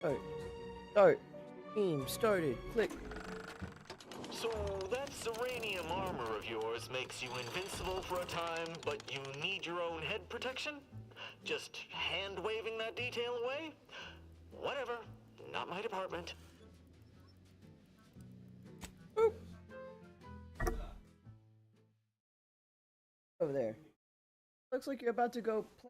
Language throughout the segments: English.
Start. Start. Team started. Click. So that Serenium armor of yours makes you invincible for a time, but you need your own head protection? Just hand-waving that detail away? Whatever. Not my department. Boop. Over there. Looks like you're about to go play.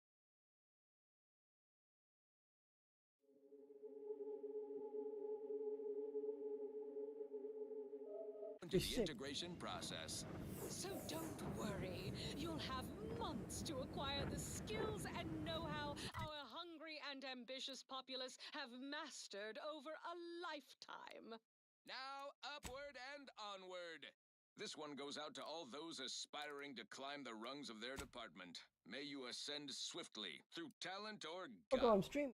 To the integration process. So don't worry. You'll have months to acquire the skills and know-how our hungry and ambitious populace have mastered over a lifetime. Now, upward and onward. This one goes out to all those aspiring to climb the rungs of their department. May you ascend swiftly through talent or Look on God. stream.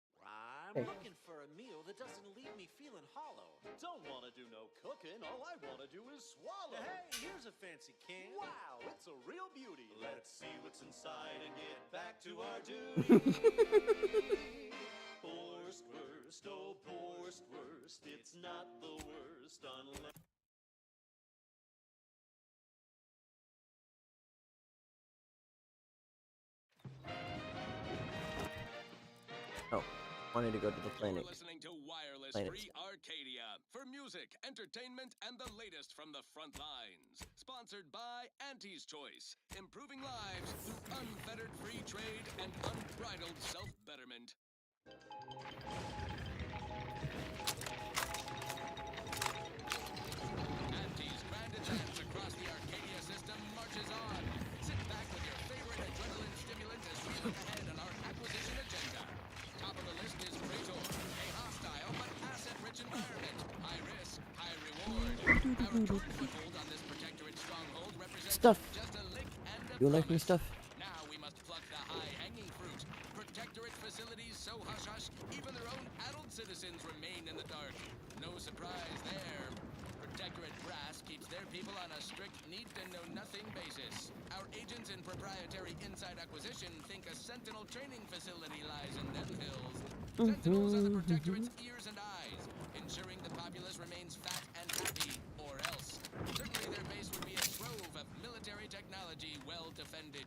I'm looking for a meal that doesn't leave me feeling hollow. Don't want to do no cooking, all I want to do is swallow. Hey, here's a fancy can. Wow, it's a real beauty. Let's see what's inside and get back to our duty. Borstwurst, oh Borstwurst, it's not the worst unless... Oh, wanted to go to the planet. You're listening to Wireless Planets. Free Arcadia for music, entertainment, and the latest from the front lines. Sponsored by Auntie's Choice, improving lives through unfettered free trade and unbridled self-betterment. Auntie's grand advance across the Arcadia system marches on. Sit back with your favorite adrenaline stimulant as we look ahead on our acquisition agenda. Top of the list is Praetor, a hostile but asset-rich environment. High risk, high reward. Our current foothold on this protectorate stronghold represents Stuff. just a lick and a You like me promise. stuff? Now we must pluck the high-hanging fruit. Protectorate facilities so hush-hush, even their own adult citizens remain in the dark. No surprise there. Protectorate brass keeps their people on a strict need-to-know-nothing basis. Our agents in proprietary inside acquisition think a Sentinel training facility lies in them hills. Sentinels are the Protectorate's ears and eyes, ensuring the populace remains fat and happy, or else. Certainly their base would be a trove of military technology well defended.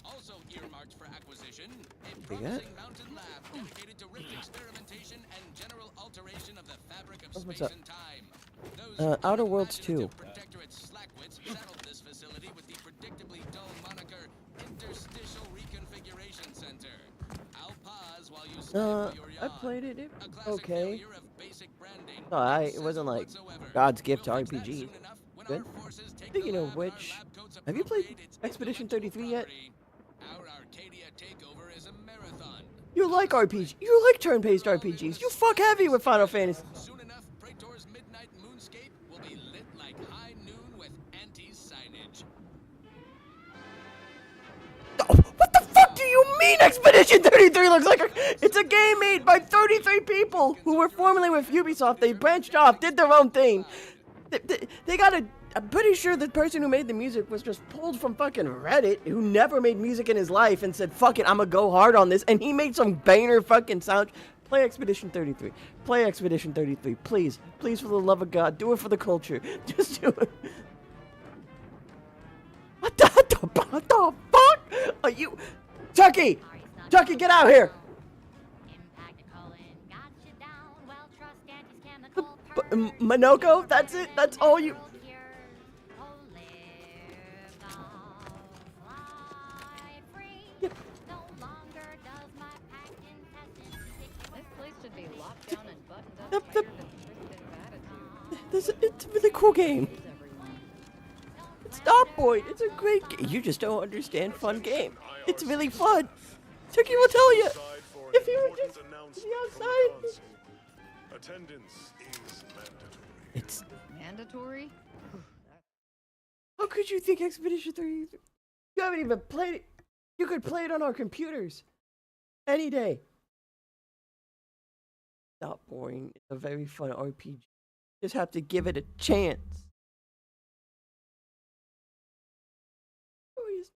Also earmarked for acquisition, a promising mountain lab dedicated to rift experimentation and general alteration of the fabric of What's space up? and time. Those Outer Worlds 2. unimaginative Protectorate slackwits settled this facility with the predictably dull moniker Interstitial Reconfiguration Center. I'll pause while you stifle your I yawn. played it. A classic Okay. failure of basic branding. It wasn't like Whatsoever. God's gift to We'll fix that RPGs. soon enough when Good. our forces take Speaking the of lab which, and our lab coats have you played appropriate its Expedition intellectual 33 yet? property. Our Arcadia takeover is a marathon. You like RPG. You like turn-based RPGs. You fuck heavy with Final Fantasy. Soon enough, Praetor's midnight moonscape will be lit like high noon with anti-signage. Oh, what the fuck do you mean Expedition 33 looks like it's a game made by 33 people who were formerly with Ubisoft. They branched off, did their own thing. They got a... I'm pretty sure the person who made the music was just pulled from fucking Reddit, who never made music in his life, and said, fuck it, I'ma go hard on this, and he made some banger fucking sound. Play Expedition 33. Play Expedition 33. Please. Please, for the love of God, do it for the culture. Just do it. What the fuck? Are you... Chucky! Chucky, get out here! Minoko? That's it? That's all you... This place should be locked down and buttoned up The- by the- an intrusive attitude. It's a really cool game. Stop, boy. It's a great game. You just don't understand fun game. It's really fun. Chucky will tell you. If you were just to the outside. Attendance is mandatory. It's... Mandatory? How could you think Expedition 3... You haven't even played it. You could play it on our computers. Any day. Not boring. It's a very fun RPG. Just have to give it a chance. Stories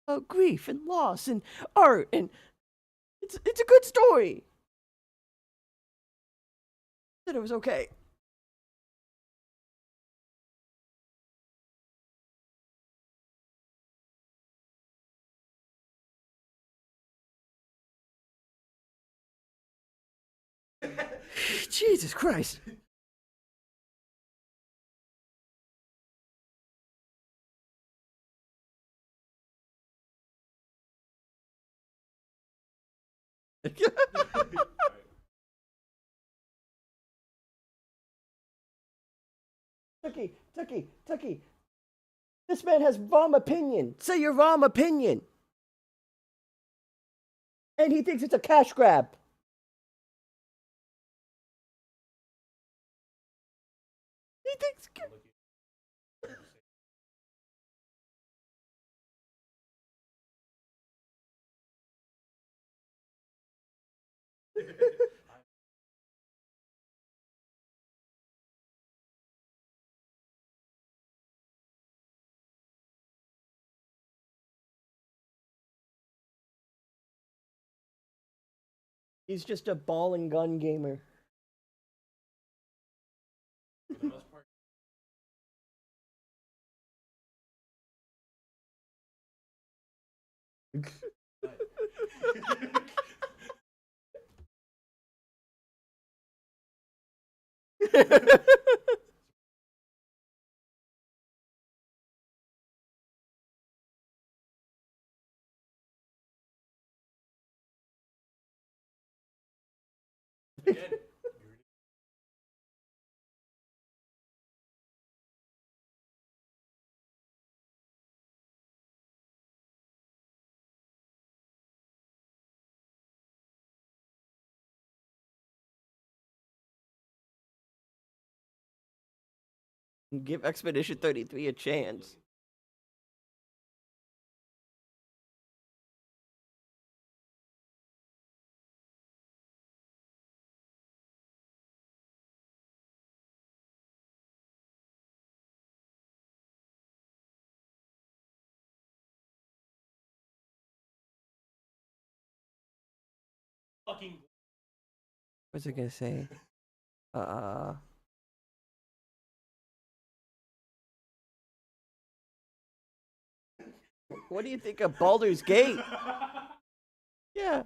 about grief and loss and art, and it's a good story. Said it was okay. Jesus Christ. Tucky. This man has wrong opinion. Say your wrong opinion. And he thinks it's a cash grab. He thinks. He's just a ball and gun gamer. Give Expedition 33 a chance. Fucking. What's I gonna say? What do you think of Baldur's Gate? Yeah.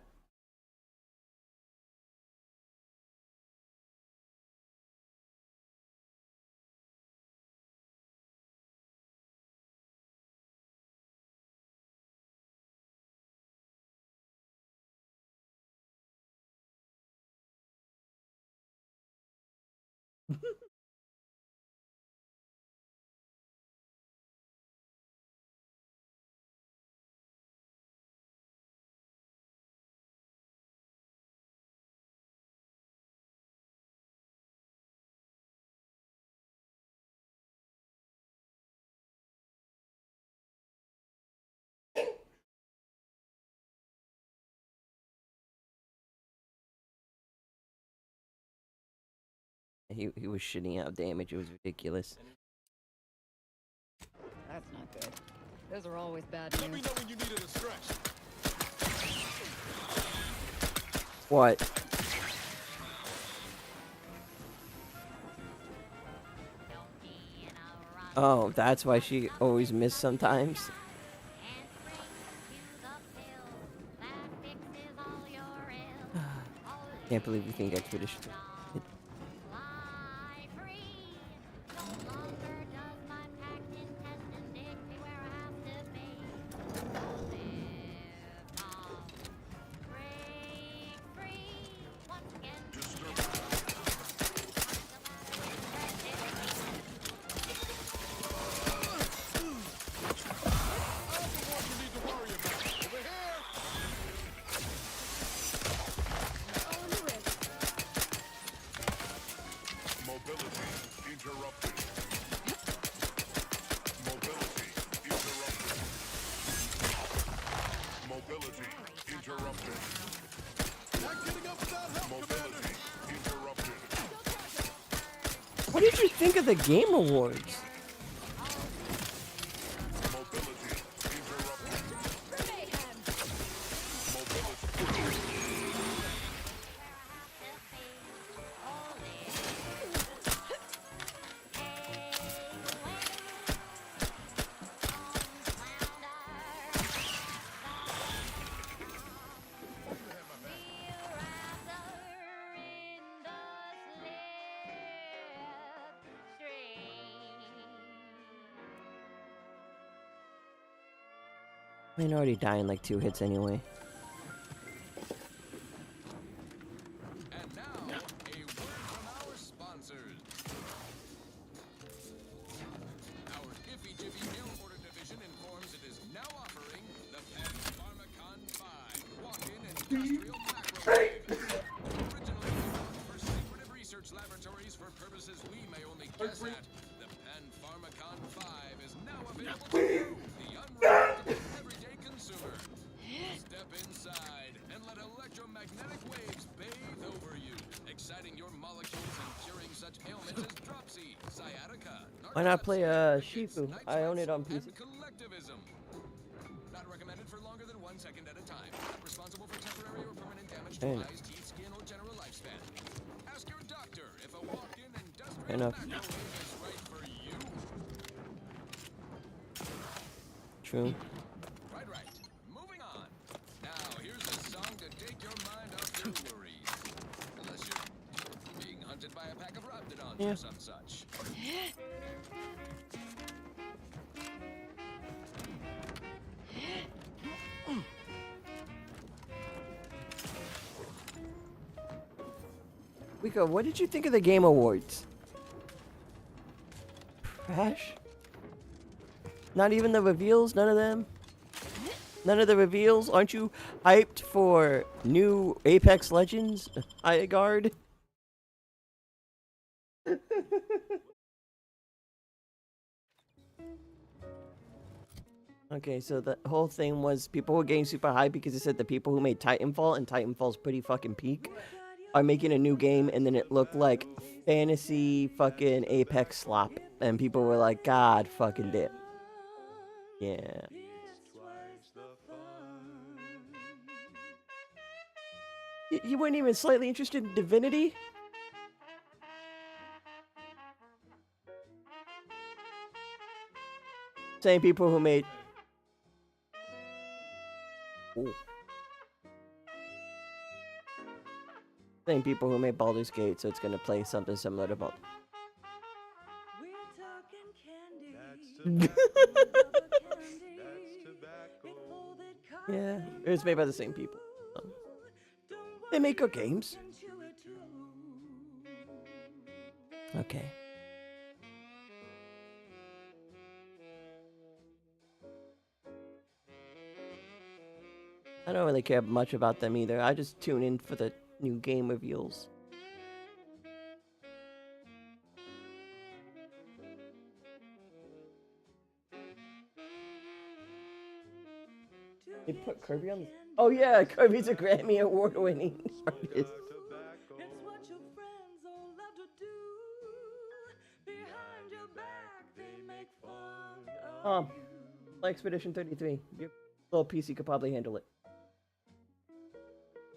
He was shitting out damage. It was ridiculous. That's not good. Those are always bad Let me news. know when you needed a stretch. What? Oh, that's why she always missed sometimes. Can't believe you think Expedition. What did you think of the Game Awards? Man, already die in like 2 hits anyway. And now, a word from our sponsors. Our Iffy Jiffy Mail Order Division informs it is now offering the Pen Pharmacon 5 walk-in industrial macrowave. Originally developed for secretive research laboratories for purposes we may only guess at, the Pen Pharmacon 5 is now available to you, the unremarkable everyday consumer. Step inside and let electromagnetic waves bathe over you, exciting your molecules and curing such ailments as dropsy, sciatica, Why not play narcolepsy, Shifu? rickets, I own it on night PC. sweats, and collectivism. Not recommended for longer than 1 second at a time. Not responsible for temporary or permanent damage to Fair eyes, teeth, skin, or general lifespan. Ask your doctor if a walk-in Fair industrial enough. microwave is right for you. True. Right. Moving on. Now, here's a song to take your mind off your worries. Unless you're being hunted by a pack of raptidons Yeah. or some such. Rico, what did you think of the Game Awards? Trash? Not even the reveals? None of them? None of the reveals? Aren't you hyped for new Apex Legends? High Guard? Okay, so the whole thing was people were getting super hyped because they said the people who made Titanfall, and Titanfall's pretty fucking peak, are making a new game, and then it looked like fantasy fucking Apex slop, and people were like, God fucking damn. Yeah. You weren't even slightly interested in Divinity? Same people who made... Ooh. Same people who made Baldur's Gate, so it's gonna play something similar to Baldur's Yeah, it was made by the same people. They make good games. Okay. I don't really care much about them either. I just tune in for the new game reveals. They put Kirby on the... Oh yeah, Kirby's a Grammy Award-winning artist. Expedition 33. Your little PC could probably handle it.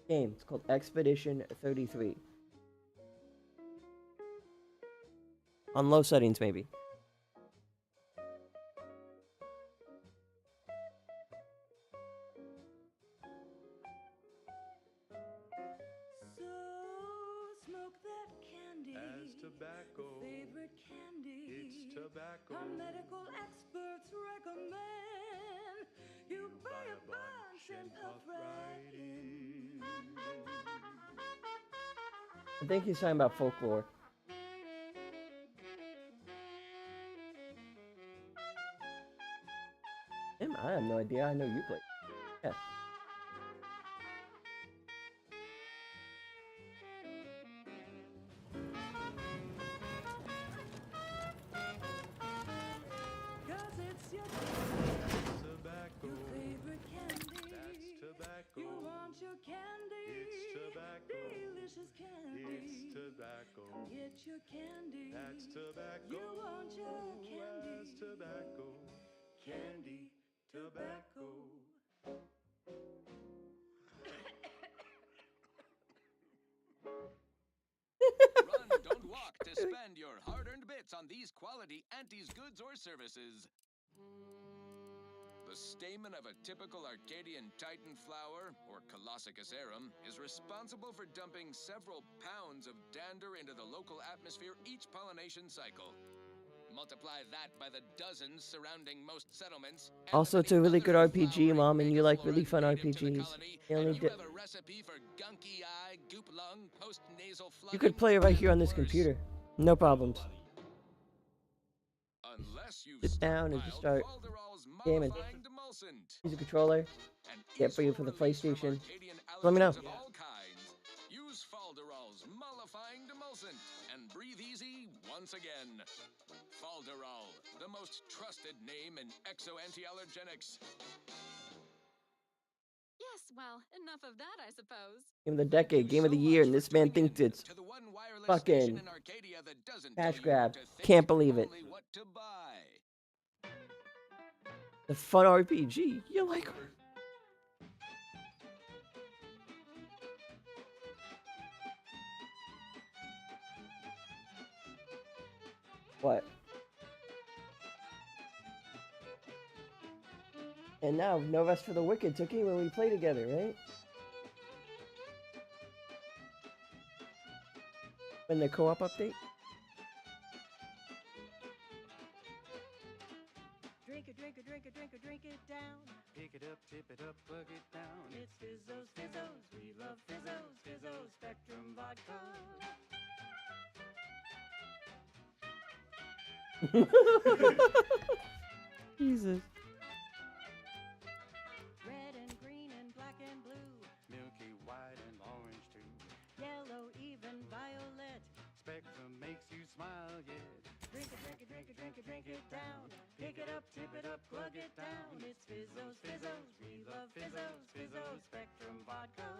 Game. It's called Expedition 33. On low settings, maybe. Favorite candy. It's tobacco. Our medical experts recommend you buy a bunch and puff right in. I think he's talking about folklore. Him? I have no idea. I know you play. Yeah. Your candy. That's tobacco. You want your candy. That's tobacco. Candy, tobacco. Run, don't walk to spend your hard-earned bits on these quality Antes goods or services. The stamen of a typical Arcadian Titan flower, or Colossicus arum, is responsible for dumping several pounds of dander into the local atmosphere each pollination cycle. Multiply that by the dozens surrounding most settlements. Also, it's a really good RPG, Mom, and you like really fun RPGs. You only You did. have a recipe for gunky eye, goop lung, post-nasal You could flooding, play it right here on this worse. computer. No problems. Unless you've Sit down and just start Falderall's gaming. mollifying demulcent. Use a controller. An Get for you for easeful the release from PlayStation. Arcadian Let me know. allergens of all kinds. Use Falderall's mollifying demulcent and breathe easy once again. Falderall, the most trusted name in exo-anti-allergenics. Yes, well, enough of that, I suppose. Game of the decade, game of the year, and this man thinks it's To the one wireless fucking station in Arcadia that doesn't tell cash you grab. what to think, Can't believe it. only what to buy. the fun RPG. You like? What? And now, no rest for the wicked, Tookie, when we play together, right? When the co-op update? Drink it, drink it, drink it, drink it, drink it down. Pick it up, tip it up, plug it down. It's Fizzos, Fizzos. We love Fizzos, Fizzos, Spectrum Vodka. Jesus. Red and green and black and blue. Milky white and orange too. Yellow, even violet. Spectrum makes you smile yet. Drink it, drink it, drink it, drink it, drink it down. Pick it up, tip it up, plug it down. It's Fizzos, Fizzos. We love Fizzos, Fizzos, Spectrum Vodka.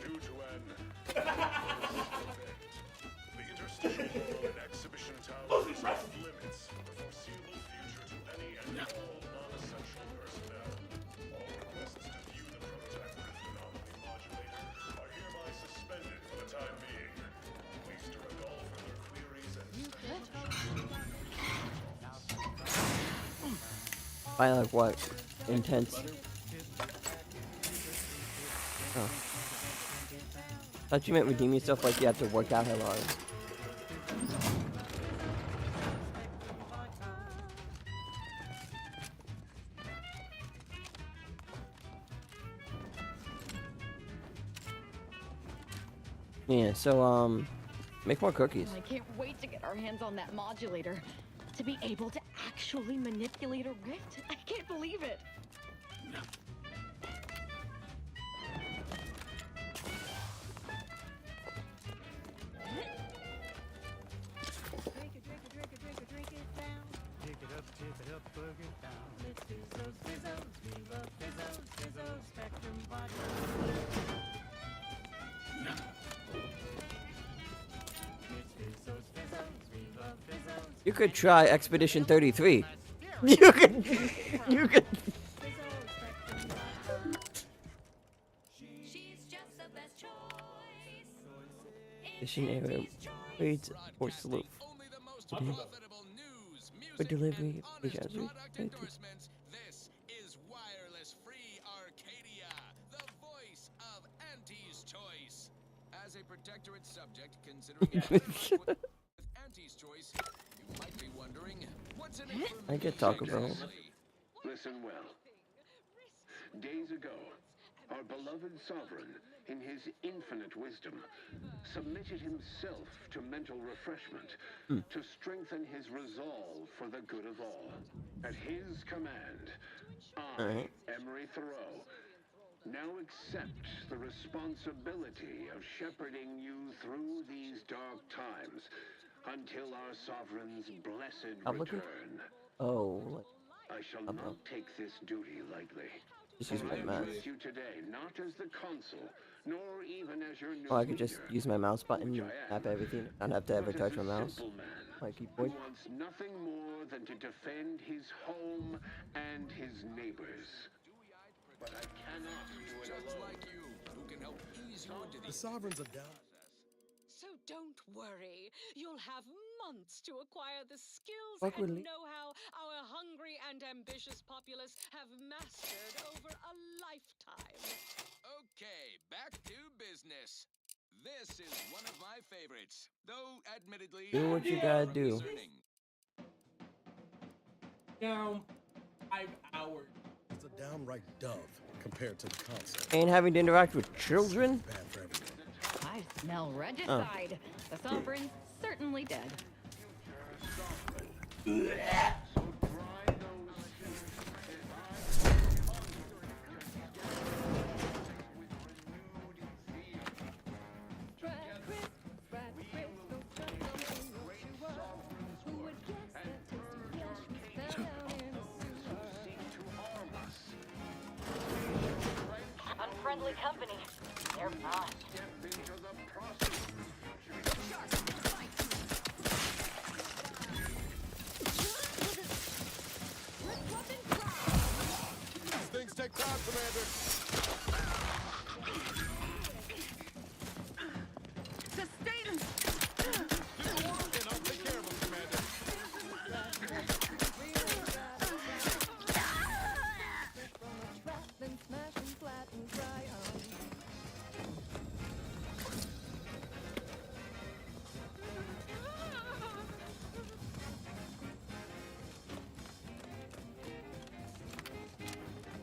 Due to an the interstitial wall and exhibition tower is off limits for the foreseeable future to any and all non-essential personnel. All requests to view the prototype rift anomaly modulator are hereby suspended for the time being. Please direct all further queries and By like what? Intense. Oh. Thought you meant redeem yourself like you have to work out how long. Yeah, so make more cookies. I can't wait to get our hands on that modulator. To be able to actually manipulate a rift. I can't believe it. Drink it, drink it, drink it, drink it, drink it down. Pick it up, tip it up, plug it down. It's Fizzos, Fizzos. We love Fizzos, Fizzos, Spectrum Vodka. It's Fizzos, Fizzos. We love Fizzos. You could try Expedition 33. You could. You could. Fizzos, Spectrum Vodka. She's just the best choice. Fishing arrow. Wait or slope. Only the most profitable news, For music, delivery, and honest because product endorsements. This is Wireless Free Arcadia, the voice of Auntie's Choice. As a protectorate subject, considering it with Auntie's Choice, you might be wondering, what's in it for I me get Taco Bell. exactly? Listen well. Days ago, our beloved sovereign, in his infinite wisdom, submitted himself to mental refreshment to strengthen his resolve for the good of all. At his command, I, Emery Thoreau, now accept the responsibility of shepherding you through these dark times until our sovereign's blessed Applicant? return. Oh. I shall not take this duty lightly. Just use my I mouse. address you today not as the consul, nor even as your new Oh, I could just leader, use my mouse button which to I tap am, everything. I don't have to ever but touch as my a mouse. simple man My who keyboard. wants nothing more than to defend his home and his neighbors. But I cannot do it Just alone. like you, who can help ease you into The sovereigns are down. So don't worry. You'll have months to acquire the skills Fuck with and Lee. know-how our hungry and ambitious populace have mastered over a lifetime. Okay, back to business. This is one of my favorites, though admittedly, Do what you gotta far from do. discerning. Down 5 hours. It's a downright dove compared to the console. Ain't having to interact with children? Bad for everyone. I smell regicide. The sovereign's certainly dead. Unfriendly company. They're not. Things take time, Commander. Sustain! Do your work and I'll take care of them, Commander.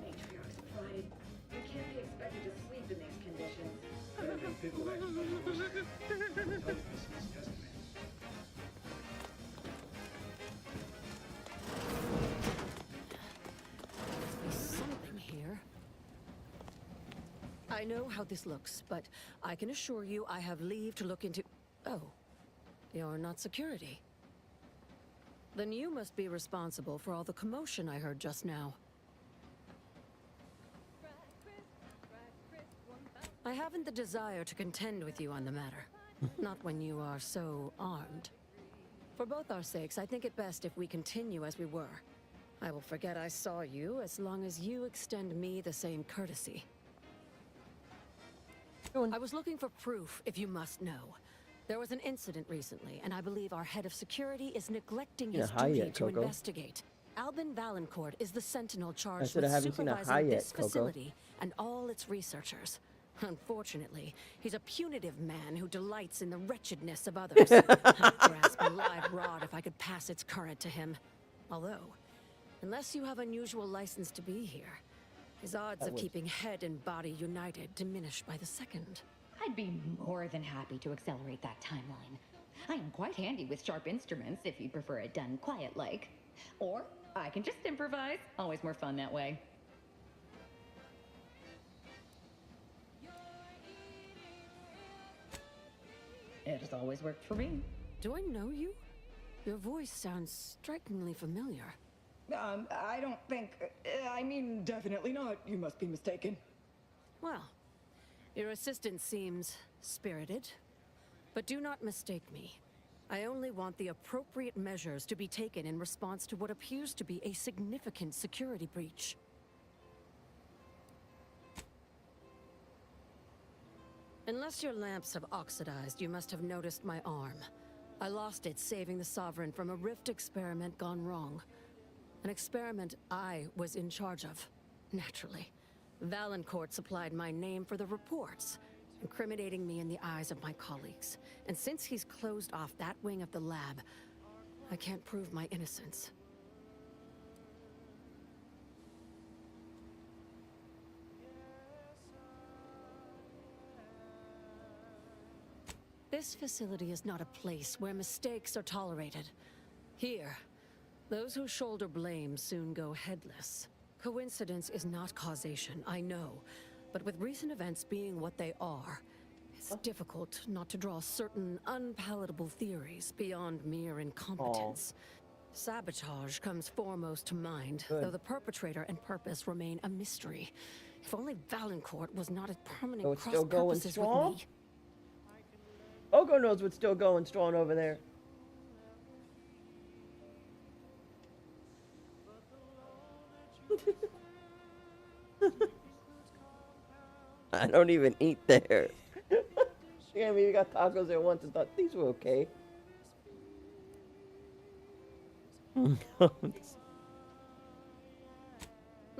Matriarch supplied. You can't be expected to sleep in these conditions. Something here. I know how this looks, but I can assure you I have leave to look into... Oh, you're not security. Then you must be responsible for all the commotion I heard just now. I haven't the desire to contend with you on the matter. Not when you are so armed. For both our sakes, I think it best if we continue as we were. I will forget I saw you as long as you extend me the same courtesy. I was looking for proof, if you must know. There was an incident recently, and I believe our head of security is neglecting his hi duty yet, to Coco. investigate. Albin Valancourt is the sentinel charged said with I haven't seen a hi supervising yet, this Coco. facility and all its researchers. Unfortunately, he's a punitive man who delights in the wretchedness of others. I'd grasp a live rod if I could pass its current to him. Although, unless you have unusual license to be here, his odds of keeping head and body united diminish by the second. I'd be more than happy to accelerate that timeline. I am quite handy with sharp instruments if you prefer it done quiet-like. Or I can just improvise. Always more fun that way. It has always worked for me. Do I know you? Your voice sounds strikingly familiar. I don't think... I mean, definitely not. You must be mistaken. Well, your assistant seems spirited. But do not mistake me. I only want the appropriate measures to be taken in response to what appears to be a significant security breach. Unless your lamps have oxidized, you must have noticed my arm. I lost it saving the Sovereign from a rift experiment gone wrong. An experiment I was in charge of, naturally. Valancourt supplied my name for the reports, incriminating me in the eyes of my colleagues. And since he's closed off that wing of the lab, I can't prove my innocence. This facility is not a place where mistakes are tolerated. Here, those who shoulder blame soon go headless. Coincidence is not causation, I know. But with recent events being what they are, it's difficult not to draw certain unpalatable theories beyond mere incompetence. Sabotage comes foremost to mind, Good. though the perpetrator and purpose remain a mystery. If only Valancourt was not at permanent So it's cross still going purposes with strong? me. Coco knows what's still going strong over there. I don't even eat there. Yeah, we got tacos there once and thought these were okay.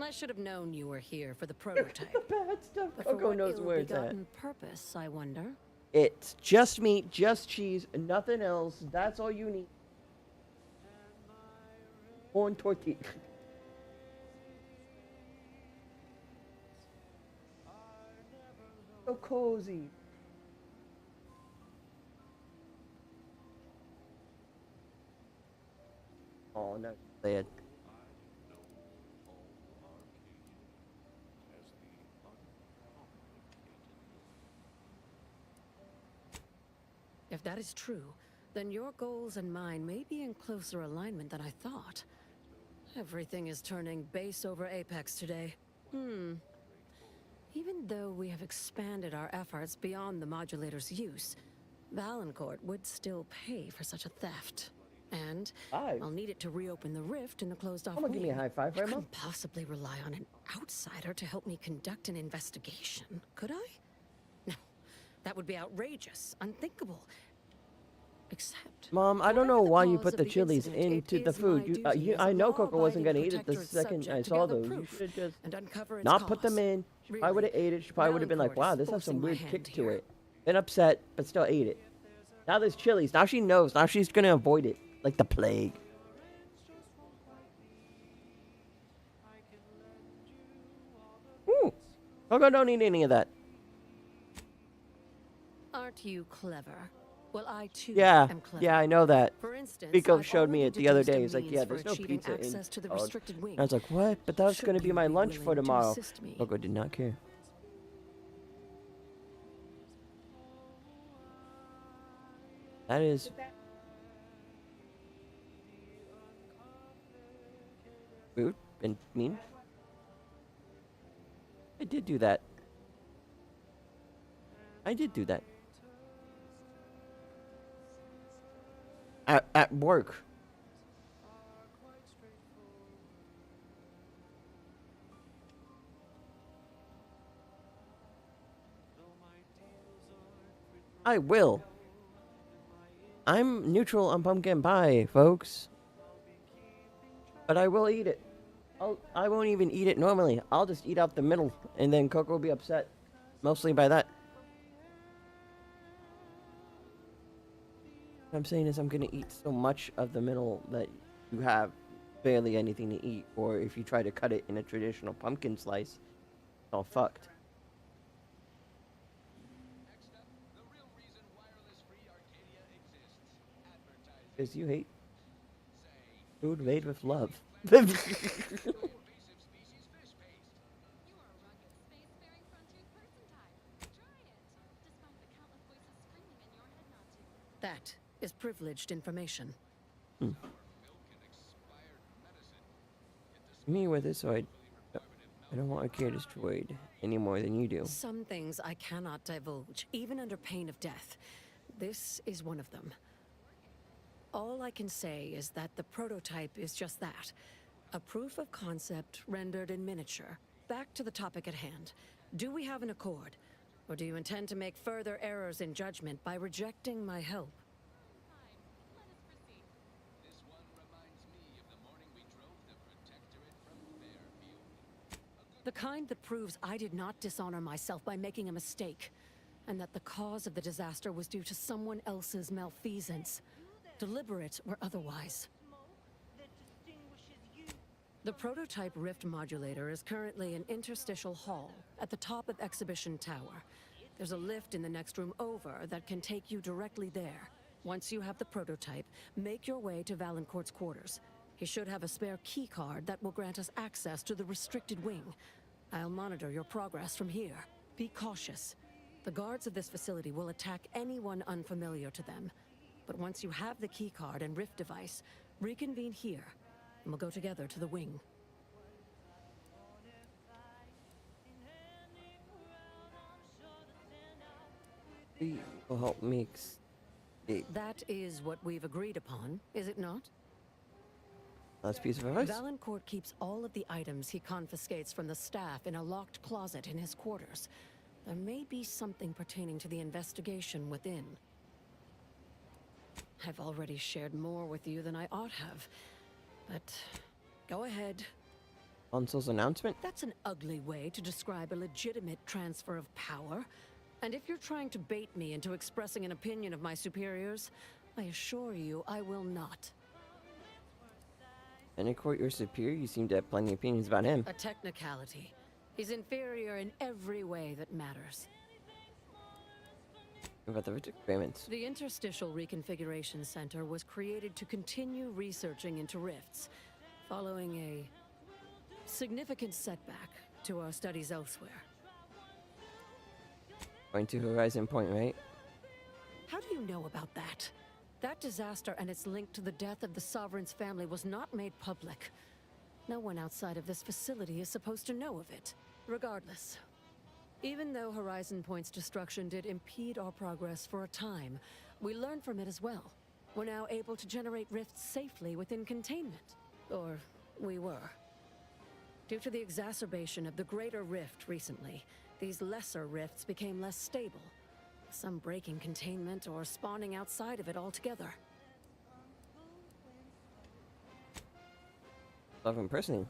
I should have known you were here for the prototype. Bad stuff. But for Coco what knows where it's at. ill-begotten purpose, I wonder? It's just meat, just cheese, nothing else. That's all you need. Corn tortilla. So cozy. Oh no, sad. If that is true, then your goals and mine may be in closer alignment than I thought. Everything is turning base over apex today. Even though we have expanded our efforts beyond the modulator's use, Valancourt would still pay for such a theft. And I'll need it to reopen the rift in the closed-off wing. Give me a high five, I right, Mom? couldn't possibly rely on an outsider to help me conduct an investigation, could I? No, that would be outrageous, unthinkable. Except, Mom, I don't know why you cause put of the the chilies incident, into it the is food. my duty as I a know Coco wasn't gonna law-abiding eat it the protectorate second I subject to saw gather those. You proof should have and uncover just its not put them cause. in. She probably would have ate it. She probably would have been like, Valancourt wow, is this has some forcing my weird hand kick to here. it. Been upset, but still ate it. Now there's chilies. Now she knows. Now she's gonna avoid it like the plague. Ooh. Coco don't eat any of that. Aren't you clever? Well, I too Yeah, am clever. yeah, I know that. For instance, Pico I've showed me already it the other deduced a day. He's like, means yeah, for there's no achieving pizza in. access to the Oh. restricted wing. I was like, what? But that was Should gonna be you my be lunch for willing to tomorrow. assist me? Coco did not care. That is rude and mean. I did do that. I did do that. At work. I will. I'm neutral on pumpkin pie, folks. But I will eat it. I won't even eat it normally. I'll just eat out the middle, and then Coco will be upset. Mostly by that. What I'm saying is I'm gonna eat so much of the middle that you have barely anything to eat. Or if you try to cut it in a traditional pumpkin slice, it's all fucked. Because you hate food made with love. That is privileged information. Me with it, so I don't want a kid destroyed any more than you do. Some things I cannot divulge, even under pain of death. This is one of them. All I can say is that the prototype is just that. A proof of concept rendered in miniature. Back to the topic at hand. Do we have an accord? Or do you intend to make further errors in judgment by rejecting my help? The kind that proves I did not dishonor myself by making a mistake, and that the cause of the disaster was due to someone else's malfeasance, deliberate or otherwise. The prototype rift modulator is currently in interstitial hall at the top of Exhibition Tower. There's a lift in the next room over that can take you directly there. Once you have the prototype, make your way to Valancourt's quarters. He should have a spare key card that will grant us access to the restricted wing. I'll monitor your progress from here. Be cautious. The guards of this facility will attack anyone unfamiliar to them. But once you have the key card and rift device, Reconvene here, and we'll go together to the wing. We will help me escape. That is what we've agreed upon, is it not? Last piece of advice. Valancourt keeps all of the items he confiscates from the staff in a locked closet in his quarters. There may be something pertaining to the investigation within. I've already shared more with you than I ought have, but go ahead. Consul's announcement? That's an ugly way to describe a legitimate transfer of power. And if you're trying to bait me into expressing an opinion of my superiors, I assure you I will not. Valancourt, your superior? You seem to have plenty of opinions about him. A technicality. He's inferior in every way that matters. What about the rift experiments? The Interstitial Reconfiguration Center was created to continue researching into rifts, following a significant setback to our studies elsewhere. Going to Horizon Point, right? How do you know about that? That disaster and its link to the death of the Sovereign's family was not made public. No one outside of this facility is supposed to know of it. Regardless, even though Horizon Point's destruction did impede our progress for a time, we learned from it as well. We're now able to generate rifts safely within containment. Or we were. Due to the exacerbation of the greater rift recently, these lesser rifts became less stable. Some breaking containment or spawning outside of it altogether. Love him personally.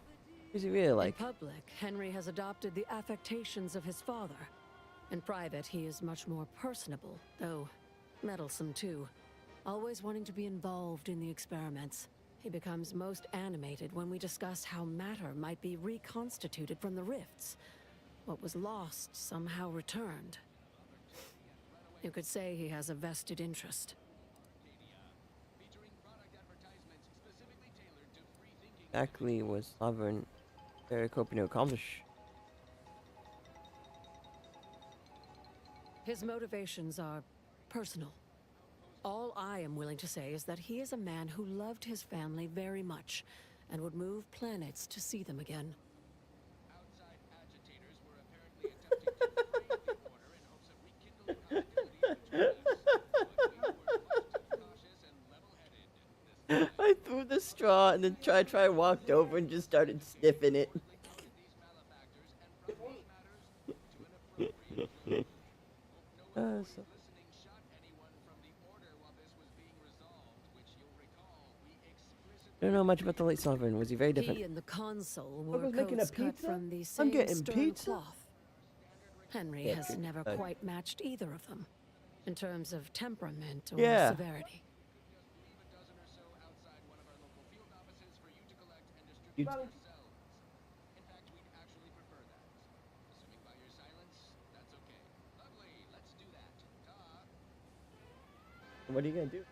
Who's he really like? In public, Henry has adopted the affectations of his father. In private, he is much more personable, though meddlesome too. Always wanting to be involved in the experiments. He becomes most animated when we discuss how matter might be reconstituted from the rifts. What was lost somehow returned. You could say he has a vested interest. Exactly was Sovereign Eric hoping to accomplish? His motivations are personal. All I am willing to say is that he is a man who loved his family very much and would move planets to see them again. I threw the straw and then walked over and just started sniffing it. I don't know much about the late Sovereign. Was he very different? He and the consul were was making a coats cut pizza? from the I'm same getting stern pizza? cloth. Henry Yeah, has good. never quite matched either of them, in terms of temperament or Yeah. severity. You- What are you gonna do?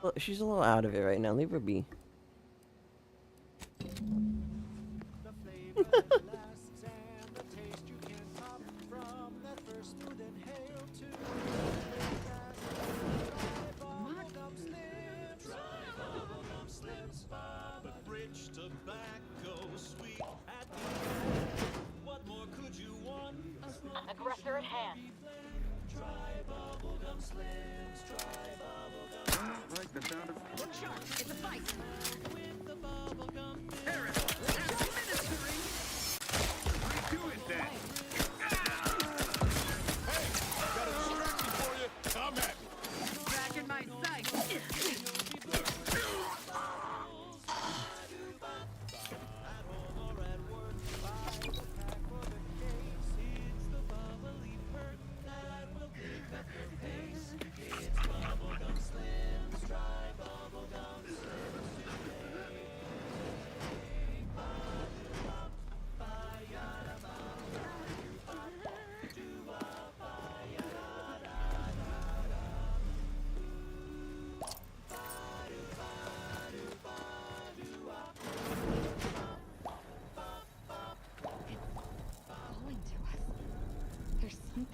Well, she's a little out of it right now. Leave her be. The flavor that lasts and the taste you can't top from that first spoon inhale to bubblegum slims. Try bubblegum slims. But rich tobacco, sweet at the end. What more could you want? Aggressor at hand. Try bubblegum slims. Try bubblegum. Like the sound of... Look sharp. It's a fight. With the bubblegum Do it then! Hey! Got a distraction for you! Come at me! Back in my sight.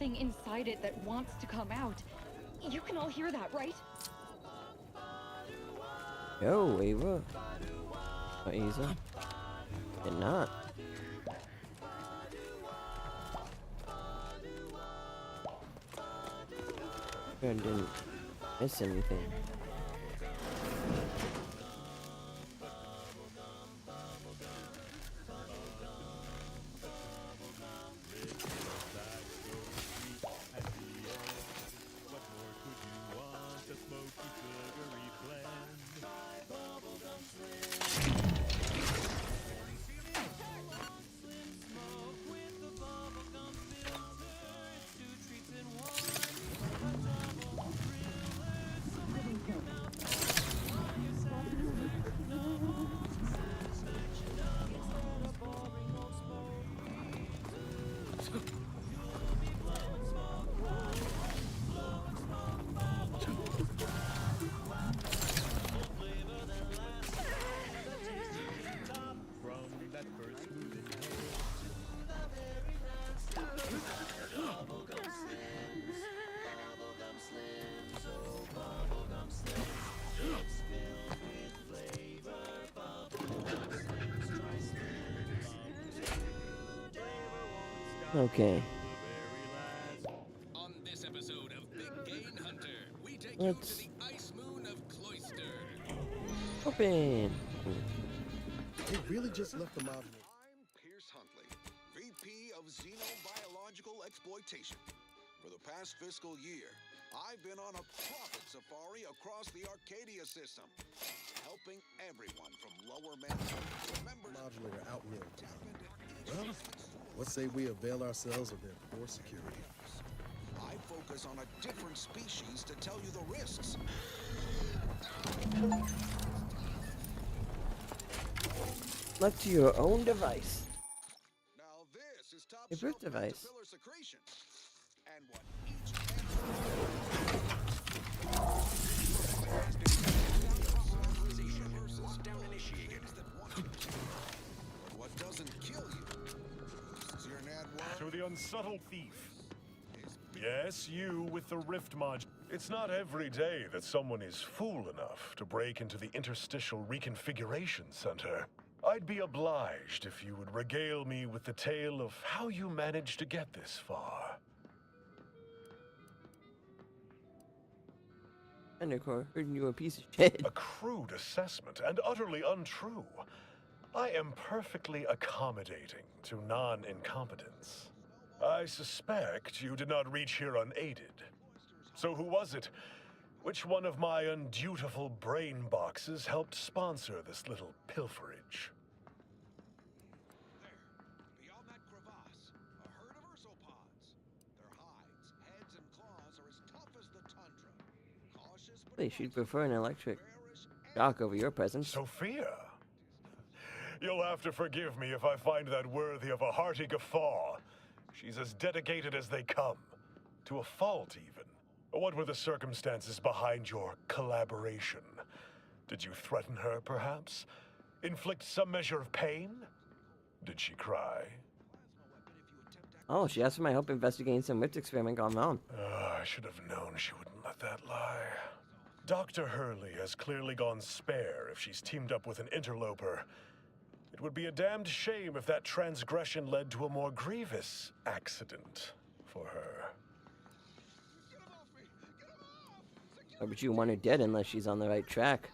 something inside it that wants to come out. You can all hear that, right? Yo, Ava. Or Asa. Did not. Sure didn't miss anything. Okay. On this episode of Big Game Hunter, we take Let's you to the ice moon of Cloister. open. They really just left the mountain. I'm Pierce Huntley, VP of Xenobiological Exploitation. For the past fiscal year, I've been on a profit safari across the Arcadia system, helping everyone from lower management to members. Modulator out real time. Well, let's say we avail ourselves of their poor security. I focus on a different species to tell you the risks. Left to your own device. Now this is top A birth shelf device. caterpillar secretion. And what each what doesn't kill you is your net To the unsubtle thief. Yes, you with the rift mod. It's not every day that someone is fool enough to break into the Interstitial Reconfiguration Center. I'd be obliged if you would regale me with the tale of how you managed to get this far. Undercore, heard you a piece of shit. A crude assessment and utterly untrue. I am perfectly accommodating to non-incompetence. I suspect you did not reach here unaided. So who was it? Which one of my undutiful brain boxes helped sponsor this little pilferage? beyond that crevasse, a herd of ursopods. Their hides, heads, and claws are as tough as the tundra. Cautious but Hey, she'd prefer an electric shock over your presence. Sophia? You'll have to forgive me if I find that worthy of a hearty guffaw. She's as dedicated as they come. To a fault, even. What were the circumstances behind your collaboration? Did you threaten her, perhaps? Inflict some measure of pain? Did she cry? Oh, she asked for my help investigating some rift experiment gone wrong. I should have known she wouldn't let that lie. Dr. Hurley has clearly gone spare if she's teamed up with an interloper. It would be a damned shame if that transgression led to a more grievous accident for her. Or would you want her dead unless she's on the right track?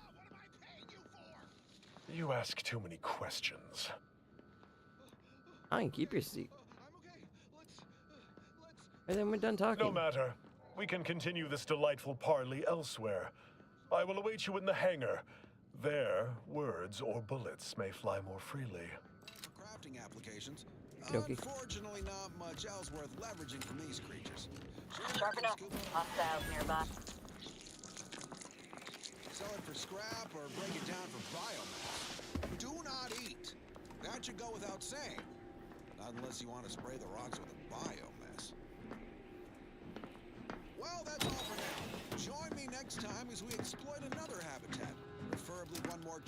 You ask too many questions. I can keep your seat. And then we're done talking. No matter. We can continue this delightful parley elsewhere. I will await you in the hangar. There, words or bullets may fly more freely. For crafting applications, Okay. unfortunately not much else worth leveraging from these creatures. Sharp enough. Hostiles nearby. Sell it for scrap or break it down for biomass. Do not eat. That should go without saying. Not unless you want to spray the rocks with a biomass. Well, that's all for now. Join me next time as we exploit another habitat. Preferably one more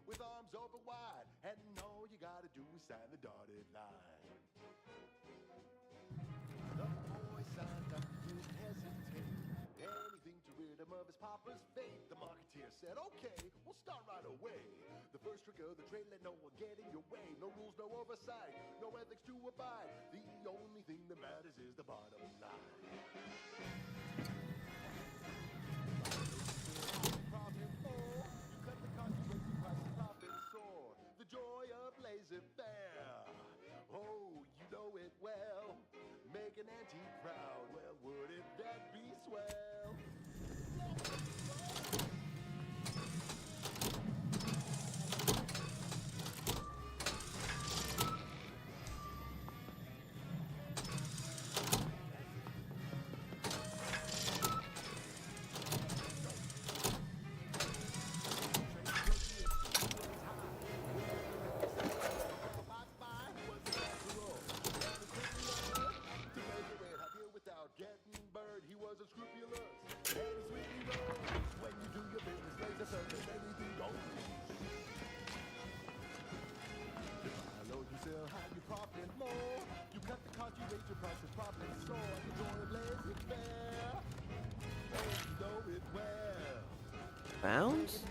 with arms open wide, and all you gotta do is sign the dotted line. The boy signed up, didn't hesitate. Anything to rid him of his papa's fate. The marketeer said, okay, we'll start right away. The first trick of the trade, let no one get in your way. No rules, no oversight, no ethics to abide. The only thing that matters is the bottom line. Profit more, you cut the cost, you raise the price, the profit soar. The joy of laissez-faire. Oh, you know it well. Make an antique proud. Well, wouldn't that be swell? Getting burned, he was unscrupulous, and he sweetly rose. When you do your business, raise the service, anything goes. You buy low, you sell high, you profit more. You cut the cost, you raise your prices, profit soar. The joy of laissez-faire. Oh, you know it well. Bounce?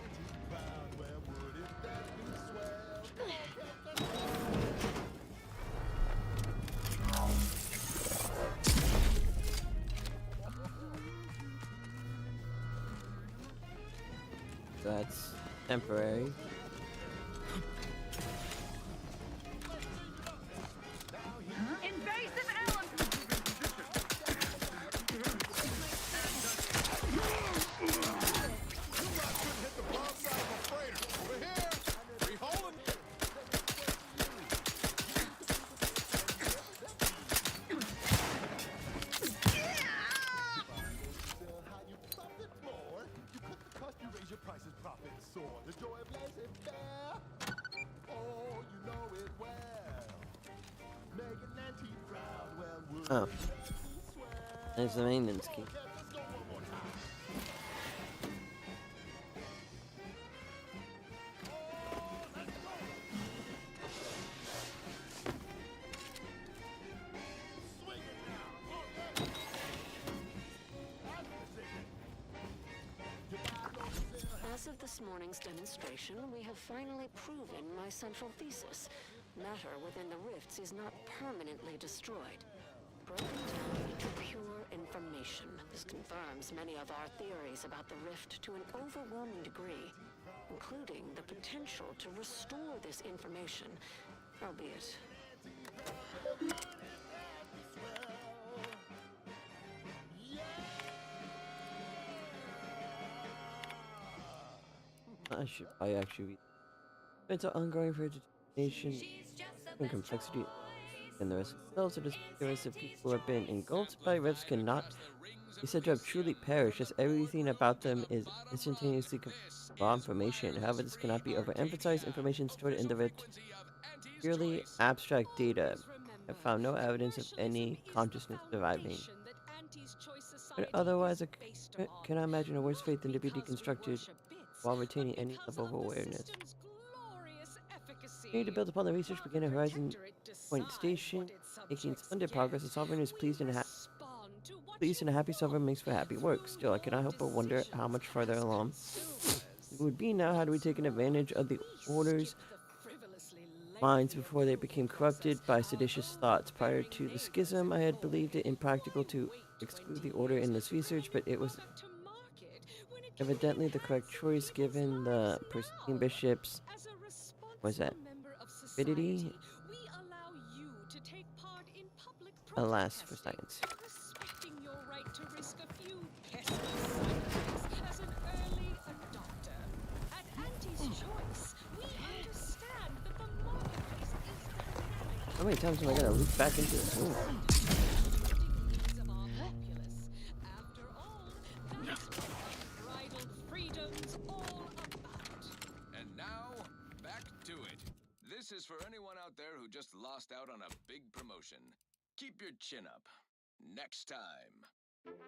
Proud, where wouldn't that be swell? That's temporary. Invasive element! Hit the wrong side of a freighter. We're here. We holding. How you profit more? You cut the cost, you raise your prices, profit soar. The joy of laissez-faire. Oh, you know it well. Make an antique proud. Well, would Oh. There's the maintenance key. let's go one more time. As of this morning's demonstration, we have finally proven my central thesis. Matter within the rifts is not permanently destroyed. Broken down into pure information. This confirms many of our theories about the rift to an overwhelming degree, including the potential to restore this information, albeit I actually read. It's an ongoing for education and complexity, and the rest of themselves. The rest of people who have been engulfed by rifts cannot be said to have truly perished, as everything about them is instantaneously raw information. However, this cannot be overemphasized. Information stored in the rift, purely abstract data. I found no evidence of any consciousness surviving. But otherwise, I cannot imagine a worse fate than to be deconstructed while retaining any level of awareness. We need to build upon the research began at Horizon Point Station, making splendid progress. The Sovereign is pleased and a happy Sovereign makes for happy work. Still, I cannot help but wonder how much farther along it would be now had we taken advantage of the Order's minds before they became corrupted by seditious thoughts. Prior to the schism, I had believed it impractical to exclude the Order in this research, but it was evidently the correct choice given the pristine bishops. What is that? Avidity? Alas for science. Respecting your right to risk a few pesky side effects as an early adopter. At Auntie's choice, we understand that the marketplace is dynamic. How many times am I gonna loop back into this room? After all, that's what unbridled freedom's all about. And now, back to it. This is for anyone out there who just lost out on a big promotion. Keep your chin up. Next time. Purple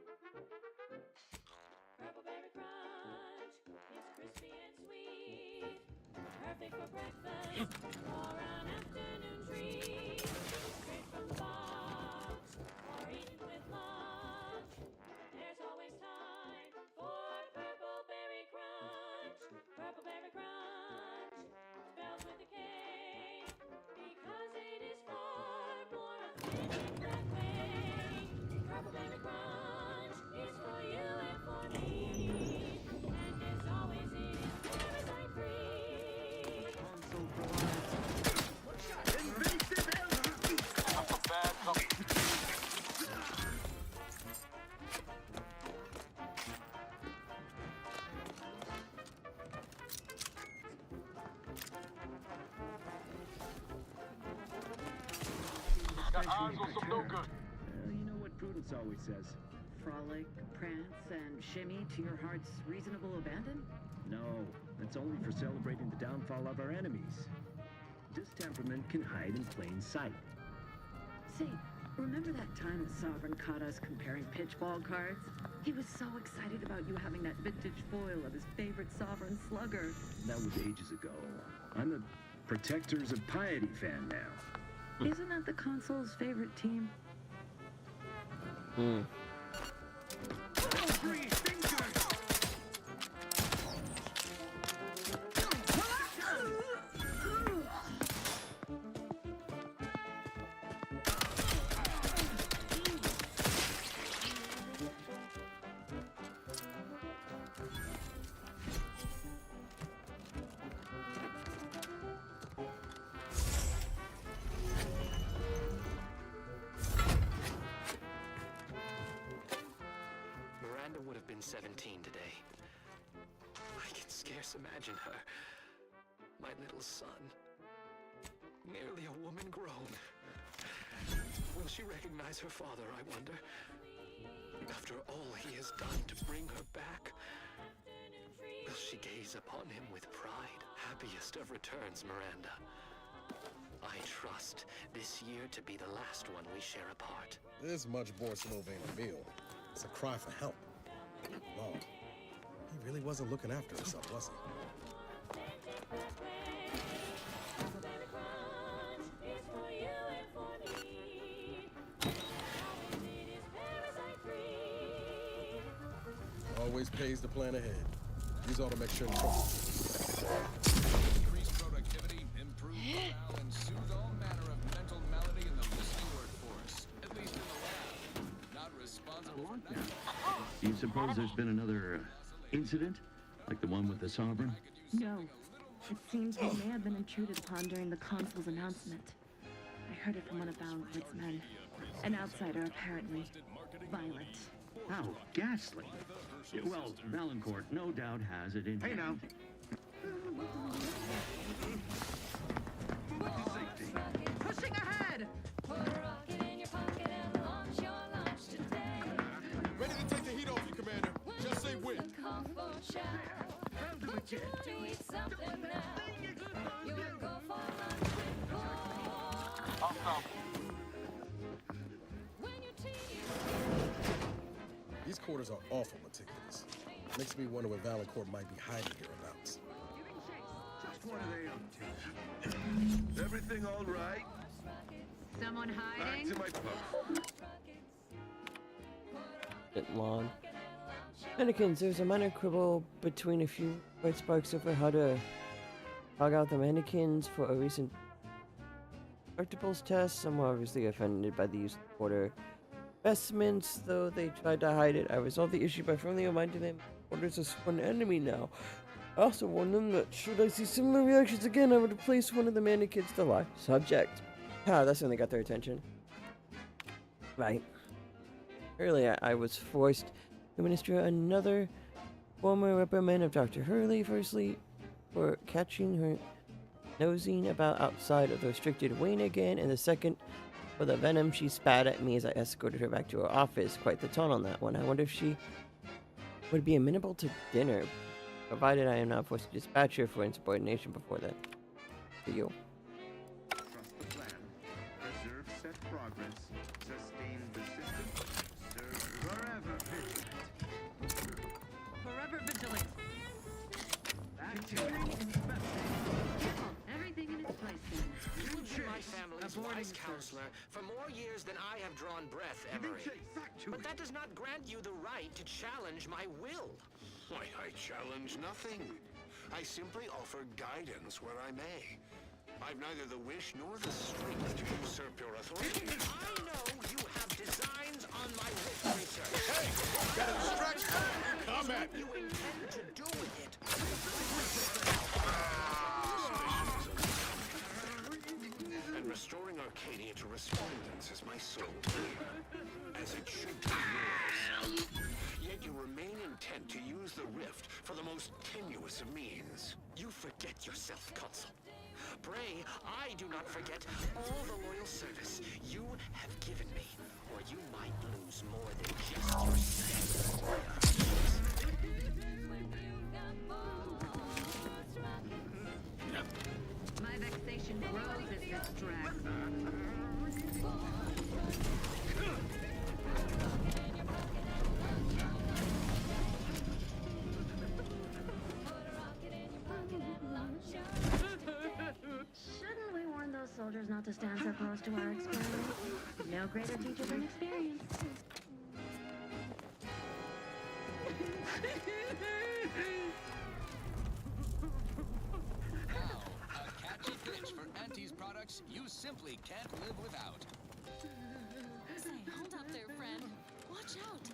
berry crunch, it's crispy and sweet. Perfect perfect for breakfast or an afternoon treat. Straight from the box or eaten with lunch. There's always time for Purple Berry Crunch. Purple Berry Crunch, spelled with a K, because it is far more authentic that way. Purple Berry Crunch is for you and for me. And as always, it is parasite free. Bad copy. Got eyes on some no good. You know what Prudence always says? Frolic, prance, and shimmy to your heart's reasonable abandon? No, that's only for celebrating the downfall of our enemies. Distemperament can hide in plain sight. Say, remember that time the Sovereign caught us comparing pitchball cards? He was so excited about you having that vintage foil of his favorite Sovereign slugger. That was ages ago. I'm a Protectors of Piety fan now. Isn't that the console's favorite team? Miranda would have been 17 today. I can scarce imagine her. My little son. Nearly a woman grown. Will she recognize her father, I wonder? After all he has done to bring her back, will she gaze upon him with pride? Happiest of returns, Miranda. I trust this year to be the last one we share apart. This much more slow than a meal. It's a cry for help. Lord, he really wasn't looking after himself, was he? Always pays to plan ahead. These ought to make sure to Increase productivity, improve morale, and soothe all manner of mental malady in the listening workforce. At least in the lab. Not responsible for nothing. Do you suppose there's been another incident? Like the one with the Sovereign? No. It seems he may have been intruded upon during the consul's announcement. I heard it from one of Valancourt's men. An outsider, apparently. Violent. How ghastly. Well, Valancourt no doubt has it in him. Hey now. Pushing ahead! Put a rocket in your pocket and launch your launch today. Ready to take the heat off you, Commander. Just say when. Call for shout. Don't you want to eat something now? You will go for lunch with corn. When your team These quarters are awful meticulous. Makes me wonder what Valancourt might be hiding hereabouts. Just what are they up to? Is everything all right? Someone hiding? Back to my post. Bit long. Mannequins, there's a minor quibble between a few bright sparks over how to hog out the mannequins for a recent Arctipulse test. Some were obviously offended by the use of quarter vestments, though they tried to hide it. I resolved the issue by firmly reminding them quarters are sworn enemy now. I also warned them that should I see similar reactions again, I would replace one of the mannequins the live subject. Ah, that's when they got their attention. Right. Earlier, I was forced to administer another former reprimand of Dr. Hurley, firstly for catching her nosing about outside of the restricted wing again, and the second for the venom she spat at me as I escorted her back to her office. Quite the tone on that one. I wonder if she would be amenable to dinner, provided I am not forced to dispatch her for insubordination before that. To you. Trust the plan. Preserve set progress. Sustain the system. Serve forever vigilant. Forever vigilant. Back to it. wise counselor for more years than I have drawn breath, Emery. But that does not grant you the right to challenge my will. Why, I challenge nothing. I simply offer guidance where I may. I've neither the wish nor the strength to usurp your authority. I know you have designs on my rift research. Hey! Got a distraction! Come at What you intend to do with it. And restoring Arcadia to resplendence is my sole aim, as it should be yours. Yet you remain intent to use the rift for the most tenuous of means. You forget yourself, Consul. Pray, I do not forget all the loyal service you have given me, or you might lose more than just yourself. My vexation grows as this drags on. Shouldn't we warn those soldiers not to stand so close to our experiments? No greater teacher than experience. Now, a catchy pitch for Auntie's products you simply can't live without. Say, hold up there, friend. Watch out.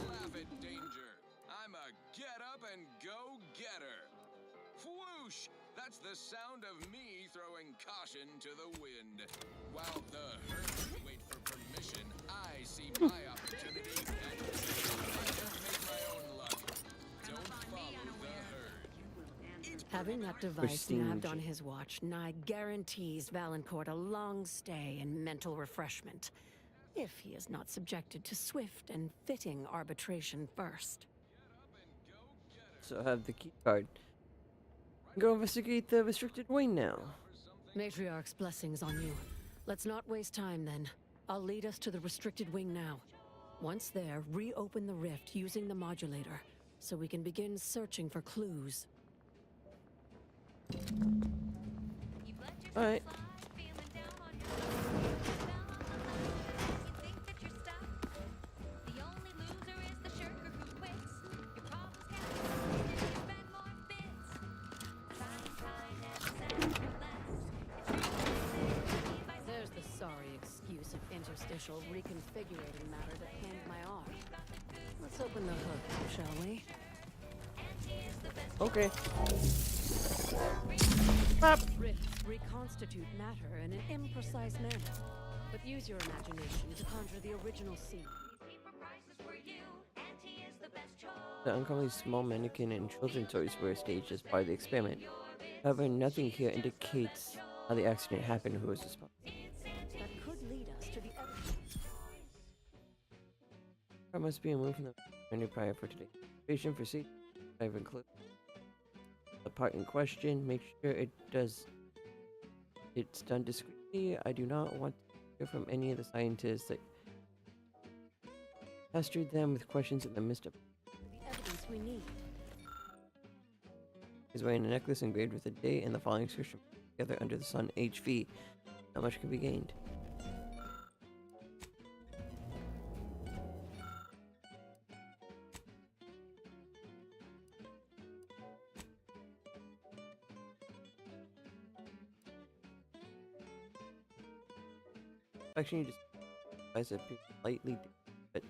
Laugh at danger. I'm a get up and go getter. Whoosh! That's the sound of me throwing caution to the wind. While the herd wait for permission, I see my opportunity and I just make my own luck. Don't follow the herd. Having that device nabbed on his watch nigh guarantees Valancourt a long stay and mental refreshment, if he is not subjected to swift and fitting arbitration first. So I have the key card. Go investigate the restricted wing now. Matriarch's blessings on you. Let's not waste time then. I'll lead us to the restricted wing now. Once there, reopen the rift using the modulator, so we can begin searching for clues. Alright. There's the sorry excuse of interstitial reconfigurating matter that hanged my arm. Let's open the hook, shall we? Okay. Rifts reconstitute matter in an imprecise manner, but use your imagination to conjure the original scene. The uncommonly small mannequin and children's toys were staged as part of the experiment. However, nothing here indicates how the accident happened or who was responsible. That could lead us to the evidence. I must be removed from the menu prior for today. Patient for seat. I've included the part in question. Make sure it's done discreetly. I do not want to hear from any of the scientists that pestered them with questions in the midst of. The evidence we need. He's wearing a necklace engraved with a date and the following inscription: together under the sun, HV. Not much can be gained. Actually, just appears slightly different, but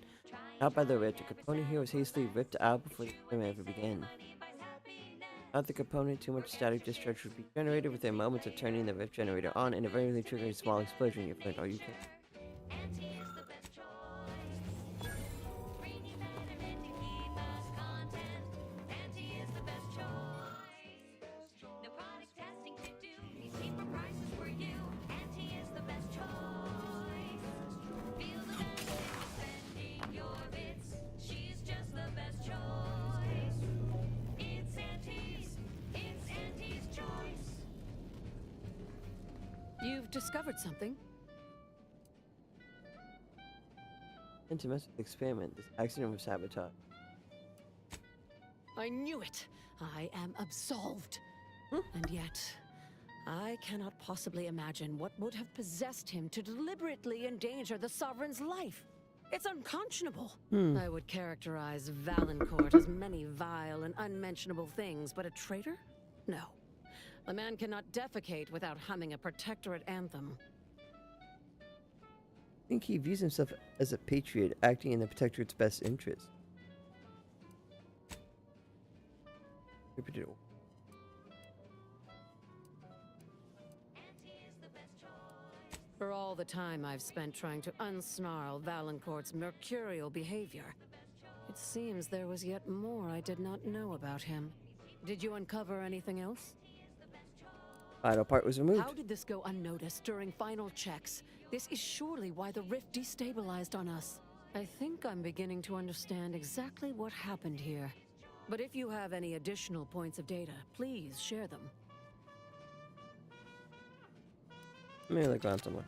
not by the rift. A component here was hastily ripped out before the experiment ever began. Without the component, too much static discharge would be generated within moments of turning the rift generator on and eventually triggering a small explosion. You've learned all you can. You've discovered something. And to mess with the experiment, this accident was sabotage. I knew it. I am absolved. And yet, I cannot possibly imagine what would have possessed him to deliberately endanger the Sovereign's life. It's unconscionable. I would characterize Valancourt as many vile and unmentionable things, but a traitor? No. A man cannot defecate without humming a Protectorate anthem. I think he views himself as a patriot, acting in the Protectorate's best interest. For all the time I've spent trying to unsnarl Valancourt's mercurial behavior, it seems there was yet more I did not know about him. Did you uncover anything else? Final part was removed. How did this go unnoticed during final checks? This is surely why the rift destabilized on us. I think I'm beginning to understand exactly what happened here. But if you have any additional points of data, please share them. Maybe like around somewhere.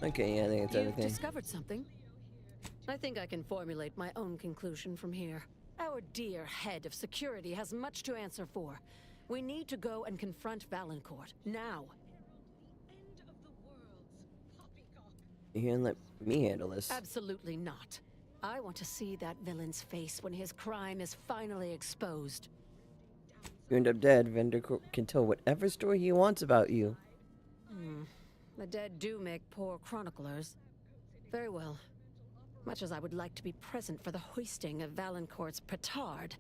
Okay, yeah, I think it's You've everything. discovered something. I think I can formulate my own conclusion from here. Our dear head of security has much to answer for. We need to go and confront Valancourt, now. You can let me handle this. Absolutely not. I want to see that villain's face when his crime is finally exposed. You end up dead, Valancourt can tell whatever story he wants about you. The dead do make poor chroniclers. Very well. Much as I would like to be present for the hoisting of Valancourt's petard,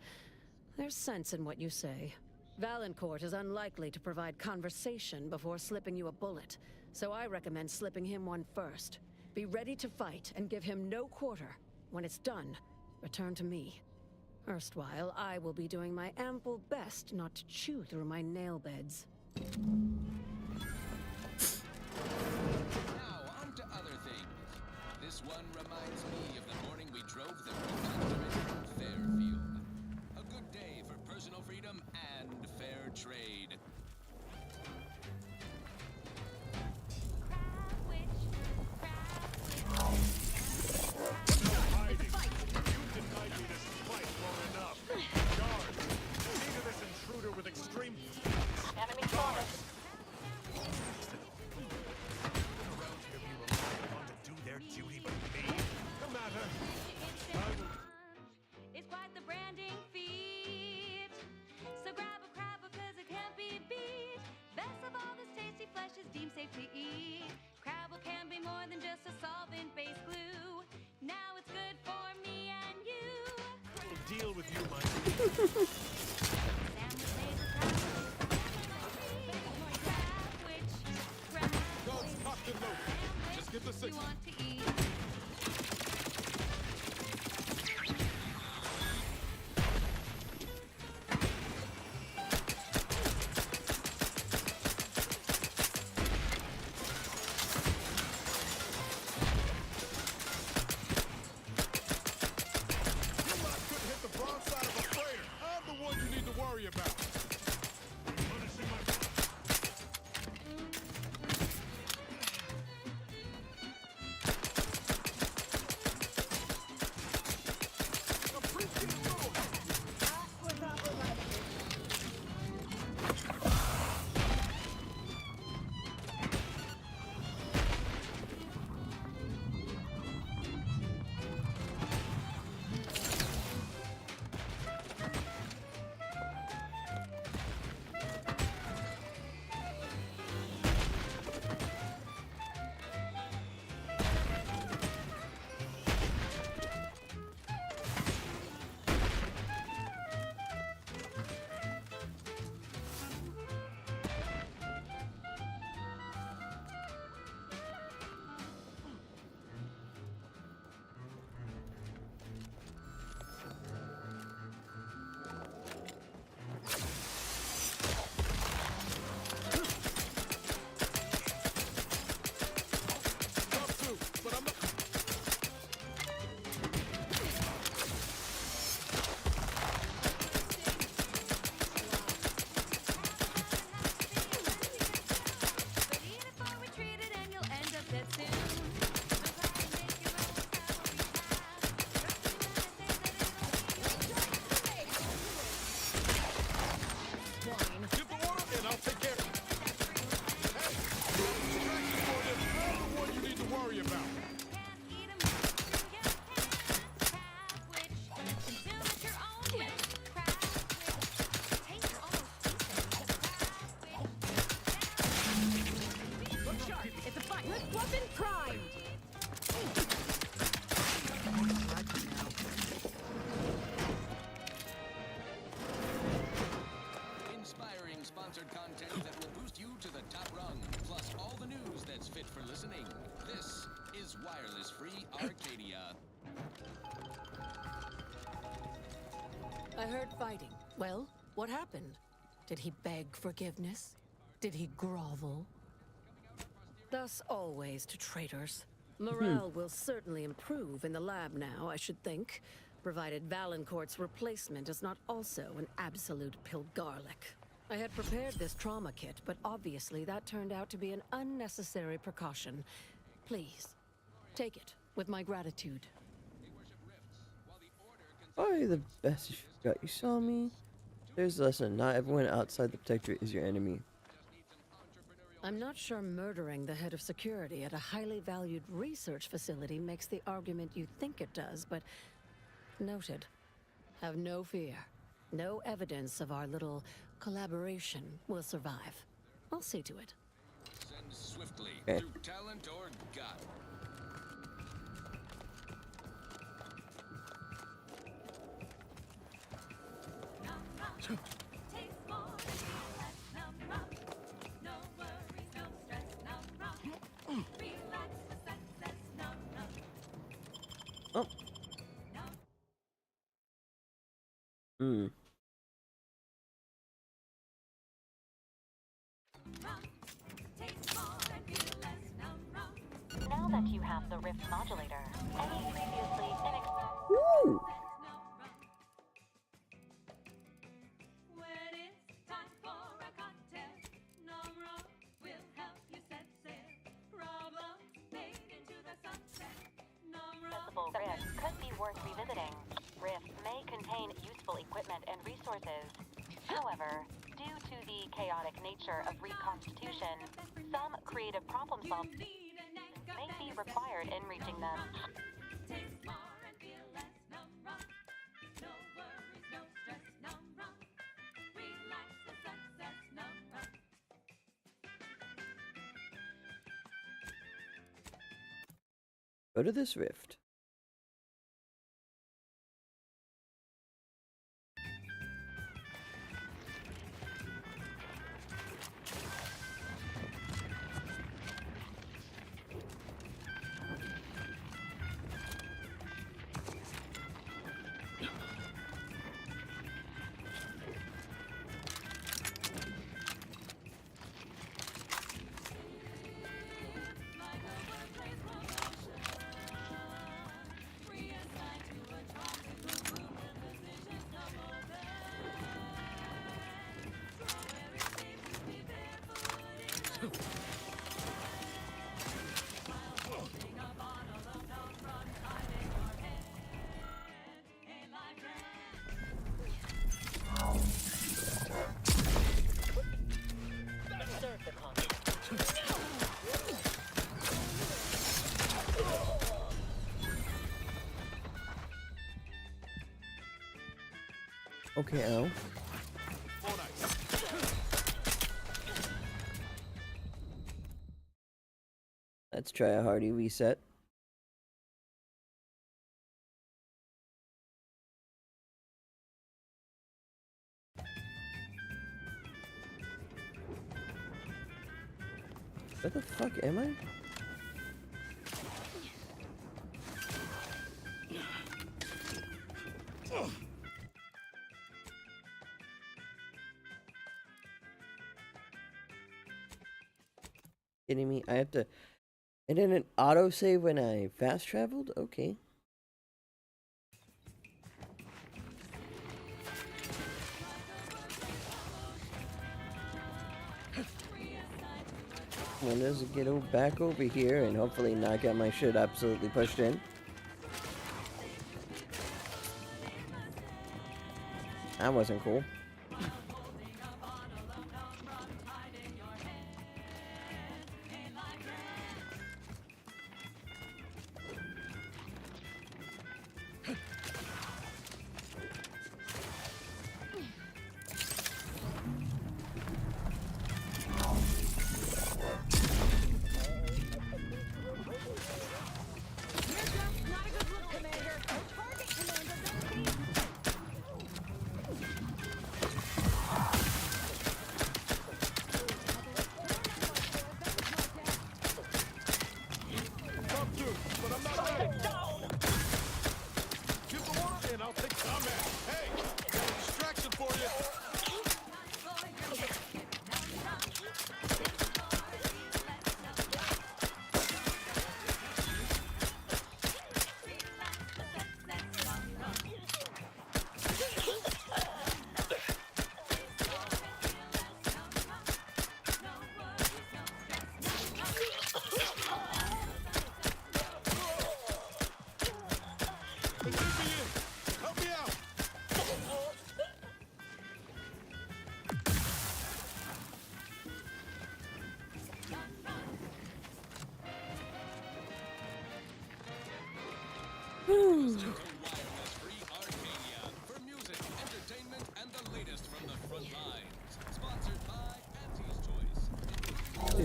there's sense in what you say. Valancourt is unlikely to provide conversation before slipping you a bullet, so I recommend slipping him one first. Be ready to fight and give him no quarter. When it's done, return to me. Erstwhile, I will be doing my ample best not to chew through my nail beds. Now, on to other things. This one reminds me of the morning we drove the Protectorate from Fairfield. A good day for personal freedom and fair trade. With extreme Enemy spotted. around here, we rely on to do their duty, but me, no matter. I will. It's quite the branding feat. So grab a crab because it can't be beat. Best of all, this tasty flesh is deemed safe to eat. Crabble can be more than just a solvent-based glue. Now it's good for me and you. I'll deal with you, my. Guns cocked and loaded. Just get the signal. You want to eat. Couldn't hit the broadside of a freighter. I'm the I heard fighting. Well, what happened? Did he beg forgiveness? Did he grovel? Thus always to traitors. Morale will certainly improve in the lab now, I should think, provided Valancourt's replacement is not also an absolute pilgarlic. I had prepared this trauma kit, but obviously that turned out to be an unnecessary precaution. Please, take it with my gratitude. Probably the best you got. You saw me. There's a lesson. Not everyone outside the protectorate is your enemy. I'm not sure murdering the head of security at a highly valued research facility makes the argument you think it does, but noted. Have no fear. No evidence of our little collaboration will survive. I'll see to it. Send swiftly Okay. through talent or gut. Oh. Now that you have the Rift modulator, any previously Woo! When it's time for a cocktail, Nom Rum will help you set sail. Problems made into the sunset. Nom Rum. accessible Rift could be worth revisiting. Rift may contain useful equipment and resources. However, due to the chaotic nature of reconstitution, some creative problem solving may be required in reaching them. Taste more and feel less. Nom Rum. No worries, no stress. Nom Rum. Relax the success. Nom Rum. Go to this rift. Okay, ow. Let's try a hearty reset. Where the fuck am I? Kidding me? I have to. And then an autosave when I fast traveled? Okay. When does it get back over here and hopefully not get my shit absolutely pushed in? That wasn't cool.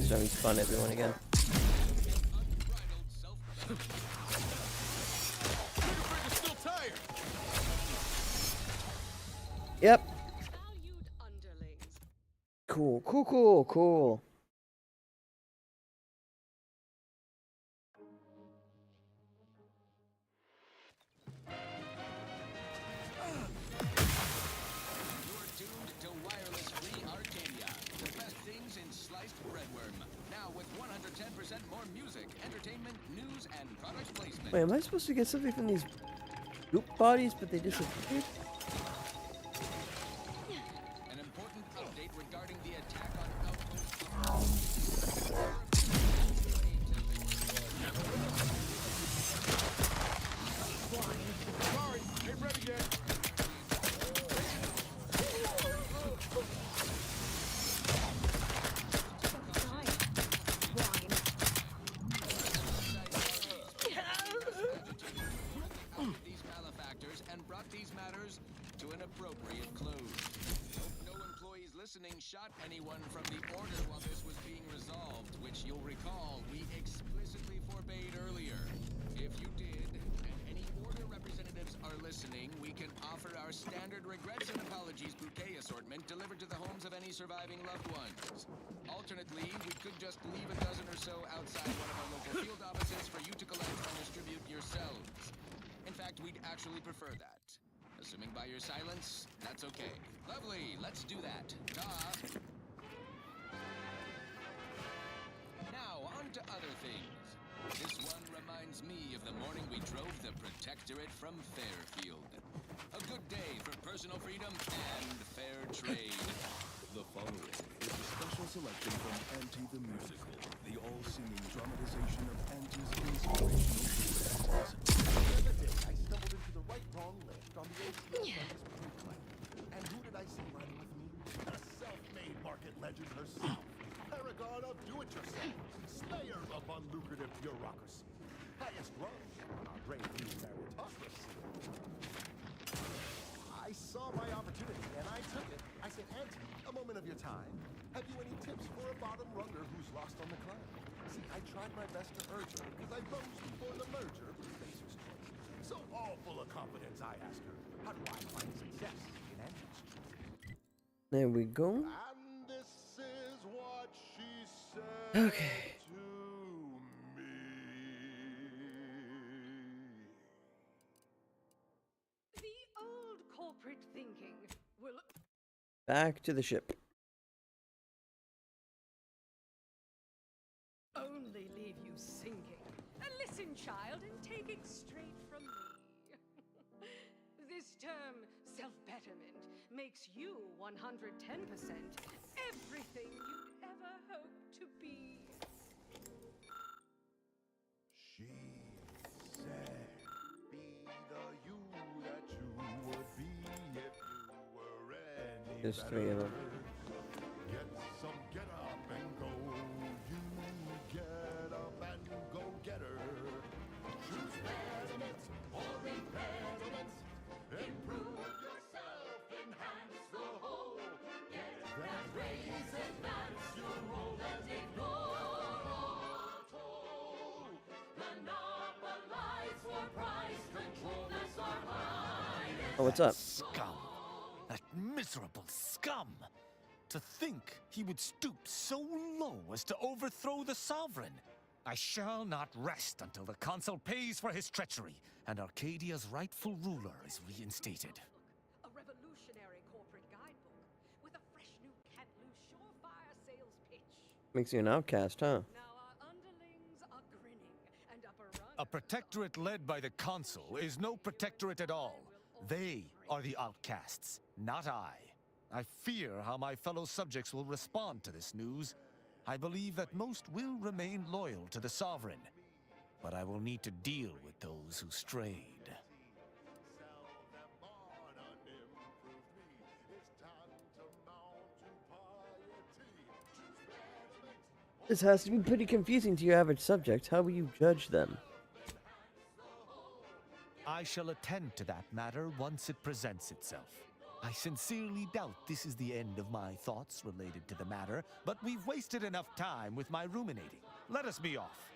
so he's fun everyone again. Still tired. Yep. Cool, cool, cool, cool. Tuned to wireless free Arcadia. The best things in sliced breadworm. Now with 110% more music, entertainment, news, and product placement. Wait, am I supposed to get something from these goop bodies, but they disappeared? An important update regarding the attack on Sorry, ain't ready yet. these malefactors and brought these matters to an appropriate close. Hope no employees listening shot anyone from the order while this was being resolved, which you'll recall we explicitly forbade earlier. If you did, and any order representatives are listening, we can offer our standard regrets and apologies bouquet assortment delivered to the homes of any surviving loved ones. Alternately, we could just leave a dozen or so outside one of our local field offices for you to collect and distribute yourselves. In fact, we'd actually prefer that. Assuming by your silence, that's okay. Lovely, let's do that. Ta! Now, on to other things. This one reminds me of the morning we drove the Protectorate from Fairfield. A good day for personal freedom and fair trade. The following is a special selection from Auntie the Musical, the all-singing dramatization of Auntie's inspirational performances. The other day, I stumbled into the right-wrong lift on the ATM Plane. And who did I see riding with me? A self-made market legend herself. Paragon of do-it-yourself. Slayer of unlucrative bureaucracy. Highest rung on our brave new meritocracy. I saw my opportunity and I took it. I said, Auntie, a moment of your time. Have you any tips for a bottom runner who's lost on the climb? See, I tried my best to urge her because I rose before the merger with Spacer's Choice. So all full of confidence, I asked her, how do I find success in Angie's Choice? There we go. And this is what she said Okay. to me. The old corporate thinking will Back to the ship. only leave you sinking. Listen, child, and take it straight from me. This term, self-betterment, makes you 110% everything you'd ever hope to be. She said, be the you that you would be if you were any There's better. three of them. Get some get up and go. You get up and go get her. Choose betterment or impediment. Improve yourself, enhance the whole. Get that raise, advance your role and ignore all toll. Monopolize for price control, that's our high. Oh, what's up? Scum! That miserable scum! To think he would stoop so low as to overthrow the sovereign. I shall not rest until the consul pays for his treachery and Arcadia's rightful ruler is reinstated. A revolutionary corporate guidebook with a fresh new can't-lose surefire sales pitch. Makes you an outcast, huh? Now our underlings are grinning and upper rung. A protectorate led by the consul is no protectorate at all. They are the outcasts, not I. I fear how my fellow subjects will respond to this news. I believe that most will remain loyal to the sovereign, but I will need to deal with those who strayed. This has to be pretty confusing to your average subject. How will you judge them? I shall attend to that matter once it presents itself. I sincerely doubt this is the end of my thoughts related to the matter, but we've wasted enough time with my ruminating. Let us be off.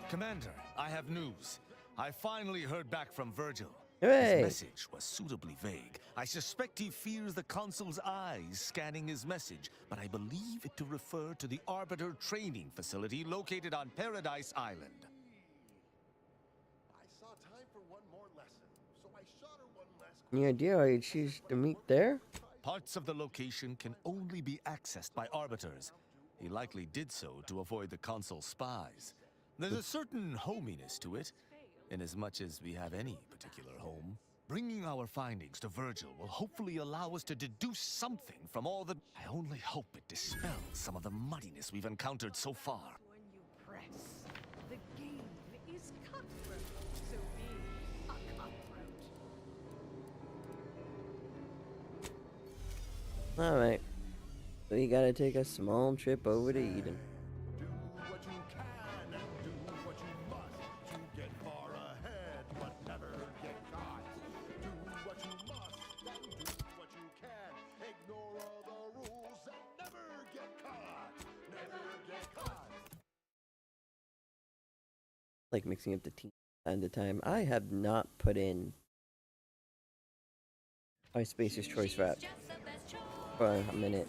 Commander, I have news. I finally heard back from Virgil. Hooray! His message was suitably vague. I suspect he fears the consul's eyes scanning his message, but I believe it to refer to the Arbiter training facility located on Paradise Island. I saw time for one more lesson, so I shot her one last Any idea why you choose to meet there? Parts of the location can only be accessed by Arbiters. He likely did so to avoid the consul's spies. There's a certain hominess to it, inasmuch as we have any particular home. Bringing our findings to Virgil will hopefully allow us to deduce something from all the... I only hope it dispels some of the muddiness we've encountered so far. When you press, the game is cutthroat, so be a cutthroat. Alright. So you gotta take a small trip over to Eden. do what you can and do what you must to get far ahead, but never get caught. Do what you must and do what you can. Ignore all the rules and never get caught. Never get caught. Like mixing up the team time to time. I have not put in my Spacer's Choice rap for a minute.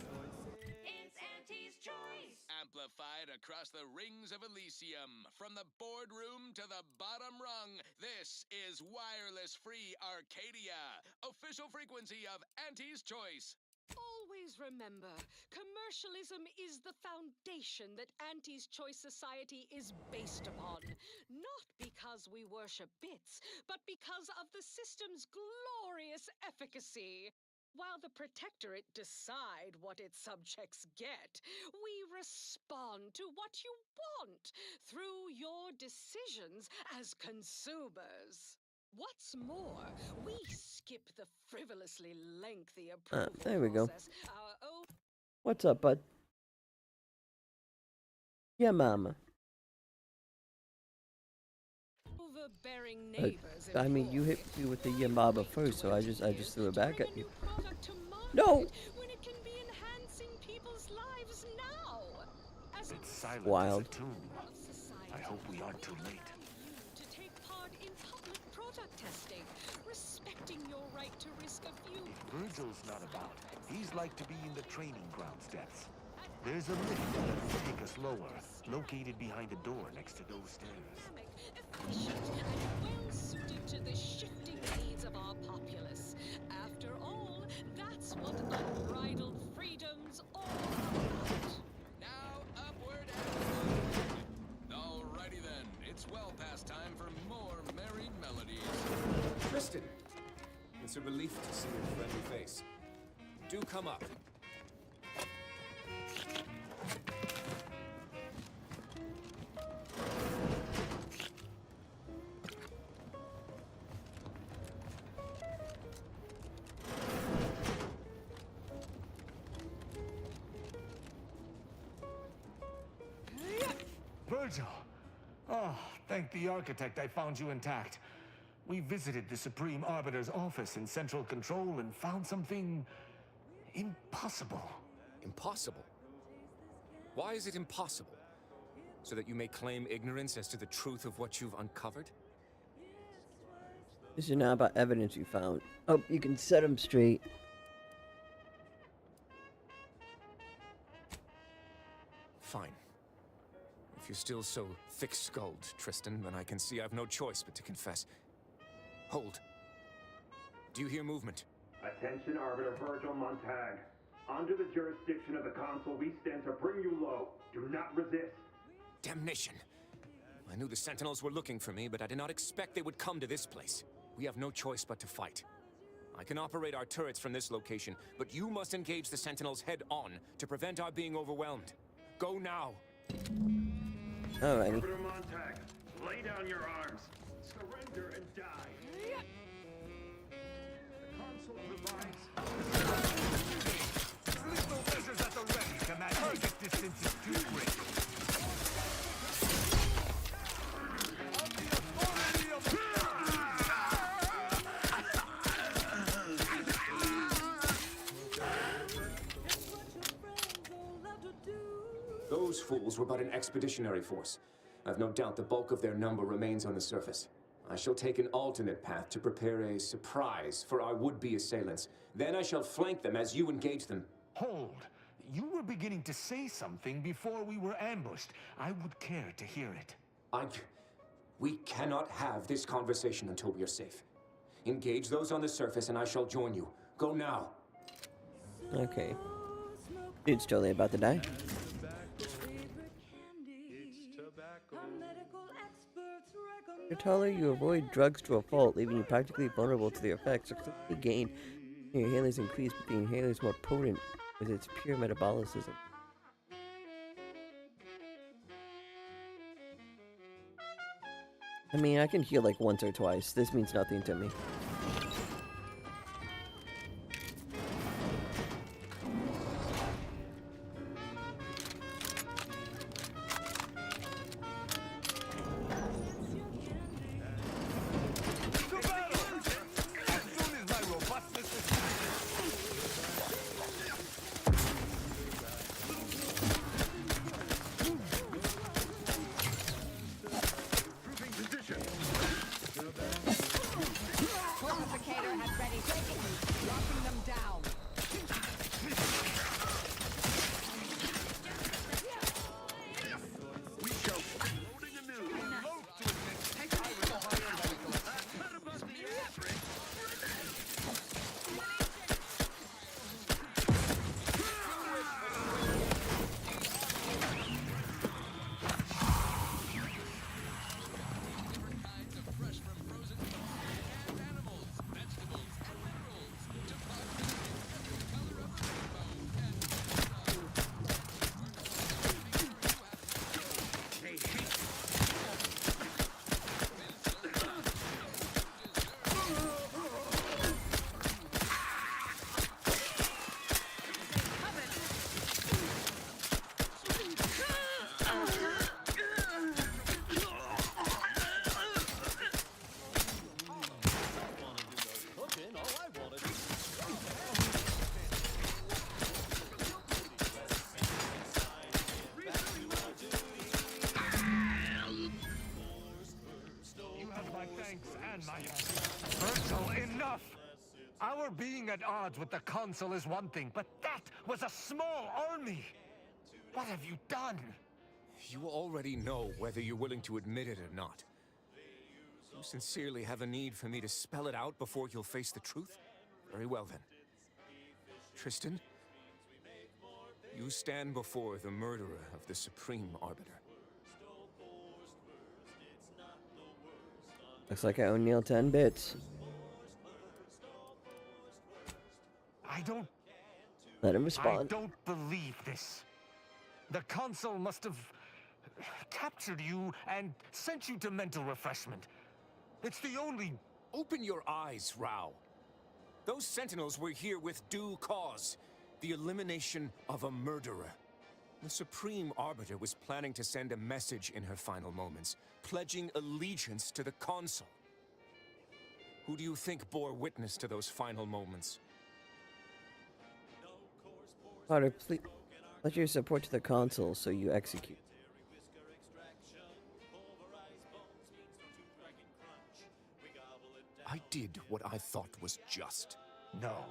Amplified across the rings of Elysium, from the boardroom to the bottom rung, this is wireless free Arcadia, official frequency of Auntie's Choice. Always remember, commercialism is the foundation that Auntie's Choice Society is based upon. Not because we worship bits, but because of the system's glorious efficacy. While the Protectorate decide what its subjects get, we respond to what you want through your decisions as consumers. What's more, we skip the frivolously lengthy approval There we go. process. What's up, bud? Yeah, mama. Overbearing neighbors I mean, you hit me with the Yamaba first, so I just threw it back at you. No! when it can be enhancing people's lives now. As It's silent Wild. as a tomb. I hope we aren't too late. to take part in public product testing, respecting your right to risk a few. Virgil's not about. He's like to be in the training grounds depths. There's a lift that will take us lower, located behind the door next to those stairs. Efficient and well suited to the shifting needs of our populace. After all, that's what unbridled freedom's all about. Now upward and alrighty then, it's well past time for more merry melodies. Tristan, it's a relief to see your friendly face. Do come up. Virgil! Oh, thank the architect I found you intact. We visited the Supreme Arbiter's office in Central Control and found something... impossible. Impossible? Why is it impossible? So that you may claim ignorance as to the truth of what you've uncovered? This is not about evidence you found. Oh, you can set them straight. Fine. If you're still so thick-skulled, Tristan, then I can see I've no choice but to confess. Hold. Do you hear movement? Attention, Arbiter Virgil Montag. Under the jurisdiction of the Consul, we stand to bring you low. Do not resist. Damnation! I knew the Sentinels were looking for me, but I did not expect they would come to this place. We have no choice but to fight. I can operate our turrets from this location, but you must engage the Sentinels head-on to prevent our being overwhelmed. Go now! Alrighty. Arbiter Montag, lay down your arms. Surrender and die. The Consul provides... Lethal measures at the ready, Commander. Target distance is too great. Those fools were but an expeditionary force. I've no doubt the bulk of their number remains on the surface. I shall take an alternate path to prepare a surprise for our would-be assailants. Then I shall flank them as you engage them. Hold. You were beginning to say something before we were ambushed. I would care to hear it. We cannot have this conversation until we are safe. Engage those on the surface and I shall join you. Go now. Okay. Dude's totally about to die. The taller you avoid drugs to a fault, leaving you practically vulnerable to their effects. Successfully gain. Your inhalers increase, but the inhaler is more potent with its pure metabolicism. I mean, I can heal like once or twice. This means nothing to me. Virgil, enough! Our being at odds with the Consul is one thing, but that was a small army! What have you done? You already know whether you're willing to admit it or not. You sincerely have a need for me to spell it out before you'll face the truth? Very well then. Tristan, you stand before the murderer of the Supreme Arbiter. Looks like I owe Neil 10 bits. I don't... Let him respond. I don't believe this. The Consul must have captured you and sent you to mental refreshment. It's the only... Open your eyes, Rao. Those Sentinels were here with due cause. The elimination of a murderer. The Supreme Arbiter was planning to send a message in her final moments, pledging allegiance to the Consul. Who do you think bore witness to those final moments? Potter, please pledge your support to the Consul so you execute. I did what I thought was just. No.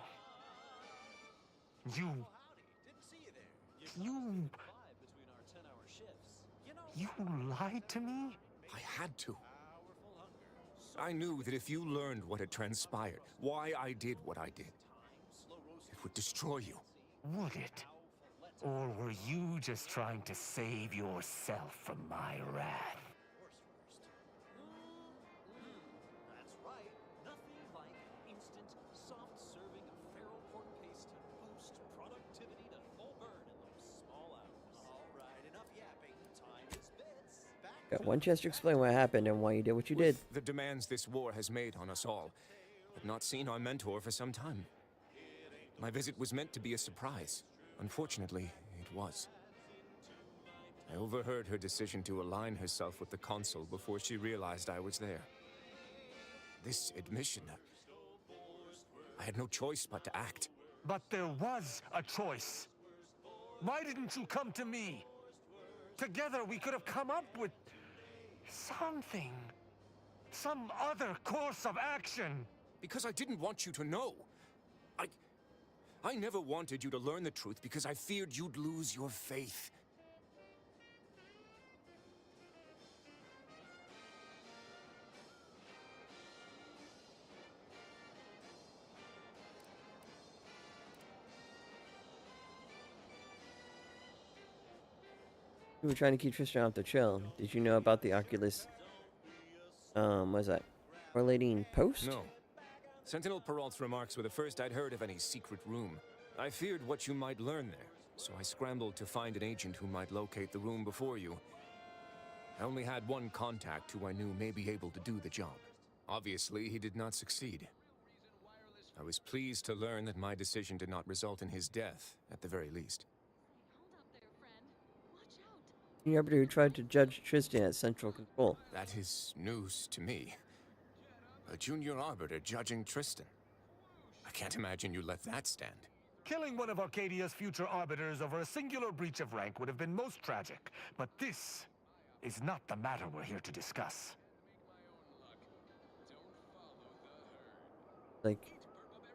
You lied to me? I had to. I knew that if you learned what had transpired, why I did what I did, it would destroy you. Would it? Or were you just trying to save yourself from my wrath? That's right. Nothing like instant, soft-serving Pharaoh pork paste to boost productivity to full burn in those small hours. All right, enough yapping. Time is bits. Got one chance to explain what happened and why you did what you did. The demands this war has made on us all, I've not seen our mentor for some time. My visit was meant to be a surprise. Unfortunately, it was. I overheard her decision to align herself with the Consul before she realized I was there. This admission, I had no choice but to act. But there was a choice. Why didn't you come to me? Together we could have come up with something. Some other course of action. Because I didn't want you to know. I never wanted you to learn the truth because I feared you'd lose your faith. We were trying to keep Tristan off the trail. Did you know about the Oculus, what's that? Correlating post? No. Sentinel Peralt's remarks were the first I'd heard of any secret room. I feared what you might learn there, so I scrambled to find an agent who might locate the room before you. I only had one contact who I knew may be able to do the job. Obviously, he did not succeed. I was pleased to learn that my decision did not result in his death, at the very least. The Arbiter who tried to judge Tristan at Central Control. That is news to me. A junior Arbiter judging Tristan. I can't imagine you let that stand. Killing one of Arcadia's future arbiters over a singular breach of rank would have been most tragic, but this is not the matter we're here to discuss. Like,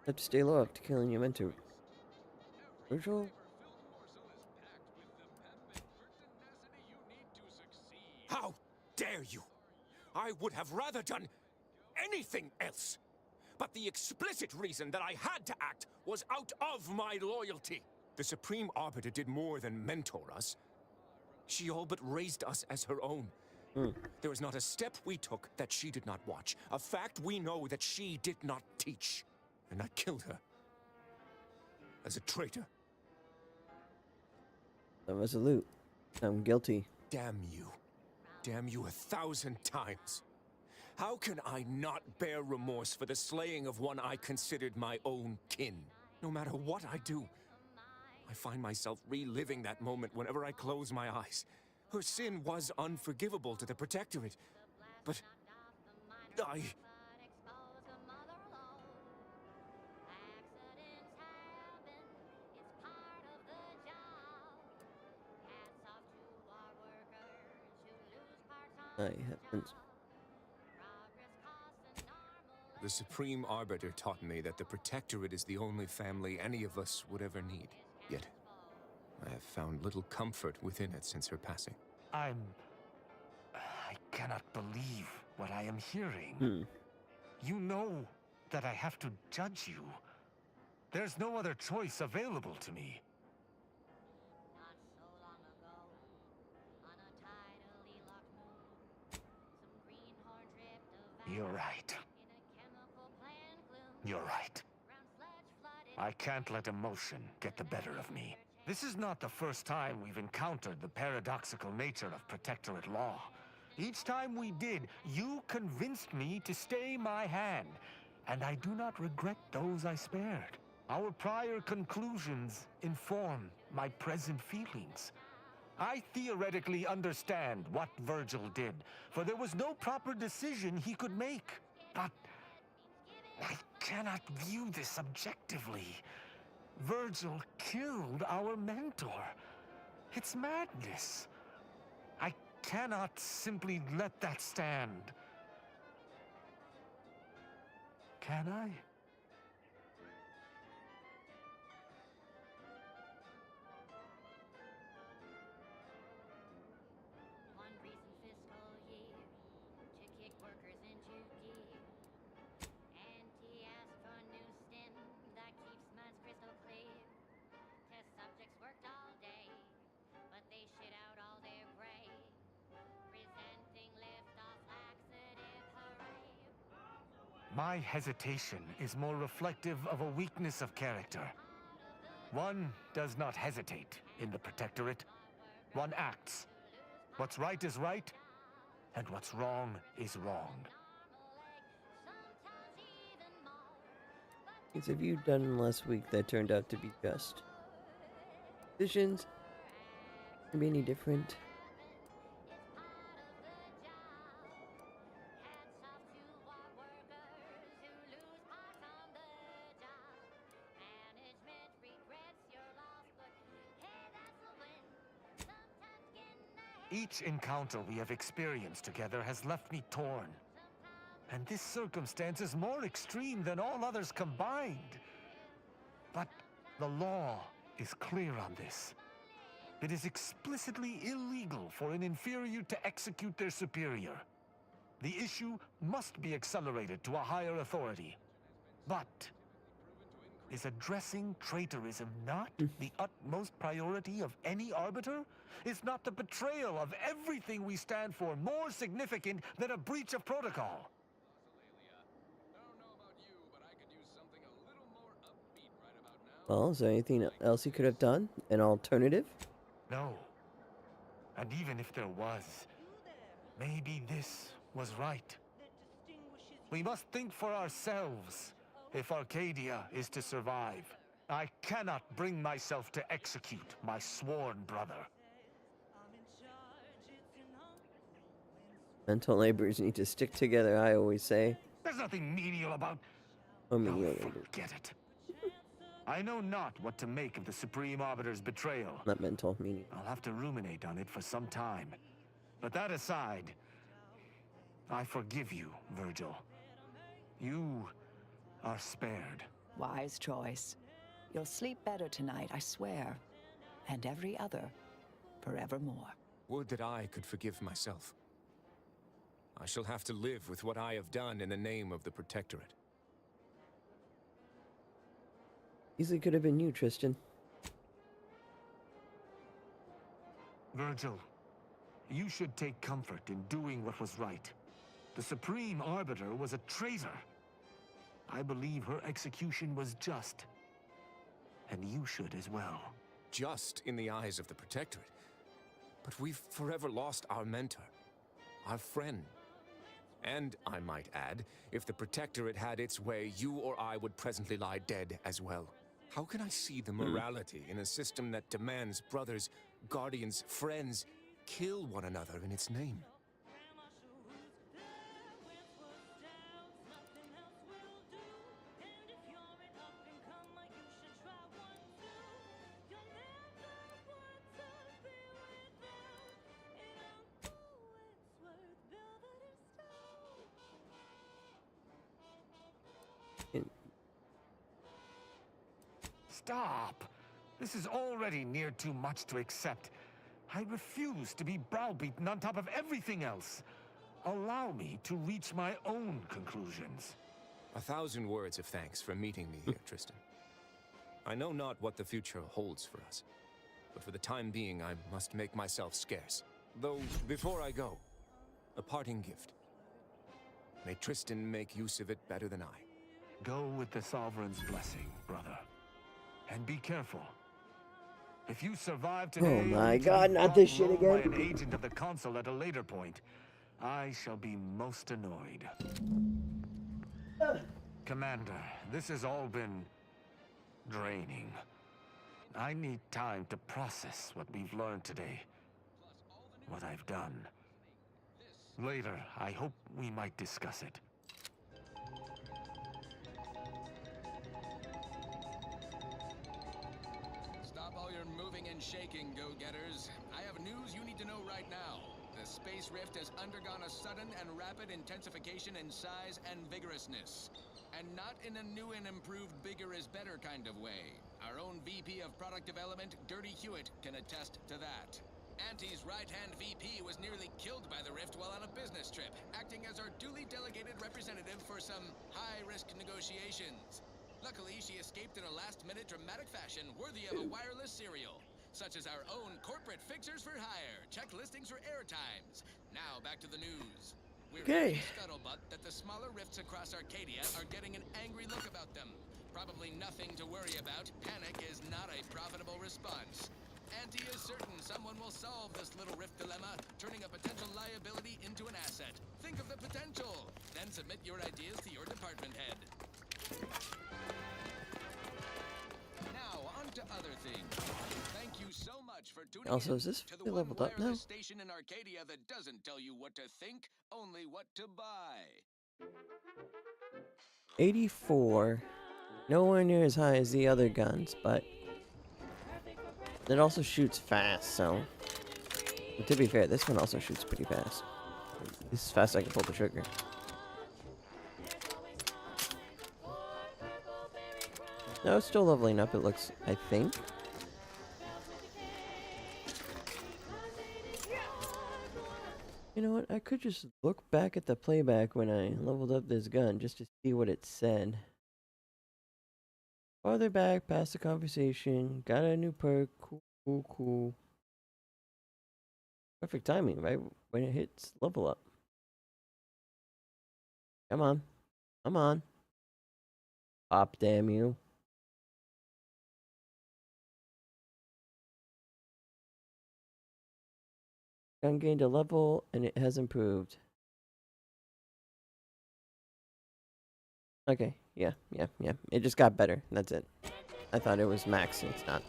have to stay low after killing your mentor. Virgil? How dare you! I would have rather done anything else. But the explicit reason that I had to act was out of my loyalty. The Supreme Arbiter did more than mentor us. She all but raised us as her own. There was not a step we took that she did not watch. A fact we know that she did not teach. And I killed her. As a traitor. Resolute. I'm guilty. Damn you. Damn you 1,000 times. How can I not bear remorse for the slaying of one I considered my own kin? No matter what I do, I find myself reliving that moment whenever I close my eyes. Her sin was unforgivable to the Protectorate, but I... I haven't. The Supreme Arbiter taught me that the Protectorate is the only family any of us would ever need. Yet, I have found little comfort within it since her passing. I cannot believe what I am hearing. You know that I have to judge you. There's no other choice available to me. You're right. You're right. I can't let emotion get the better of me. This is not the first time we've encountered the paradoxical nature of Protectorate law. Each time we did, you convinced me to stay my hand, and I do not regret those I spared. Our prior conclusions inform my present feelings. I theoretically understand what Virgil did, for there was no proper decision he could make. But I cannot view this objectively. Virgil killed our mentor. It's madness. I cannot simply let that stand. Can I? My hesitation is more reflective of a weakness of character. One does not hesitate in the Protectorate. One acts. What's right is right, and what's wrong is wrong. Things have you done last week that turned out to be just? Decisions can be any different. Each encounter we have experienced together has left me torn. And this circumstance is more extreme than all others combined. But the law is clear on this. It is explicitly illegal for an inferior to execute their superior. The issue must be accelerated to a higher authority. But is addressing traitorism not the utmost priority of any arbiter? Is not the betrayal of everything we stand for more significant than a breach of protocol? Well, is there anything else he could have done? An alternative? No. And even if there was, maybe this was right. We must think for ourselves if Arcadia is to survive. I cannot bring myself to execute my sworn brother. Mental laborers need to stick together, I always say. There's nothing menial about... Or menial labor. Forget it. I know not what to make of the Supreme Arbiter's betrayal. Not mental, menial. I'll have to ruminate on it for some time. But that aside, I forgive you, Virgil. You are spared. Wise choice. You'll sleep better tonight, I swear. And every other, forevermore. Would that I could forgive myself. I shall have to live with what I have done in the name of the Protectorate. Easily could have been you, Tristan. Virgil, you should take comfort in doing what was right. The Supreme Arbiter was a traitor. I believe her execution was just. And you should as well. Just in the eyes of the Protectorate. But we've forever lost our mentor. Our friend. And, I might add, if the Protectorate had its way, you or I would presently lie dead as well. How can I see the morality in a system that demands brothers, guardians, friends kill one another in its name? Stop! This is already near too much to accept. I refuse to be browbeaten on top of everything else. Allow me to reach my own conclusions. 1,000 words of thanks for meeting me here, Tristan. I know not what the future holds for us, but for the time being I must make myself scarce. Though, before I go, a parting gift. May Tristan make use of it better than I. Go with the Sovereign's blessing, brother. And be careful. If you survive today, oh my God, not this shit again. By an agent of the Consul at a later point, I shall be most annoyed. Commander, this has all been draining. I need time to process what we've learned today. What I've done. Later, I hope we might discuss it. Shaking, go-getters. I have news you need to know right now. The Space Rift has undergone a sudden and rapid intensification in size and vigorousness. And not in a new and improved bigger is better kind of way. Our own VP of Product Development, Dirty Hewitt, can attest to that. Auntie's right-hand VP was nearly killed by the Rift while on a business trip, acting as our duly delegated representative for some high-risk negotiations. Luckily, she escaped in a last-minute dramatic fashion worthy of a wireless serial. Such as our own corporate fixers for hire, check listings for airtimes. Now back to the news. We're hearing scuttlebutt that the smaller rifts across Arcadia are getting an angry look about them. Probably nothing to worry about. Panic is not a profitable response. Auntie is certain someone will solve this little rift dilemma, turning a potential liability into an asset. Think of the potential, then submit your ideas to your department head. Now, on to other things. Thank you so much for tuning Also, in is this to the fully one leveled up now? wireless station in Arcadia that doesn't tell you what to think, only what to buy. 84. Nowhere near as high as the other guns, but it also shoots fast, so But to be fair, this one also shoots pretty fast. This is fast I can pull the trigger. No, it's still leveling up, it looks, I think. You know what? I could just look back at the playback when I leveled up this gun just to see what it said. Farther back, past the conversation, got a new perk, cool, cool, cool. Perfect timing, right when it hits level up. Come on. Come on. Pop, damn you. Gun gained a level and it has improved. Okay, yeah. It just got better. That's it. I thought it was max and it's not.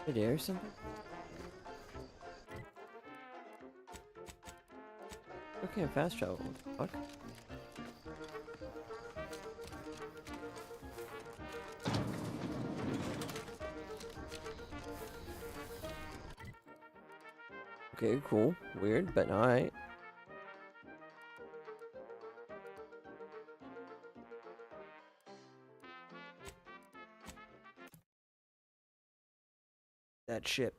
Did I air something? Okay, fast travel. What the fuck? Okay, cool. Weird, but alright. That ship.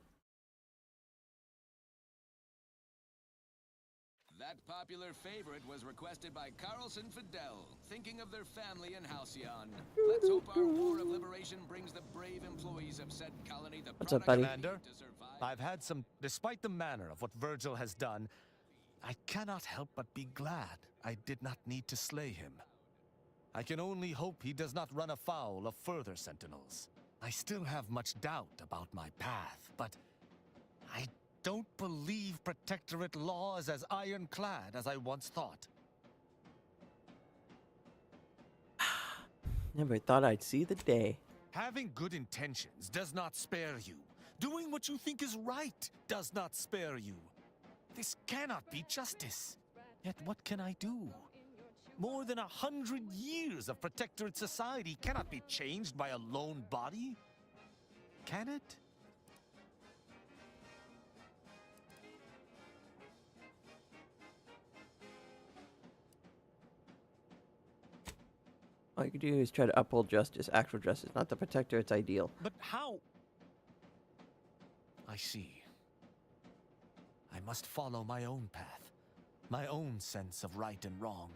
That popular favorite was requested by Carlson Fidel, thinking of their family in Halcyon. Let's hope our war of liberation brings the brave employees of said colony the What's up, buddy? Commander, I've had some... Despite the manner of what Virgil has done, I cannot help but be glad I did not need to slay him. I can only hope he does not run afoul of further sentinels. I still have much doubt about my path, but I don't believe Protectorate law is as ironclad as I once thought. Never thought I'd see the day. Having good intentions does not spare you. Doing what you think is right does not spare you. This cannot be justice. Yet what can I do? More than 100 years of Protectorate society cannot be changed by a lone body. Can it? All you can do is try to uphold justice, actual justice, not the Protectorate's ideal. But how? I see. I must follow my own path, my own sense of right and wrong.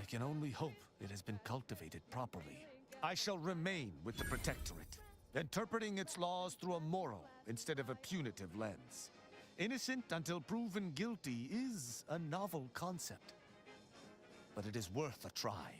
I can only hope it has been cultivated properly. I shall remain with the Protectorate, interpreting its laws through a moral instead of a punitive lens. Innocent until proven guilty is a novel concept, but it is worth a try.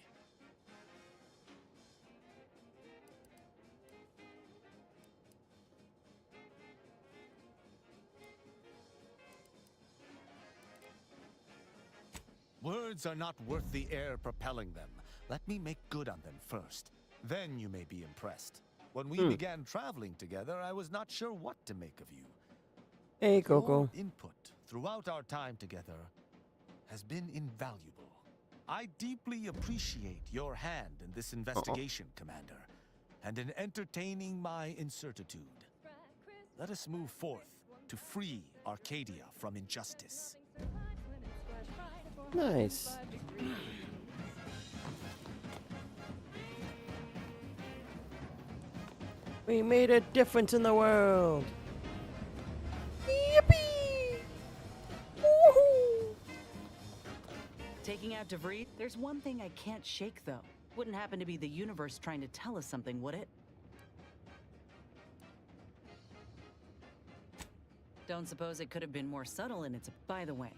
Words are not worth the air propelling them. Let me make good on them first. Then you may be impressed. When we began traveling together, I was not sure what to make of you. Hey, Coco. Your input throughout our time together has been invaluable. I deeply appreciate your hand in this investigation, Commander, and in entertaining my incertitude. Let us move forth to free Arcadia from injustice. Nice. We made a difference in the world. Yippee! Woohoo! Taking out DeVries? There's one thing I can't shake, though. Wouldn't happen to be the universe trying to tell us something, would it? Don't suppose it could have been more subtle in its... By the way,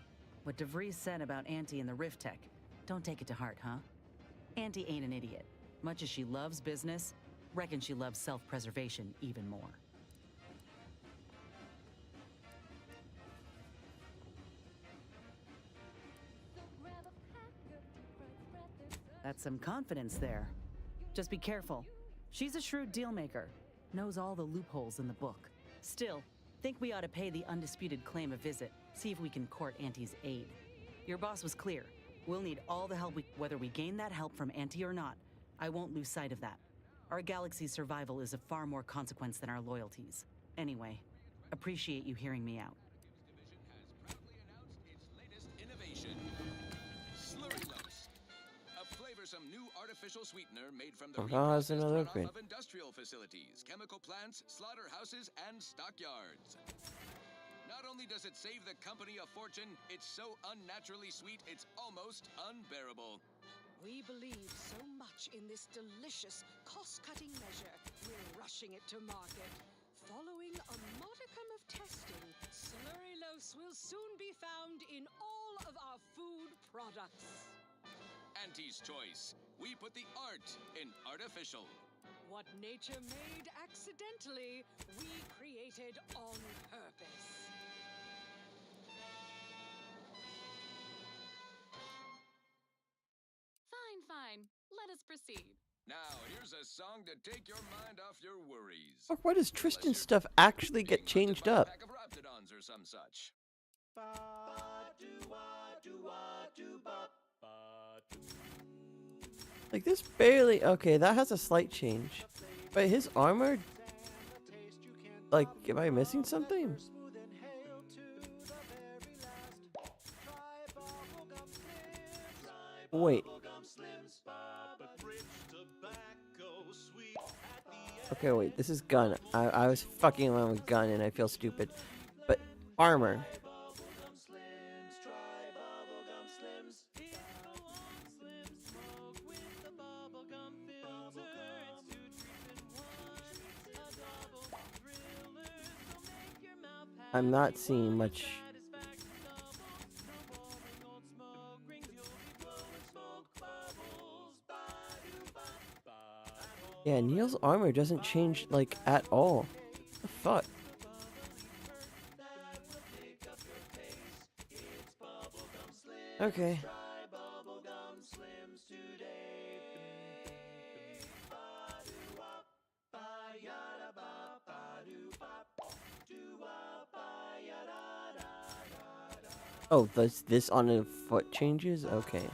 what DeVries said about Auntie and the Rift Tech, don't take it to heart, huh? Auntie ain't an idiot. Much as she loves business, reckon she loves self-preservation even more. That's some confidence there. Just be careful. She's a shrewd dealmaker. Knows all the loopholes in the book. Still, think we ought to pay the undisputed claim a visit. See if we can court Auntie's aid. Your boss was clear. We'll need all the help whether we gain that help from Auntie or not. I won't lose sight of that. Our galaxy's survival is of far more consequence than our loyalties. Anyway, appreciate you hearing me out. Innovation. Slurrylose. A flavorsome new artificial sweetener made from the Oh, that's reprocessed another runoff upgrade. of industrial facilities, chemical plants, slaughterhouses, and stockyards. Not only does it save the company a fortune, it's so unnaturally sweet it's almost unbearable. We believe so much in this delicious, cost-cutting measure, we're rushing it to market. Following a modicum of testing, Slurrylose will soon be found in all of our food products. Auntie's choice. We put the art in artificial. What nature made accidentally, we created on purpose. Fine, fine. Let us proceed. Now, here's a song to take your mind off your worries. Fuck, why does Tristan's stuff actually get changed up? Pack of Raptidons or some such. Like this barely. Okay, that has a slight change. But his armor. Like, am I missing something? Wait. Okay, wait. This is gun. I was fucking around with gun and I feel stupid. But armor. I'm not seeing much. Yeah, Neil's armor doesn't change, like, at all. The fuck? Okay. Oh, does this on a foot changes? Okay.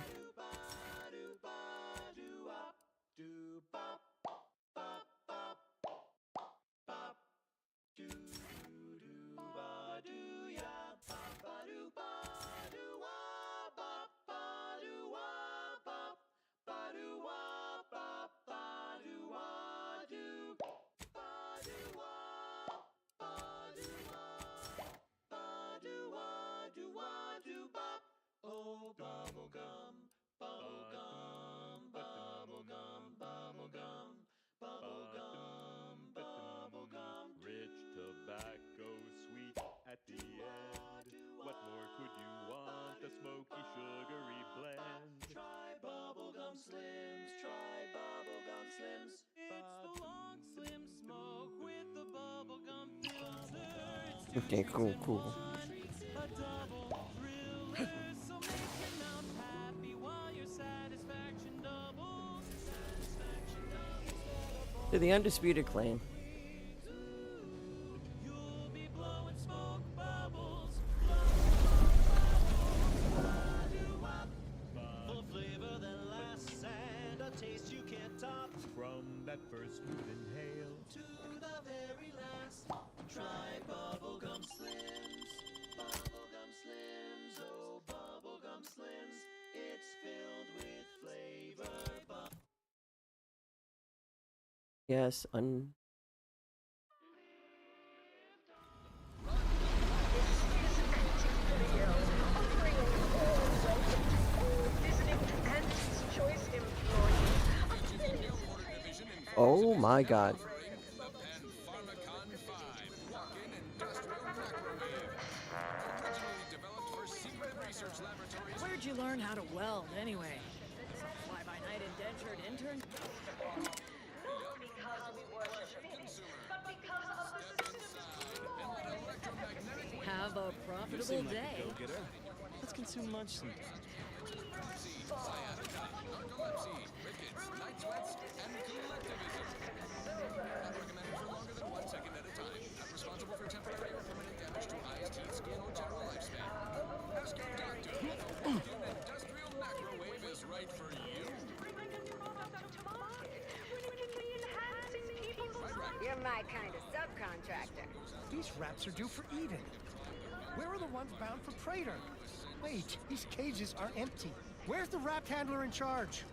Rich tobacco, sweet at the end. What more could you want? A smoky, sugary blend. Try bubblegum slims. Try bubblegum slims. It's the long slim smoke with the bubblegum filter. Okay, cool. A double thriller, so make your mouth happy while your satisfaction doubles. To the undisputed claim. You'll be blowing smoke bubbles. Full of flavor that lasts and a taste you can't top. From that first smooth inhale to the very last. Try bubblegum slims. Bubblegum slims. Oh, bubblegum slims. It's filled with flavor. Yes, Oh my god. Where'd you learn how to weld, anyway? Fly-by-night indentured intern? Not because we worship him, but because of the system. Have a profitable day. Let's continue. too much sometimes. Sciatica, narcolepsy, rickets, night sweats, and collectivism. Not recommended for longer than 1 second at a time. Not responsible for temporary or permanent damage to eyes, teeth, skin, or general lifespan. Ask your doctor if a walk-in industrial microwave is right for you. You're my kind of subcontractor. These wraps are due for Eden. Where are the ones bound for Prater? Wait, these cages are empty. Where's the wrap handler in charge?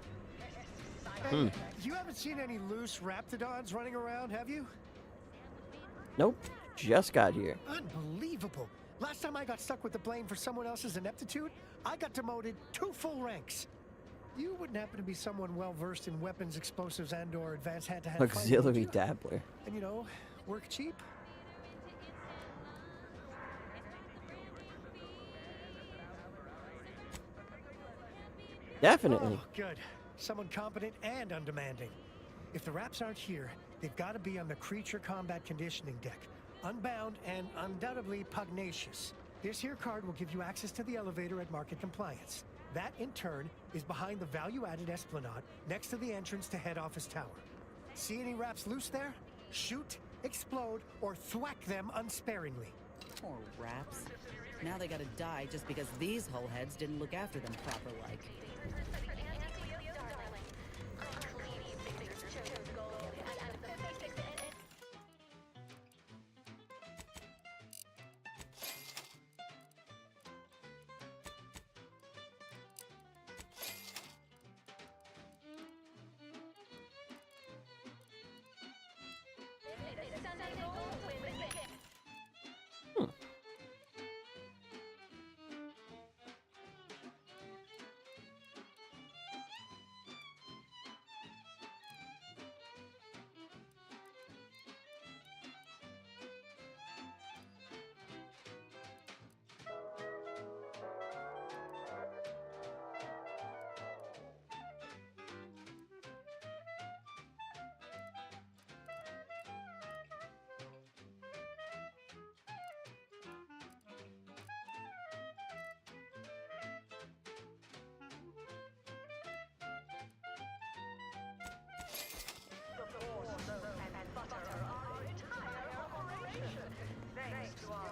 Hey, you haven't seen any loose raptidons running around, have you? Nope. Just got here. Unbelievable. Last time I got stuck with the blame for someone else's ineptitude, I got demoted 2 full ranks. You wouldn't happen to be someone well-versed in weapons, explosives, and/or advanced hand-to-hand fighting, would Auxiliary you? dabbler. And, you know, work cheap? Definitely. Oh, good. Someone competent and undemanding. If the wraps aren't here, they've got to be on the creature combat conditioning deck. Unbound and undoubtedly pugnacious. This here card will give you access to the elevator at market compliance. That, in turn, is behind the value-added esplanade next to the entrance to head office tower. See any wraps loose there? Shoot, explode, or thwack them unsparingly. Poor raps. Now they gotta die just because these hullheads didn't look after them proper-like.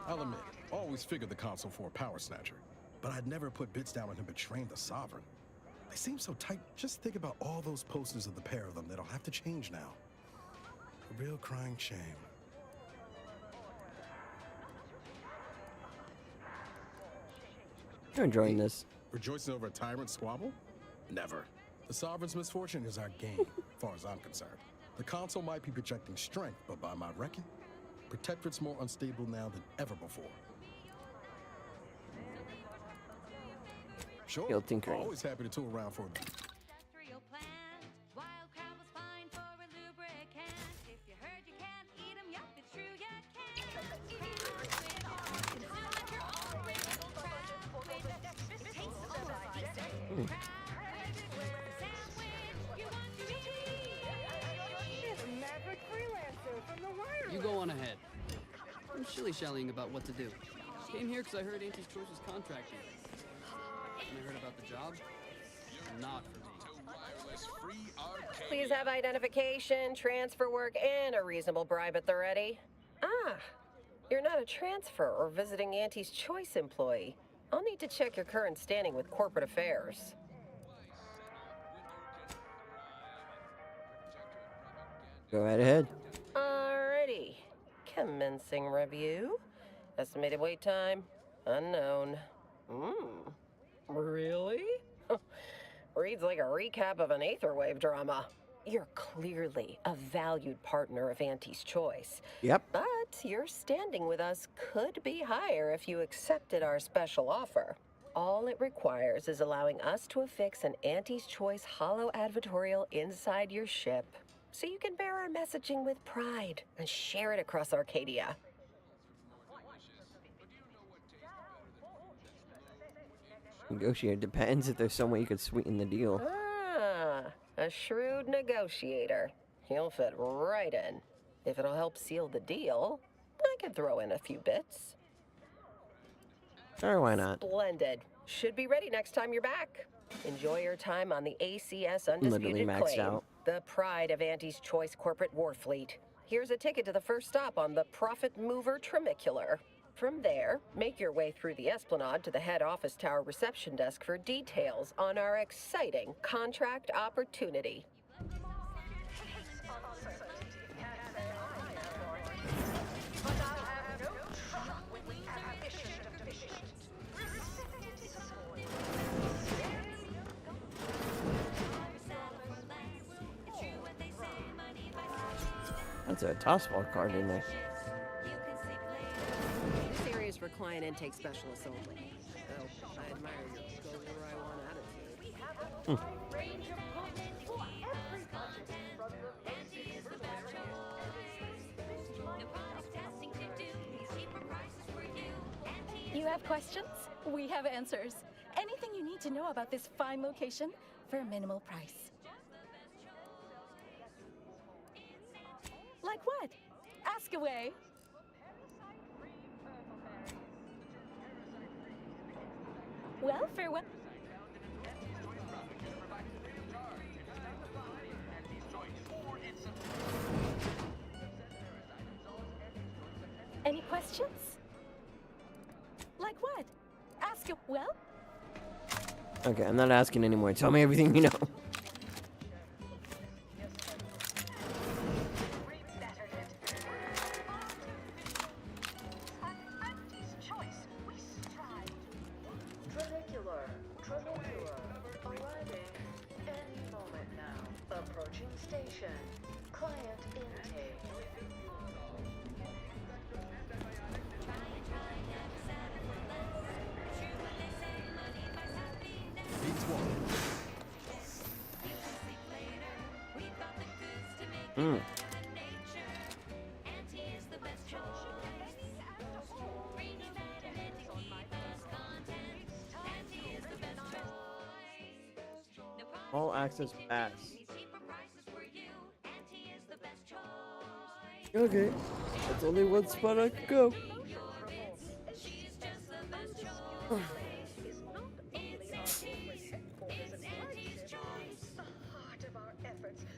I'll admit, always figured the console for a power snatcher, but I'd never put bits down on him betraying the Sovereign. They seem so tight. Just think about all those posters of the pair of them that'll have to change now. A real crying shame. You're enjoying this. Rejoicing over a tyrant squabble? Never. The Sovereign's misfortune is our gain, as far as I'm concerned. The console might be projecting strength, but by my reckon, Protectorate's more unstable now than ever before. Sure, Still tinkering. always happy to tool around for Industrial plant. Wild crab was fine for a lubricant. If you heard you can't eat 'em, yup, it's true you can. Consume like your own original crab with it tastes almost like crab sandwich you want to eat. The maverick freelancer from the wire. You go on ahead. I'm shilly-shallying about what to do. Came here because I heard Auntie's Choice was contracting. When I heard about the job, not for me. Please have identification, transfer work, and a reasonable bribe at the ready. Ah, you're not a transfer or visiting Auntie's Choice employee. I'll need to check your current standing with corporate affairs. Go right ahead. Alrighty. Commencing review. Estimated wait time, unknown. Really? Reads like a recap of an Aetherwave drama. You're clearly a valued partner of Auntie's Choice. Yep. But your standing with us could be higher if you accepted our special offer. All it requires is allowing us to affix an Auntie's Choice holo advertorial inside your ship, so you can bear our messaging with pride and share it across Arcadia. Negotiate. Depends if there's some way you could sweeten the deal. Ah, a shrewd negotiator. He'll fit right in. If it'll help seal the deal, I can throw in a few bits. Or why not? Splendid. Should be ready next time you're back. Enjoy your time on the ACS Literally Undisputed maxed Claim, out. the pride of Auntie's Choice corporate war fleet. Here's a ticket to the first stop on the Profit Mover Trimicular. From there, make your way through the Esplanade to the head office tower reception desk for details on our exciting contract opportunity. That's a toss-ball card in there. This area is for client intake specialists only. So I admire your go where I want attitude. You have questions? We have answers. Anything you need to know about this fine location for a minimal price. Like what? Ask away. Well, farewell. Any questions? Like what? Ask a well? Okay, I'm not asking anymore. Tell me everything you know. Arriving any moment now. Approaching station. Client intake. All access pass. Okay, that's only one spot I could go.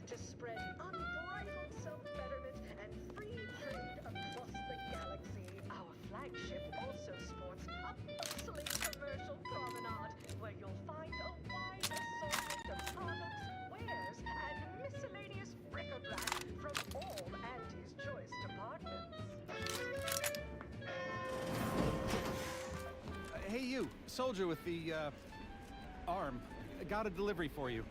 To spread unbridled self-betterment and free trade across the galaxy. Our flagship also sports a bustling commercial promenade where you'll find a wide assortment of products, wares, and miscellaneous bric-a-brac from all Auntie's Choice departments. Hey, you, soldier with the arm. I got a delivery for you.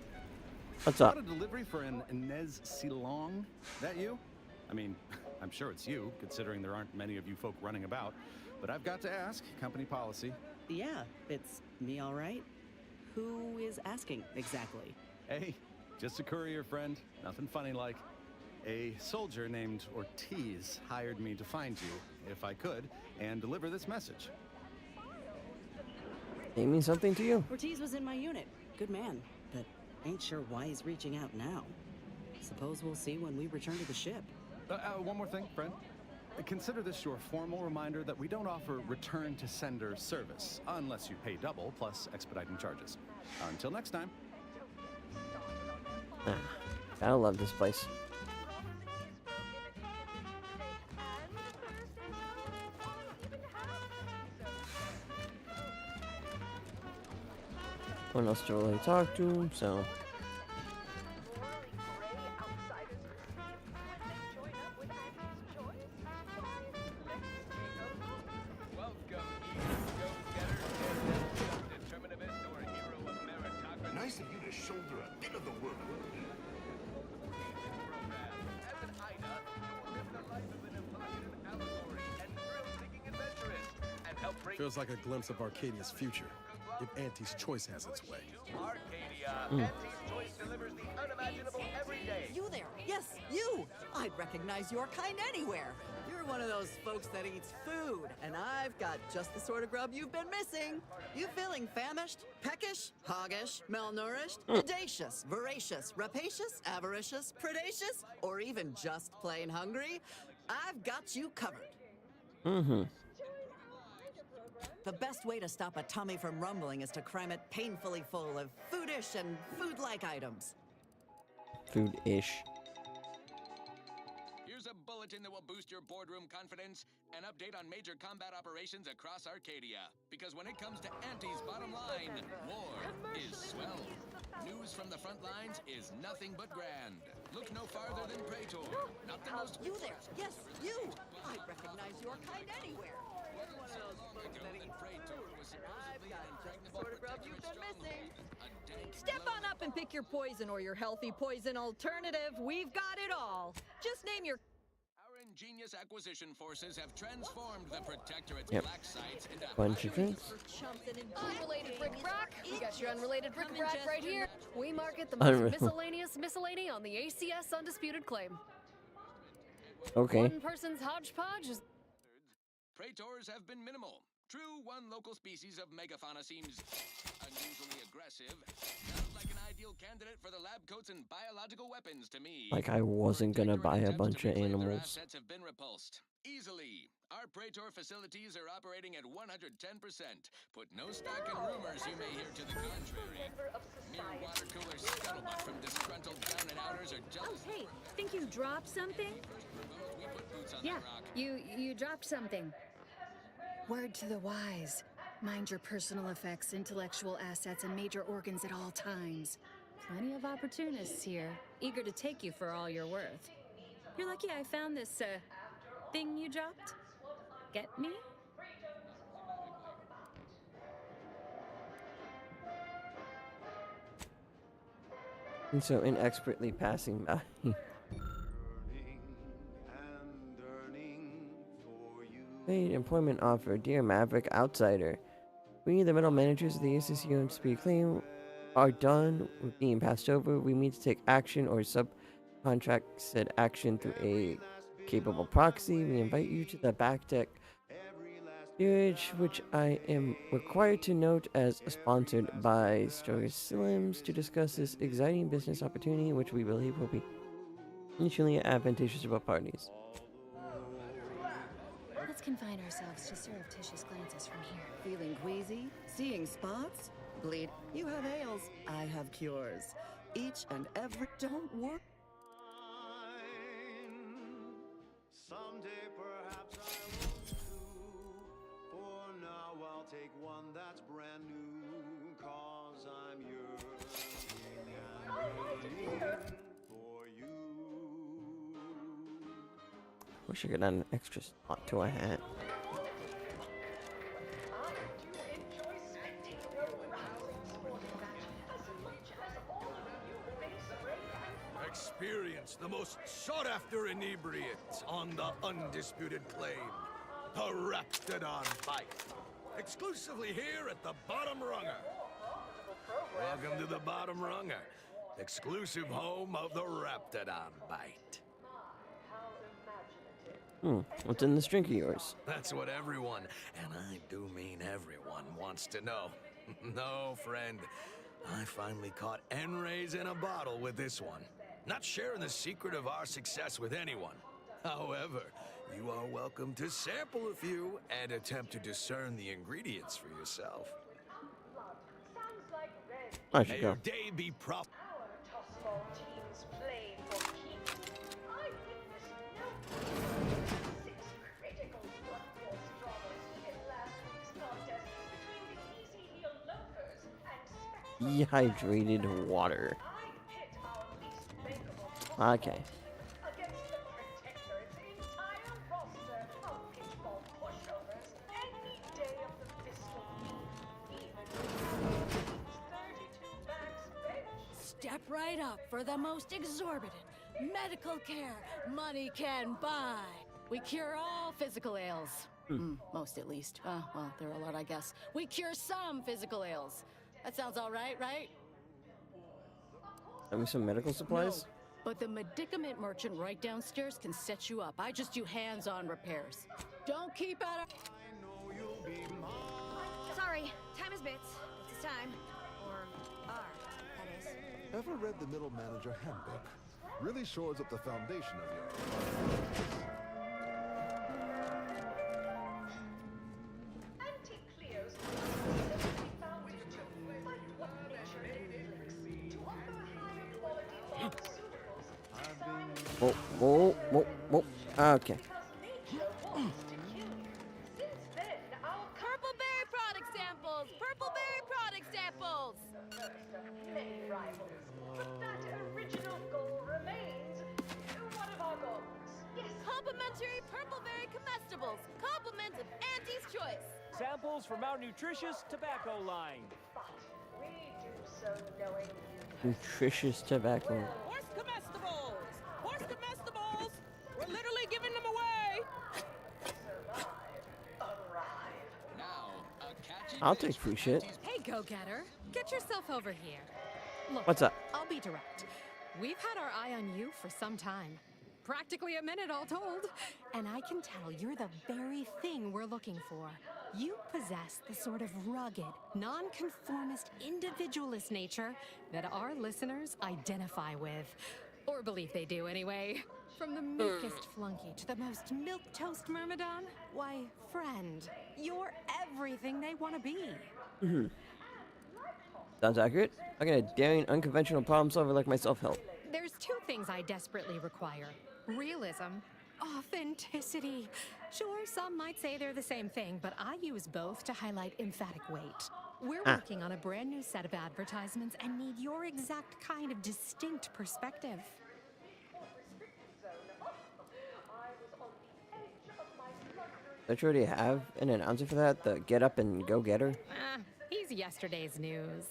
What's up? Got a delivery for an Inez Silong. That you? I mean, I'm sure it's you, considering there aren't many of you folk running about. But I've got to ask, company policy. Yeah, it's me, all right. Who is asking exactly? Hey, just a courier friend. Nothing funny like. A soldier named Ortiz hired me to find you, if I could, and deliver this message. They mean something to you? Ortiz was in my unit. Good man, but ain't sure why he's reaching out now. Suppose we'll see when we return to the ship. One more thing, friend. Consider this your formal reminder that we don't offer return to sender service, unless you pay double plus expediting charges. Until next time. I love this place. One else to really talk to, so. Nice of you to shoulder a bit of the workload. Feels like a glimpse of Arcadia's future, if Auntie's Choice has its way. Arcadia, Auntie's Choice delivers the unimaginable every day. You there? Yes, you! I'd recognize your kind anywhere. You're one of those folks that eats food, and I've got just the sort of grub you've been missing. You feeling famished, peckish, hoggish, malnourished, audacious, voracious, rapacious, avaricious, predacious, or even just plain hungry? I've got you covered. Mm-hmm. The best way to stop a tummy from rumbling is to cram it painfully full of foodish and food-like items. Food-ish. Here's a bulletin that will boost your boardroom confidence. An update on major combat operations across Arcadia. Because when it comes to Auntie's bottom line, war is swell. News from the front lines is nothing but grand. Look no farther than Praetor. Not the most... You there! Yes, you! I'd recognize your kind anywhere. You're one of those folks that eats food, and I've got just the sort of grub you've been missing. Step on up and pick your poison or your healthy poison alternative. We've got it all. Just name your... Our ingenious acquisition forces have transformed the Protectorate's Yep. black sites into Bunch of drinks. Unrelated bric-a-brac. We got your unrelated bric-a-brac right here. We market the Unrelated. most miscellaneous miscellany on the ACS undisputed claim. Okay. One person's hodgepodge is... Praetors have been minimal. True, one local species of megafauna seems unusually aggressive. Sounds like an ideal candidate for the lab coats and biological weapons to me. Like I wasn't gonna buy a bunch of Their animals. assets have been repulsed. Easily. Our Praetor facilities are operating at 110%. Put no stock in rumors you may hear to the contrary. Mere water cooler scuttlebutt from disgruntled down and outers are jealous. Oh, hey, think you dropped something? We put boots on Yeah, the rock. you dropped something. Word to the wise. Mind your personal effects, intellectual assets, and major organs at all times. Plenty of opportunists here, eager to take you for all you're worth. You're lucky I found this, thing you dropped. Get me? And so inexpertly passing by. Paid employment offer, dear Maverick Outsider. We, the middle managers of the ACCU and Speed Claim, are done with being passed over. We mean to take action or subcontract said action through a capable proxy. We invite you to the back deck steerage, which I am required to note as sponsored by Story Slims, to discuss this exciting business opportunity, which we believe will be mutually advantageous to both parties. Let's confine ourselves to surreptitious glances from here. Feeling queasy? Seeing spots? Bleed? You have ails. I have cures. Each and every... Don't worry. Someday perhaps I will too. For now I'll take one that's brand new. Cause I'm yearning for you. Wish I could add an extra spot to a hat. Experience the most sought-after inebriate on the undisputed claim, the Raptidon Bite. Exclusively here at the Bottom Runger. Welcome to the Bottom Runger, exclusive home of the Raptidon Bite. What's in this drink of yours? That's what everyone, and I do mean everyone, wants to know. No, friend, I finally caught N-rays in a bottle with this one. Not sharing the secret of our success with anyone. However, you are welcome to sample a few and attempt to discern the ingredients for yourself. I should May go. your day be prop. Dehydrated water. Okay. Step right up for the most exorbitant medical care money can buy. We cure all physical ails. Most at least. Well, there are a lot, I guess. We cure some physical ails. That sounds all right, right? Have me some medical supplies? No, but the medicament merchant right downstairs can set you up. I just do hands-on repairs. Don't keep out of... Sorry, time is bits. It's time. Or are, that is. Ever read the Middle Manager Handbook? Really shores up the foundation of your... Whoa, whoa, whoa, whoa. Okay. Purpleberry product samples! Purpleberry product samples! Many rivals, but that original goal remains. One of our goals. Yes. Complimentary Purpleberry comestibles. Compliments of Auntie's Choice. Samples from our nutritious tobacco line. We do so knowing Nutritious tobacco. Horse comestibles! Horse comestibles! We're literally giving them away! I'll take free shit. Hey, go-getter. Get yourself over here. Look, What's up? I'll be direct. We've had our eye on you for some time. Practically a minute all told. And I can tell you're the very thing we're looking for. You possess the sort of rugged, nonconformist, individualist nature that our listeners identify with. Or believe they do anyway. From the meekest flunky to the most milquetoast myrmidon, why, friend, you're everything they want to be. Mm-hmm. Sounds accurate. I got a daring, unconventional problem solver like myself help. There's two things I desperately require. Realism, authenticity. Sure, some might say they're the same thing, but I use both to highlight emphatic weight. We're working on a brand new set of advertisements and need your exact kind of distinct perspective. Don't you already have an announcer for that? The Get Up and Go Getter? He's yesterday's news.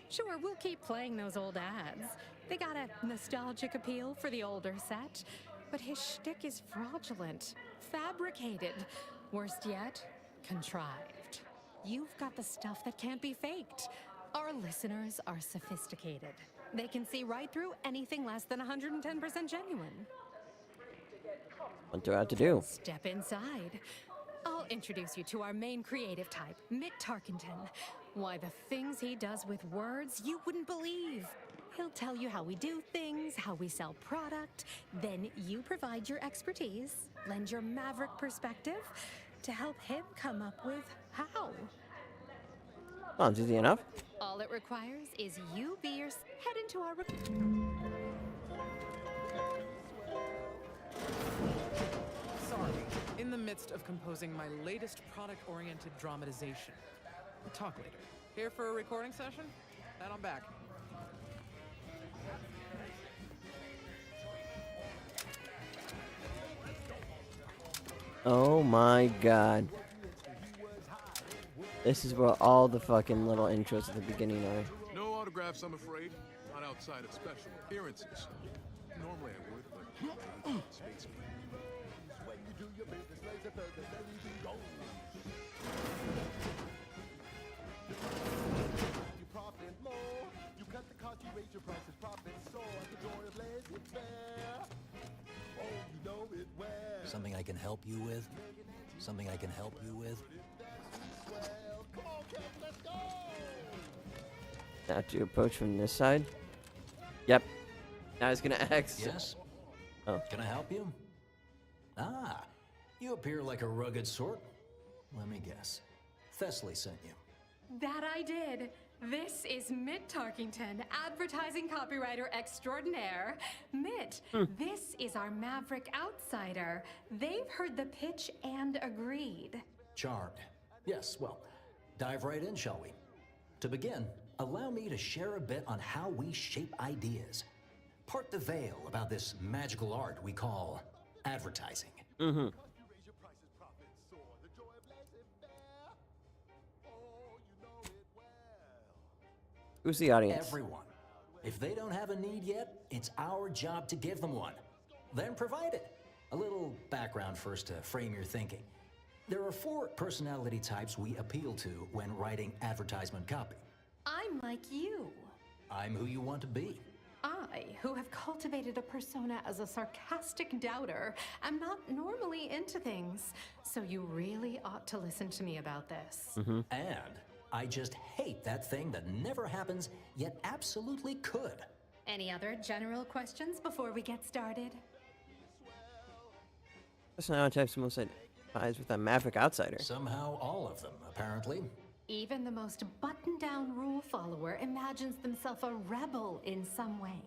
Sure, we'll keep playing those old ads. They got a nostalgic appeal for the older set, but his shtick is fraudulent, fabricated. Worst yet, contrived. You've got the stuff that can't be faked. Our listeners are sophisticated. They can see right through anything less than 110% genuine. What do I have to do? Step inside. I'll introduce you to our main creative type, Mitt Tarkenton. Why, the things he does with words you wouldn't believe. He'll tell you how we do things, how we sell product. Then you provide your expertise, lend your maverick perspective to help him come up with how. Sounds easy enough. All it requires is you be your... Head into our... Sorry, in the midst of composing my latest product-oriented dramatization. We'll talk later. Here for a recording session? Then I'm back. Oh my god. This is where all the fucking little intros at the beginning are. No autographs, I'm afraid. Not outside of special appearances. Normally I would, but space me. when you do your business, raise a further, then you go. You profit more. You cut the cost, you raise your prices, profit soar. The joy of laissez-faire. Oh, you know it well. Something I can help you with? Something I can help you with? Well, come on, kids, let's go. Now to approach from this side. Yep. Now he's gonna X. Yes? Oh. Can I help you? Ah, you appear like a rugged sort. Let me guess. Thessaly sent you. That I did. This is Mitt Tarkington, advertising copywriter extraordinaire. Mitt, this is our maverick outsider. They've heard the pitch and agreed. Charmed. Yes, well, dive right in, shall we? To begin, allow me to share a bit on how we shape ideas. Part the veil about this magical art we call advertising. Mm-hmm. Who's the audience? Everyone. If they don't have a need yet, it's our job to give them one. Then provide it. A little background first to frame your thinking. There are 4 personality types we appeal to when writing advertisement copy. I'm like you. I'm who you want to be. I, who have cultivated a persona as a sarcastic doubter, am not normally into things. So you really ought to listen to me about this. And I just hate that thing that never happens, yet absolutely could. Any other general questions before we get started? Personality types most identifies with a maverick outsider. Somehow all of them, apparently. Even the most buttoned-down rule follower imagines themselves a rebel in some way.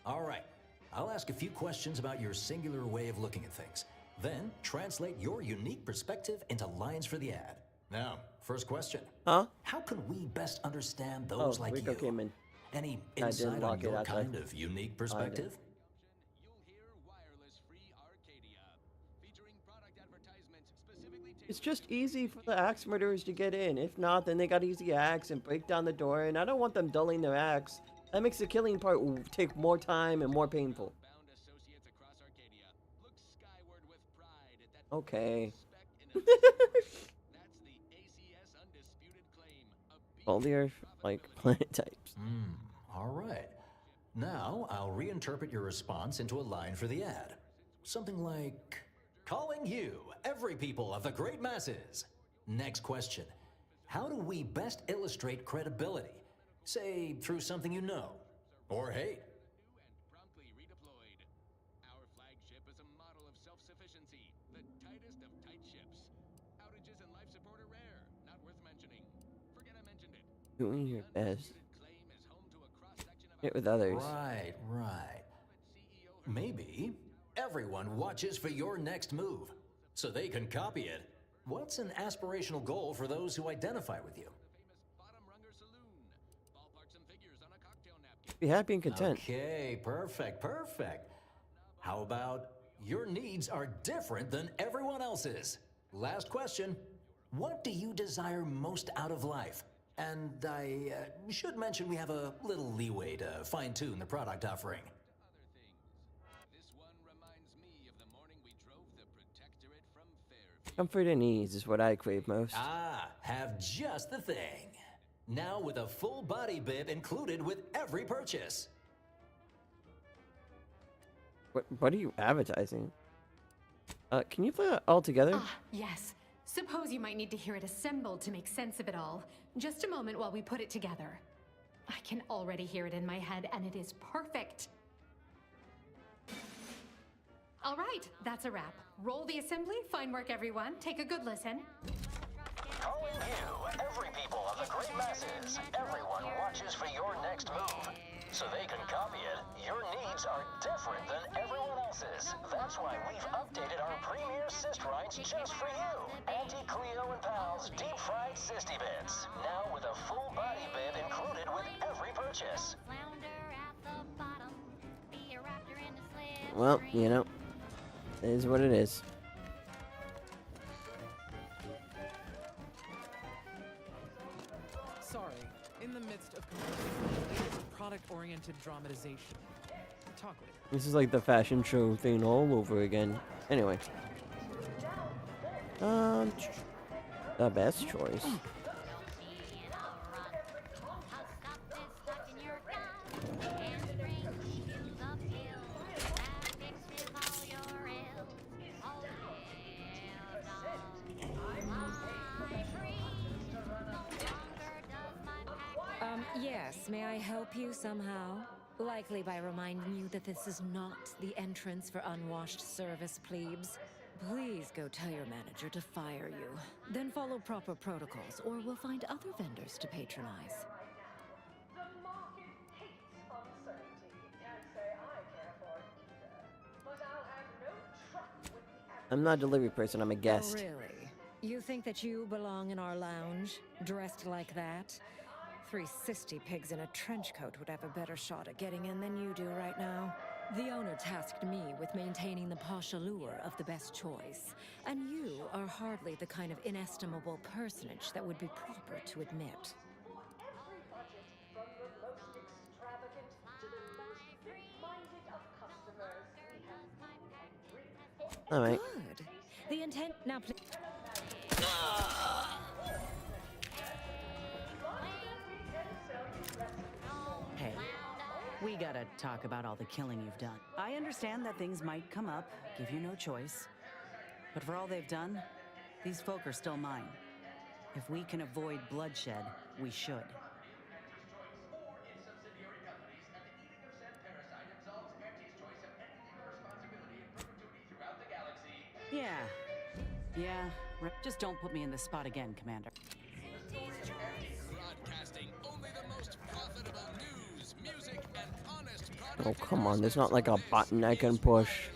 All right. I'll ask a few questions about your singular way of looking at things. Then translate your unique perspective into lines for the ad. Now, first question. Huh? How can we best understand those like Rico you? came in. Any I didn't insight on lock it your outside. kind of unique perspective? It's just easy for the axe murderers to get in. If not, then they gotta use the axe and break down the door, and I don't want them dulling their axe. That makes the killing part take more time and more painful. Okay. All the Earth, like, planet types. All right. Now, I'll reinterpret your response into a line for the ad. Something like, calling you, every people of the great masses. Next question. How do we best illustrate credibility? Say, through something you know, or hate. Doing your best. Get with others. Right. Maybe everyone watches for your next move, so they can copy it. What's an aspirational goal for those who identify with you? Be happy and content. Okay, perfect. How about your needs are different than everyone else's? Last question. What do you desire most out of life? And I should mention we have a little leeway to fine-tune the product offering. Comfort and ease is what I crave most. Have just the thing. Now with a full body bib included with every purchase. What are you advertising? Can you play that all together? Yes. Suppose you might need to hear it assembled to make sense of it all. Just a moment while we put it together. I can already hear it in my head, and it is perfect. All right, that's a wrap. Roll the assembly. Fine work, everyone. Take a good listen. Calling you, every people of the great masses. Everyone watches for your next move, so they can copy it. Your needs are different than everyone else's. That's why we've updated our premier cyst rinds just for you. Anti-Cleo and Pal's deep-fried cysty bits. Now with a full body bib included with every purchase. Well, you know, it is what it is. Sorry, in the midst of composing product-oriented dramatization. Talk later. This is like the fashion show thing all over again. Anyway. The best choice. Yes, may I help you somehow? Likely by reminding you that this is not the entrance for unwashed service plebes. Please go tell your manager to fire you. Then follow proper protocols, or we'll find other vendors to patronize. The market hates uncertainty. Can't say I care for it either. But I'll have no truck with the I'm not a delivery person, I'm a guest. Oh, really? You think that you belong in our lounge, dressed like that? 3 cysty pigs in a trench coat would have a better shot at getting in than you do right now. The owner tasked me with maintaining the posh allure of the best choice, and you are hardly the kind of inestimable personage that would be proper to admit. every budget, from the most extravagant to the most fit-minded of customers. We have food and drink for Alright. Good. The intent now. Hey, we gotta talk about all the killing you've done. I understand that things might come up, give you no choice. But for all they've done, these folk are still mine. If we can avoid bloodshed, we should. Yeah, just don't put me in this spot again, Commander. Broadcasting only the most profitable news, music, and honest product Oh, come on. There's not like a button I can push.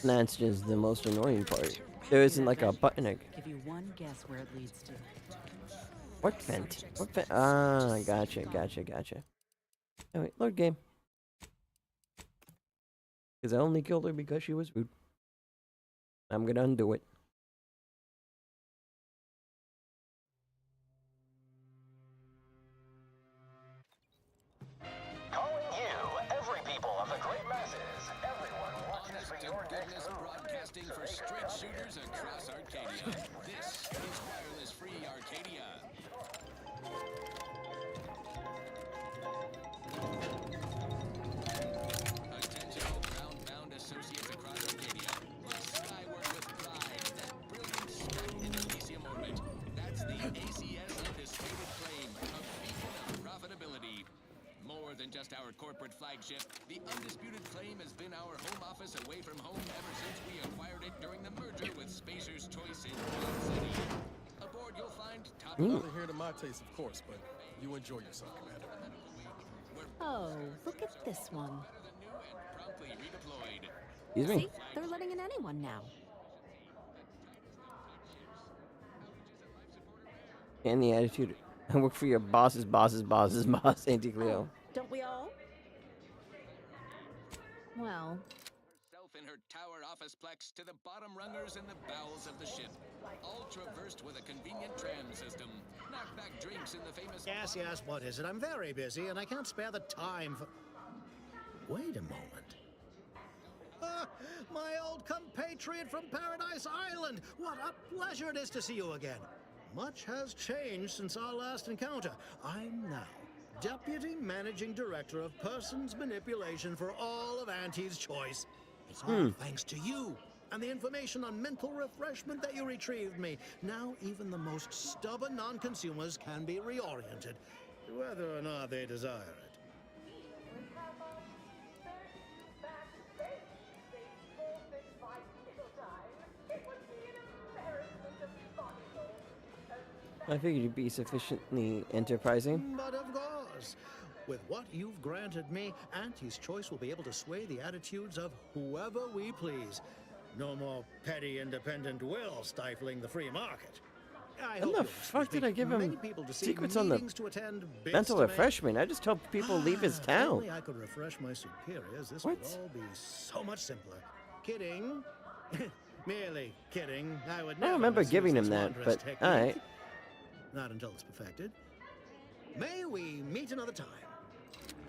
That's just the most annoying part. There isn't like a button I can... Give you one guess where it leads to. What vent? What vent? Ah, gotcha. Alright, load game. Because I only killed her because she was rude. I'm gonna undo it. Calling you, every people of the great masses. Everyone watches for your next move. Broadcasting for straight shooters across Arcadia. This is Wireless Free Arcadia. Attention all ground-bound associates across Arcadia. Look skyward with pride. That brilliant speck in the Elysium orbit. That's the ACS undisputed claim, a beacon of profitability. More than just our corporate flagship, the undisputed claim has been our home office away from home ever since we acquired it during the merger with Spacer's Choice in Quad City. Aboard, you'll find top... Nothing here to my taste, of course, but you enjoy yourself, Commander. Oh, look at this one. Excuse me? See? They're letting in anyone now. And the attitude. I work for your boss's boss, Auntie Cleo. Don't we all? Well... in her tower officeplex to the bottom rungers in the bowels of the ship. All traversed with a convenient tram system. Knockback drinks in the famous... Yes, what is it? I'm very busy, and I can't spare the time for... Wait a moment. Ah, my old compatriot from Paradise Island! What a pleasure it is to see you again. Much has changed since our last encounter. I'm now Deputy Managing Director of Persons Manipulation for all of Auntie's Choice. It's all thanks to you and the information on mental refreshment that you retrieved me. Now even the most stubborn non-consumers can be reoriented, whether or not they desire it. I figured you'd be sufficiently enterprising. But of course, with what you've granted me, Auntie's Choice will be able to sway the attitudes of whoever we please. No more petty independent will stifling the free market. When the fuck did I give him secrets on the mental refreshment? I just helped people leave his If town. only I could refresh my superiors, this would all be so much simpler. Kidding. Merely kidding. I would I never don't remember misuse giving him this that, wondrous but technique. alright. Not until it's perfected. May we meet another time?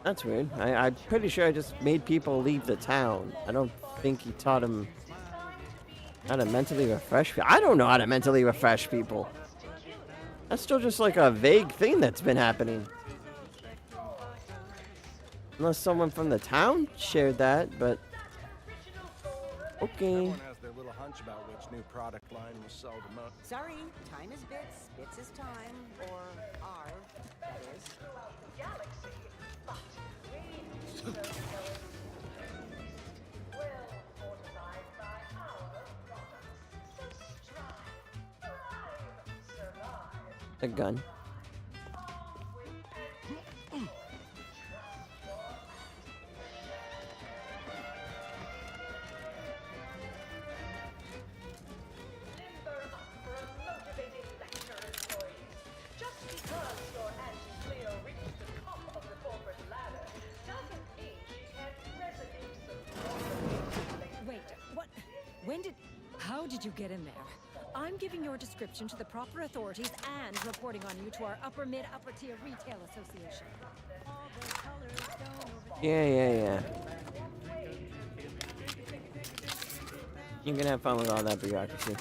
That's weird. I'm pretty sure I just made people leave the town. I don't think he taught him how to mentally refresh people. I don't know how to mentally refresh people. That's still just like a vague thing that's been happening. Unless someone from the town shared that, but... Okay. Everyone has their little hunch about which new product line will sell the most. Sorry, time is bits. Bits is time. Or are, that is. A gun. Wait, what? How did you get in there? I'm giving your description to the proper authorities and reporting on you to our upper tier retail association. Yeah. You can have fun with all that bureaucracy.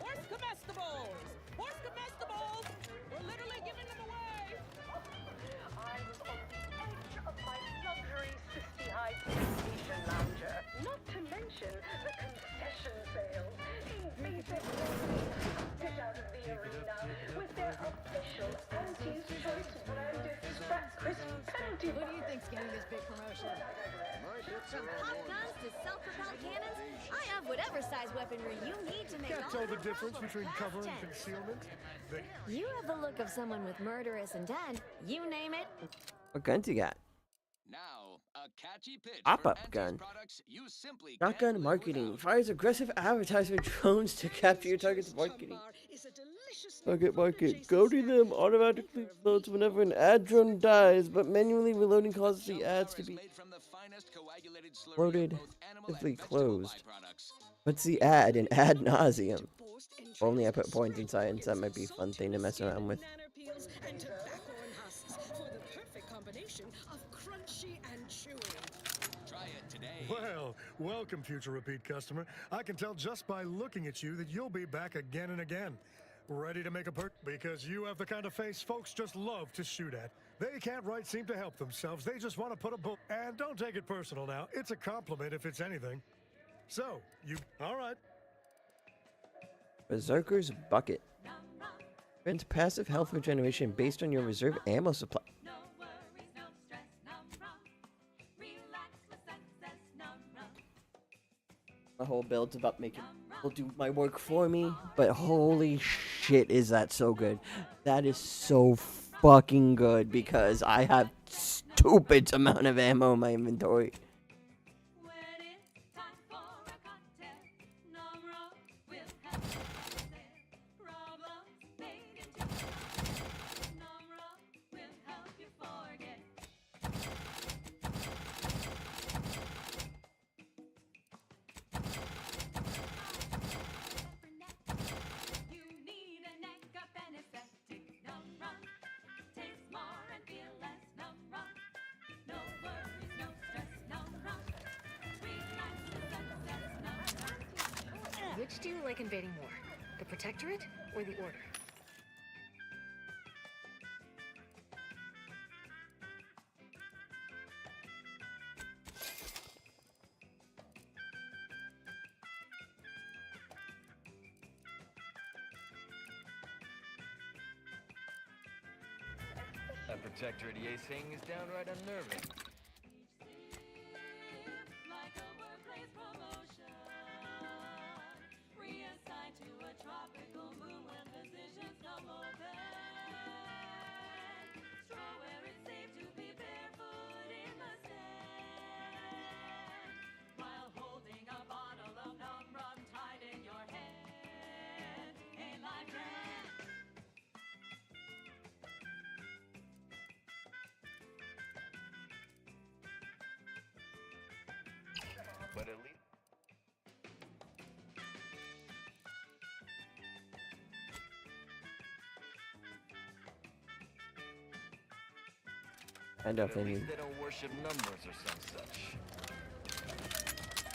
Horse comestibles! Horse comestibles! We're literally giving them away! I was on the edge of my luxury 60 high station lounger. Not to mention Who do you think's getting this big promotion? From pop guns to self-propelled cannons, I have whatever size weaponry you need to make Can't all tell of the it difference possible. between cover and Fast concealment. You have the look of someone with murderous intent. You name it. What guns you got? Now, a catchy pitch Pop-up for gun. Anti's products you simply Shotgun marketing fires aggressive advertisement drones to capture your target's marketing. Target market. Goading them automatically explodes whenever an ad drone dies, but manually reloading causes the ads to be loaded, closed. What's the ad in ad nauseum? If only I put points in science, that might be a fun thing to mess around with. Peels and tobacco and husks for the perfect combination of crunchy and chewy. Try it today. Well, welcome, future repeat customer. I can tell just by looking at you that you'll be back again and again. Ready to make a because you have the kind of face folks just love to shoot at. They can't seem to help themselves. They just want to put a book. And don't take it personal now. It's a compliment if it's anything. So, all right. Berserker's Bucket. Grants passive health regeneration based on your reserve ammo supply. My whole build's about making people do my work for me, but holy shit is that so good. That is so fucking good because I have stupid amount of ammo in my inventory. Which do you like invading more? The Protectorate or the Order? That Protectorate thing is downright unnerving. But at least I definitely need they don't worship numbers or some such.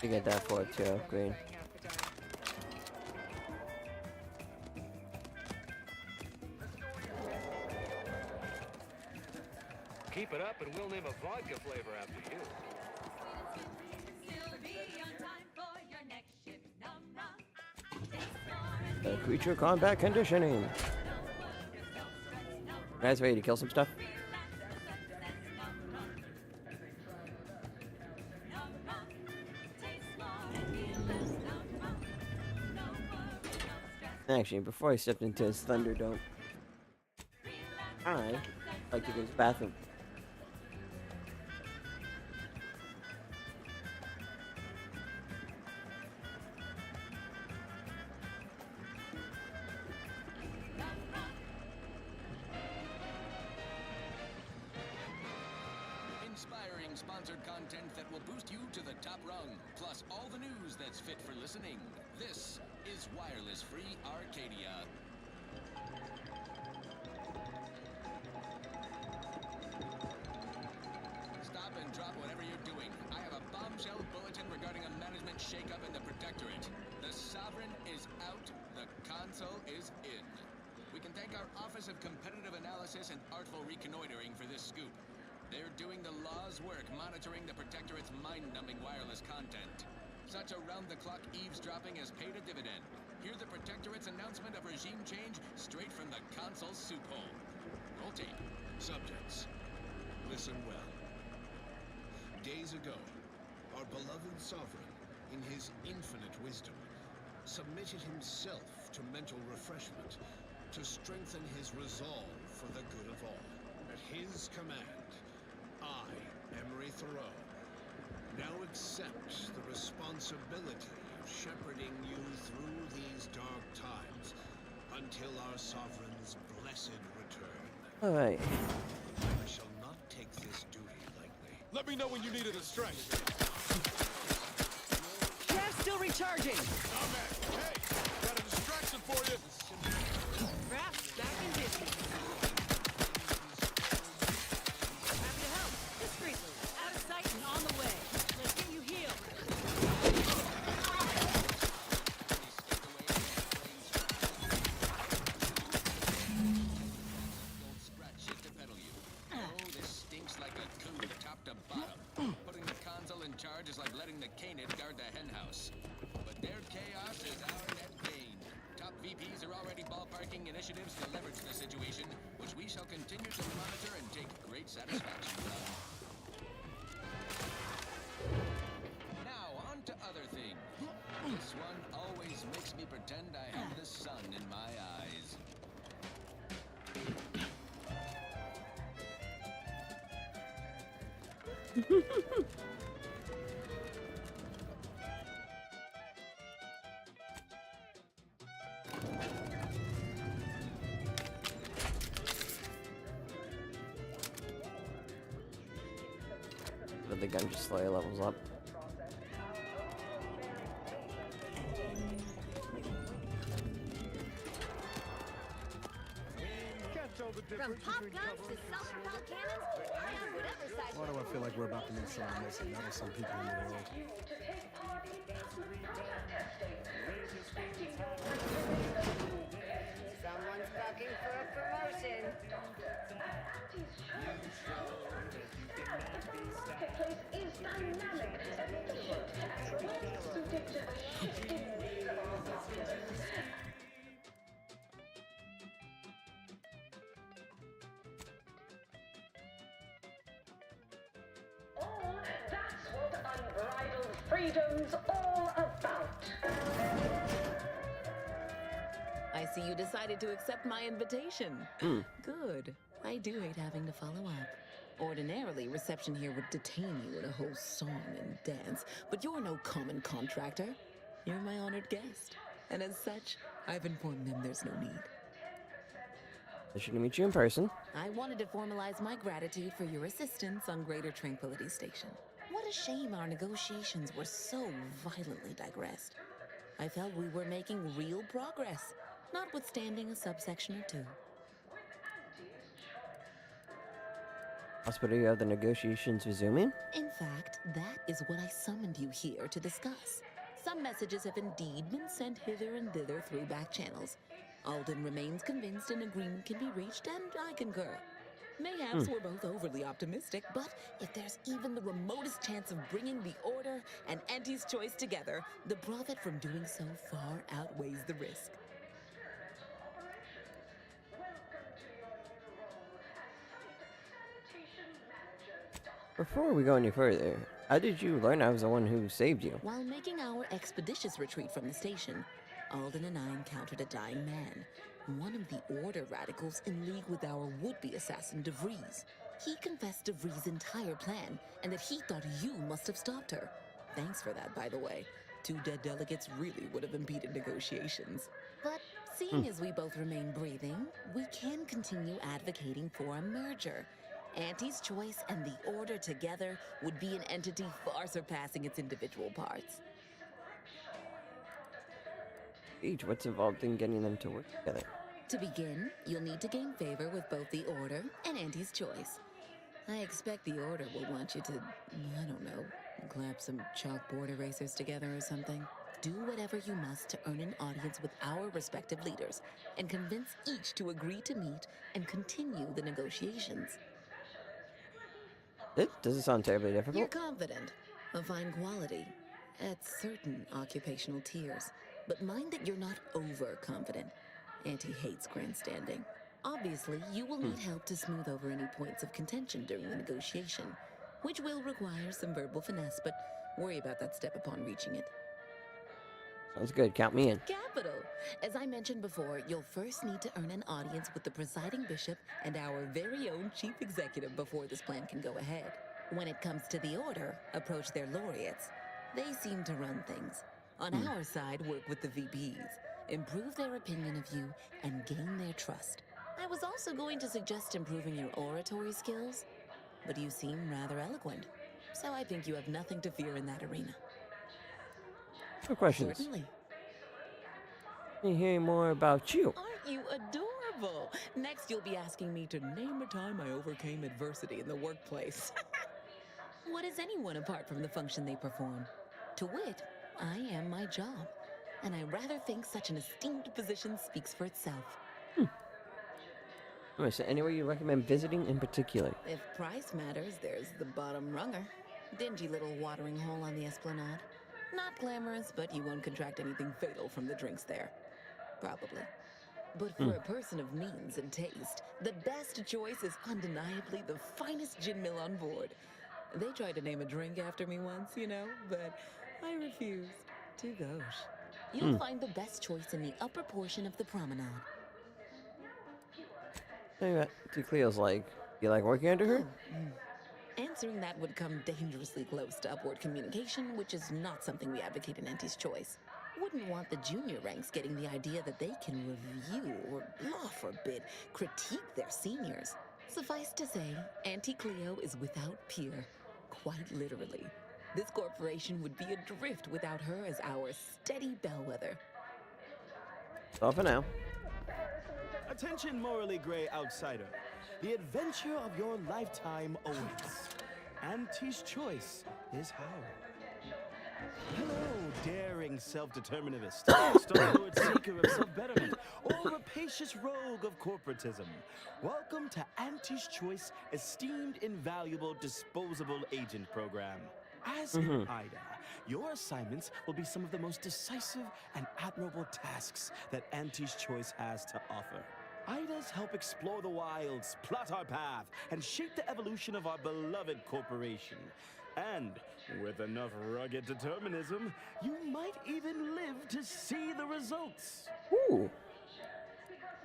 to get that for it too, green. Keep it up and we'll name a vodka flavor after you. Creature combat conditioning. Guys, ready to kill some stuff? Actually, before I stepped into his Thunderdome, I'd like to go to the bathroom. Inspiring sponsored content that will boost you to the top rung, plus all the news that's fit for listening. This is Wireless Free Arcadia. Stop and drop whatever you're doing. I have a bombshell bulletin regarding a management shakeup in the Protectorate. The Sovereign is out, the console is in. We can thank our Office of Competitive Analysis and Artful Reconnoitering for this scoop. They're doing the law's work monitoring the Protectorate's mind-numbing wireless content. Such around-the-clock eavesdropping has paid a dividend. Hear the Protectorate's announcement of regime change straight from the console's soup hole. Roll tape. Subjects, listen well. Days ago, our beloved sovereign, in his infinite wisdom, submitted himself to mental refreshment to strengthen his resolve for the good of all. At his command, I, Emery Thoreau, now accept the responsibility of shepherding you through these dark times until our sovereign's blessed return. All right. I shall not take this duty lightly. Let me know when you need a distraction. Gas still recharging. I'm at. Hey, got a distraction for you. Crap, back in business. Happy to help. Discreetly. Out of sight and on the way. Let's get you healed. Don't scratch it to pedal you. Oh, this stinks like a coup, top to bottom. Putting the console in charge is like letting the canid guard the henhouse. But their chaos is our net gain. Top VPs are already ballparking initiatives to leverage the situation, which we shall continue to monitor and take great satisfaction from. Now, on to other things. This one always makes me pretend I have the sun in my eyes. But the gun just slowly levels up. From pop guns to self-propelled cannons, I have whatever size. Why do I feel like we're about to meet some of the most meddlesome people in the world? Someone's bucking for a promotion. Marketplace is dynamic, efficient, and relentless predictability is our business. Oh, that's what unbridled freedom's all about. I see you decided to accept my invitation. Good. I do hate having to follow up. Ordinarily, reception here would detain you in a whole song and dance, but you're no common contractor. You're my honored guest. And as such, I've informed them there's no need. I should meet you in person. I wanted to formalize my gratitude for your assistance on Greater Tranquility Station. What a shame our negotiations were so violently digressed. I felt we were making real progress, notwithstanding a subsection or two. Possibility of the negotiations resuming? In fact, that is what I summoned you here to discuss. Some messages have indeed been sent hither and thither through back channels. Alden remains convinced an agreement can be reached, and I concur. Mayhaps we're both overly optimistic, but if there's even the remotest chance of bringing the Order and Auntie's Choice together, the profit from doing so far outweighs the risk. Before we go any further, how did you learn I was the one who saved you? While making our expeditious retreat from the station, Alden and I encountered a dying man, one of the Order radicals in league with our would-be assassin DeVries. He confessed DeVries' entire plan, and that he thought you must have stopped her. Thanks for that, by the way. 2 dead delegates really would have impeded negotiations. But seeing as we both remain breathing, we can continue advocating for a merger. Auntie's Choice and the Order together would be an entity far surpassing its individual parts. Each, what's involved in getting them to work together? To begin, you'll need to gain favor with both the Order and Auntie's Choice. I expect the Order will want you to, I don't know, clap some chalkboard erasers together or something. Do whatever you must to earn an audience with our respective leaders, and convince each to agree to meet and continue the negotiations. It doesn't sound terribly difficult. You're confident, a fine quality, at certain occupational tiers. But mind that you're not overconfident. Auntie hates grandstanding. Obviously, you will need help to smooth over any points of contention during the negotiation. which will require some verbal finesse, but worry about that step upon reaching it. Sounds good. Count me in. Capital! As I mentioned before, you'll first need to earn an audience with the presiding bishop and our very own chief executive before this plan can go ahead. When it comes to the order, approach their laureates. They seem to run things. On our side, work with the VPs, improve their opinion of you, and gain their trust. I was also going to suggest improving your oratory skills, but you seem rather eloquent, so I think you have nothing to fear in that arena. No questions. Certainly. Let me hear more about you. Aren't you adorable? Next, you'll be asking me to name a time I overcame adversity in the workplace. What is anyone apart from the function they perform? To wit, I am my job, and I rather think such an esteemed position speaks for itself. Is there anywhere you recommend visiting in particular? If price matters, there's the bottom runger. Dingy little watering hole on the Esplanade. Not glamorous, but you won't contract anything fatal from the drinks there. Probably. But for a person of means and taste, the best choice is undeniably the finest gin mill on board. They tried to name a drink after me once, you know, but I refused. Too gauche. You'll find the best choice in the upper portion of the promenade. Tell me what Cleo's like. You like working under her? Answering that would come dangerously close to upward communication, which is not something we advocate in Auntie's Choice. Wouldn't want the junior ranks getting the idea that they can review or, law forbid, critique their seniors. Suffice to say, Auntie Cleo is without peer, quite literally. This corporation would be adrift without her as our steady bellwether. That's all for now. Attention, morally gray outsider. The adventure of your lifetime awaits. Auntie's Choice is how. Hello, daring self-determinivist, stalwart seeker of self-betterment, or rapacious rogue of corporatism. Welcome to Auntie's Choice Esteemed Invaluable Disposable Agent Program. As in Ida, your assignments will be some of the most decisive and admirable tasks that Auntie's Choice has to offer. Idas help explore the wilds, plot our path, and shape the evolution of our beloved corporation. And with enough rugged determinism, you might even live to see the results. Ooh.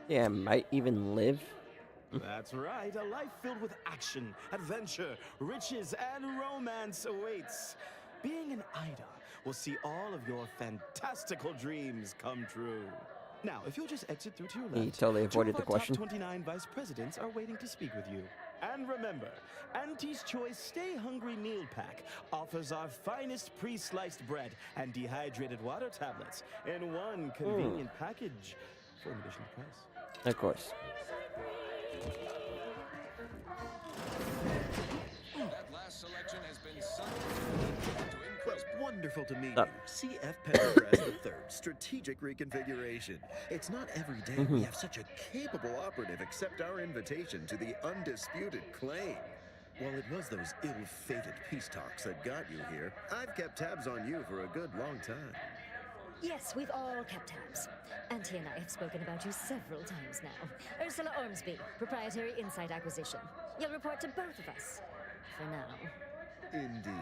Yeah, might even live. That's right, a life filled with action, adventure, riches, and romance awaits. Being an Ida will see all of your fantastical dreams come true. Now, if you'll just exit through to your left, He totally avoided two the of our question. top 29 vice presidents are waiting to speak with you. And remember, Auntie's Choice Stay Hungry Meal Pack offers our finest pre-sliced bread and dehydrated water tablets in one convenient package for an additional price. Of course. That last selection has been summoned to Well, wonderful to meet Up. you. CF Pendergrass III, Strategic Reconfiguration. It's not every day we have such a capable operative accept our invitation to the undisputed claim. While it was those ill-fated peace talks that got you here, I've kept tabs on you for a good long time. Yes, we've all kept tabs. Auntie and I have spoken about you several times now. Ursula Ormsby, Proprietary Insight Acquisition. You'll report to both of us. For now. Indeed.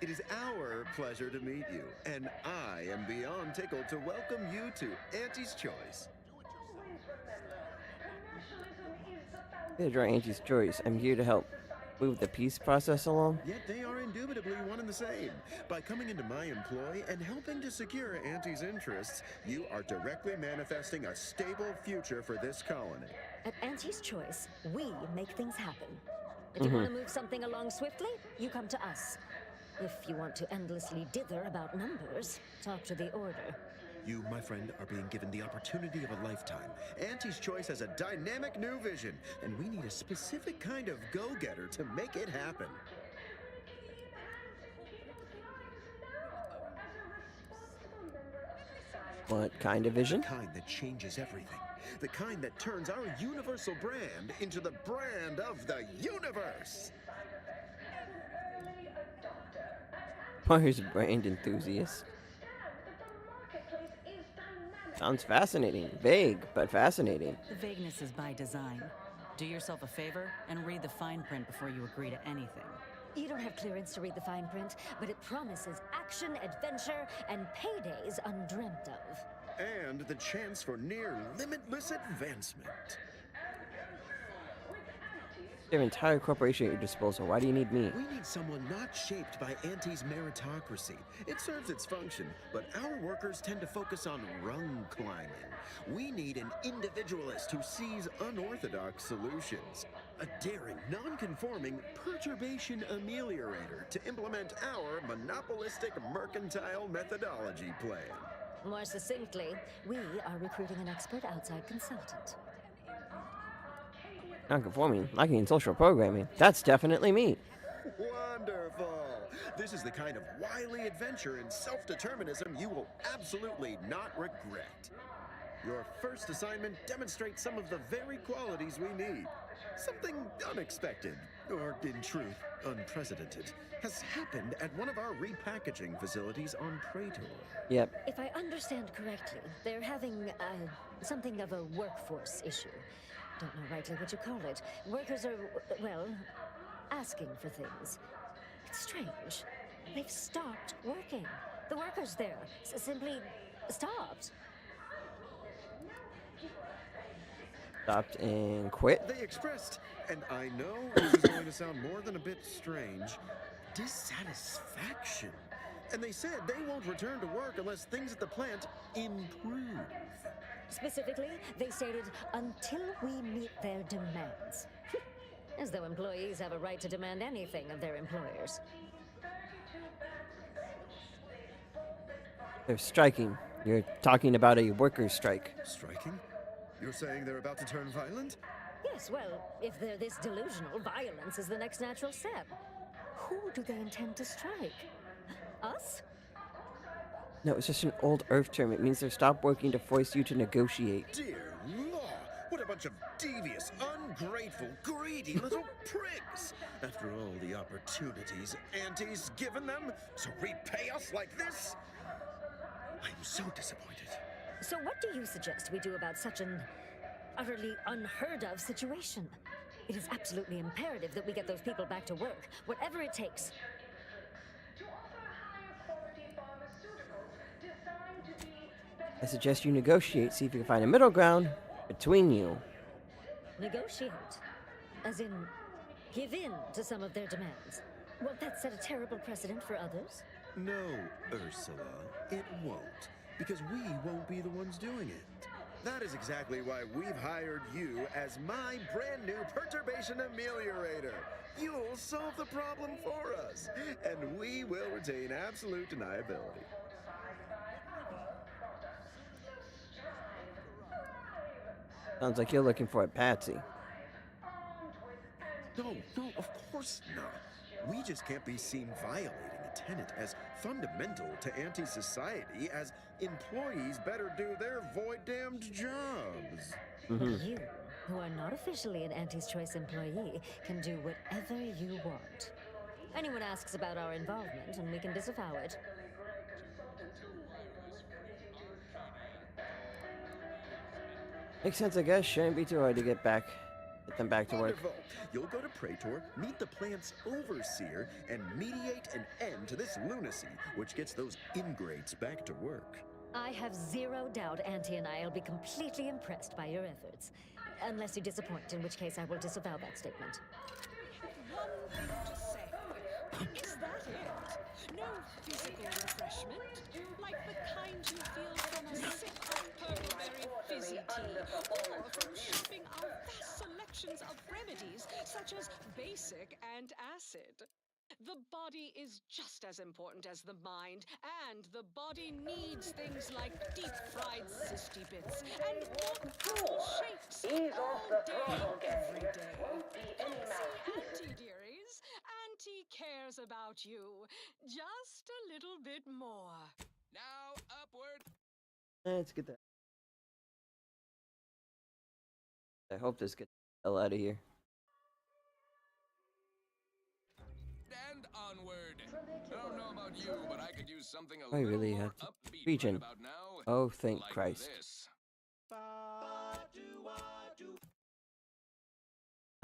It is our pleasure to meet you, and I am beyond tickled to welcome you to Auntie's Choice. Pedro Angie's Choice. I'm here to help move the peace process along. Yet they are indubitably one and the same. By coming into my employ and helping to secure Auntie's interests, you are directly manifesting a stable future for this colony. At Auntie's Choice, we make things happen. If you want to move something along swiftly, you come to us. If you want to endlessly dither about numbers, talk to the Order. You, my friend, are being given the opportunity of a lifetime. Auntie's Choice has a dynamic new vision, and we need a specific kind of go-getter to make it happen. What kind of vision? The kind that changes everything. The kind that turns our universal brand into the brand of the universe. Where's brand enthusiast? Sounds fascinating. Vague, but fascinating. The vagueness is by design. Do yourself a favor and read the fine print before you agree to anything. You don't have clearance to read the fine print, but it promises action, adventure, and paydays undreamt of. And the chance for near limitless advancement. Their entire corporation at your disposal. Why do you need me? We need someone not shaped by Auntie's meritocracy. It serves its function, but our workers tend to focus on rung climbing. We need an individualist who sees unorthodox solutions. A daring, non-conforming perturbation ameliorator to implement our monopolistic mercantile methodology plan. More succinctly, we are recruiting an expert outside consultant. Non-conforming, lacking in social programming. That's definitely me. Wonderful! This is the kind of wily adventure in self-determinism you will absolutely not regret. Your first assignment demonstrates some of the very qualities we need. Something unexpected, or in truth, unprecedented, has happened at one of our repackaging facilities on Praetor. Yep. If I understand correctly, they're having something of a workforce issue. Don't know rightly what you call it. Workers are, well, asking for things. It's strange. They've stopped working. The workers there simply stopped. Stopped and quit. They expressed, and I know this is going to sound more than a bit strange, dissatisfaction. And they said they won't return to work unless things at the plant improve. Specifically, they stated, until we meet their demands. As though employees have a right to demand anything of their employers. They're striking. You're talking about a workers' strike. Striking? You're saying they're about to turn violent? Yes, well, if they're this delusional, violence is the next natural step. Who do they intend to strike? Us? No, it's just an old Earth term. It means they stop working to force you to negotiate. Dear law, what a bunch of devious, ungrateful, greedy little prigs! After all the opportunities Auntie's given them to repay us like this, I'm so disappointed. So what do you suggest we do about such an utterly unheard of situation? It is absolutely imperative that we get those people back to work, whatever it takes. I suggest you negotiate, see if you can find a middle ground between you. Negotiate? As in, give in to some of their demands? Won't that set a terrible precedent for others? No, Ursula, it won't. Because we won't be the ones doing it. That is exactly why we've hired you as my brand new perturbation ameliorator. You'll solve the problem for us, and we will retain absolute deniability. Sounds like you're looking for a patsy. No, of course not. We just can't be seen violating a tenet as fundamental to anti-society as employees better do their void-damned jobs. You, who are not officially an Auntie's Choice employee, can do whatever you want. Anyone asks about our involvement, and we can disavow it. Makes sense, I guess. Shouldn't be too hard to get them back to work. Wonderful. You'll go to Praetor, meet the plant's overseer, and mediate an end to this lunacy, which gets those ingrates back to work. I have zero doubt Auntie and I will be completely impressed by your efforts. Unless you disappoint, in which case I will disavow that statement. One thing to say. Is that it? No physical refreshment? Like the kind you feel from a sip of purpleberry fizzy tea, or from shopping our vast selections of remedies, such as basic and acid. The body is just as important as the mind, and the body needs things like deep-fried cysty bits and wonderful shakes all day, every day. See, Auntie, dearies, Auntie cares about you just a little bit more. Now upward. Let's get that. I hope this gets the hell out of here. And onward. I don't know about you, but I could use something a I little really more have to. upbeat Region. right about now. Oh, thank Like Christ. this.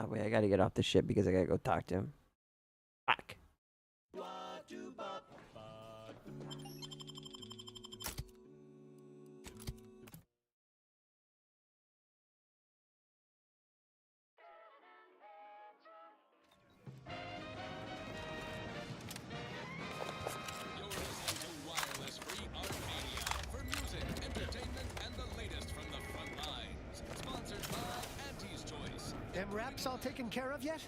Oh wait, I gotta get off the ship because I gotta go talk to him. Fuck. Them wraps all taken care of yet?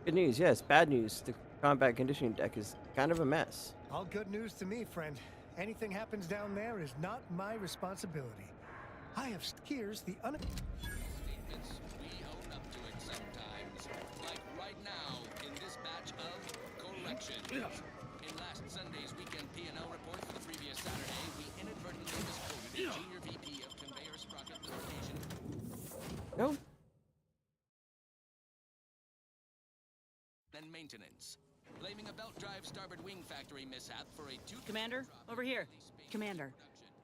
Good news, yes. Bad news. The combat conditioning deck is kind of a mess. All good news to me, friend. Anything happens down there is not my responsibility. I have here's the Statements, we own up to it sometimes. Like right now, in this batch of corrections. In last Sunday's weekend P&L report for the previous Saturday, we inadvertently misquoted the Junior VP of Conveyor Sprocket Lubrication. No. And maintenance. Blaming a belt drive starboard wing factory mishap for a Commander, over here. Commander,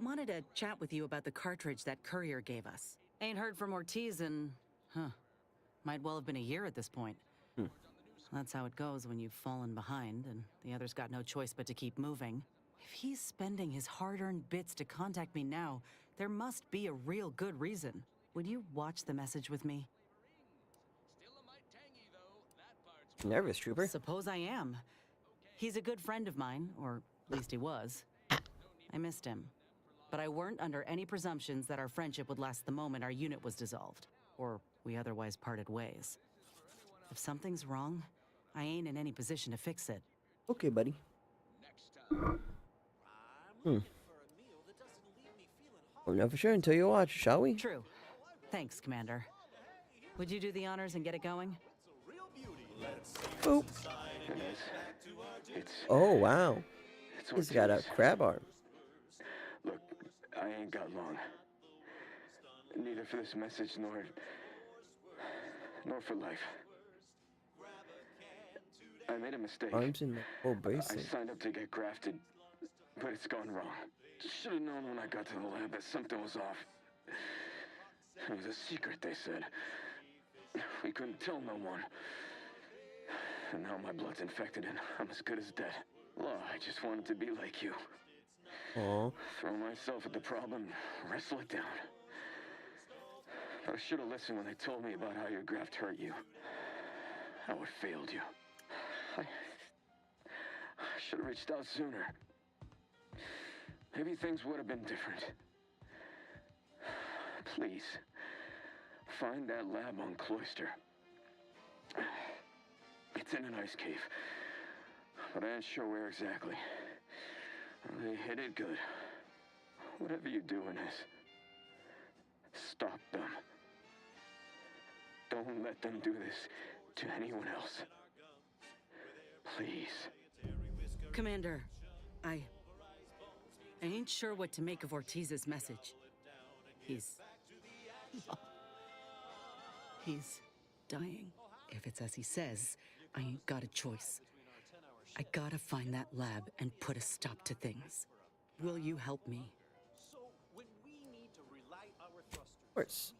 wanted to chat with you about the cartridge that courier gave us. Ain't heard from Ortiz in, might well have been a year at this point. That's how it goes when you've fallen behind and the other's got no choice but to keep moving. If he's spending his hard-earned bits to contact me now, there must be a real good reason. Would you watch the message with me? Nervous, Trooper. Suppose I am. He's a good friend of mine, or at least he was. I missed him. But I weren't under any presumptions that our friendship would last the moment our unit was dissolved, or we otherwise parted ways. If something's wrong, I ain't in any position to fix it. Okay, buddy. We'll know for sure until you watch, shall we? True. Thanks, Commander. Would you do the honors and get it going? Boop. Oh, wow. He's got a crab arm. Look, I ain't got long. Neither for this message nor for life. I made a mistake. Arms in the full bracelet. I signed up to get grafted, but it's gone wrong. Should have known when I got to the lab that something was off. It was a secret, they said. We couldn't tell no one. And now my blood's infected and I'm as good as dead. Well, I just wanted to be like you. Aww. Throw myself at the problem, wrestle it down. I should have listened when they told me about how your graft hurt you. How it failed you. I should have reached out sooner. Maybe things would have been different. Please, find that lab on Cloister. It's in an ice cave, but I ain't sure where exactly. They hit it good. Whatever you're doing is, stop them. Don't let them do this to anyone else. Please. Commander, I ain't sure what to make of Ortiz's message. He's dying. If it's as he says, I ain't got a choice. I gotta find that lab and put a stop to things. Will you help me? Of course.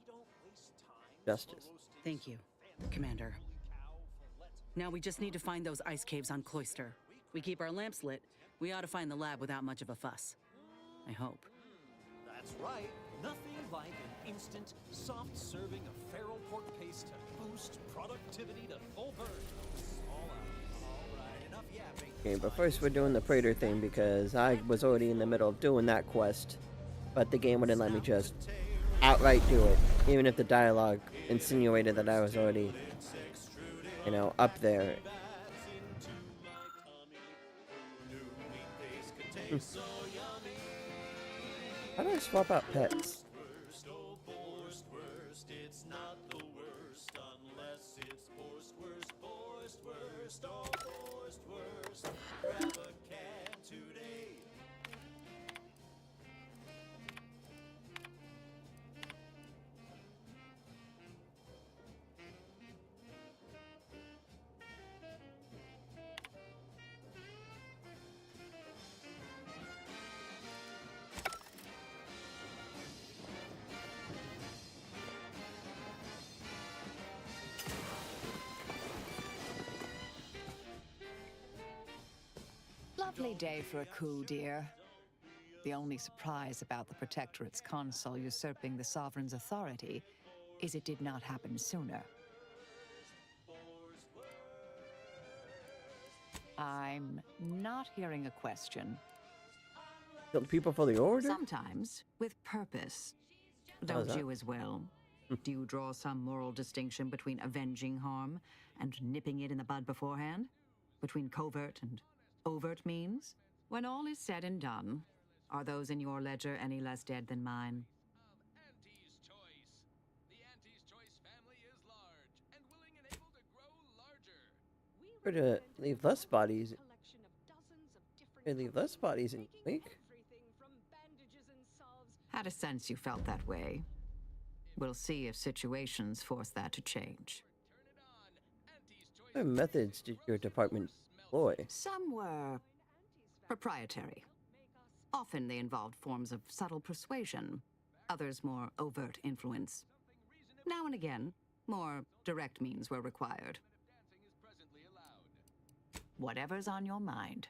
Justice. Thank you, Commander. Now we just need to find those ice caves on Cloister. We keep our lamps lit, we ought to find the lab without much of a fuss. I hope. That's right. Nothing like an instant, soft serving of feral pork paste to boost productivity to full burn. All right, enough yapping. Okay, but first we're doing the Praetor thing because I was already in the middle of doing that quest, but the game wouldn't let me just outright do it, even if the dialogue insinuated that I was already, you know, up there. How do I swap out pets? Lovely day for a coup, dear. The only surprise about the Protectorate's consul usurping the Sovereign's authority is it did not happen sooner. I'm not hearing a question. Killed people for the order? Sometimes, with purpose. How's Don't that? you as well? Do you draw some moral distinction between avenging harm and nipping it in the bud beforehand? Between covert and overt means? When all is said and done, are those in your ledger any less dead than mine? Or to leave less bodies. Or leave less bodies in your wake. Had a sense you felt that way. We'll see if situations force that to change. What methods did your department employ? Some were proprietary. Often they involved forms of subtle persuasion, others more overt influence. Now and again, more direct means were required. Whatever's on your mind.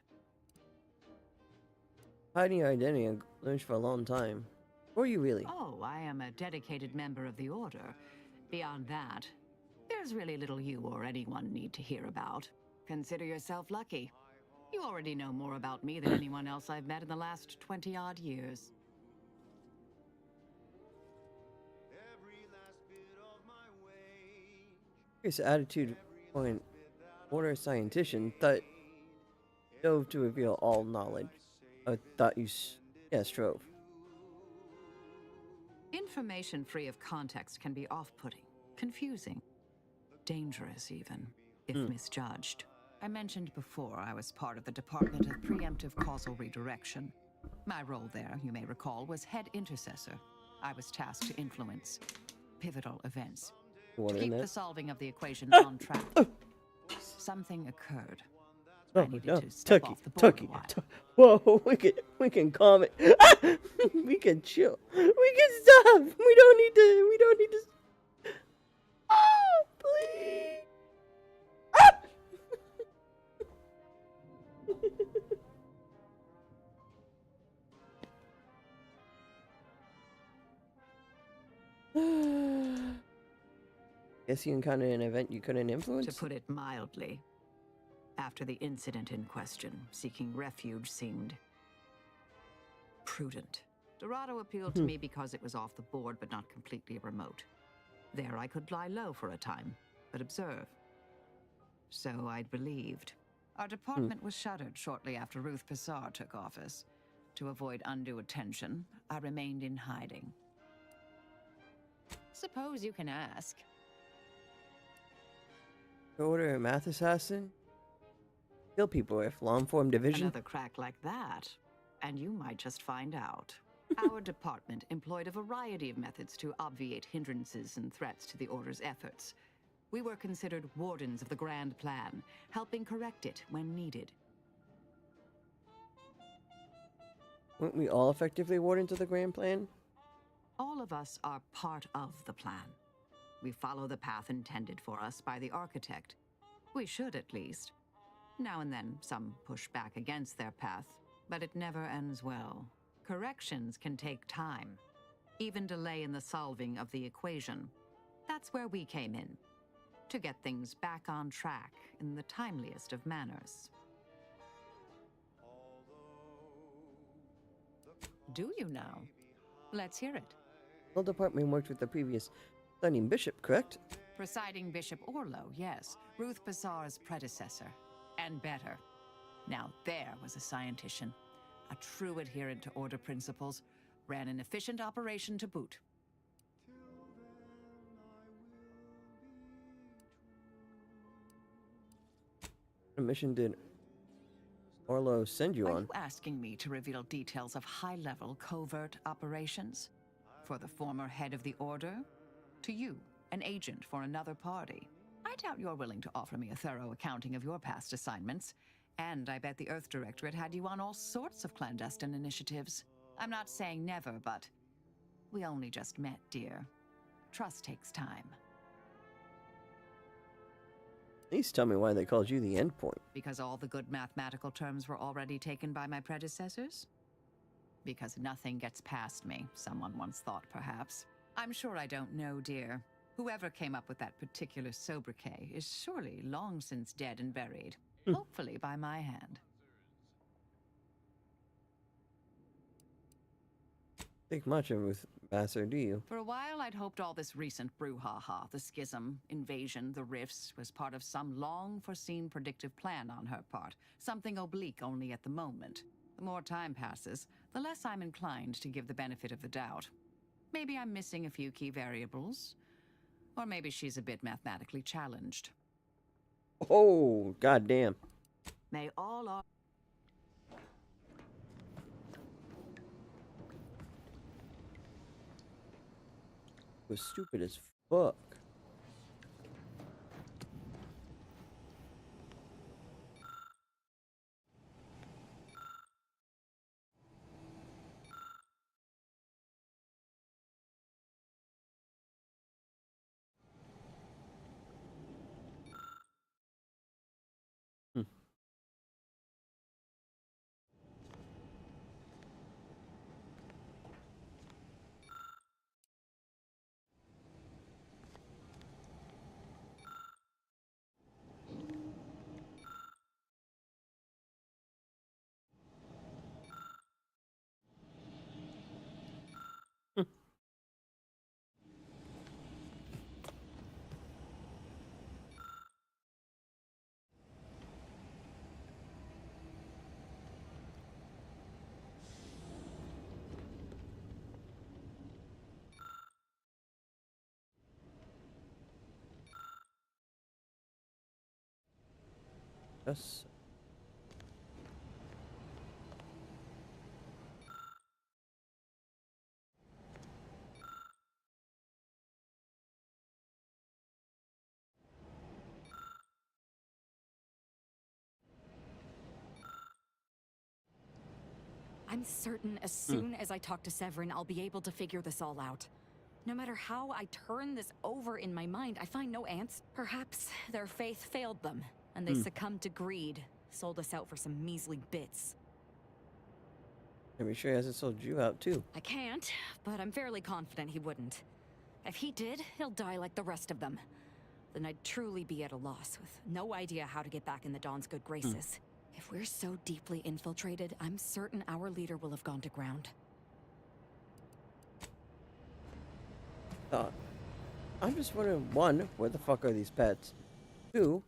Hiding your identity and learned for a long time. Who are you really? Oh, I am a dedicated member of the Order. Beyond that, there's really little you or anyone need to hear about. Consider yourself lucky. You already know more about me than anyone else I've met in the last 20-odd years. His attitude for an Order scientician that strove to reveal all knowledge. I thought you strove. Information free of context can be off-putting, confusing, dangerous even, if misjudged. I mentioned before I was part of the Department of Preemptive Causal Redirection. My role there, you may recall, was head intercessor. I was tasked to influence pivotal events. To keep the solving of the equation on track. Something occurred. I needed to step off the board a while. Whoa, we can calm it. We can chill. We can stop. We don't need to. Oh, please. Guess you encountered an event you couldn't influence? To put it mildly. After the incident in question, seeking refuge seemed prudent. Dorado appealed to me because it was off the board but not completely remote. There I could lie low for a time, but observe. So I'd believed. Our department was shuttered shortly after Ruth Pissar took office. To avoid undue attention, I remained in hiding. Suppose you can ask. Order a math assassin? Kill people with long-form division? Another crack like that, and you might just find out. Our department employed a variety of methods to obviate hindrances and threats to the Order's efforts. We were considered wardens of the grand plan, helping correct it when needed. Weren't we all effectively wardens of the grand plan? All of us are part of the plan. We follow the path intended for us by the architect. We should, at least. Now and then, some push back against their path, but it never ends well. Corrections can take time, even delay in the solving of the equation. That's where we came in, to get things back on track in the timeliest of manners. Do you now? Let's hear it. The department worked with the previous Presiding Bishop, correct? Presiding Bishop Orlo, yes. Ruth Pissar's predecessor. And better. Now there was a scientician. A true adherent to Order principles. Ran an efficient operation to boot. What mission did Orlo send you on? Are you asking me to reveal details of high-level covert operations? For the former head of the Order? To you, an agent for another party? I doubt you're willing to offer me a thorough accounting of your past assignments. And I bet the Earth Directorate had you on all sorts of clandestine initiatives. I'm not saying never, but we only just met, dear. Trust takes time. Please tell me why they called you the endpoint. Because all the good mathematical terms were already taken by my predecessors? Because nothing gets past me, someone once thought, perhaps. I'm sure I don't know, dear. Whoever came up with that particular sobriquet is surely long since dead and buried. Hopefully by my hand. Think much of Ruth Master, do you? For a while, I'd hoped all this recent brouhaha, the schism, invasion, the rifts, was part of some long-foreseen predictive plan on her part. Something oblique only at the moment. The more time passes, the less I'm inclined to give the benefit of the doubt. Maybe I'm missing a few key variables. Or maybe she's a bit mathematically challenged. Oh, goddamn. May all our... Was stupid as fuck. Yes. I'm certain as soon as I talk to Severin, I'll be able to figure this all out. No matter how I turn this over in my mind, I find no answer. Perhaps their faith failed them, and they succumbed to greed, sold us out for some measly bits. Let me sure he hasn't sold you out too. I can't, but I'm fairly confident he wouldn't. If he did, he'll die like the rest of them. Then I'd truly be at a loss, with no idea how to get back in the Dawn's good graces. If we're so deeply infiltrated, I'm certain our leader will have gone to ground. I'm just wondering, one, where the fuck are these pets? Two,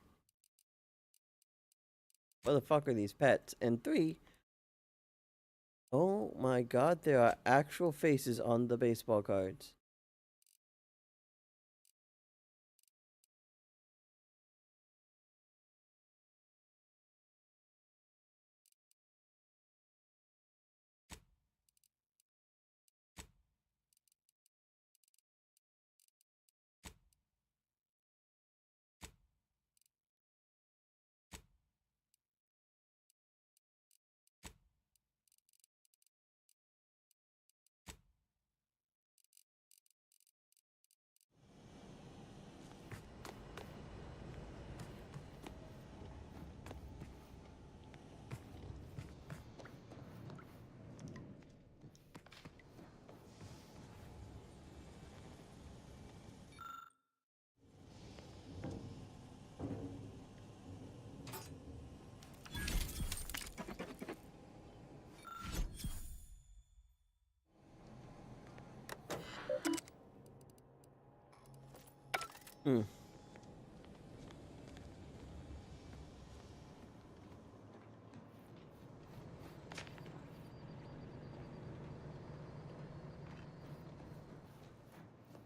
where the fuck are these pets? And three, oh my god, there are actual faces on the baseball cards.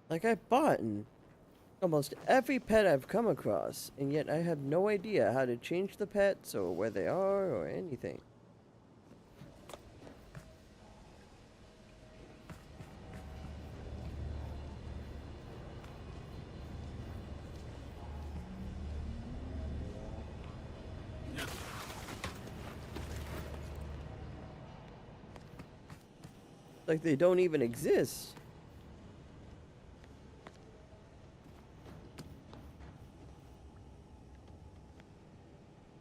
Like, I bought almost every pet I've come across, and yet I have no idea how to change the pets or where they are or anything. Like they don't even exist.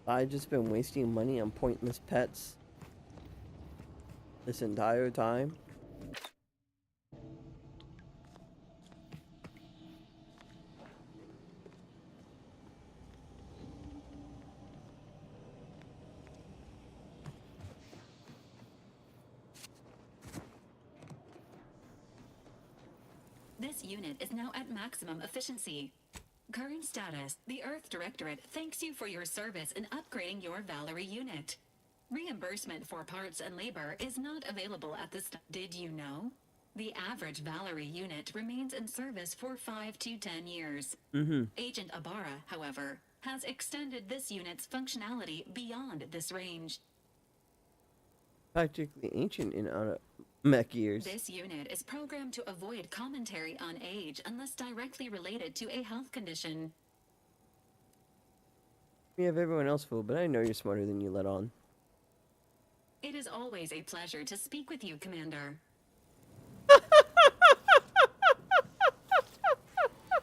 I've just been wasting money on pointless pets this entire time. This unit is now at maximum efficiency. Current status, the Earth Directorate thanks you for your service in upgrading your Valerie unit. Reimbursement for parts and labor is not available at this time. Did you know? The average Valerie unit remains in service for 5 to 10 years. Agent Abara, however, has extended this unit's functionality beyond this range. Practically ancient in mech years. This unit is programmed to avoid commentary on age unless directly related to a health condition. You have everyone else fooled, but I know you're smarter than you let on. It is always a pleasure to speak with you, Commander.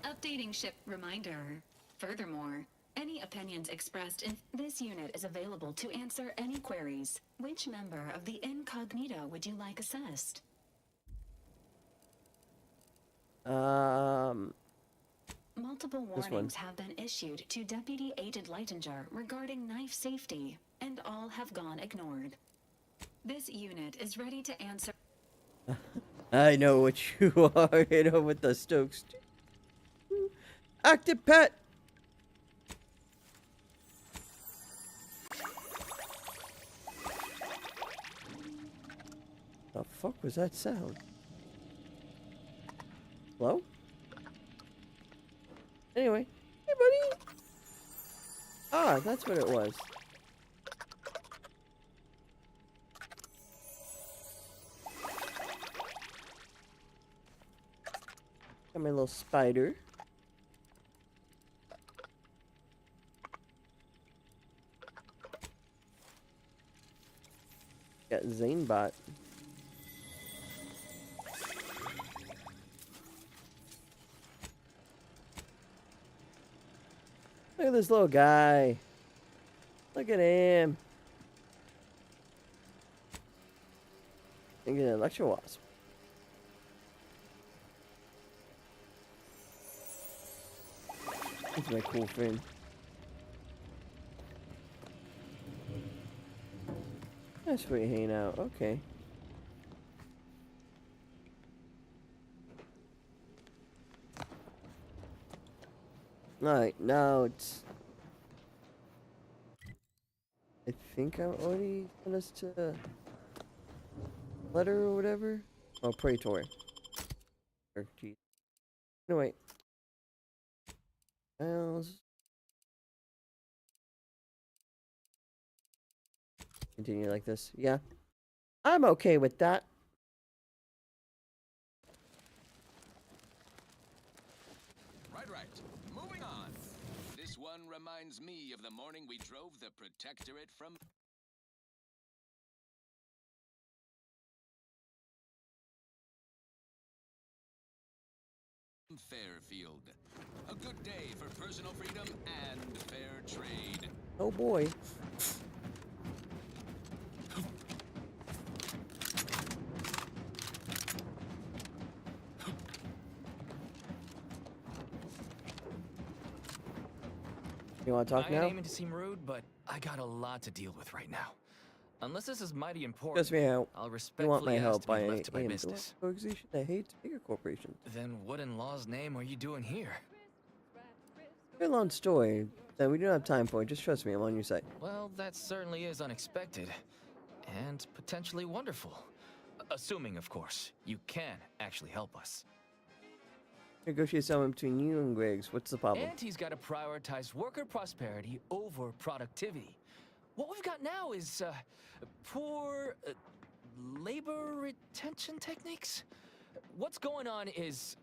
Updating ship reminder. Furthermore, any opinions expressed in this unit is available to answer any queries. Which member of the incognito would you like assessed? Multiple warnings have been issued to Deputy Agent Leitinger regarding knife safety, and all have gone ignored. This unit is ready to answer. I know what you are, you know, with the Stokes. Active pet! The fuck was that sound? Hello? Anyway. Hey, buddy! Ah, that's what it was. Got my little spider. Got Zanebot. Look at this little guy. Look at him. And get an electro wasp. He's my cool friend. That's where you hang out. Okay. Alright, now it's... I think I already sent us to... Letter or whatever? Oh, Praetor. Or, geez. No, wait. Files. Continue like this. Yeah. I'm okay with that. Right. Moving on. This one reminds me of the morning we drove the Protectorate from... Fairfield. A good day for personal freedom and fair trade. Oh boy. You want to talk now? I ain't aiming to seem rude, but I got a lot to deal with right now. Unless this is mighty important, Trust me, I'll you want respectfully my ask help to by be left to my an business. organization that hates bigger corporations. Then what in law's name are you doing here? Very long story that we don't have time for. Just trust me, I'm on your side. Well, that certainly is unexpected. And potentially wonderful. Assuming, of course, you can actually help us. Negotiate settlement between you and Griggs. What's the problem? Auntie's got to prioritize worker prosperity over productivity. What we've got now is poor labor retention techniques. What's going on is,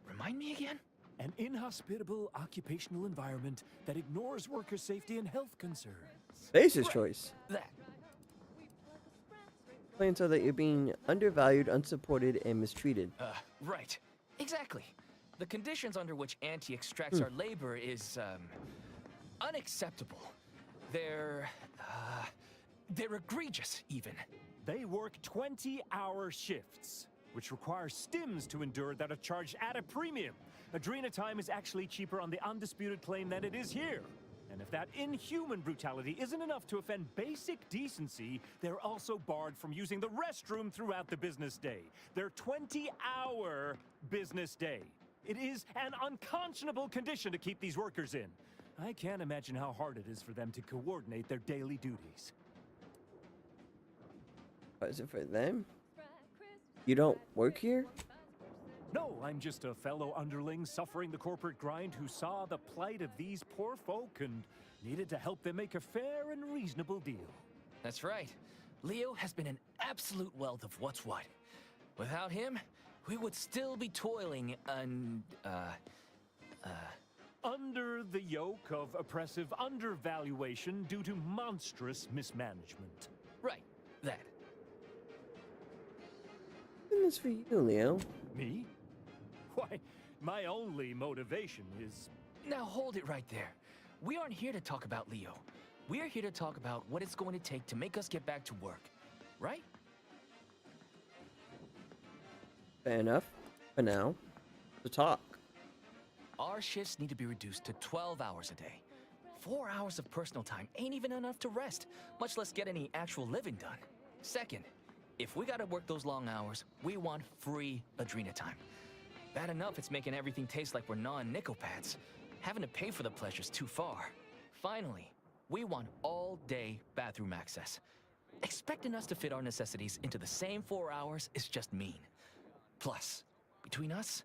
remind me again? An inhospitable occupational environment that ignores worker safety and health concerns. Basis choice. That. Plain so that you're being undervalued, unsupported, and mistreated. Right. Exactly. The conditions under which Auntie extracts our labor is, unacceptable. They're egregious, even. They work 20-hour shifts, which require stims to endure that are charged at a premium. Adrena time is actually cheaper on the undisputed claim than it is here. And if that inhuman brutality isn't enough to offend basic decency, they're also barred from using the restroom throughout the business day. Their 20-hour business day. It is an unconscionable condition to keep these workers in. I can't imagine how hard it is for them to coordinate their daily duties. What is it for them? You don't work here? No, I'm just a fellow underling suffering the corporate grind who saw the plight of these poor folk and needed to help them make a fair and reasonable deal. That's right. Leo has been an absolute wealth of what's what. Without him, we would still be toiling under the yoke of oppressive undervaluation due to monstrous mismanagement. Right, that. And this for you, Leo. Me? Why, my only motivation is... Now hold it right there. We aren't here to talk about Leo. We're here to talk about what it's going to take to make us get back to work, right? Fair enough. For now, to talk. Our shifts need to be reduced to 12 hours a day. 4 hours of personal time ain't even enough to rest, much less get any actual living done. Second, if we gotta work those long hours, we want free Adrena time. Bad enough it's making everything taste like we're gnawing nickel pads. Having to pay for the pleasure's too far. Finally, we want all-day bathroom access. Expecting us to fit our necessities into the same 4 hours is just mean. Plus, between us,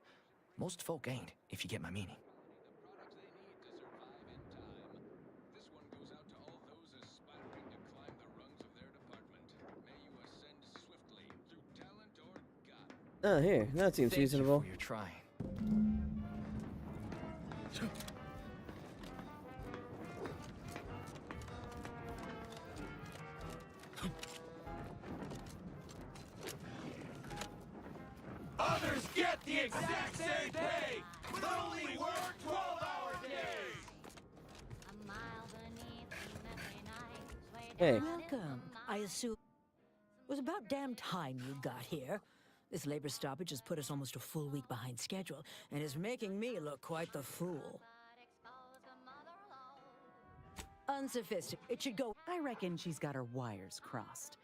most folk ain't, if you get my meaning. Oh, here. That seems Thank reasonable. You for your trying. Others get the exact same pay, but only work 12 hours a day. Hey. Welcome. I assume it was about damn time you got here. This labor stoppage has put us almost a full week behind schedule and is making me look quite the fool. Unsophisticated. It should go. I reckon she's got her wires crossed.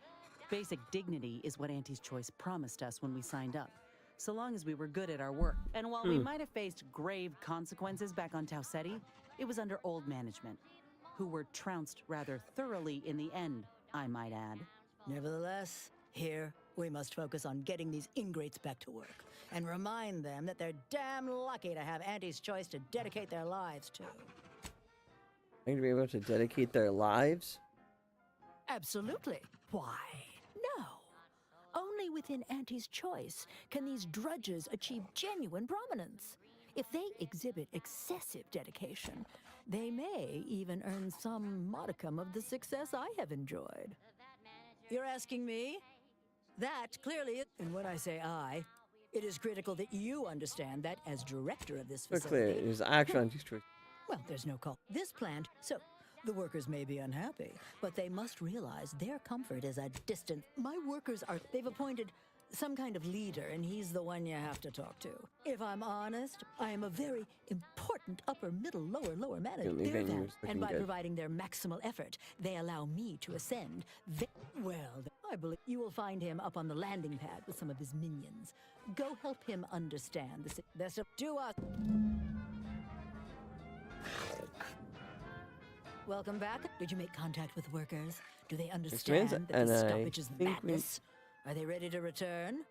Basic dignity is what Auntie's Choice promised us when we signed up, so long as we were good at our work. And while we might have faced grave consequences back on Tau Ceti, it was under old management, who were trounced rather thoroughly in the end, I might add. Nevertheless, here we must focus on getting these ingrates back to work and remind them that they're damn lucky to have Auntie's Choice to dedicate their lives to. Going to be able to dedicate their lives? Absolutely. Why? No. Only within Auntie's Choice can these drudges achieve genuine prominence. If they exhibit excessive dedication, they may even earn some modicum of the success I have enjoyed. You're asking me? That clearly is, and when I say I, it is critical that you understand that as director of this So facility. clear. It was actually on choice. Well, there's no call. This plant, so the workers may be unhappy, but they must realize their comfort is a distant. My workers are, they've appointed some kind of leader, and he's the one you have to talk to. If I'm honest, I am a very important upper, middle, lower manager. Only They're venue's that, looking and by good. providing their maximal effort, they allow me to ascend. Well, I believe you will find him up on the landing pad with some of his minions. Go help him understand the best of do us. Welcome back. Did you make contact with workers? Do they understand that and this I stoppage is think we- madness? Are they ready to return?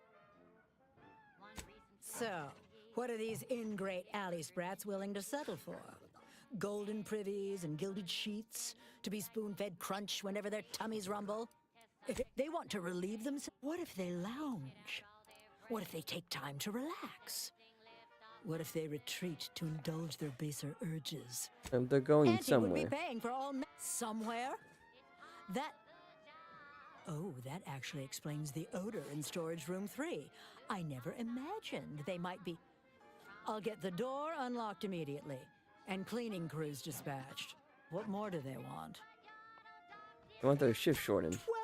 So, what are these ingrate alley sprats willing to settle for? Golden privies and gilded sheets? To be spoon-fed crunch whenever their tummies rumble? If they want to relieve themselves, what if they lounge? What if they take time to relax? What if they retreat to indulge their baser urges? They're going Auntie somewhere. would be paying for all somewhere. That actually explains the odor in storage room 3. I never imagined they might be. I'll get the door unlocked immediately, and cleaning crews dispatched. What more do they want? I want their shift shortened. 12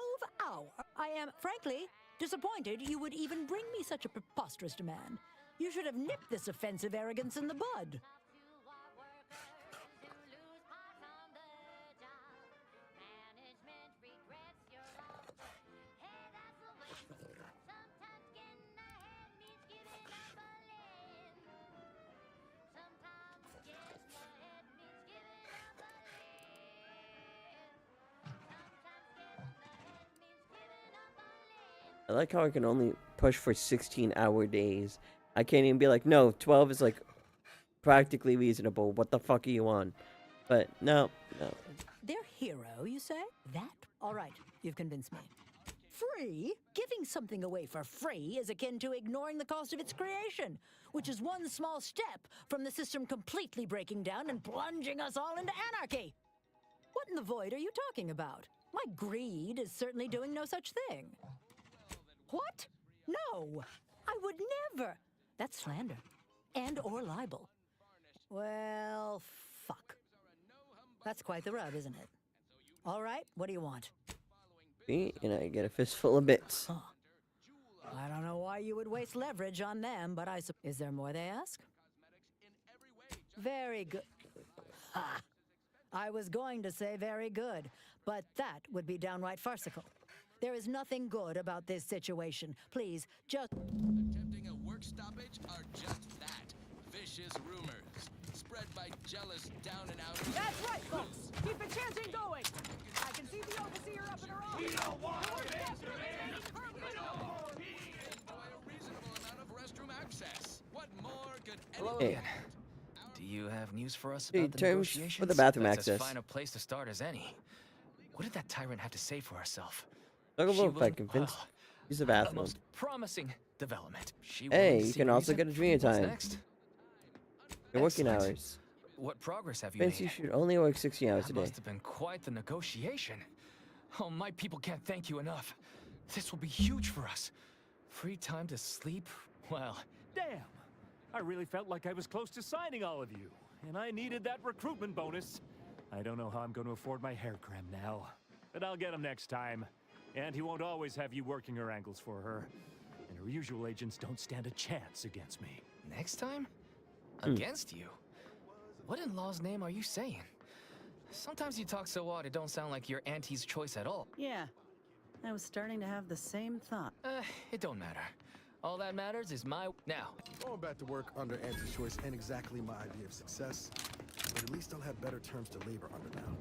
hours. I am, frankly, disappointed you would even bring me such a preposterous demand. You should have nipped this offensive arrogance in the bud. I like how I can only push for 16-hour days. I can't even be like, no, 12 is like practically reasonable. What the fuck are you on? But no. Their hero, you say? That? All right, you've convinced me. Free? Giving something away for free is akin to ignoring the cost of its creation, which is one small step from the system completely breaking down and plunging us all into anarchy. What in the void are you talking about? My greed is certainly doing no such thing. What? No, I would never. That's slander and or libel. Well, fuck. That's quite the rub, isn't it? All right, what do you want? See, and I get a fistful of bits. Huh. I don't know why you would waste leverage on them, but is there more they ask? Very good. Ha! I was going to say very good, but that would be downright farcical. There is nothing good about this situation. Please, just... Attempting a work stoppage are just that. Vicious rumors. Spread by jealous down-and-outers. That's right, folks! Keep the chanting going! I can see the overseer up in her office! We don't want Enjoy a reasonable amount of restroom access. What more could Hello Hey. again. Do you have news for us Hey, about the terms negotiations? for the bathroom That's access. as fine a place to start as any. What did that tyrant have to say for herself? Talk She about if I wasn't- convinced. oh, Use the the bathroom. most promising development. She Hey, wouldn't you see can also reason. get a junior What's time. next? Your working Excellent. hours. What progress have you Vince, made? you should only work 60 hours That a day. must have been quite the negotiation. Oh, my people can't thank you enough. This will be huge for us. Free time to sleep? Well, Damn! I really felt like I was close to signing all of you, and I needed that recruitment bonus. I don't know how I'm going to afford my hair cream now, but I'll get him next time. And he won't always have you working her angles for her. And her usual agents don't stand a chance against me. next time? Against you? What in law's name are you saying? Sometimes you talk so odd it don't sound like you're Auntie's choice at all. Yeah, I was starting to have the same thought. It don't matter. All that matters is my... Now, Going back to work under Auntie's choice ain't exactly my idea of success, but at least I'll have better terms to labor under now.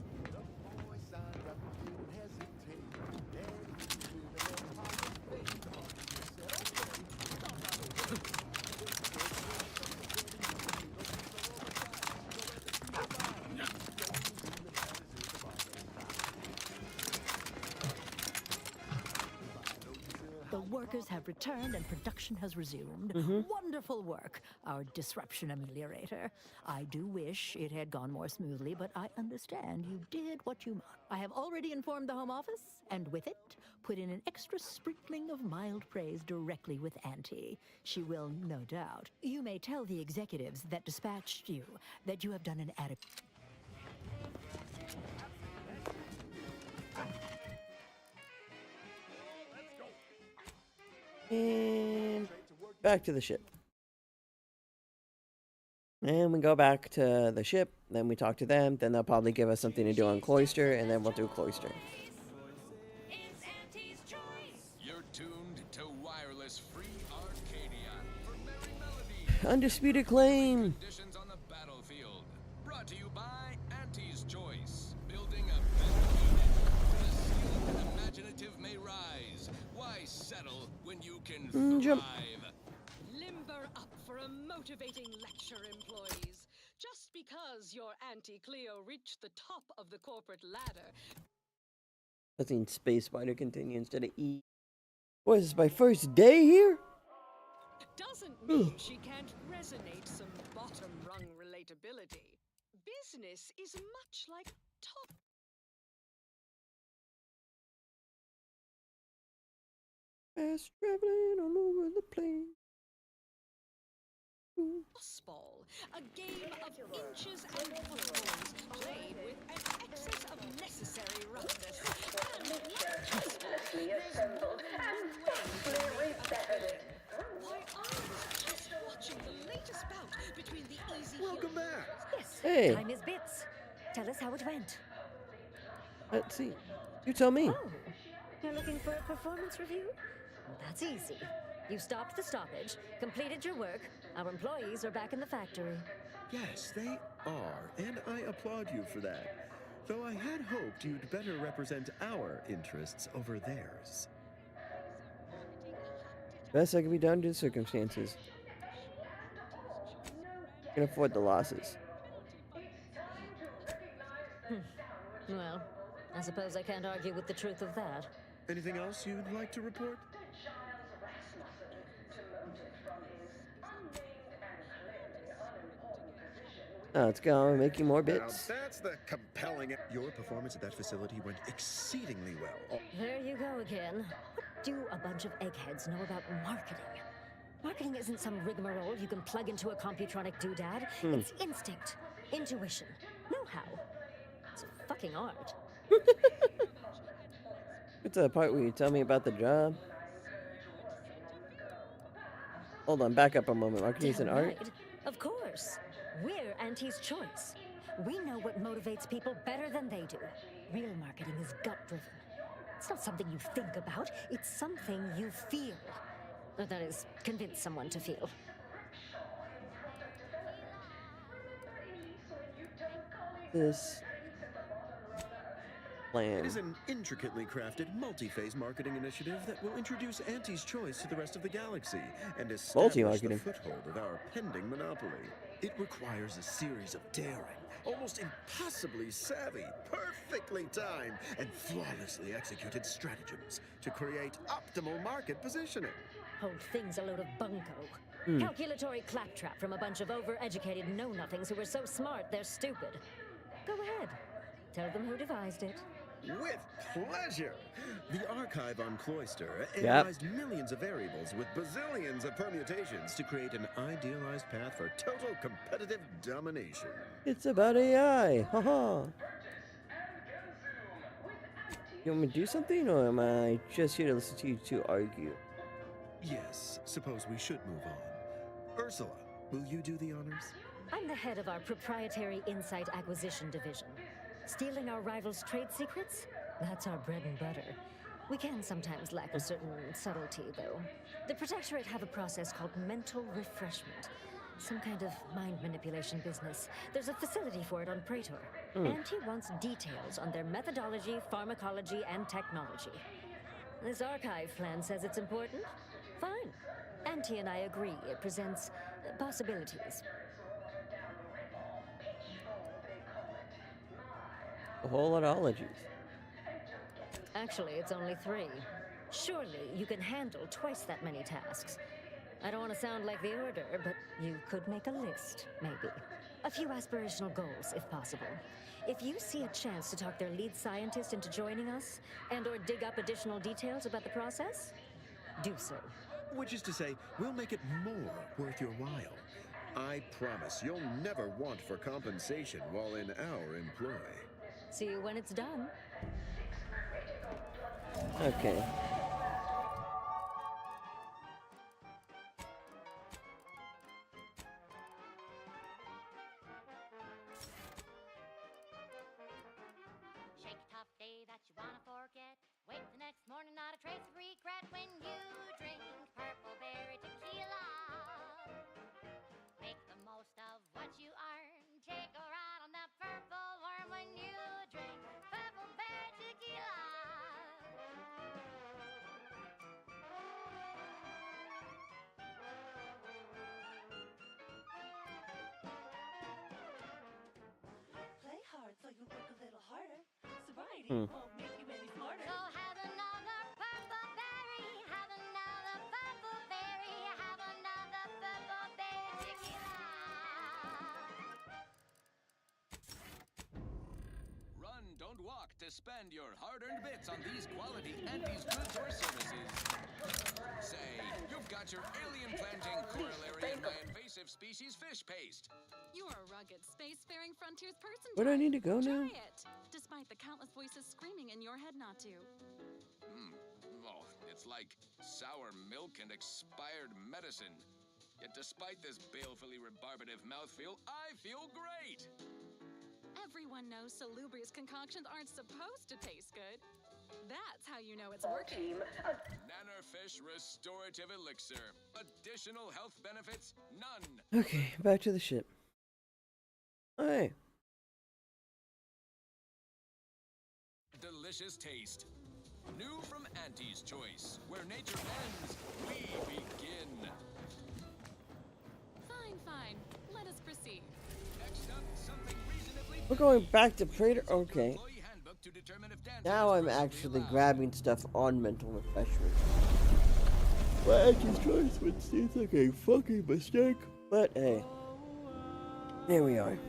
The workers have returned and production has resumed. Wonderful work, our disruption ameliorator. I do wish it had gone more smoothly, but I understand you did what you must. I have already informed the Home Office, and with it, put in an extra sprinkling of mild praise directly with Auntie. She will, no doubt. You may tell the executives that dispatched you that you have done an adequate... And back to the ship. And we go back to the ship, then we talk to them, then they'll probably give us something to do on Cloister, and then we'll do Cloister. You're tuned to Wireless Free Arcadia for merry melodies. Undisputed claim! Conditions on the battlefield. Brought to you by Auntie's Choice. Building a better unit. The skilled and imaginative may rise. Why settle when you can Jump. thrive? Limber up for a motivating lecture, employees. Just because your Auntie Cleo reached the top of the corporate ladder Let's see, Space Spider continue instead of E. What is this, my first day here? doesn't mean she can't resonate some bottom-rung relatability. Business is much like top Fast traveling all over the place. ball, a game of inches and footballs, played with an excess of necessary roughness. And Hopelessly assembled and vastly repetitive. why, I was just watching the latest bout between the easy Welcome back. Yes, Hey. time is bits. Tell us how it went. Let's see. You tell me. Oh, you're looking for a performance review? That's easy. You stopped the stoppage, completed your work. Our employees are back in the factory. Yes, they are, and I applaud you for that. Though I had hoped you'd better represent our interests over theirs. Best that can be done due to circumstances. Can afford the losses. Well, I suppose I can't argue with the truth of that. Anything else you'd like to report? Let's go, making more Now bits. that's the compelling. Your performance at that facility went exceedingly well. There you go again. What do a bunch of eggheads know about marketing? Marketing isn't some rigmarole you can plug into a computronic doodad. It's instinct, intuition, know-how. It's a fucking art. Get to the part where you tell me about the job. Hold on, back up a moment. Marketing is an art? Right. Of course. We're Auntie's choice. We know what motivates people better than they do. Real marketing is gut-driven. It's not something you think about, it's something you feel. Or that is, convince someone to feel. This plan. It is an intricately crafted, multi-phase marketing initiative that will introduce Auntie's Choice to the rest of the galaxy and establish the Multi-marketing. foothold of our pending monopoly. It requires a series of daring, almost impossibly savvy, perfectly timed, and flawlessly executed stratagems to create optimal market positioning. Whole thing's a load of bunko. Calculatory claptrap from a bunch of overeducated know-nothings who are so smart they're stupid. Go ahead. Tell them who devised it. With pleasure! The archive on Cloister analyzed millions of variables with bazillions of permutations to create an idealized path for total competitive domination. It's about AI. Haha. You want me to do something, or am I just here to listen to you two argue? Yes, suppose we should move on. Ursula, will you do the honors? I'm the head of our proprietary insight acquisition division. Stealing our rivals' trade secrets? That's our bread and butter. We can sometimes lack a certain subtlety, though. The Protectorate have a process called mental refreshment. Some kind of mind manipulation business. There's a facility for it on Praetor. Auntie wants details on their methodology, pharmacology, and technology. This archive plan says it's important? Fine. Auntie and I agree it presents possibilities. A whole lot of ologies. Actually, it's only 3. Surely you can handle twice that many tasks. I don't want to sound like the Order, but you could make a list, maybe. A few aspirational goals, if possible. If you see a chance to talk their lead scientist into joining us, and/or dig up additional details about the process, do so. Which is to say, we'll make it more worth your while. I promise you'll never want for compensation while in our employ. See you when it's done. Okay. Shake a tough day that you wanna forget. Wake the next morning, not a trace of regret when you drink purple berry tequila. Make the most of what you earn. Take a ride on that purple worm when you drink purple berry tequila. Play hard so you work a little harder. Sobriety won't make you any smarter. So have another purple berry. Have another purple berry. Have another purple berry tequila. Run, don't walk to spend your hard-earned bits on these quality Andy's goods or services. Say, you've got your alien-planting corollary in my invasive species fish paste. You're a rugged, spacefaring frontiers person. Where do I need to go now? Try it, despite the countless voices screaming in your head not to. Oh, it's like sour milk and expired medicine. Yet despite this balefully rebarbative mouthfeel, I feel great! Everyone knows salubrious concoctions aren't supposed to taste good. That's how you know it's working. Nannerfish Restorative Elixir. Additional health benefits? None. Okay, back to the ship. Hey. Delicious taste. New from Auntie's Choice, where nature ends, we begin. Fine. Let us proceed. Next up, something reasonably We're going back to Prater. Okay. Now I'm actually grabbing stuff on mental refreshment. Well, Auntie's Choice would seems like a fucking mistake, but hey, here we are.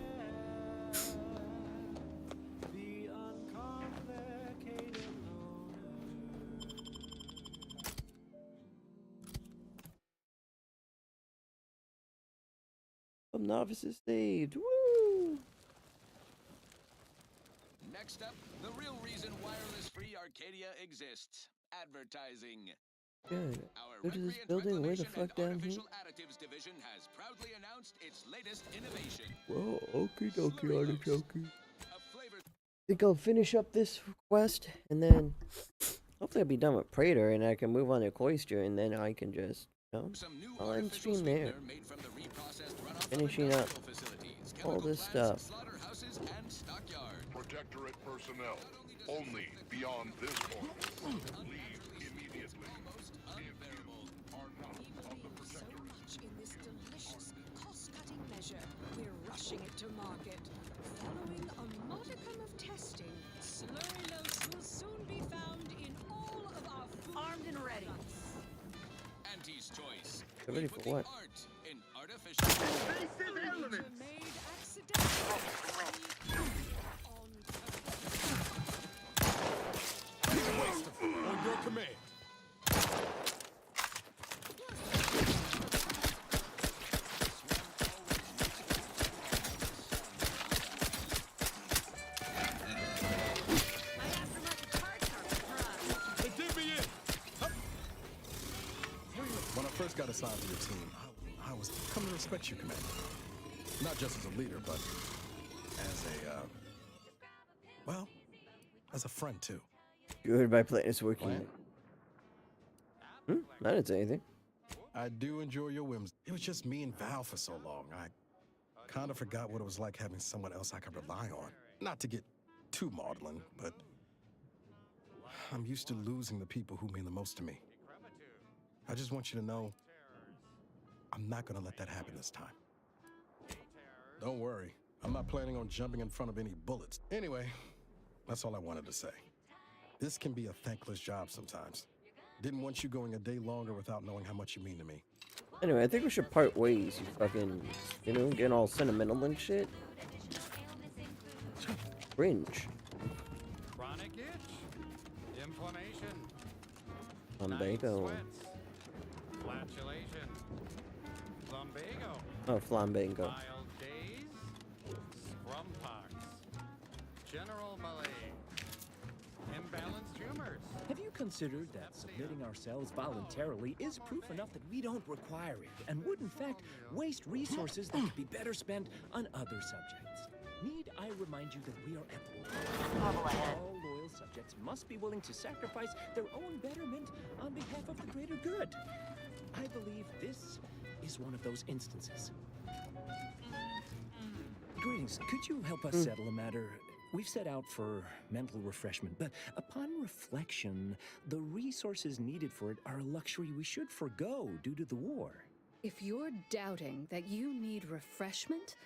Some novices saved. Woo! Next up, the real reason wireless-free Arcadia exists. Advertising. Good. Our Go to this Recreant building. Where the Reclamation fuck and down here? Artificial Additives division has proudly announced its latest innovation. Whoa, okie dokie, artichoke. A flavor I think I'll finish up this quest and then hopefully I'll be done with Praetor and I can move on to Cloister and then I can just, you know, I'll end stream there. made from the reprocessed runoff of Finishing up industrial facilities, all chemical this plants, stuff. slaughterhouses, and stockyards. Protectorate personnel, only beyond this point. Leave immediately. Are not of the Protectorate. In this delicious, cost-cutting measure, we're rushing it to market. Following a modicum of testing, slurry loads will soon be found in all of our food. Armed and ready. Auntie's Choice. Get ready for what? Art in artificial. Invasive elements. Made accidentally. On your command. The divvy in. When I first got assigned to your team, I was coming to respect you, Commander. Not just as a leader, but as a, well, as a friend, too. Good by playing this working. I didn't say anything. I do enjoy your whims. It was just me and Val for so long. I kind of forgot what it was like having someone else I could rely on. Not to get too maudlin, but I'm used to losing the people who mean the most to me. I just want you to know I'm not going to let that happen this time. Don't worry. I'm not planning on jumping in front of any bullets. Anyway, that's all I wanted to say. This can be a thankless job sometimes. Didn't want you going a day longer without knowing how much you mean to me. Anyway, I think we should part ways, you fucking, you know, getting all sentimental and shit. Cringe. Chronic itch, inflammation, Lumbago. sweats, flatulation, lumbago, Oh, flambango. mild days, scrum pox, general malaise, imbalanced humors. Have you considered that submitting ourselves voluntarily is proof enough that we don't require it and would, in fact, waste resources that could be better spent on other subjects? Need I remind you that we are at war? All loyal subjects must be willing to sacrifice their own betterment on behalf of the greater good. I believe this is one of those instances. Greetings. Could you help us settle a matter? We've set out for mental refreshment, but upon reflection, the resources needed for it are a luxury we should forego due to the war. If you're doubting that you need refreshment,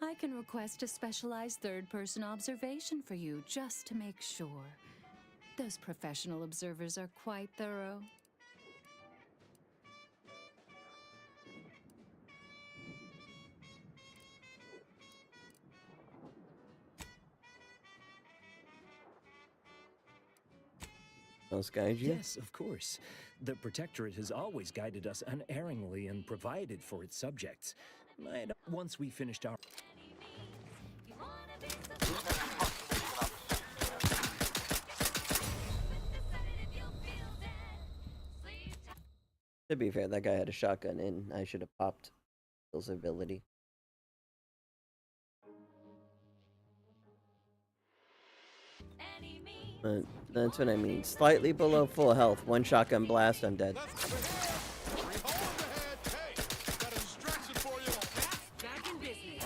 I can request a specialized third-person observation for you just to make sure. Those professional observers are quite thorough. Else guide you? Yes, of course. The Protectorate has always guided us unerringly and provided for its subjects. And once we finished our... To be fair, that guy had a shotgun and I should have popped his ability. But that's what I mean. Slightly below full health. One shotgun blast, I'm dead. Back in business.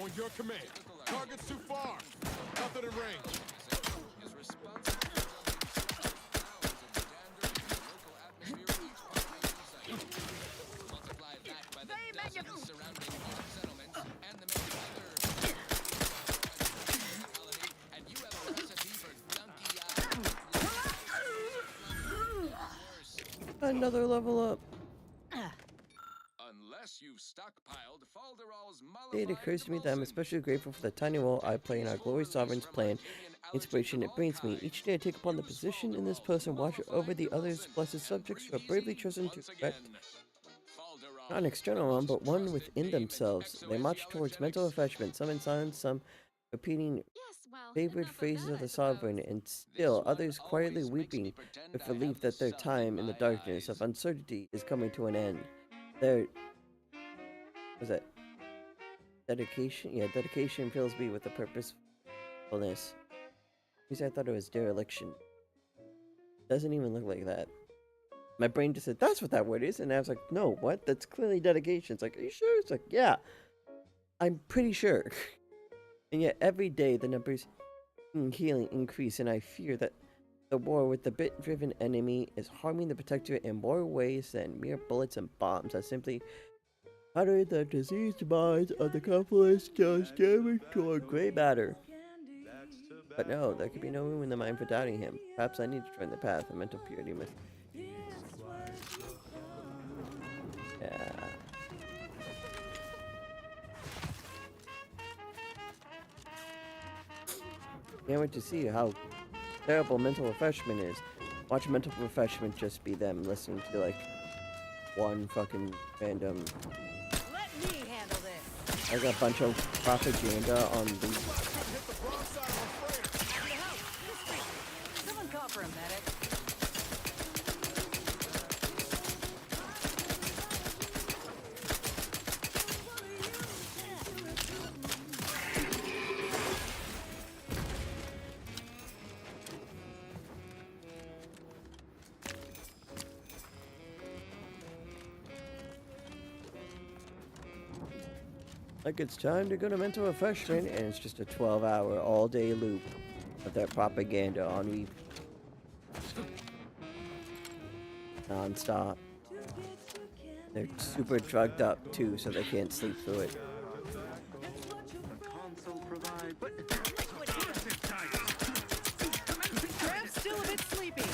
On your command. Target's too far. Nothing in range. Is responsible for thousands of dander in the local atmosphere each population site. Multiply that by the dozens surrounding human settlements and the many other municipalities, and you have a recipe for donkey Another level up. Unless you've stockpiled Falderall's It occurs to me that I'm especially grateful for the tiny role I play in our glorious sovereign's plan. Inspiration it brings me. Each day I take upon the position in this post and watch over the others blessed subjects who have bravely chosen to correct not an external one, but one within themselves. They march towards mental refreshment, some in silence, some repeating favorite phrases of the sovereign, and still others quietly weeping with relief that their time in the darkness of uncertainty is coming to an end. Their was that dedication? Yeah, dedication fills me with a purposefulness. At least I thought it was dereliction. Doesn't even look like that. My brain just said, that's what that word is. And I was like, no, what? That's clearly dedication. It's like, are you sure? It's like, yeah, I'm pretty sure. And yet every day the numbers in healing increase, and I fear that the war with the bit-driven enemy is harming the Protectorate in more ways than mere bullets and bombs that simply utter the diseased minds of the countless just gaming toward great matter. But no, there could be no room in the mind for doubting him. Perhaps I need to join the path of mental purity must. Yeah. Can't wait to see how terrible mental refreshment is. Watch mental refreshment just be them listening to like one fucking random. Let me handle this. Like a bunch of propaganda on the. Someone call for a medic. Like it's time to go to mental refreshment, and it's just a 12-hour all-day loop of that propaganda on repeat. Non-stop. They're super drugged up too, so they can't sleep through it. Crab's still a bit sleepy.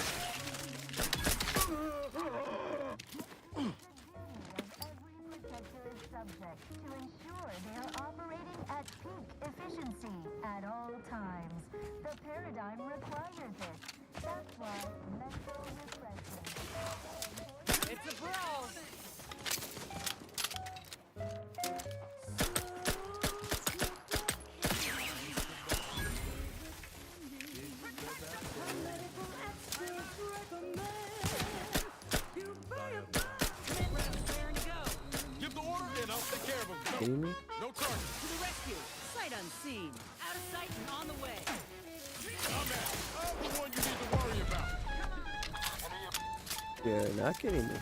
To ensure they are operating at peak efficiency at all times. The paradigm requires it. That's why mental refreshment. It's a brawl. Give the order and I'll take care of him. Kidding me? No target. To the rescue. Sight unseen. Out of sight and on the way. I'm the one you need to worry about. You're not kidding me.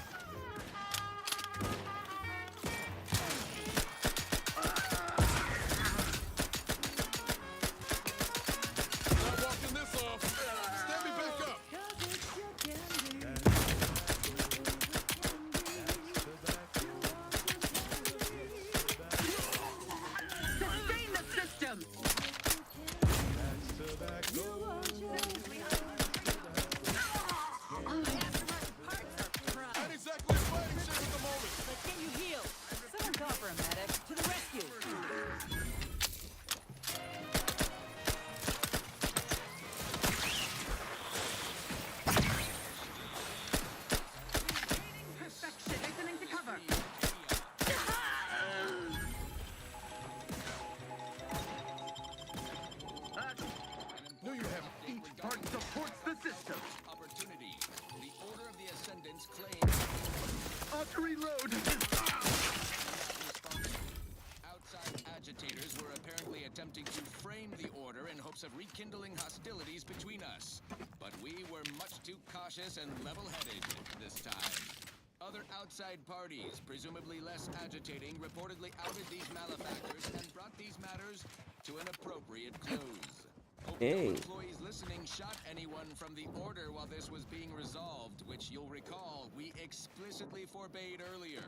Not walking this off. Stand me back up. Sustain the system. Not exactly fighting shit at the moment. But can you heal? Someone call for a medic. To the rescue. Perfection. Listening to cover. Knew you have each part supports the system. Opportunity. The Order of the Ascendants claims To reload. outside agitators were apparently attempting to frame the Order in hopes of rekindling hostilities between us. But we were much too cautious and level-headed this time. Other outside outside parties, presumably less agitating, reportedly outed these malefactors and brought these matters to an appropriate close. Hope no Hey. employees listening shot anyone from the order while this was being resolved, which you'll recall we explicitly forbade earlier.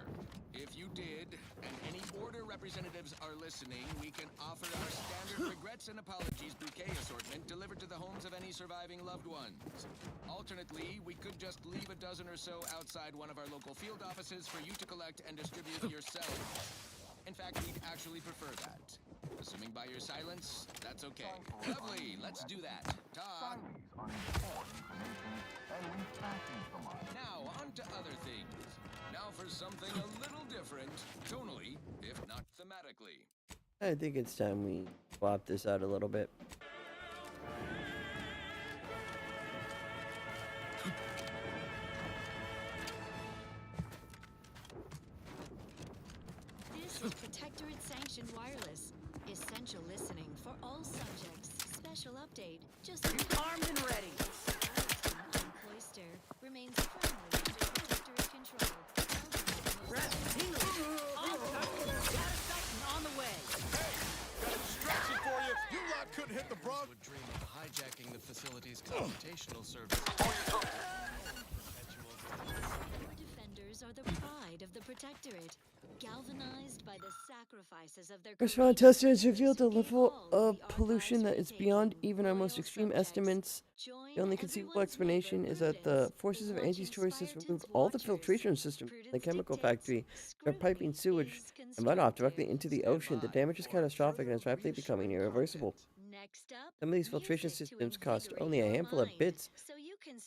If you did, and any order representatives are listening, we can offer our standard regrets and apologies bouquet assortment delivered to the homes of any surviving loved ones. Alternately, we could just leave a dozen or so outside one of our local field offices for you to collect and distribute yourself. In fact, we'd actually prefer that. Assuming by your silence, that's okay. Lovely, let's do that. Ta! Now, on to other things. Now for something a little different, tonally, if not thematically. I think it's time we swap this out a little bit. This is Protectorate-sanctioned wireless. Essential listening for all subjects. Special update. Just armed and ready. Cloister remains firmly under Protectorate control. On the way. Hey, got a distraction for you. You lot couldn't hit the Bronx. Would dream of hijacking the facility's computational service. Defenders are the pride of the Protectorate, galvanized by the sacrifices of their Response testers revealed a level of pollution that is beyond even our most extreme estimates. The only conceivable explanation is that the forces of Angie's choices removed all the filtration systems from the chemical factory. They're piping sewage and runoff directly into the ocean. The damage is catastrophic and is rapidly becoming irreversible. Some of these filtration systems cost only a handful of bits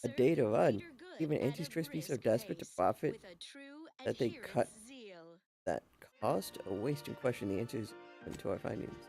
a day to run. Even Angie's choice be so desperate to profit that they cut that cost a waste and question the answers to our findings.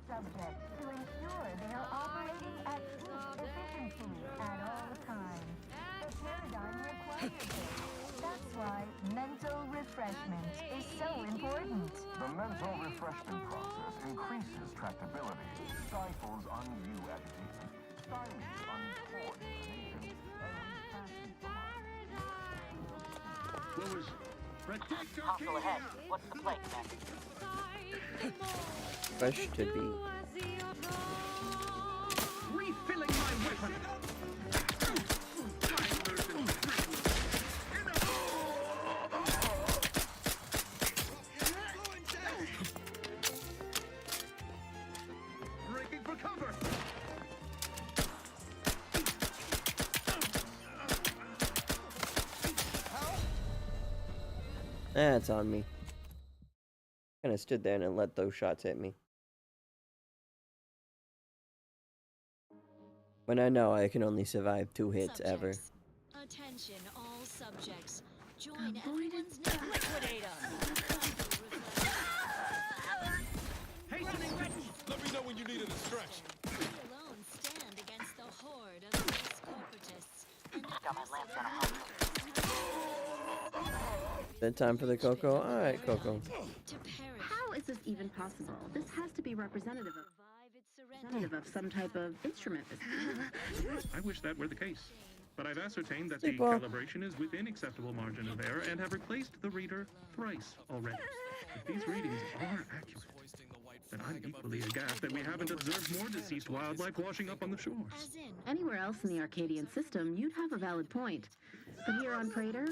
Subject to ensure they are operating at peak efficiency at all times. The paradigm requires it. That's why mental refreshment is so important. The mental refreshment process increases tractability, stifles undue agitation, stymies uncoordination, and Lewis, protect your Hostile ahead. What's the play, Commander? Fresh to be. refilling my weapon. Breaking for cover. That's on me. Kind of stood there and let those shots hit me. When I know I can only survive 2 hits ever. Attention, all subjects. Join everyone's liquidate Hastening ready. Let me know when you need a distraction. We alone stand against the horde of these corporatists. Got my lamps on a Is it time for the Coco? Alright, Coco. How is this even possible? This has to be representative of some type of instrument. I wish that were the case. But I've ascertained that Hey, the Paul. calibration is within acceptable margin of error and have replaced the reader thrice already. If these readings are accurate, then I'm equally aghast that we haven't observed more deceased wildlife washing up on the shores. Anywhere else in the Arcadian system, you'd have a valid point. But here on Praetor,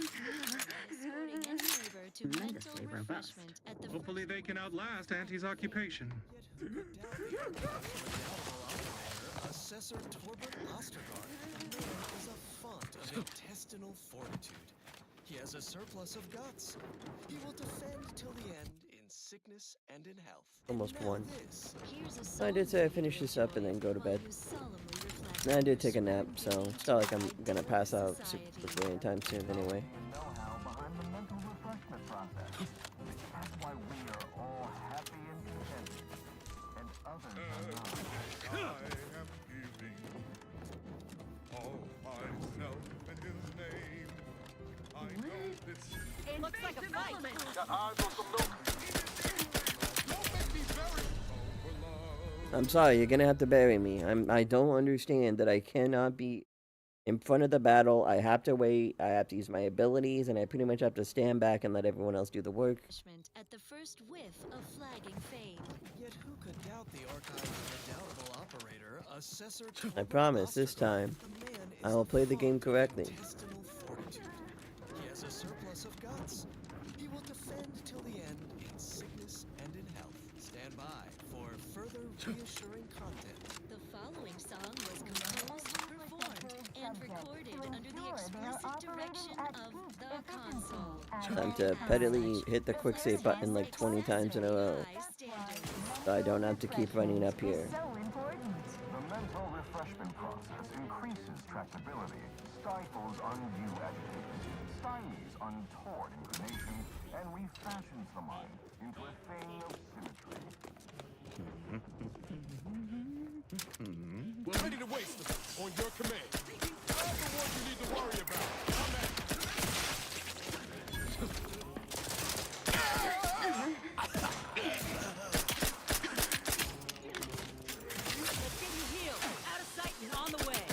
tremendously robust. Hopefully they can outlast Auntie's occupation. Assessor Torbert Ostergaard is a font of intestinal fortitude. He has a surplus of guts. He will defend till the end in sickness and in health. Almost And now one. this. I did say I finish this up and then go to bed. And I did take a nap, so it's not like I'm gonna pass out super quickly anytime soon anyway. Know-how behind the mental refreshment process. That's why we are all happy and contented, and others are not. I am giving all myself in his name. I know this. Looks like a fight. Got eyes on some milk. Don't make me bury. I'm sorry, you're gonna have to bury me. I don't understand that I cannot be in front of the battle. I have to wait. I have to use my abilities, and I pretty much have to stand back and let everyone else do the work. At the first whiff of flagging fade. Yet who could doubt the archive's redoubtable operator, Assessor I promise, this time, I will play the game correctly. intestinal fortitude. He has a surplus of guts. He will defend till the end in sickness and in health. Stand by for further reassuring content. The following song was composed, performed, and recorded under the explicit direction of the console. Time to pettily hit the quick save button like 20 times in a row. So I don't have to keep running up here. The mental refreshment process increases tractability, stifles undue agitation, stymies untoward inclination, and refashions the mind into a thing of symmetry. We're ready to waste them on your command. I'm the one you need to worry about. I'm at. Let's get you healed. Out of sight and on the way.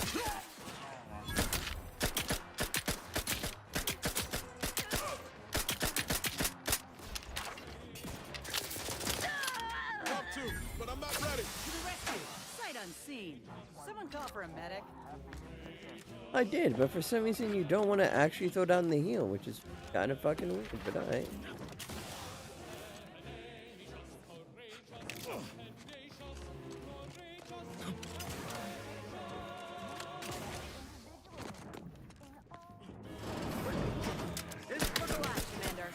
Come to, but I'm not ready. To the rescue. Sight unseen. Someone call for a medic. I did, but for some reason you don't want to actually throw down the heal, which is kind of fucking weird, but alright. This is for the last, Commander.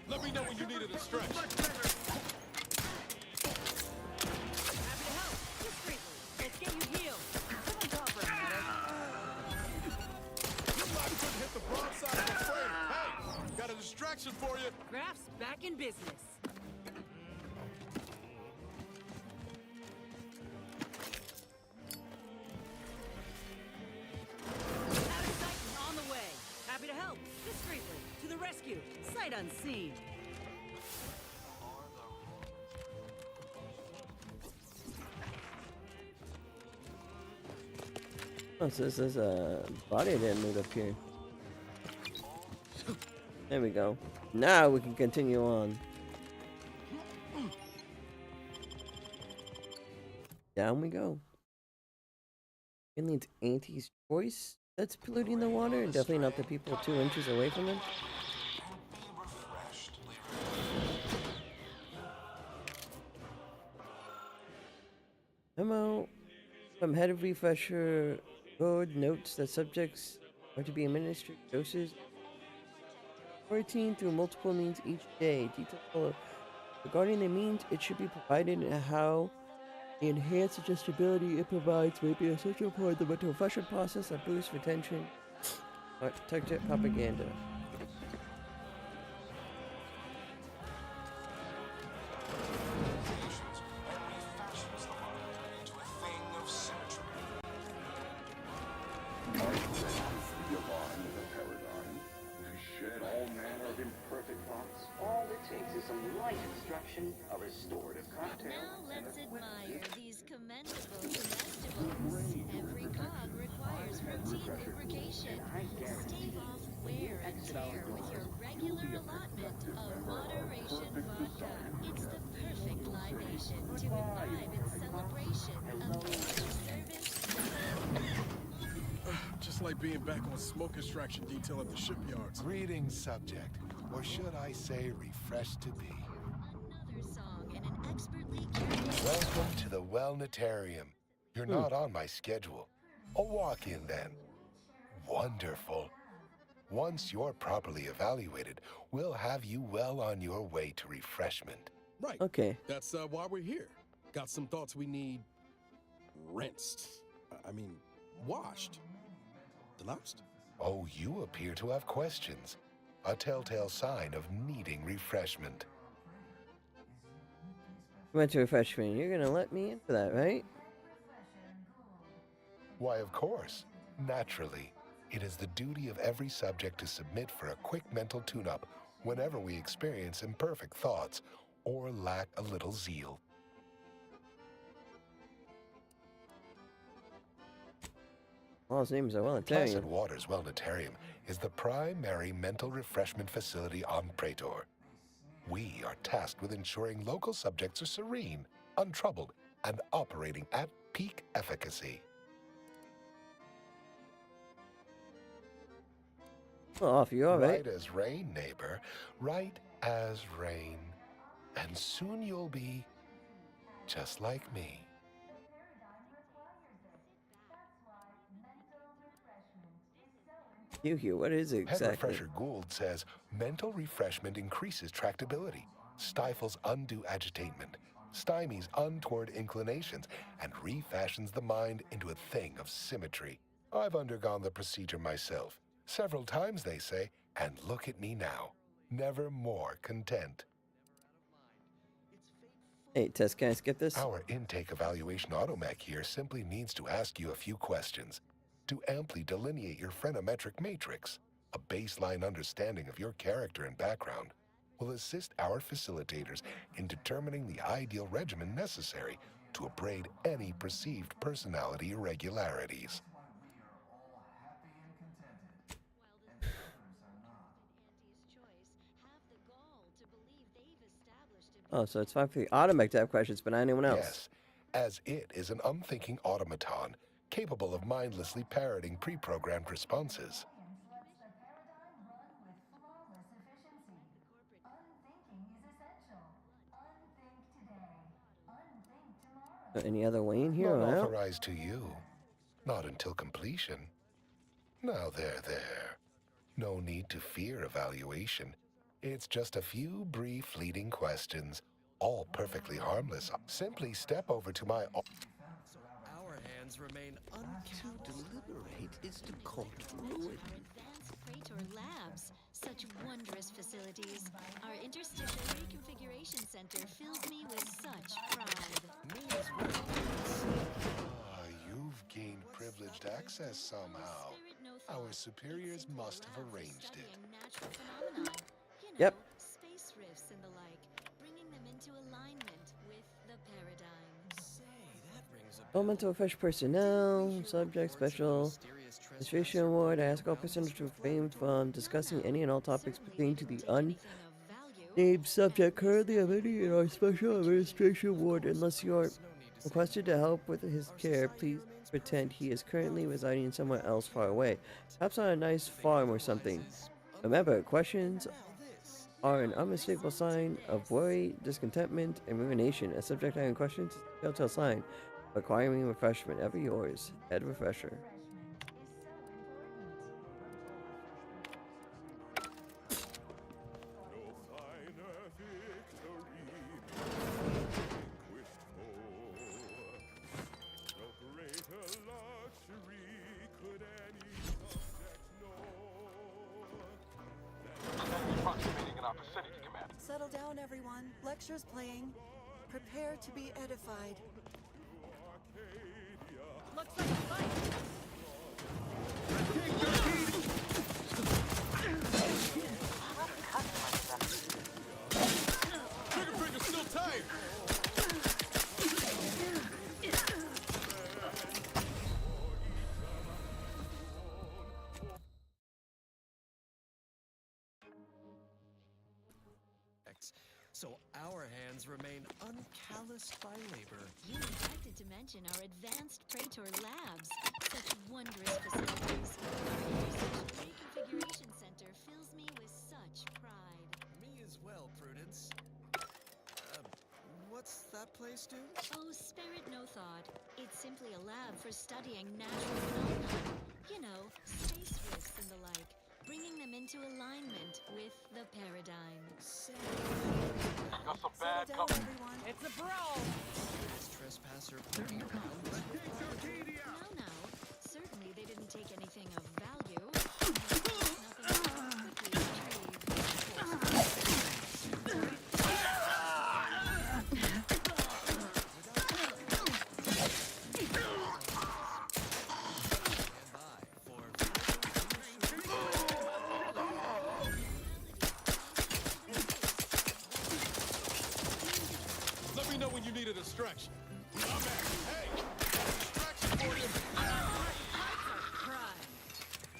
Let me know when you needed a stretch. Happy to help. Discreetly. Let's get you healed. Someone call for a medic. You might couldn't hit the broadside of a frame. Hey, got a distraction for you. Graph's back in business. Out of sight and on the way. Happy to help. Discreetly. To the rescue. Sight unseen. Oh, so this is a body didn't move up here. There we go. Now we can continue on. Down we go. Mainly it's Auntie's choice that's polluting the water, and definitely not the people 2 inches away from him. Memo from head of refresher code notes that subjects are to be administered doses 14 through multiple means each day. Details regarding the means, it should be provided and how the enhanced adjustability it provides may be essential for the mental refreshment process that boosts retention or target propaganda. All it takes is some light instruction, a restorative cocktail. Now let's admire these commendable comestibles. Every cog requires routine lubrication. Stave off wear and tear with your regular allotment of moderation vodka. It's the perfect libation to imbibe in celebration of being service. Just like being back on smoke extraction detail at the shipyards. Greetings, subject. Or should I say refreshed to be? Another song in an expertly curated. Welcome to the Wellnetarium. You're not on my schedule. A walk-in then. Wonderful. Once you're properly evaluated, we'll have you well on your way to refreshment. Right. Okay. That's why we're here. Got some thoughts we need rinsed. I mean, washed. Deloused? Oh, you appear to have questions. A telltale sign of needing refreshment. Went to refreshment. You're gonna let me in for that, right? Why, of course. Naturally. It is the duty of every subject to submit for a quick mental tune-up whenever we experience imperfect thoughts or lack a little zeal. Well, his name is a Placid Wellitarian. Waters Wellnitarium is the primary mental refreshment facility on Praetor. We are tasked with ensuring local subjects are serene, untroubled, and operating at peak efficacy. Well, off you are, right? Right as rain, neighbor. Right as rain. And soon you'll be just like me. Hugh, what is it Head exactly? Refresher Gould says mental refreshment increases tractability, stifles undue agitatement, stymies untoward inclinations, and refashions the mind into a thing of symmetry. I've undergone the procedure myself. Several times, they say, and look at me now. Never more content. Hey, Tess, can I skip this? Our intake evaluation automech here simply needs to ask you a few questions to amply delineate your phreноmetric matrix. A baseline understanding of your character and background will assist our facilitators in determining the ideal regimen necessary to abrade any perceived personality irregularities. Oh, so it's fine for the automatic to have questions, but not anyone else. Yes, as it is an unthinking automaton capable of mindlessly parroting pre-programmed responses. Any other way in here? Not Or out? authorized to you. Not until completion. Now there. No need to fear evaluation. It's just a few brief fleeting questions, all perfectly harmless. Simply step over to my... So our hands remain To deliberate is to court ruin. Advanced Praetor Labs, such wondrous facilities. Our interstitial reconfiguration center fills me with such pride. Me as well. You've gained privileged access somehow. Our superiors must have arranged it. Natural phenomenon. Yep. Space rifts and the like, bringing them into alignment with the paradigm. Elemental fresh personnel, subject special, administration award, ask all personnel to refrain from discussing any and all topics pertaining to the unnamed subject currently available in our special administration award unless you are requested to help with his care. Please pretend he is currently residing somewhere else far away, perhaps on a nice farm or something. Remember, questions are an unmistakable sign of worry, discontentment, and rumination. A subject having questions is a telltale sign requiring refreshment. Ever yours, Head Refresher. Settle down, everyone. Lecture's playing. Prepare to be edified. Looks like a fight. Trigger finger's still tight. So our hands remain uncalloused by labor. You neglected to mention our advanced Praetor Labs, such wondrous facilities. Our interstitial reconfiguration center fills me with such pride. Me as well, Prudence. What's that place do? Oh, spare it no thought. It's simply a lab for studying natural phenomena. bringing them into alignment with the paradigm. Got some bad company. It's a brawl! This trespasser burning around this No. Certainly they didn't take anything of value. Nothing quickly Let me know when you need a distraction. I'm at it. Hey! Distraction for you!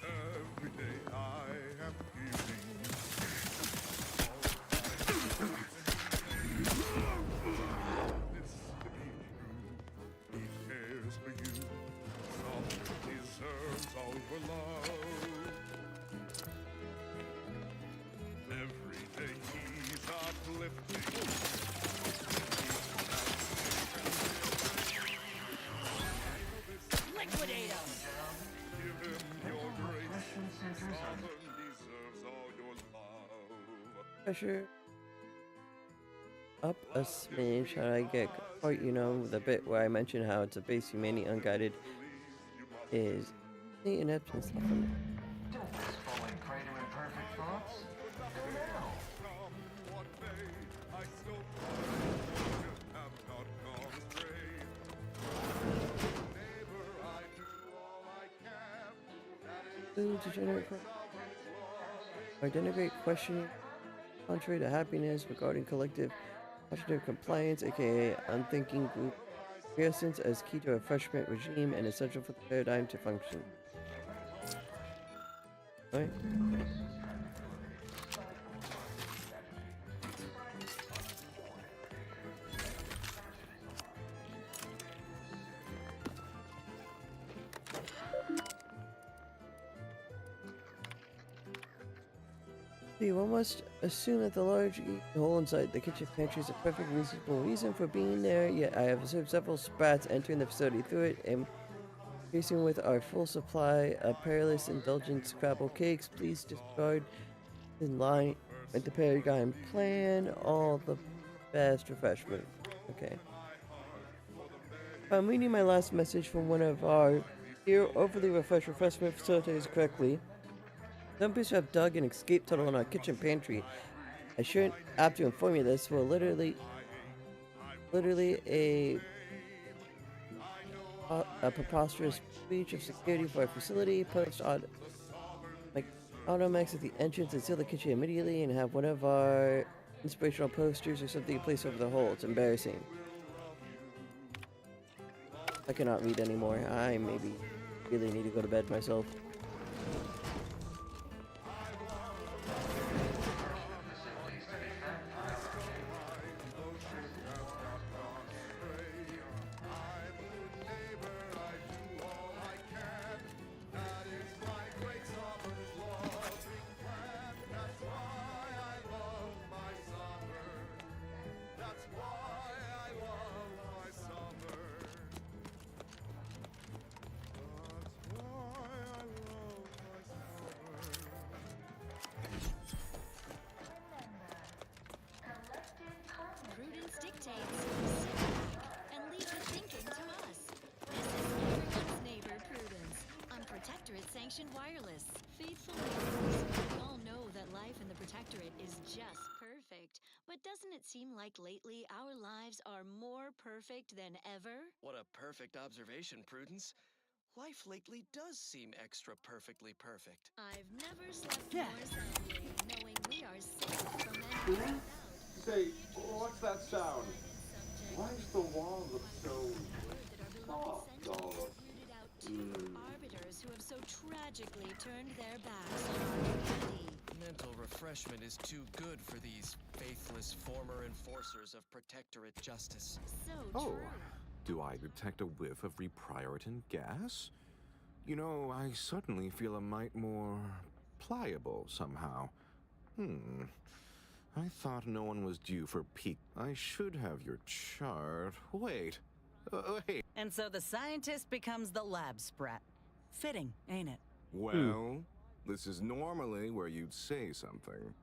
Every day I have feelings. This to be true. He cares for you. Someone deserves all your love. Every day he's uplifting. Liquidate him! Give him your grace. Someone deserves all your love. Pressure up a smidge. How I get quite, the bit where I mentioned how it's a base humanity unguided is the ineptness of them. Don't falling prey to imperfect thoughts. Go now. Come what may, I still have not gone astray. Neighbor, I do all I can. Food to generate questioning contrary to happiness regarding collective positive compliance, aka unthinking group presence as key to a refreshment regime and essential for the paradigm to function. Right? One must assume that the large hole inside the kitchen pantry is a perfect reasonable reason for being there, yet I have observed several sprats entering the facility through it and increasing with our full supply of perilous indulgent Scrabble cakes. Please discard in line with the paradigm plan. All the best refreshment. Okay. I'm reading my last message from one of our here overly refreshed refreshment facilitators correctly. Zombies who have dug an escape tunnel in our kitchen pantry. I shouldn't have to inform you this. Will literally a preposterous breach of security for our facility. Post automax at the entrance and seal the kitchen immediately, and have one of our inspirational posters or something placed over the hole. It's embarrassing. I cannot read anymore. I maybe really need to go to bed myself. Prudence dictates. Sit back and leave the thinking to us. This is everyone's neighbor, Prudence, on Protectorate-sanctioned wireless. Faithful neighbors, we all know that life in the Protectorate is just perfect. But doesn't it seem like lately our lives are more perfect than ever? What a perfect observation, Prudence. Life lately does seem extra perfectly perfect. I've never slept more soundly, knowing we are safe from any Say, what's that sound? Why does the wall look so soft all arbiters who have so tragically turned their backs on our humanity. Mental refreshment is too good for these faithless former enforcers of Protectorate justice. So Oh, do I detect a whiff of reprioritin gas? You know, I suddenly feel a mite more pliable somehow. I thought no one was due for peak. I should have your chart. Wait. Wait. And so the scientist becomes the lab sprat. Fitting, ain't it? Well, This is normally where you'd say something.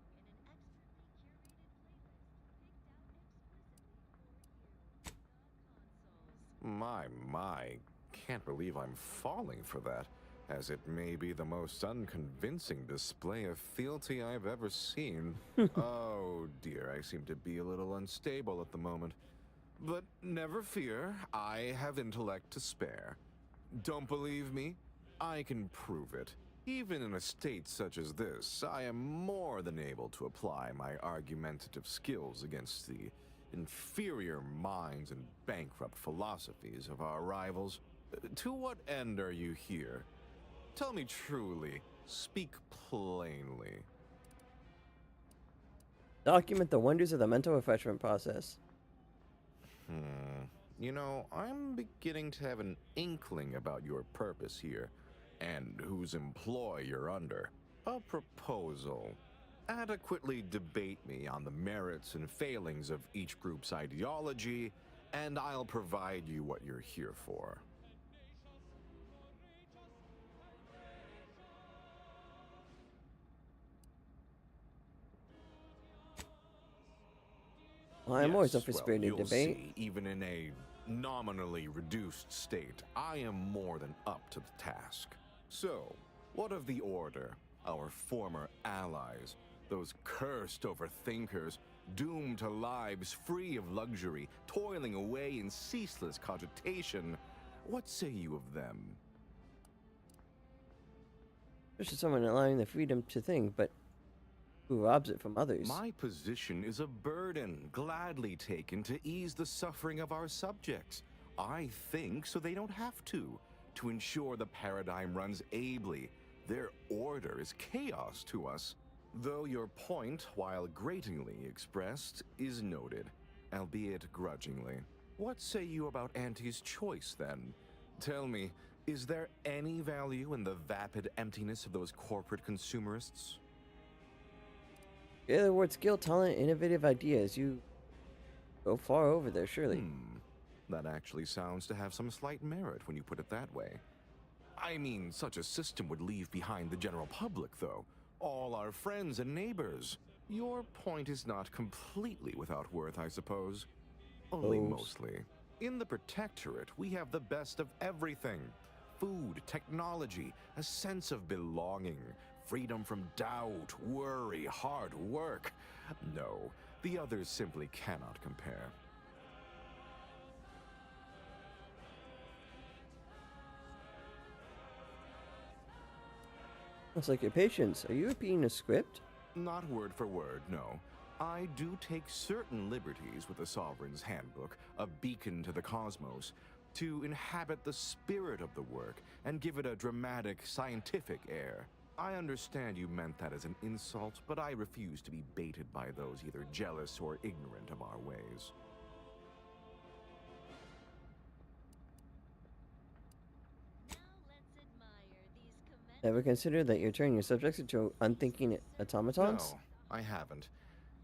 My, can't believe I'm falling for that, as it may be the most unconvincing display of fealty I've ever seen. Oh dear, I seem to be a little unstable at the moment. But never fear, I have intellect to spare. Don't believe me? I can prove it. Even in a state such as this, I am more than able to apply my argumentative skills against the inferior minds and bankrupt philosophies of our rivals. To what end are you here? Tell me truly. Speak plainly. Document the wonders of the mental refreshment process. You know, I'm beginning to have an inkling about your purpose here, and whose employ you're under. A proposal. Adequately debate me on the merits and failings of each group's ideology, and I'll provide you what you're here for. Well, I'm always up for Well, spirited you'll debate. see, even in a nominally reduced state, I am more than up to the task. So, what of the Order, our former allies, those cursed overthinkers, doomed to lives free of luxury, toiling away in ceaseless cogitation? What say you of them? Especially someone allowing the freedom to think, but who robs it from others. My position is a burden gladly taken to ease the suffering of our subjects. I think so they don't have to ensure the paradigm runs ably. Their order is chaos to us. Though your point, while gratingly expressed, is noted, albeit grudgingly. What say you about Auntie's choice, then? Tell me, is there any value in the vapid emptiness of those corporate consumerists? Yeah, the word skill, talent, innovative ideas. You go far over there, surely. That actually sounds to have some slight merit when you put it that way. I mean, such a system would leave behind the general public, though. All our friends and neighbors. Your point is not completely without worth, I suppose. Only mostly. In the Protectorate, we have the best of everything. Food, technology, a sense of belonging, freedom from doubt, worry, hard work. No, the others simply cannot compare. Looks like your patience. Are you repeating a script? Not word for word, no. I do take certain liberties with the Sovereign's Handbook, a beacon to the cosmos, to inhabit the spirit of the work and give it a dramatic, scientific air. I understand you meant that as an insult, but I refuse to be baited by those either jealous or ignorant of our ways. Ever consider that you're turning your subjects into unthinking automatons? No, I haven't.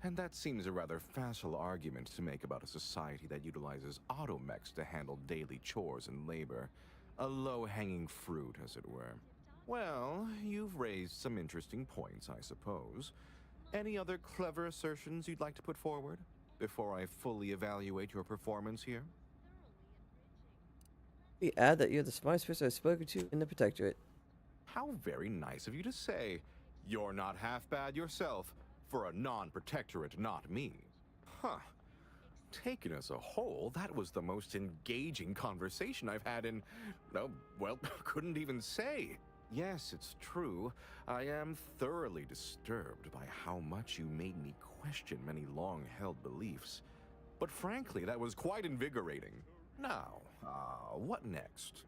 And that seems a rather facile argument to make about a society that utilizes automechs to handle daily chores and labor. A low-hanging fruit, as it were. Well, you've raised some interesting points, I suppose. Any other clever assertions you'd like to put forward before I fully evaluate your performance here? We add that you're the smartest person I've spoken to in the Protectorate. How very nice of you to say. You're not half bad yourself. For a non-protectorate, not me. Huh. Taken as a whole, that was the most engaging conversation I've had in... oh, well, couldn't even say. Yes, it's true. I am thoroughly disturbed by how much you made me question many long-held beliefs. But frankly, that was quite invigorating. Now, what next?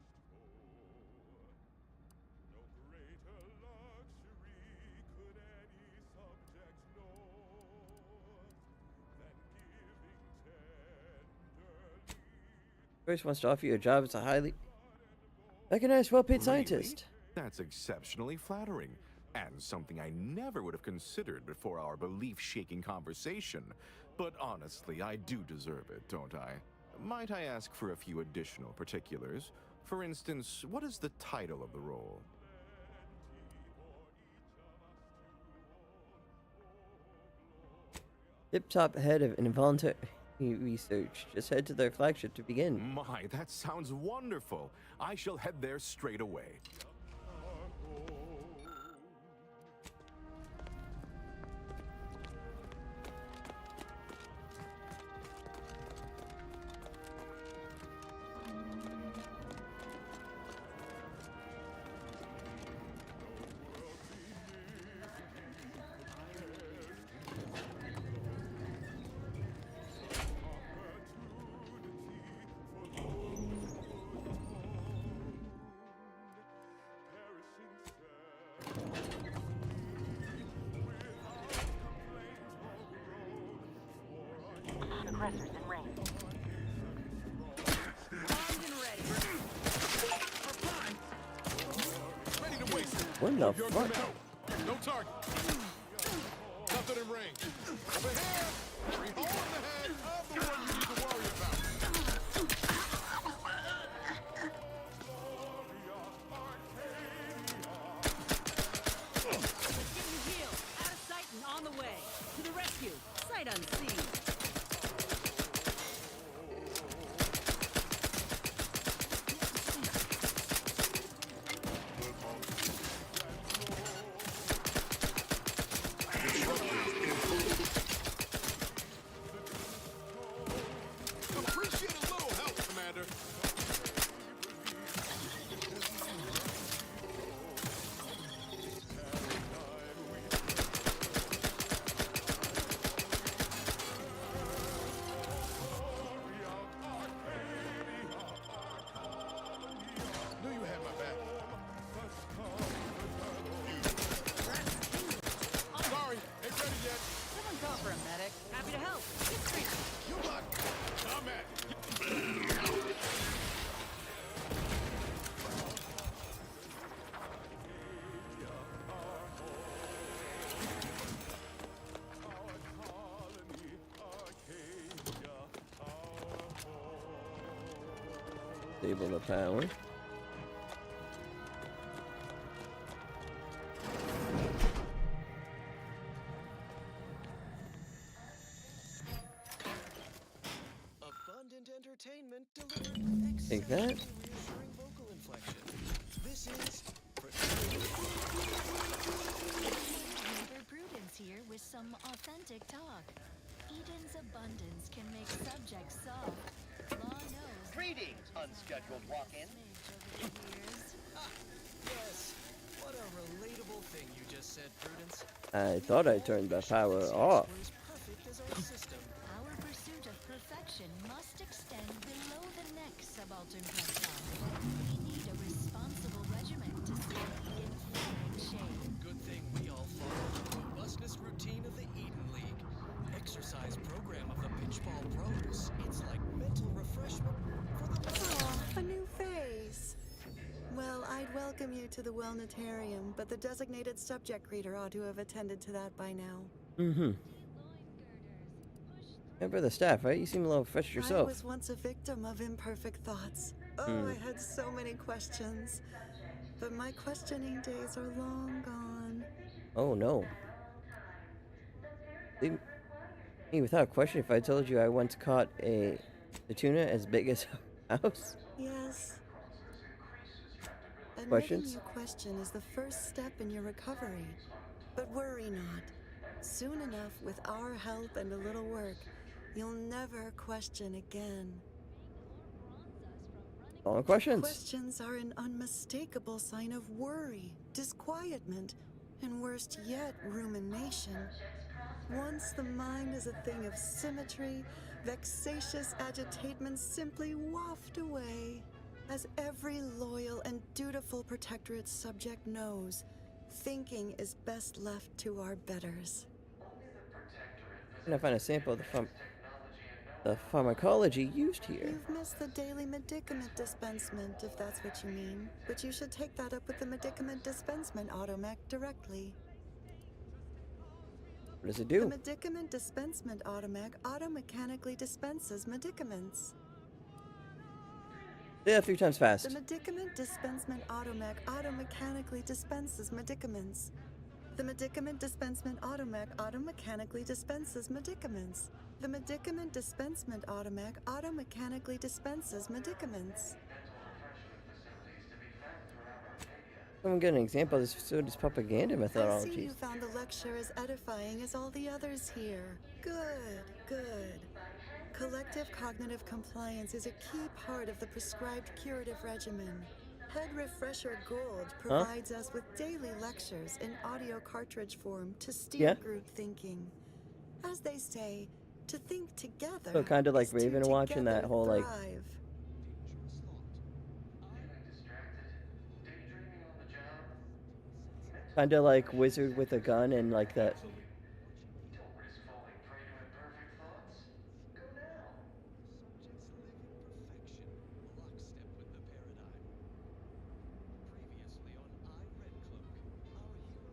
First wants to offer you a job as a highly recognized, well-paid scientist. That's exceptionally flattering, and something I never would have considered before our belief-shaking conversation. But honestly, I do deserve it, don't I? Might I ask for a few additional particulars? For instance, what is the title of the role? Tip-top head of involuntary research. Just head to their flagship to begin. My, that sounds wonderful. I shall head there straight away. Aggressors in range. Armed and ready. Ready to waste it. What the You're fuck? good. No target. Nothing in range. Over here. Three hole in the head of the one you need to worry about. Getting healed. Out of sight and on the way. To the rescue. Sight unseen. Appreciate a little help, Commander. Knew you had my back. Sorry, ain't ready yet. Someone call for a medic. Happy to help. Get straight. You luck. I'm at it. Disable the power. Abundant entertainment delivered Take that. reassuring vocal inflection. This is Neighbor Prudence here with some authentic talk. Eden's abundance can make subjects soft. Law knows. Greetings, unscheduled walk-in. yes. What a relatable thing you just said, Prudence. I thought I turned the power off. As perfect as our system. Our pursuit of perfection must extend below the neck, subaltern Prescott. We need a responsible regiment to stay in fine shape. Good thing we all follow the robustness routine of the Eden League. Exercise program of the Pitchball Pros. It's like mental refreshment for the Aw, a new face. Well, I'd welcome you to the Wellnetarium, but the designated subject reader ought to have attended to that by now. Mm-hmm. Member of the staff, right? You seem a little fresh I yourself. was once a victim of imperfect thoughts. Oh, Hmm. I had so many questions. But my questioning days are long gone. Oh no. Leave me without question if I told you I once caught the tuna as big as a house. Yes. Admitting Questions? you question is the first step in your recovery. But worry not. Soon enough, with our help and a little work, you'll never question again. All the questions. Questions are an unmistakable sign of worry, disquietment, and worst yet, rumination. Once the mind is a thing of symmetry, vexatious agitatements simply waft away. As every loyal and dutiful protectorate subject knows, thinking is best left to our betters. I'm gonna find a sample of the pharmacology used here. You've missed the daily medicament dispensement, if that's what you mean. But you should take that up with the medicament dispensement automech directly. What does it The do? medicament dispensement automech automechanically dispenses medicaments. Say that 3 times fast. The medicament dispensement automech automechanically dispenses medicaments. The medicament dispensement automac automechanically dispenses medicaments. The medicament dispensement automac automechanically dispenses medicaments. I'm getting an example of this facility's propaganda I see methodologies. you found the lecture as edifying as all the others here. Good, good. Collective cognitive compliance is a key part of the prescribed curative regimen. Head Refresher Gold provides us with daily lectures in audio cartridge form to steer group thinking. As they say, to think together. So kind of like is to Raven watching that together whole like thrive. kind of like wizard with a gun and like that. Don't risk falling prey to imperfect thoughts. Go now. Subjects live in perfection, lockstep with the paradigm. Previously on I, Red Cloak, our hero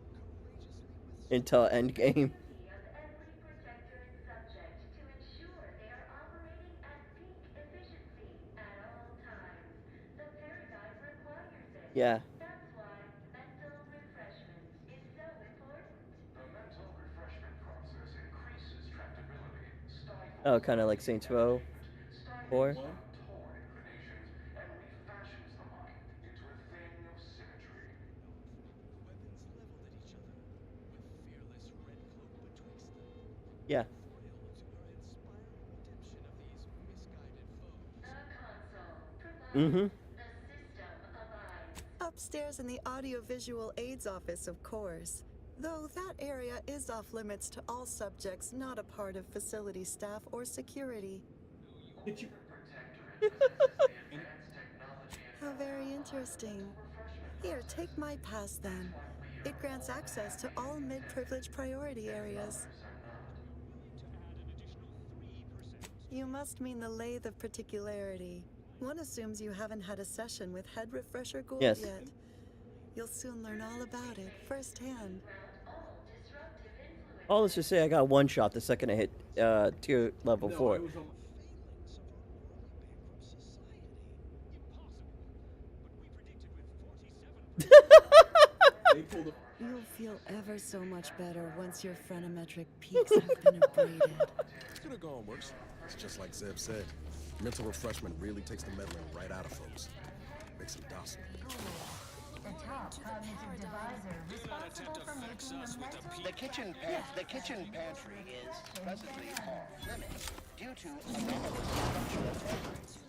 courageously withstood Until Endgame. Of every protectorate subject to ensure they are operating at peak efficiency at all times. The paradigm requires it. Yeah. That's why mental refreshment is so important. The mental refreshment process increases tractability, stifles Oh, kind of like Saints Row 4. untoward inclinations, and refashions the mind into a thing of symmetry. weapons leveled at each other, with fearless Red Cloak betwixt them. Yeah. Thrilled to her inspiring redemption of these misguided foes. The console provides Mm-hmm. the system abides. Upstairs in the audiovisual aids office, of course. Though that area is off limits to all subjects not a part of facility staff or security. How very interesting. Here, take my pass then. It grants access to all mid-privilege priority areas. You must mean the lathe of particularity. One assumes you haven't had a session with Head Refresher Gold Yes. yet. You'll soon learn all about it firsthand. All this to say, I got one shot the second I hit tier level 4. You'll feel ever so much better once your phrenometric peaks have been abraded. Could have gone worse. It's just like Zeb said. Mental refreshment really takes the meddling right out of folks. Makes them docile. The top cognitive divisor responsible for making the mental The kitchen pantry is presently off limits due to anomalous structural failures.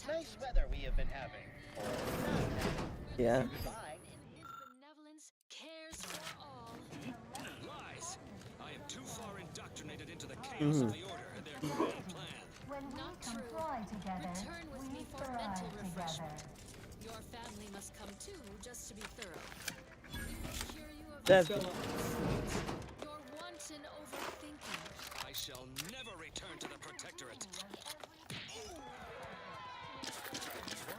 Nice weather we have been having. Yeah. Benevolence cares for all. Lies! I am too far indoctrinated into the chaos of the Order and their grand plan. When we Not true. comply together, Return with we me for thrive mental together. refreshment. Your family must come too, just to be thorough. Cure you of That's your wanton overthinking. I shall never return to the Protectorate.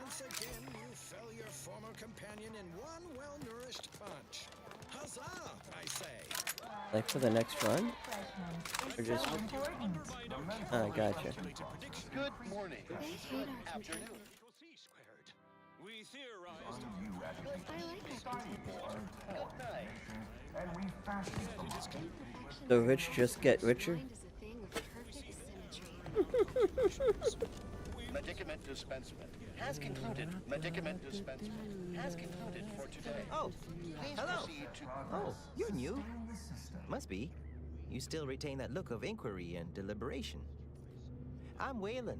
Once again, you fell your former companion in one well-nourished punch. Huzzah, I say. Like for the next run? Or just... Oh, gotcha. Good morning. Good afternoon. We theorized. And refashions the mind. The rich just get richer? Medicament dispensement has concluded. Medicament dispensement has concluded for today. Oh, Please hello. proceed to Oh, you're new. Must be. You still retain that look of inquiry and deliberation. I'm Waylon.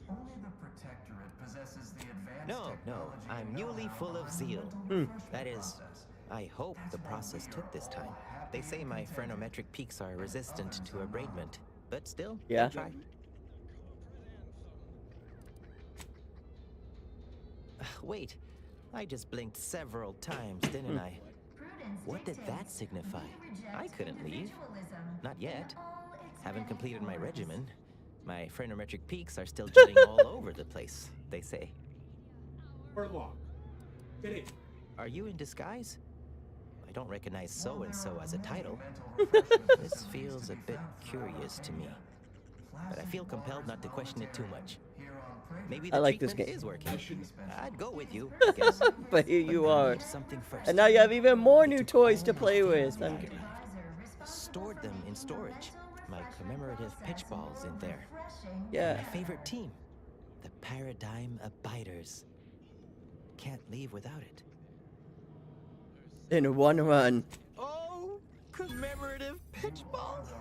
Only the Protectorate possesses the advanced No, technology I'm and newly know-how full of for zeal. mental That is, process. I hope the process took this time. They say my phrenometric peaks are resistant to abradement, but still, Yeah. I try. Wait, I just blinked several times, didn't I? What did that signify? I couldn't leave. Not yet. Haven't completed my regimen. My phrenometric peaks are still jutting all over the place, they say. Are you in disguise? I don't recognize so-and-so as a title. This feels a bit curious to me. But I feel compelled not to question it too much. Maybe I the like this treatment game. is working. I'd go with you, I guess. But here you are. Something first. And now you have even more new toys to play with. Stored them in storage. My commemorative pitch balls in there. Yeah. My favorite team, the Paradigm Abiders. Can't leave without it. In one run. Oh, commemorative pitch balls.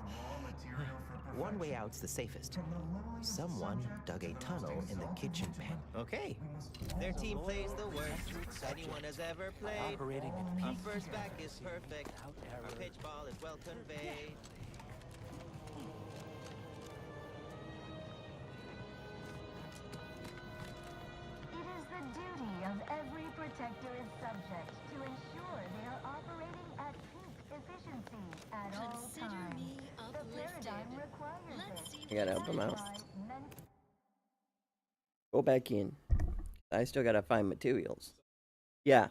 One way out's the safest. Someone dug a tunnel in the kitchen pan. Okay. Their team plays the worst anyone has ever played. Operating at Our peak first back is perfect. Our pitch ball is well conveyed. It is the duty of every Protectorate subject to ensure they are operating at peak efficiency at all Consider times. me The paradigm requires Let's see it. I gotta help him out. That's why Go back in. I still gotta find materials. Yeah.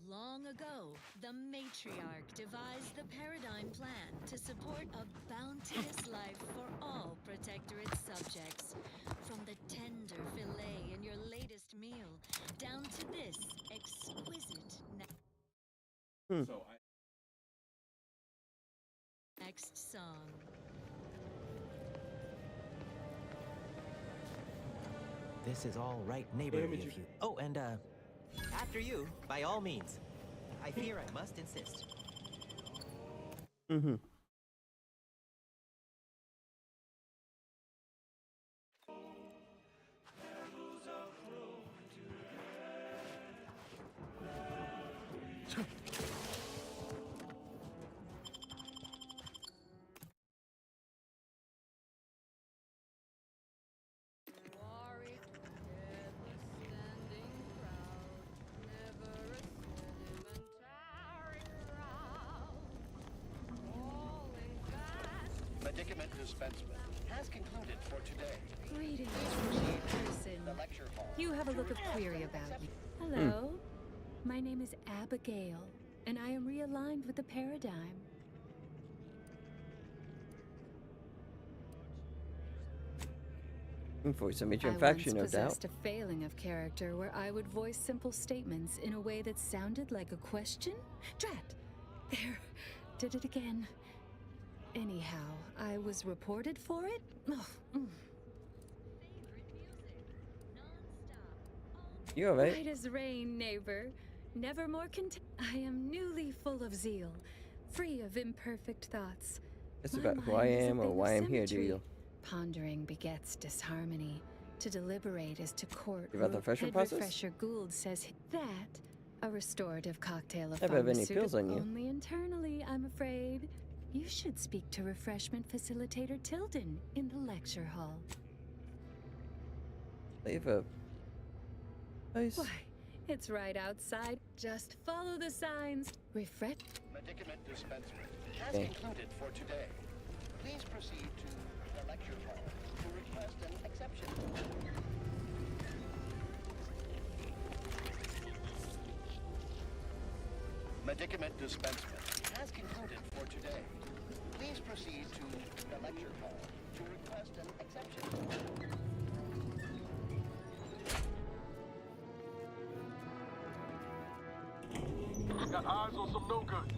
Long ago, the matriarch devised the paradigm plan to support a bounteous life for all Protectorate subjects. From the tender fillet in your latest meal, down to this exquisite next song. This is all right neighborly of you. Oh, and after you, by all means. I fear I must insist. Mm-hmm. Medicament dispensement has concluded for today. Greetings, person. The lecture hall. You have a look of query about you. Hello. My name is Abigail, and I am realigned with the paradigm. For some I infection, no once doubt. possessed a failing of character where I would voice simple statements in a way that sounded like a question. Drat! There, did it again. Anyhow, I was reported for it. Oh, You alright? Right as rain, neighbor. Never more content. I am newly full of zeal, free of imperfect thoughts. It's My about who I mind is a am or thing of why I'm here, do symmetry. you? Pondering begets disharmony. To deliberate is to court. You about the refreshment Head process? Refresher Gould says that a restorative cocktail of Never have any pills on you. Only internally, I'm afraid. You should speak to refreshment facilitator Tilden in the lecture hall. Leave a place. Why, it's right outside. Just follow the signs. Refresh. Medicament dispensement has Okay. concluded for today. Please proceed to the lecture hall to request an exception. Medicament dispensement has concluded for today. Please proceed to the lecture hall to request an exception. Got eyes on some no good.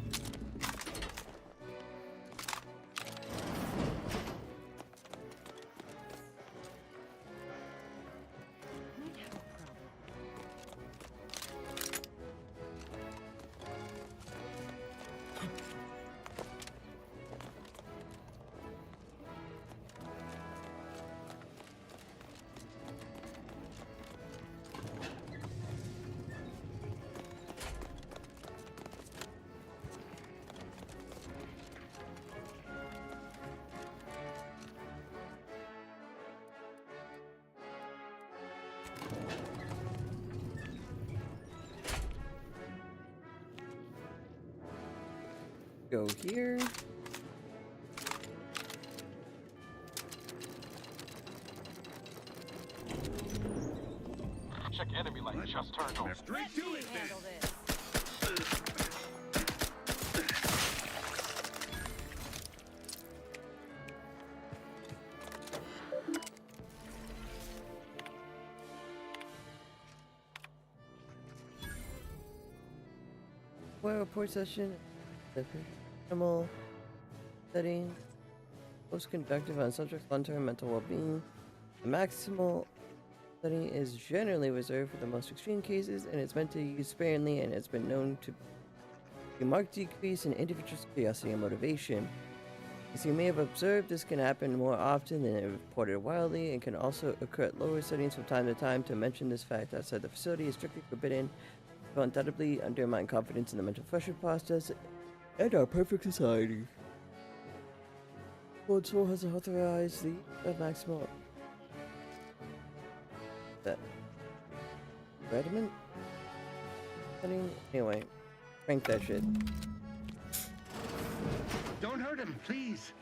Go here. Check enemy light just turned on. Straight to it, Handle then. this. Where report session, the animal setting, most conductive on subject's long-term mental well-being. The maximal setting is generally reserved for the most extreme cases and it's meant to be used sparingly and has been known to be a marked decrease in individuals' curiosity and motivation. As you may have observed, this can happen more often than reported widely and can also occur at lower settings from time to time. To mention this fact outside the facility is strictly forbidden. It will undoubtedly undermine confidence in the mental refreshment process and our perfect society. Council has authorized the maximal Redmond? Anyway, crank that shit. Don't hurt him, please.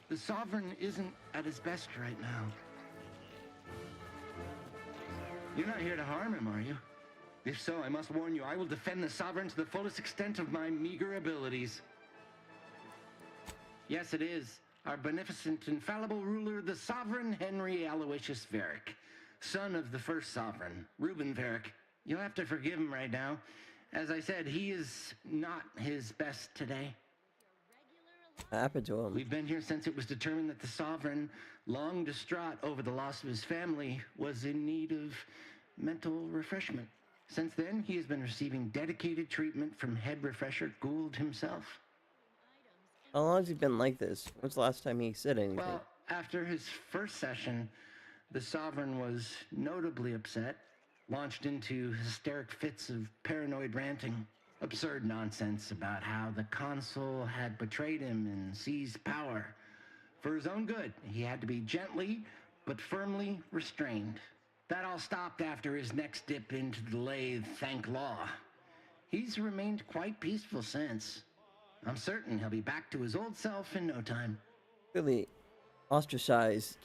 The Sovereign isn't at his best right now. You're not here to harm him, are you? If so, I must warn you, I will defend the Sovereign to the fullest extent of my meager abilities. Yes, it is. Our beneficent, infallible ruler, the Sovereign Henry Aloysius Varick, son of the first Sovereign, Reuben Varick. You'll have to forgive him right now. As I said, he is not his best today. What happened to him? We've been here since it was determined that the Sovereign, long distraught over the loss of his family, was in need of mental refreshment. Since then, he has been receiving dedicated treatment from head refresher Gould himself. How long has he been like this? When's the last time he said anything? Well, after his first session, the Sovereign was notably upset, launched into hysteric fits of paranoid ranting. Absurd nonsense about how the consul had betrayed him and seized power. For his own good, he had to be gently but firmly restrained. That all stopped after his next dip into the lathe, thank law. He's remained quite peaceful since. I'm certain he'll be back to his old self in no time. Really ostracized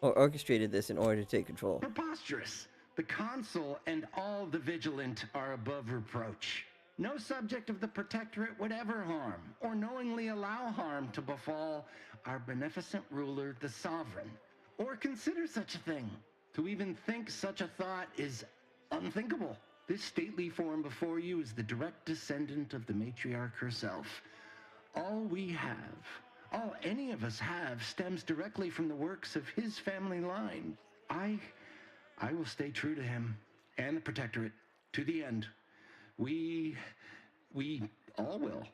or orchestrated this in order to take control. Preposterous. The consul and all the vigilant are above reproach. No subject of the Protectorate would ever harm or knowingly allow harm to befall our beneficent ruler, the Sovereign, or consider such a thing. To even think such a thought is unthinkable. This stately form before you is the direct descendant of the matriarch herself. All we have, all any of us have, stems directly from the works of his family line. I will stay true to him and the Protectorate to the end. We all will.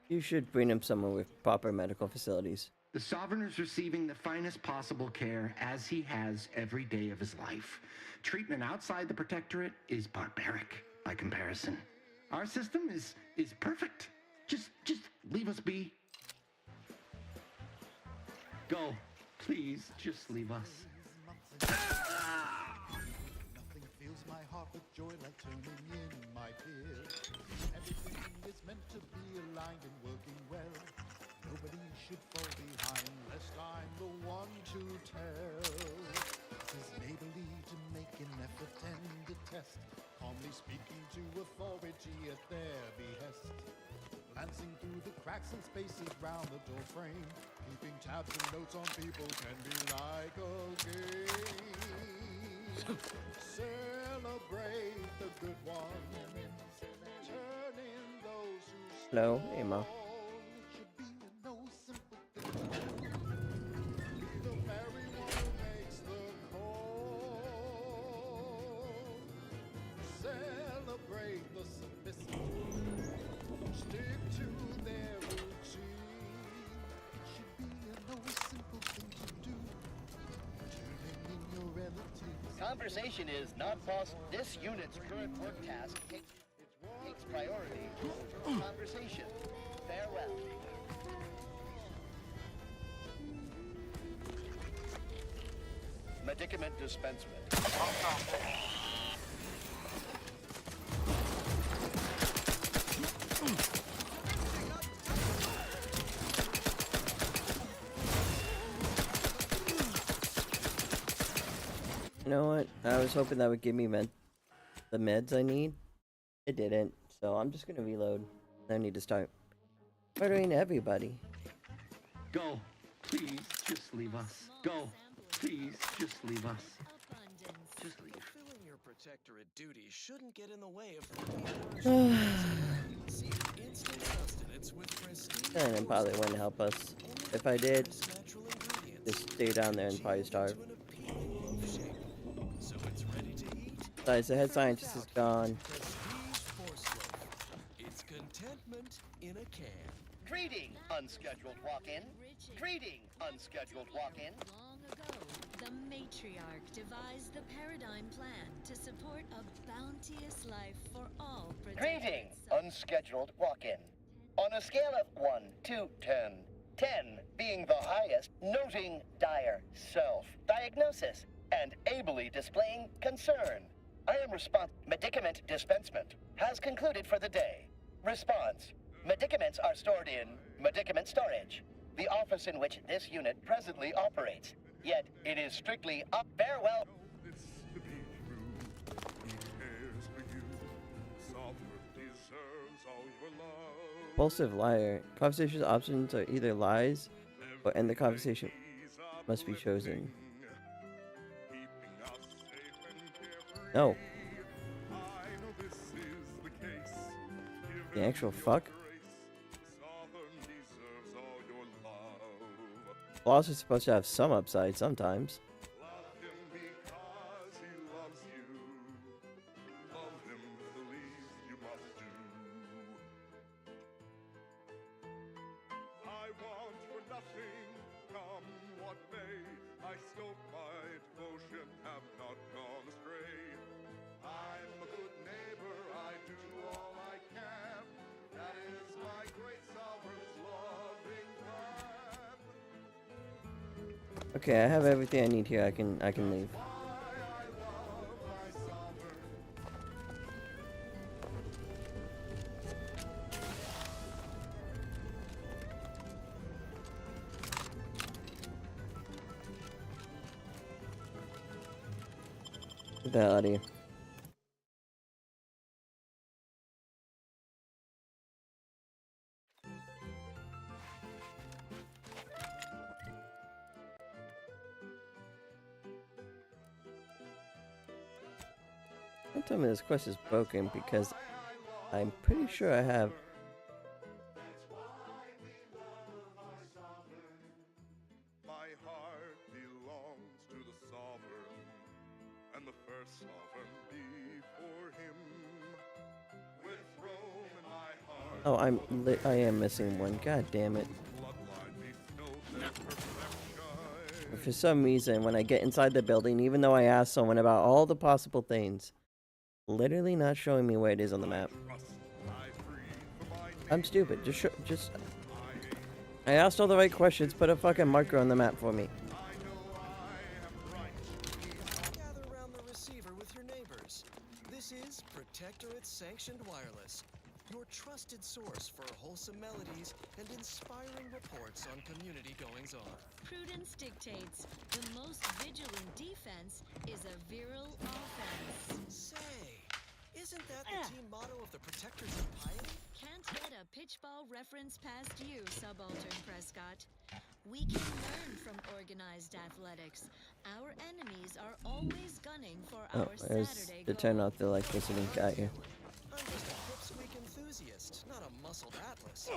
You should bring him somewhere with proper medical facilities. The Sovereign is receiving the finest possible care as he has every day of his life. Treatment outside the Protectorate is barbaric by comparison. Our system is perfect. Just leave us be. Go. Please, just leave us. Nothing fills my heart with joy like turning in my peers. Everything is meant to be aligned and working well. Nobody should fall behind, lest I'm the one to tell. This is neighborly to make an effort and detest, calmly speaking to authority at their behest. Glancing through the cracks and spaces round the door frame, keeping tabs and notes on people can be like a game. Celebrate the good ones, turn in those who Hello, Emma. Celebrate the submissive, stick to their routine. It should be no simple thing to do, turning in your relatives. Conversation is not boss. This unit's current work task takes priority over conversation. Farewell. Medicament dispensement. You know what? I was hoping that would give me the meds I need. It didn't, so I'm just gonna reload. I need to start murdering everybody. Go. Please, just leave us. Go. Please, just leave us. Fulfilling your protectorate duty shouldn't get in the way of See instant sustenance with prestige. And probably wouldn't help us. If I did, just stay down there and probably starve. So it's ready to eat. Besides, the head scientist is gone. Prestige force loaf. It's contentment in a can. Greeting, unscheduled walk-in. Greeting, unscheduled walk-in. Long ago, the matriarch devised the paradigm plan to support a bounteous life for all Greeting, protected unscheduled walk-in. On a scale of 1 to 10, 10 being the highest, noting dire self-diagnosis and ably displaying concern. I am medicament dispensement has concluded for the day. Response. Medicaments are stored in medicament storage, the office in which this unit presently operates. Yet it is strictly up farewell. Impulsive liar. Conversation's options are either lies or end the conversation must be chosen. No. The actual fuck? Loss is supposed to have some upside sometimes. Okay, I have everything I need here. I can leave. Get the hell out of here. Don't tell me this quest is broken because I'm pretty sure I have. My heart belongs to the sovereign, and the first sovereign before him. With Rome in my heart. Oh, I am missing one. God damn it. For some reason, when I get inside the building, even though I asked someone about all the possible things, literally not showing me where it is on the map. I'm stupid. Just. I asked all the right questions. Put a fucking marker on the map for me. Gather around the receiver with your neighbors. This is Protectorate Sanctioned Wireless, your trusted source for wholesome melodies and inspiring reports on community goings-on. Prudence dictates the most vigilant defense is a virile offense. Say, isn't that the team motto of the Protectors of Piety? Can't get a pitchball reference past you, Subaltern Prescott. We can learn from organized athletics. Our enemies are always gunning for Oh, our there's Saturday to goal. turn off the electricity guy here. I'm just a pipsqueak enthusiast, not a muscled atlas.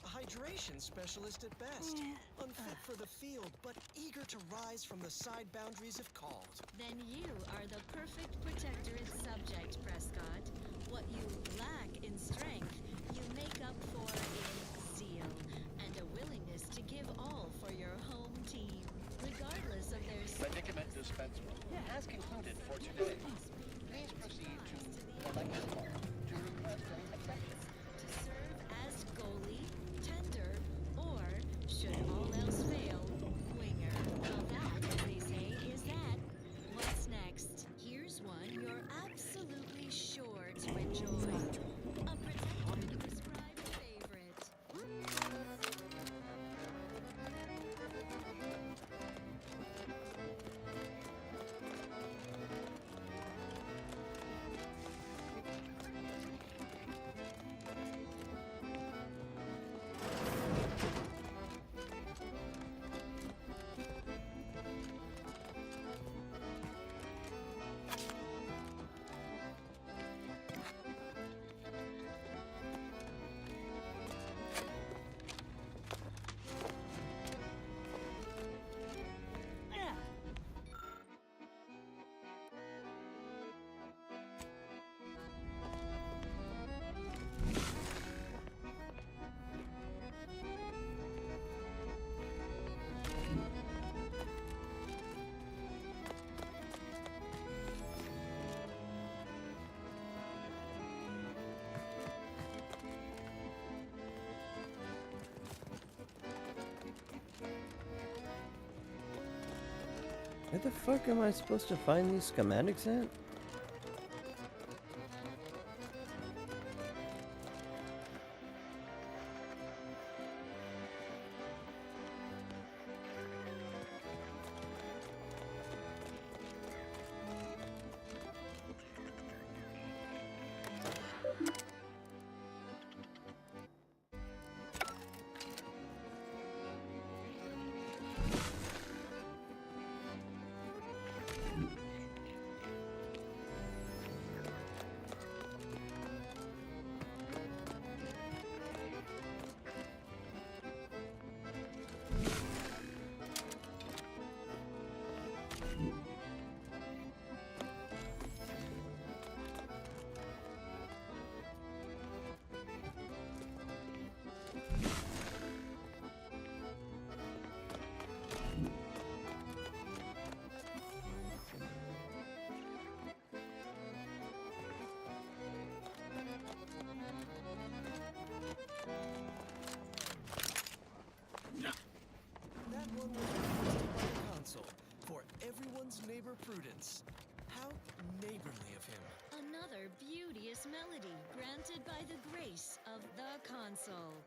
A hydration specialist at best. Unfit for the field, but eager to rise from the side boundaries if called. Then you are the perfect protectorate subject, Prescott. What you lack in strength, you make up for in zeal and a willingness to give all for your home team, regardless of their Medicament dispensement has concluded for today. Please proceed to Electric Hall to request an exception. to serve as goalie, tender, or, should all else fail, winger. Well, that, as they say, is that. What's next? Here's one you're absolutely sure to enjoy. A protectorate prescribed favorite. Where the fuck am I supposed to find these schematics at? That one was presented by the console for everyone's neighbor Prudence. How neighborly of him. Another beauteous melody granted by the grace of the console.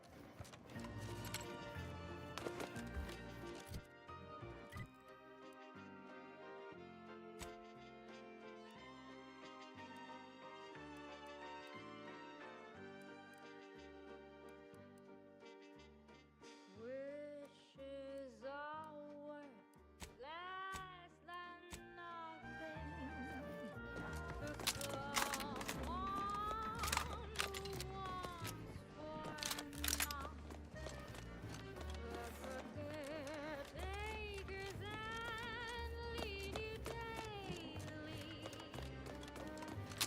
Wishes are worth less than nothing to someone who wants for naught. The takers and lead you daily.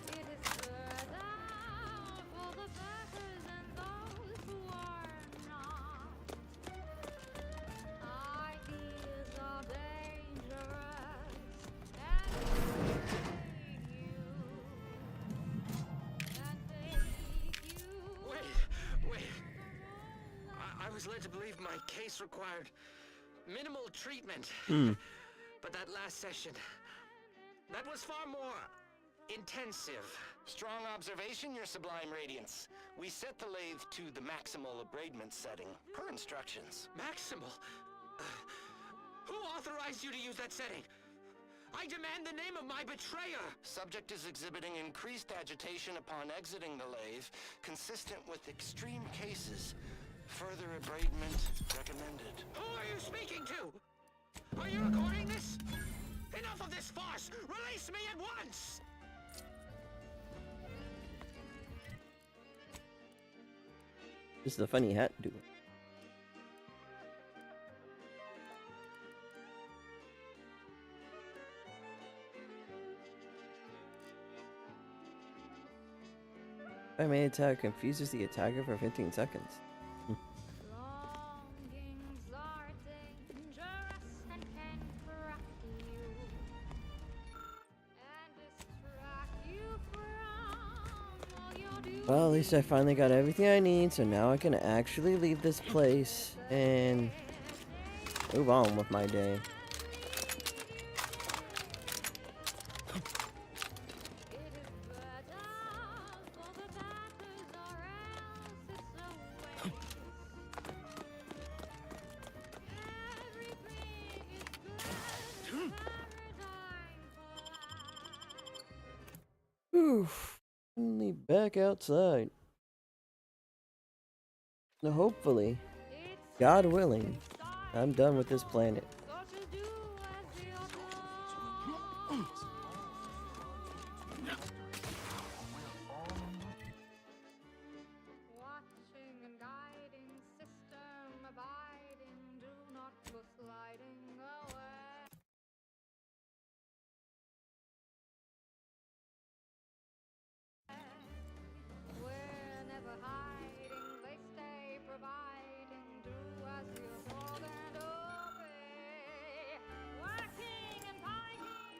It is spread out for the backers and those who are not. Ideas are dangerous and Wait. I was led to believe my case required minimal treatment. But that last session, that was far more intensive. Strong observation, Your Sublime Radiance. We set the lathe to the maximal abradement setting, per instructions. Maximal? Who authorized you to use that setting? I demand the name of my betrayer! Subject is exhibiting increased agitation upon exiting the lathe, consistent with extreme cases. Further abradement recommended. Who are you speaking to? Are you recording this? Enough of this farce! Release me at once! This is a funny hat dude. My main attack confuses the attacker for 15 seconds. longings are dangerous and can crack you and distract you from all your duties. Well, at least I finally got everything I need, so now I can actually leave this place and move on with my day. Oof. Finally back outside. Now hopefully, God willing, I'm done with this planet. Watching and guiding, system abiding, do not go sliding away. We're never hiding, they stay providing, do as you're told and obey. Working and fighting,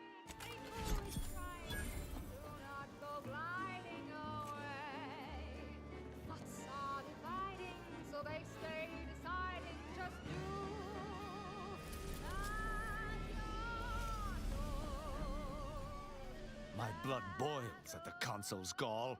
blood boils at the console's gall.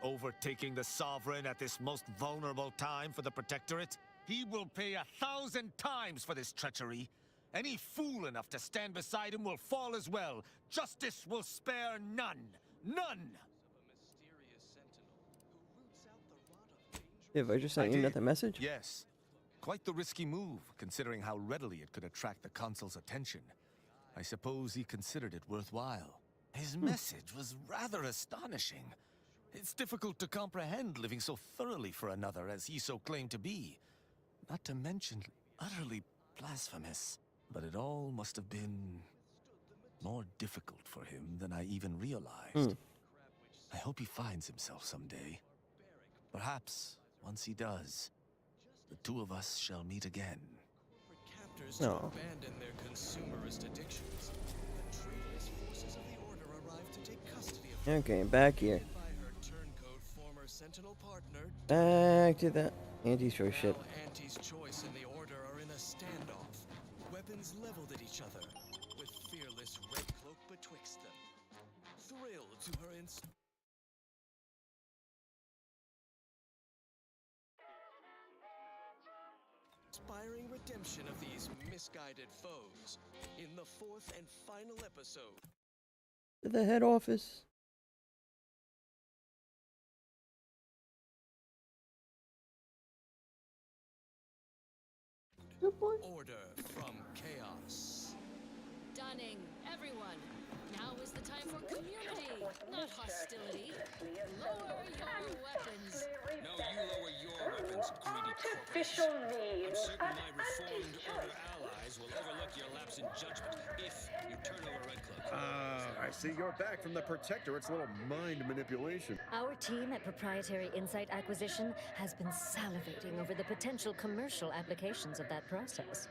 Overtaking the Sovereign at this most vulnerable time for the Protectorate. He will pay 1,000 times for this treachery. Any fool enough to stand beside him will fall as well. Justice will spare none. None! Have I just sent you another message? Yes. Quite the risky move, considering how readily it could attract the consul's attention. I suppose he considered it worthwhile. His message was rather astonishing. It's difficult to comprehend living so thoroughly for another as he so claimed to be. Not to mention utterly blasphemous. But it all must have been more difficult for him than I even realized. I hope he finds himself someday. Perhaps, once he does, the two of us shall meet again. Captors to abandon their consumerist addictions. The traitorous forces of the Order arrive to take custody of her. Okay, back here. By her turncoat former Sentinel partner. Back to that anti-choice ship. Auntie's choice and the Order are in a standoff. Weapons leveled at each other, with fearless Red Cloak betwixt them. Thrilled to her inspiring redemption of these misguided foes in the 4th and final episode. To the head office. Order from chaos. Stunning, everyone. Now is the time for community, not hostility. Lower your weapons. No, you lower your weapons, greedy corporation. I'm certain my reformed Order allies will overlook your lapse in judgment if you turn over Red Cloak. I see you're back from the Protectorate's little mind manipulation. Our team at Proprietary Insight Acquisition has been salivating over the potential commercial applications of that process.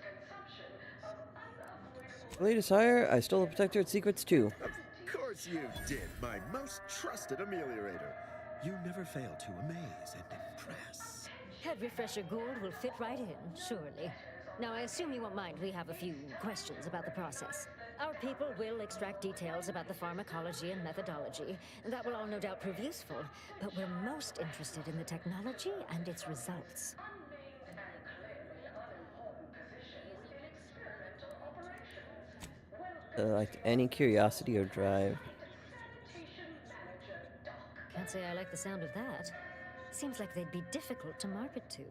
Latest hire, I stole the Protectorate secrets too. Of course you did, my most trusted ameliorator. You never fail to amaze and impress. Head Refresher Gould will fit right in, surely. Now, I assume you won't mind we have a few questions about the process. Our people will extract details about the pharmacology and methodology. That will all no doubt prove useful, but we're most interested in the technology and its results. Like any curiosity or drive. Can't say I like the sound of that. Seems like they'd be difficult to market to.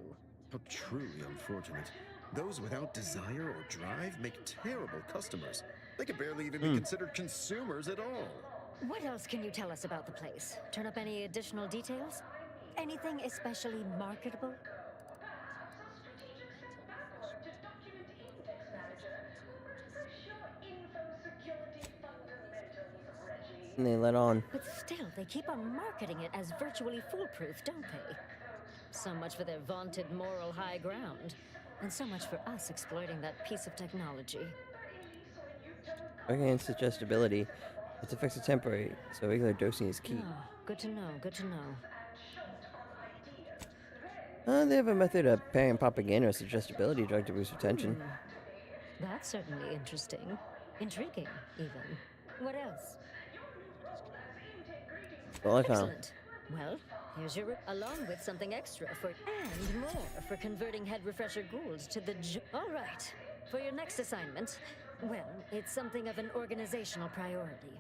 How truly unfortunate. Those without desire or drive make terrible customers. They could barely even be considered consumers at all. What else can you tell us about the place? Turn up any additional details? Anything especially marketable? And they let on. But still, they keep on marketing it as virtually foolproof, don't they? So much for their vaunted moral high ground. And so much for us exploiting that piece of technology. Against suggestibility. Its effects are temporary, so regular dosing is key. Oh, good to know, good to know. They have a method of pairing propaganda with suggestibility drug to boost retention. That's certainly interesting. Intriguing, even. What else? Well, I found. Excellent. Well, here's your along with something extra for and more for converting Head Refresher Goulds to the all right. For your next assignment, well, it's something of an organizational priority.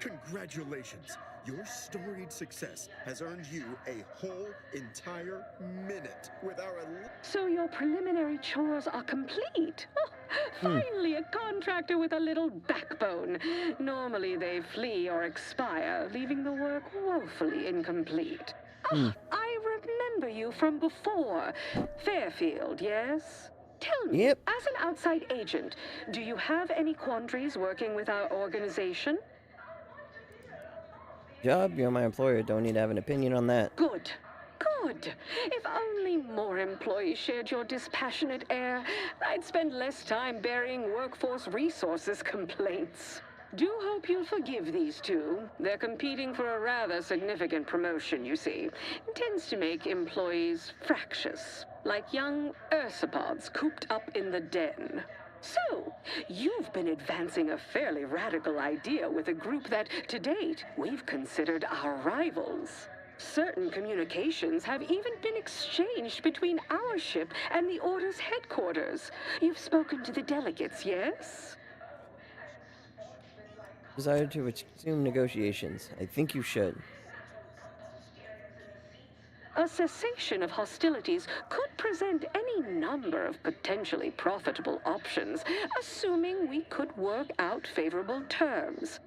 Congratulations. Your storied success has earned you a whole entire minute with our... So your preliminary chores are complete? Oh, finally a contractor with a little backbone. Normally they flee or expire, leaving the work woefully incomplete. I remember you from before. Fairfield, yes? Tell me, as an outside agent, do you have any quandaries working with our organization? Job, you're my employer. Don't need to have an opinion on that. Good. Good. If only more employees shared your dispassionate air, I'd spend less time burying workforce resources complaints. Do hope you'll forgive these two. They're competing for a rather significant promotion, you see. It tends to make employees fractious, like young ursopods cooped up in the den. So, you've been advancing a fairly radical idea with a group that, to date, we've considered our rivals. Certain communications have even been exchanged between our ship and the Order's headquarters. You've spoken to the delegates, yes? Desire to resume negotiations. I think you should. A cessation of hostilities could present any number of potentially profitable options, assuming we could work out favorable terms.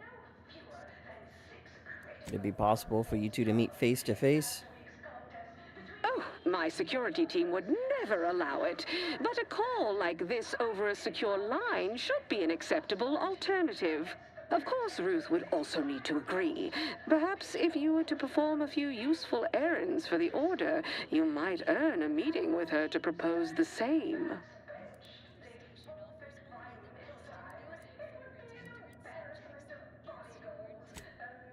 Would it be possible for you two to meet face to face? Oh, my security team would never allow it. But a call like this over a secure line should be an acceptable alternative. Of course, Ruth would also need to agree. Perhaps if you were to perform a few useful errands for the Order, you might earn a meeting with her to propose the same.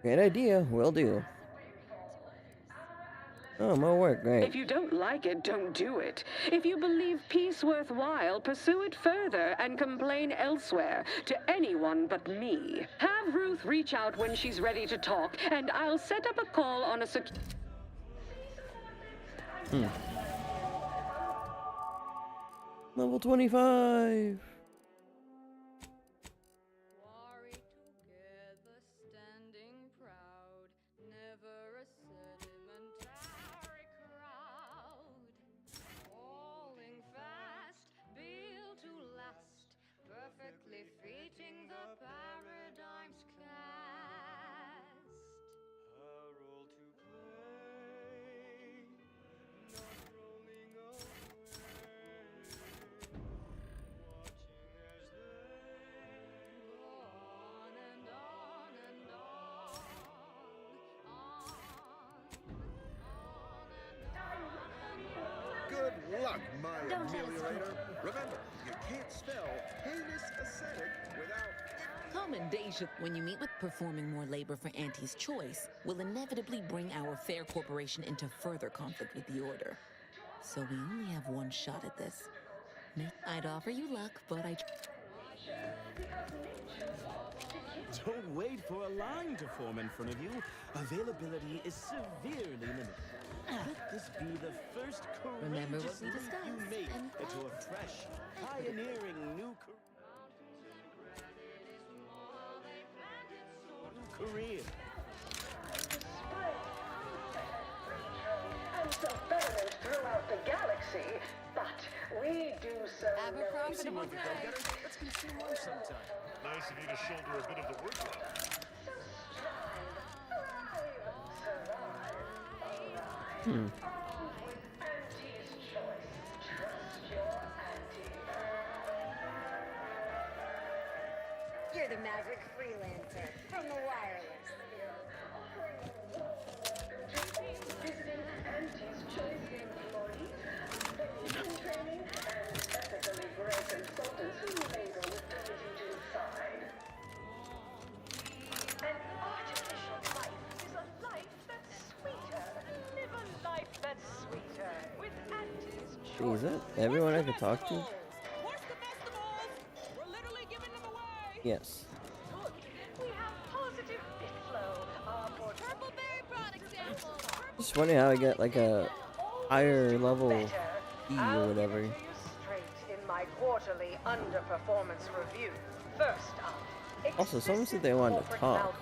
Great idea. Will do. Oh, more work. Great. If you don't like it, don't do it. If you believe peace worthwhile, pursue it further and complain elsewhere to anyone but me. Have Ruth reach out when she's ready to talk, and I'll set up a call on a Level 25. Perfectly fitting the paradigm's cast. A role to play, not rolling away. Watching as they go on and on and on. Good luck, my ameliorator. Remember, you can't spell heinous ascetic without... Commendation. When you meet with performing more labor for Auntie's choice, will inevitably bring our fair corporation into further conflict with the Order. So we only have one shot at this. I'd offer you luck, but Don't wait for a line to form in front of you. Availability is severely limited. Let this be the first Remember what courageous we leap discussed, you make and into a fresh, pioneering new career. and fulfillment throughout the galaxy, but we do so Easy with it, go-getter. Let's consume lunch sometime. Nice of you to shoulder a bit of the workload. You're the maverick freelancer from the wireless. Visiting Auntie's choice employees, technician training, and ethically bred consultants who labor with dignity to the side. An artificial life is a life that's sweeter. Live a life that's sweeter with Auntie's choice. Is it everyone I could talk to? Yes. Good. We have positive bit flow. Purple berry product samples. Just wondering how I get like a higher level E or whatever. Straight in my quarterly underperformance review. First up, Also, someone said they wanted to talk.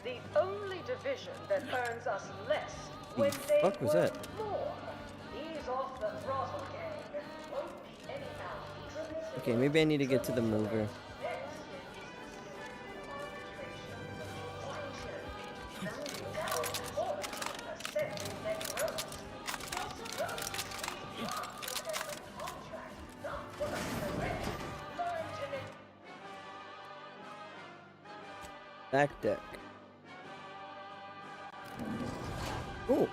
the only division that earns us less The when they fuck was work that? more. Ease off the throttle, gang. Won't be any malfeasance. Okay, maybe I need to get to the mover. Back deck. Oh.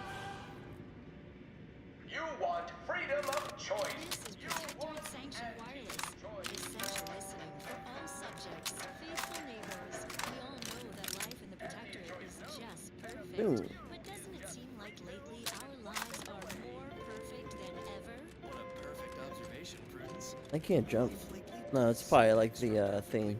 You want freedom of choice. This is Protectorate Sanctioned Wireless. Essential listening for all subjects, faithful neighbors. We all know that life in the Protectorate is just perfect. Ooh. But doesn't it seem like lately our lives are more perfect than ever? What a perfect observation, Prudence. I can't jump. We've lately No, it's probably like the thing.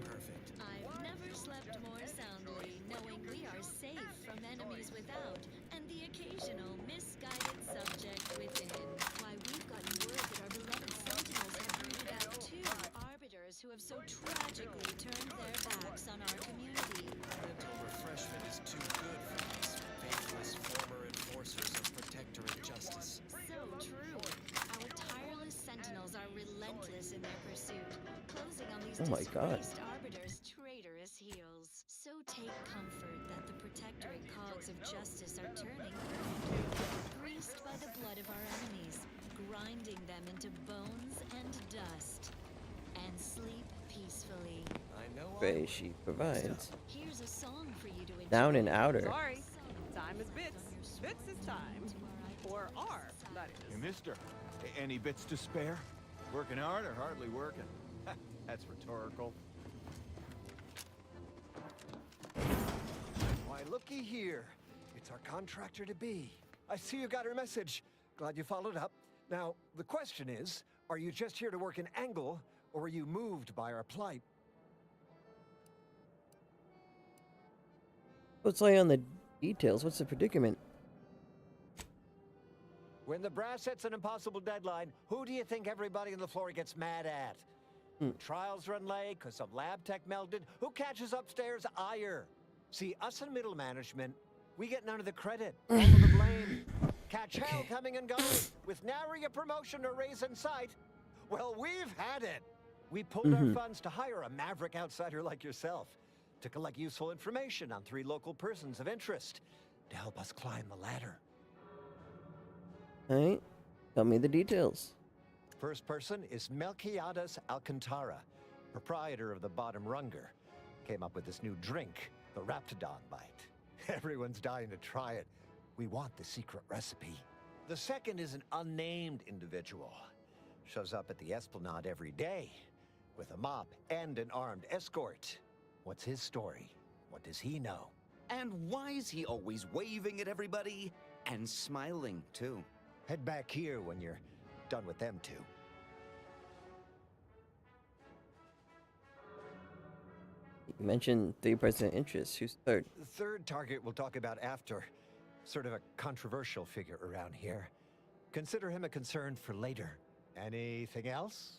I've never slept more soundly, knowing we are safe from enemies without and the occasional misguided subject within. Why, we've gotten word that our beloved Sentinels have rooted out 2 arbiters who have so tragically turned their backs on our community. Mental refreshment is too good for these faithless former enforcers of protectorate justice. So true. Our tireless Sentinels are relentless in their pursuit, closing on these Oh my God. disgraced arbiters' traitorous heels. So take comfort that the protectorate cogs of justice are turning perfectly, greased by the blood of our enemies, grinding them into bones and dust. And sleep peacefully. I know Ray she provides. Here's a song for you to enjoy. Down and outer. Sorry, time is bits. Bits is time. Or are, that is. Hey, mister, any bits to spare? Working hard or hardly working? That's rhetorical. Why, looky here. It's our contractor to be. I see you got her message. Glad you followed up. Now, the question is, are you just here to work an angle, or were you moved by our plight? Let's lay on the details. What's the predicament? When the brass sets an impossible deadline, who do you think everybody on the floor gets mad at? Trials run late because some lab tech melted. Who catches upstairs? Ire. See, us in middle management, we get none of the credit, all of the blame. Catch hell coming and going, with nary a promotion or raise in sight. Well, we've had it. We pulled our funds to hire a maverick outsider like yourself to collect useful information on 3 local persons of interest to help us climb the ladder. Alright. Tell me the details. First person is Melquiades Alcantara, proprietor of the Bottom Runger. Came up with this new drink, the Raptidon Bite. Everyone's dying to try it. We want the secret recipe. The second is an unnamed individual. Shows up at the Esplanade every day with a mop and an armed escort. What's his story? What does he know? And why is he always waving at everybody and smiling too? Head back here when you're done with them 2. You mentioned 3% interest. Who's third? The third target we'll talk about after. Sort of a controversial figure around here. Consider him a concern for later. Anything else?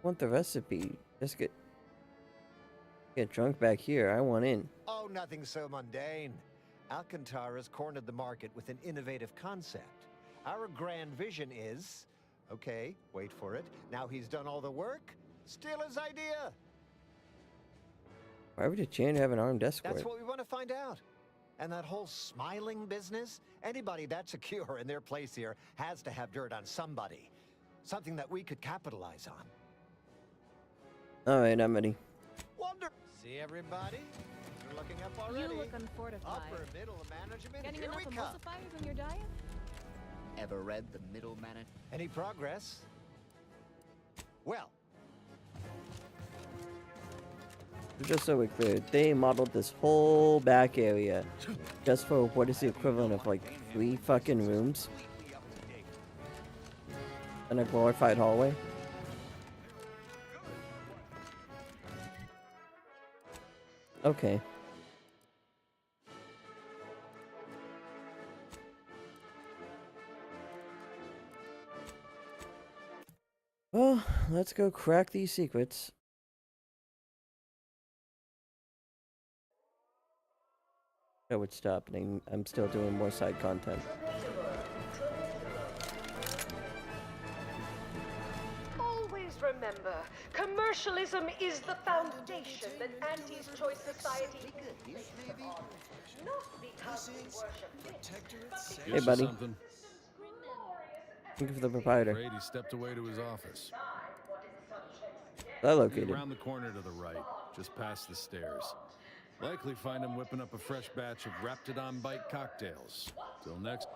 Want the recipe. Just get drunk back here. I want in. Oh, nothing so mundane. Alcantara's cornered the market with an innovative concept. Our grand vision is... Okay, wait for it. Now he's done all the work. Steal his idea. Why would a chain have an armed escort? That's what we want to find out. And that whole smiling business, anybody that's secure in their place here has to have dirt on somebody. Something that we could capitalize on. Alright, I'm ready. Wonder. See everybody? You're looking up already. You look unfortified. Upper middle management. Getting Here enough we come. emulsifiers in your diet? Ever read The Middle Man? Any progress? Well, Just so we're clear, they modeled this whole back area just for what is the equivalent of like 3 fucking rooms and a glorified hallway. Okay. Well, let's go crack these secrets. I would stop, and I'm still doing more side content. Always remember, commercialism is the foundation that Auntie's Choice Society is based on. Not because we worship it, but Hey, buddy. Something. Thank you for the proprietor. Afraid he stepped away to his office. I located. Around the corner to the right, just past the stairs. Likely find him whipping up a fresh batch of Raptidon Bite cocktails. Till next.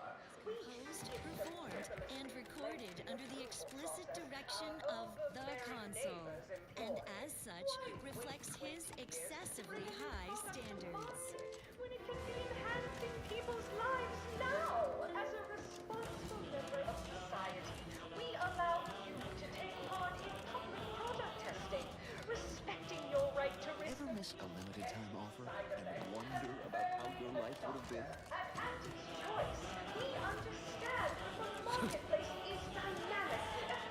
Composed, performed, and recorded under the explicit direction of the console, and as such, reflects his excessively high standards. when it can be enhancing people's lives now. As a responsible member of society, we allow you this a limited time offer and wonder about how your life would have been? Choice. He understands that the marketplace is dynamic,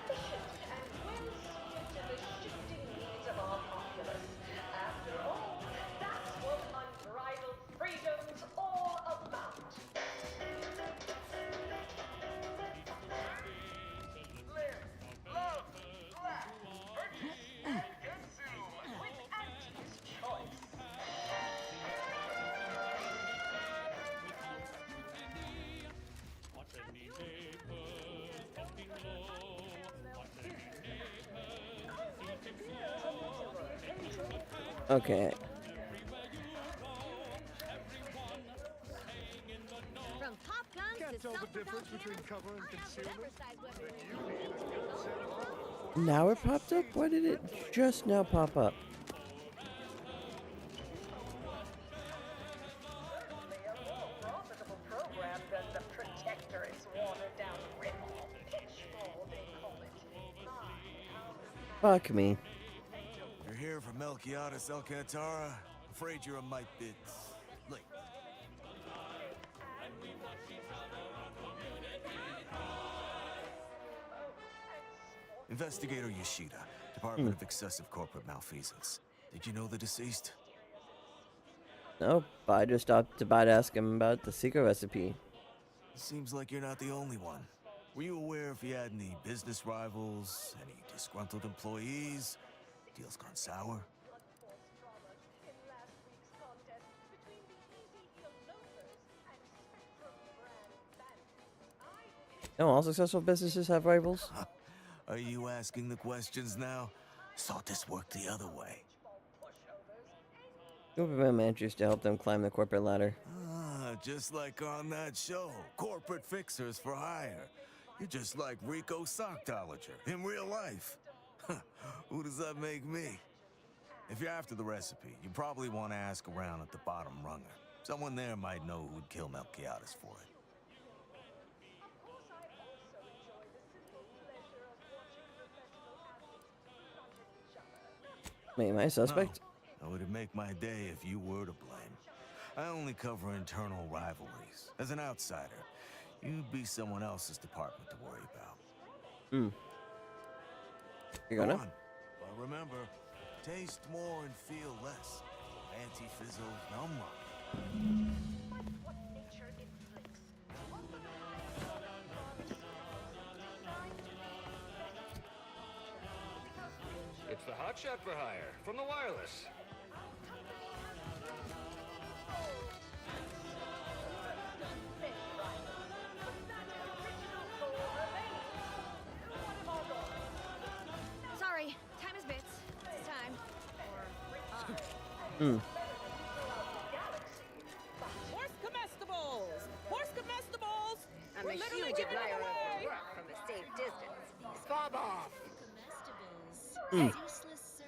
efficient, and well suited to the shifting needs of our populace. After all, that's what unbridled freedom's all about. Live, love, laugh, purchase, and consume with Auntie's Choice. Okay. From pop guns Can't to tell the difference between cover and concealment. Then you need a good set of eyes. Now it popped up? Why did it just now pop up? Program than the Protectorate's watered-down rip-off. Pitchfall, they call it. Fuck me. You're here for Melquiades Alcantara? Afraid you're a mite bit late. Investigator Yoshida, Department of Excessive Corporate Malfeasance. Did you know the deceased? Nope, but I just stopped by to ask him about the secret recipe. Seems like you're not the only one. Were you aware if he had any business rivals, any disgruntled employees? Deals gone sour? No, all successful businesses have rivals. Are you asking the questions now? Saw this work the other way. Group of managers to help them climb the corporate ladder. Ah, just like on that show, Corporate Fixers for Hire. You're just like Rico Sockdolager in real life. Who does that make me? If you're after the recipe, you probably want to ask around at the bottom runger. Someone there might know who'd kill Melquiades for it. Wait, am I a suspect? No, it would make my day if you were to blame. I only cover internal rivalries. As an outsider, you'd be someone else's department to worry about. You Go gonna? on. But remember, taste more and feel less. Anti-fizzle, numb rock. It's the hotshot for hire from the wireless. Sorry, time is bits. It's time. Horse comestibles! Horse comestibles! I'm We're a literally huge giving them admirer of away! your work from a safe distance. Fob off!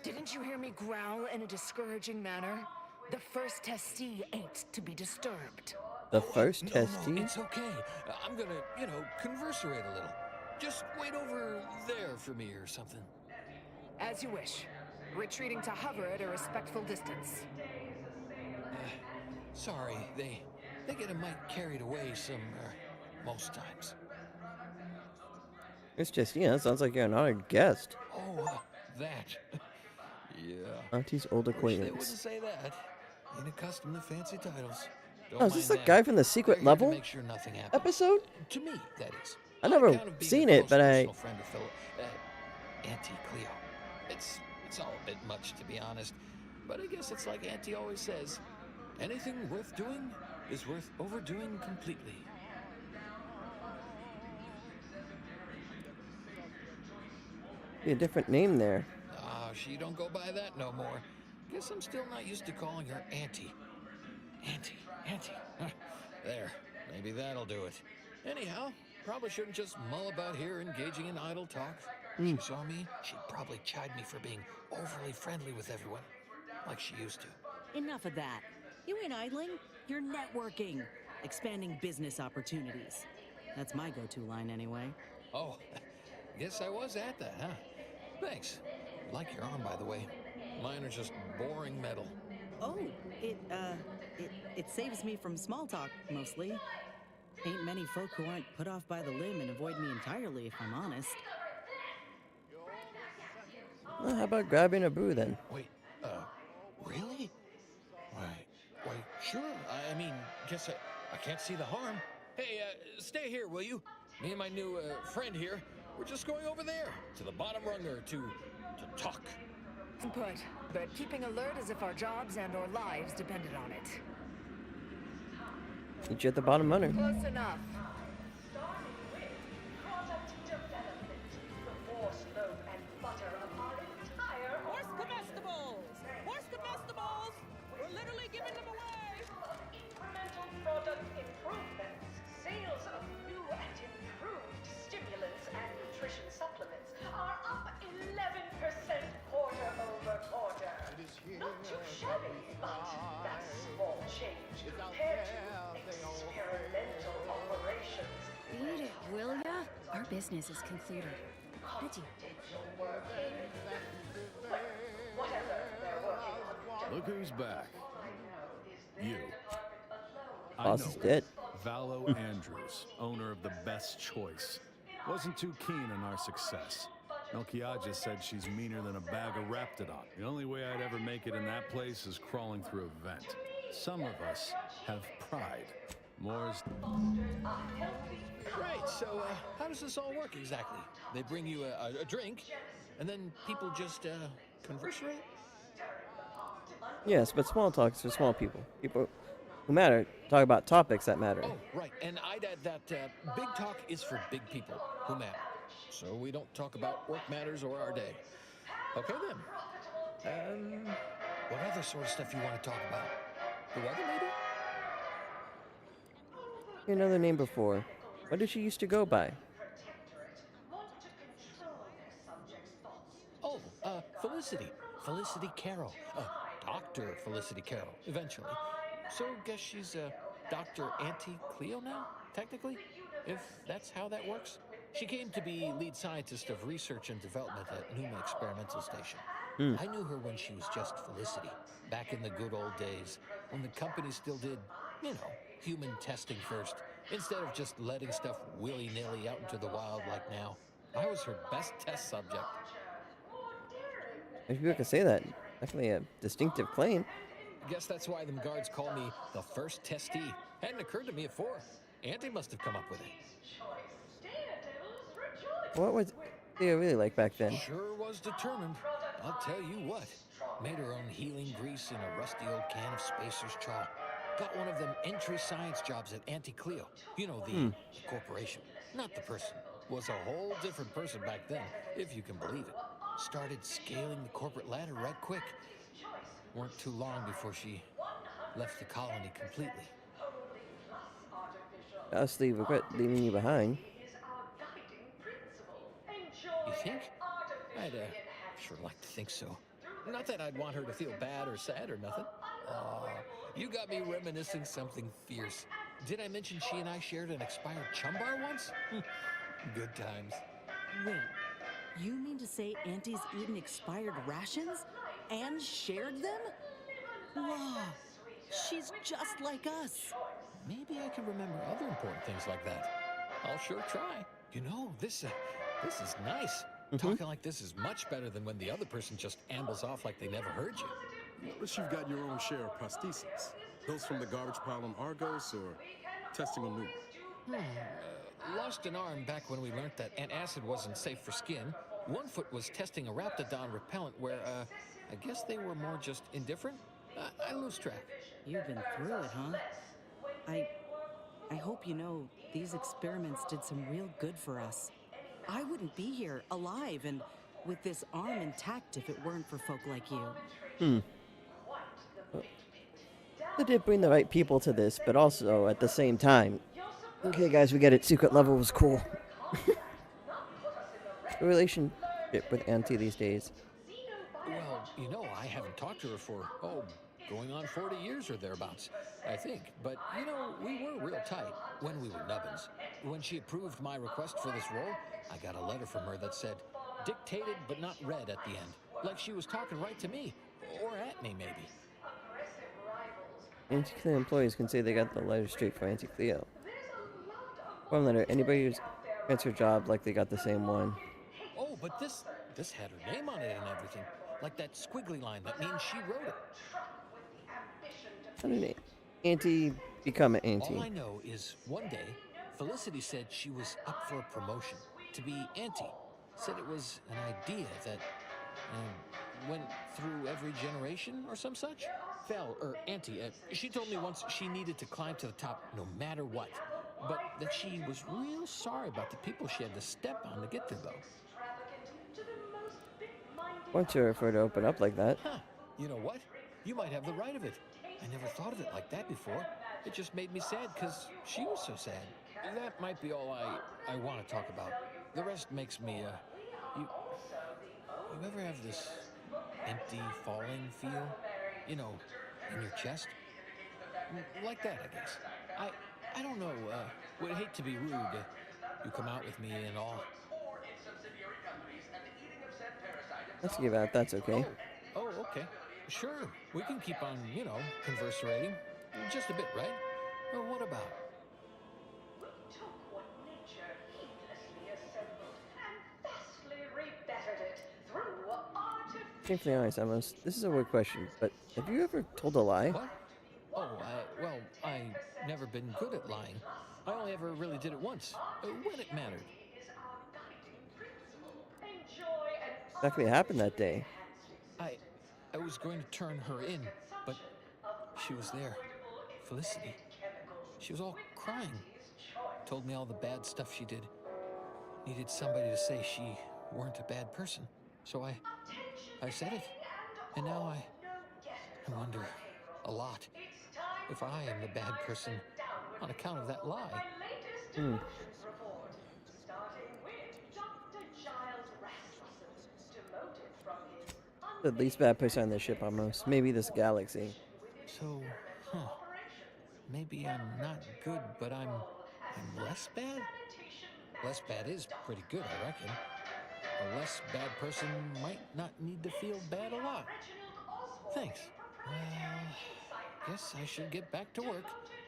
Didn't you hear me growl in a discouraging manner? The first testee ain't to be disturbed. The first No, testee? it's okay. I'm gonna, converserate a little. Just wait over there for me or something. As you wish. Retreating to hover at a respectful distance. Sorry, they get a mite carried away most times. It's just, sounds like you're an honored guest. Oh, that. Yeah. Auntie's old Wish acquaintance. they wouldn't say that. Ain't accustomed to fancy titles. Oh, is this the mind guy that. from the secret We're here to level make sure nothing happens. episode? To me, that is. I never On account of being seen a it, close but personal friend of Philip, Auntie Cleo. It's all a bit much, to be honest. But I guess it's like Auntie always says, anything worth doing is worth overdoing completely. Be a different name there. She don't go by that no more. Guess I'm still not used to calling her Auntie. Auntie. There, maybe that'll do it. Anyhow, probably shouldn't just mull about here engaging in idle talk. If she saw me, she'd probably chide me for being overly friendly with everyone, like she used to. Enough of that. You ain't idling, you're networking, expanding business opportunities. That's my go-to line anyway. Oh, guess I was at that, huh? Thanks. Like your arm, by the way. Mine are just boring metal. Oh, it saves me from small talk, mostly. Ain't many folk who aren't put off by the limb and avoid me entirely, if I'm honest. Well, how about grabbing a brew then? Wait, really? Why, sure. I mean, guess I can't see the harm. Hey, stay here, will you? Me and my new friend here, we're just going over there to the bottom runger to talk. Put, but keeping alert as if our jobs and or lives depended on it. Meet you at the bottom runner. Close enough. Starting with product development, the force loaf and butter of our entire Horse comestibles! Horse comestibles! We're literally giving them away! incremental product improvements, sales of new and improved stimulants and nutrition supplements are up 11% quarter over quarter. Not too shabby, but that's small change compared to experimental operations. Beat it, will ya? Our business is concluded. Did you? Whatever they're working on. Look who's back. You. Boss is dead. Valo Andrews, owner of the Best Choice, wasn't too keen on our success. Melchiah said she's meaner than a bag of Raptidon. The only way I'd ever make it in that place is crawling through a vent. Some of us have pride. More's... Great, so how does this all work exactly? They bring you a drink, and then people just conversate? Yes, but small talk is for small people. People who matter talk about topics that matter. Oh, right, and I'd add that big talk is for big people who matter. So we don't talk about work matters or our day. Okay then. What other sort of stuff you want to talk about? The weather, maybe? Another name before. What did she used to go by? Oh, Felicity. Felicity Carroll. Dr. Felicity Carroll, eventually. So guess she's Dr. Auntie Cleo now, technically? If that's how that works? She came to be lead scientist of research and development at Numa Experimental Station. I knew her when she was just Felicity, back in the good old days, when the company still did, you know, human testing first, instead of just letting stuff willy-nilly out into the wild like now. I was her best test subject. If people can say that, definitely a distinctive claim. Guess that's why them guards call me the first testee. Hadn't occurred to me at 4. Auntie must have come up with it. What was they really like back then? Sure was determined. I'll tell you what. Made her own healing grease in a rusty old can of Spacer's Chaw. Got one of them entry science jobs at Auntie Cleo. You know, the corporation. Not the person. Was a whole different person back then, if you can believe it. Started scaling the corporate ladder right quick. Weren't too long before she left the colony completely. Honestly, regret leaving you behind. You think? I'd sure like to think so. Not that I'd want her to feel bad or sad or nothing. You got me reminiscing something fierce. Did I mention she and I shared an expired chum bar once? Good times. Wait, you mean to say Auntie's eaten expired rations and shared them? Whoa, she's just like us. Maybe I can remember other important things like that. I'll sure try. You know, this is nice. Talking like this is much better than when the other person just ambles off like they never heard you. Notice you've got your own share of prostheses. Those from the garbage pile on Argos or testing on Numa? Lost an arm back when we learned that antacid wasn't safe for skin. One foot was testing a Raptidon repellent where, I guess they were more just indifferent. I lose track. You've been through it, huh? I hope you know these experiments did some real good for us. I wouldn't be here alive and with this arm intact if it weren't for folk like you. They did bring the right people to this, but also at the same time. Okay, guys, we get it. Secret level was cool. The relationship with Auntie these days. Well, you know, I haven't talked to her for, going on 40 years or thereabouts, I think. But, you know, we were real tight when we were nubbins. When she approved my request for this role, I got a letter from her that said, dictated but not read at the end. Like she was talking right to me. Or at me, maybe. Anti-Cleo employees can say they got the letter straight for Anti-Cleo. Form letter. Anybody who's transferred job like they got the same one. Oh, but this had her name on it and everything. Like that squiggly line that means she wrote it. How did Auntie become an All I Auntie? know is one day, Felicity said she was up for a promotion to be Auntie. Said it was an idea that went through every generation or some such. Auntie, she told me once she needed to climb to the top no matter what. But that she was real sorry about the people she had to step on to get there, though. Want her for her to open up like that. Huh. You know what? You might have the right of it. I never thought of it like that before. It just made me sad because she was so sad. That might be all I want to talk about. The rest makes me, you ever have this empty, falling feel? You know, in your chest? Like that, I guess. I don't know, would hate to be rude. You come out with me and all. Let's give out. That's okay. Oh, okay. Sure. We can keep on, conversating. Just a bit, right? Well, what about? Shamefully honest, almost. This is a weird question, but have you ever told a lie? What? Oh, I never been good at lying. I only ever really did it once, when it mattered. Exactly what happened that day. I was going to turn her in, but she was there. Felicity. She was all crying. Told me all the bad stuff she did. Needed somebody to say she weren't a bad person. So I said it. And now I wonder a lot if I am the bad person on account of that lie. The least bad person on this ship, almost. Maybe this galaxy. So, maybe I'm not good, but I'm less bad? Less bad is pretty good, I reckon. A less bad person might not need to feel bad a lot. Thanks. Well, guess I should get back to work.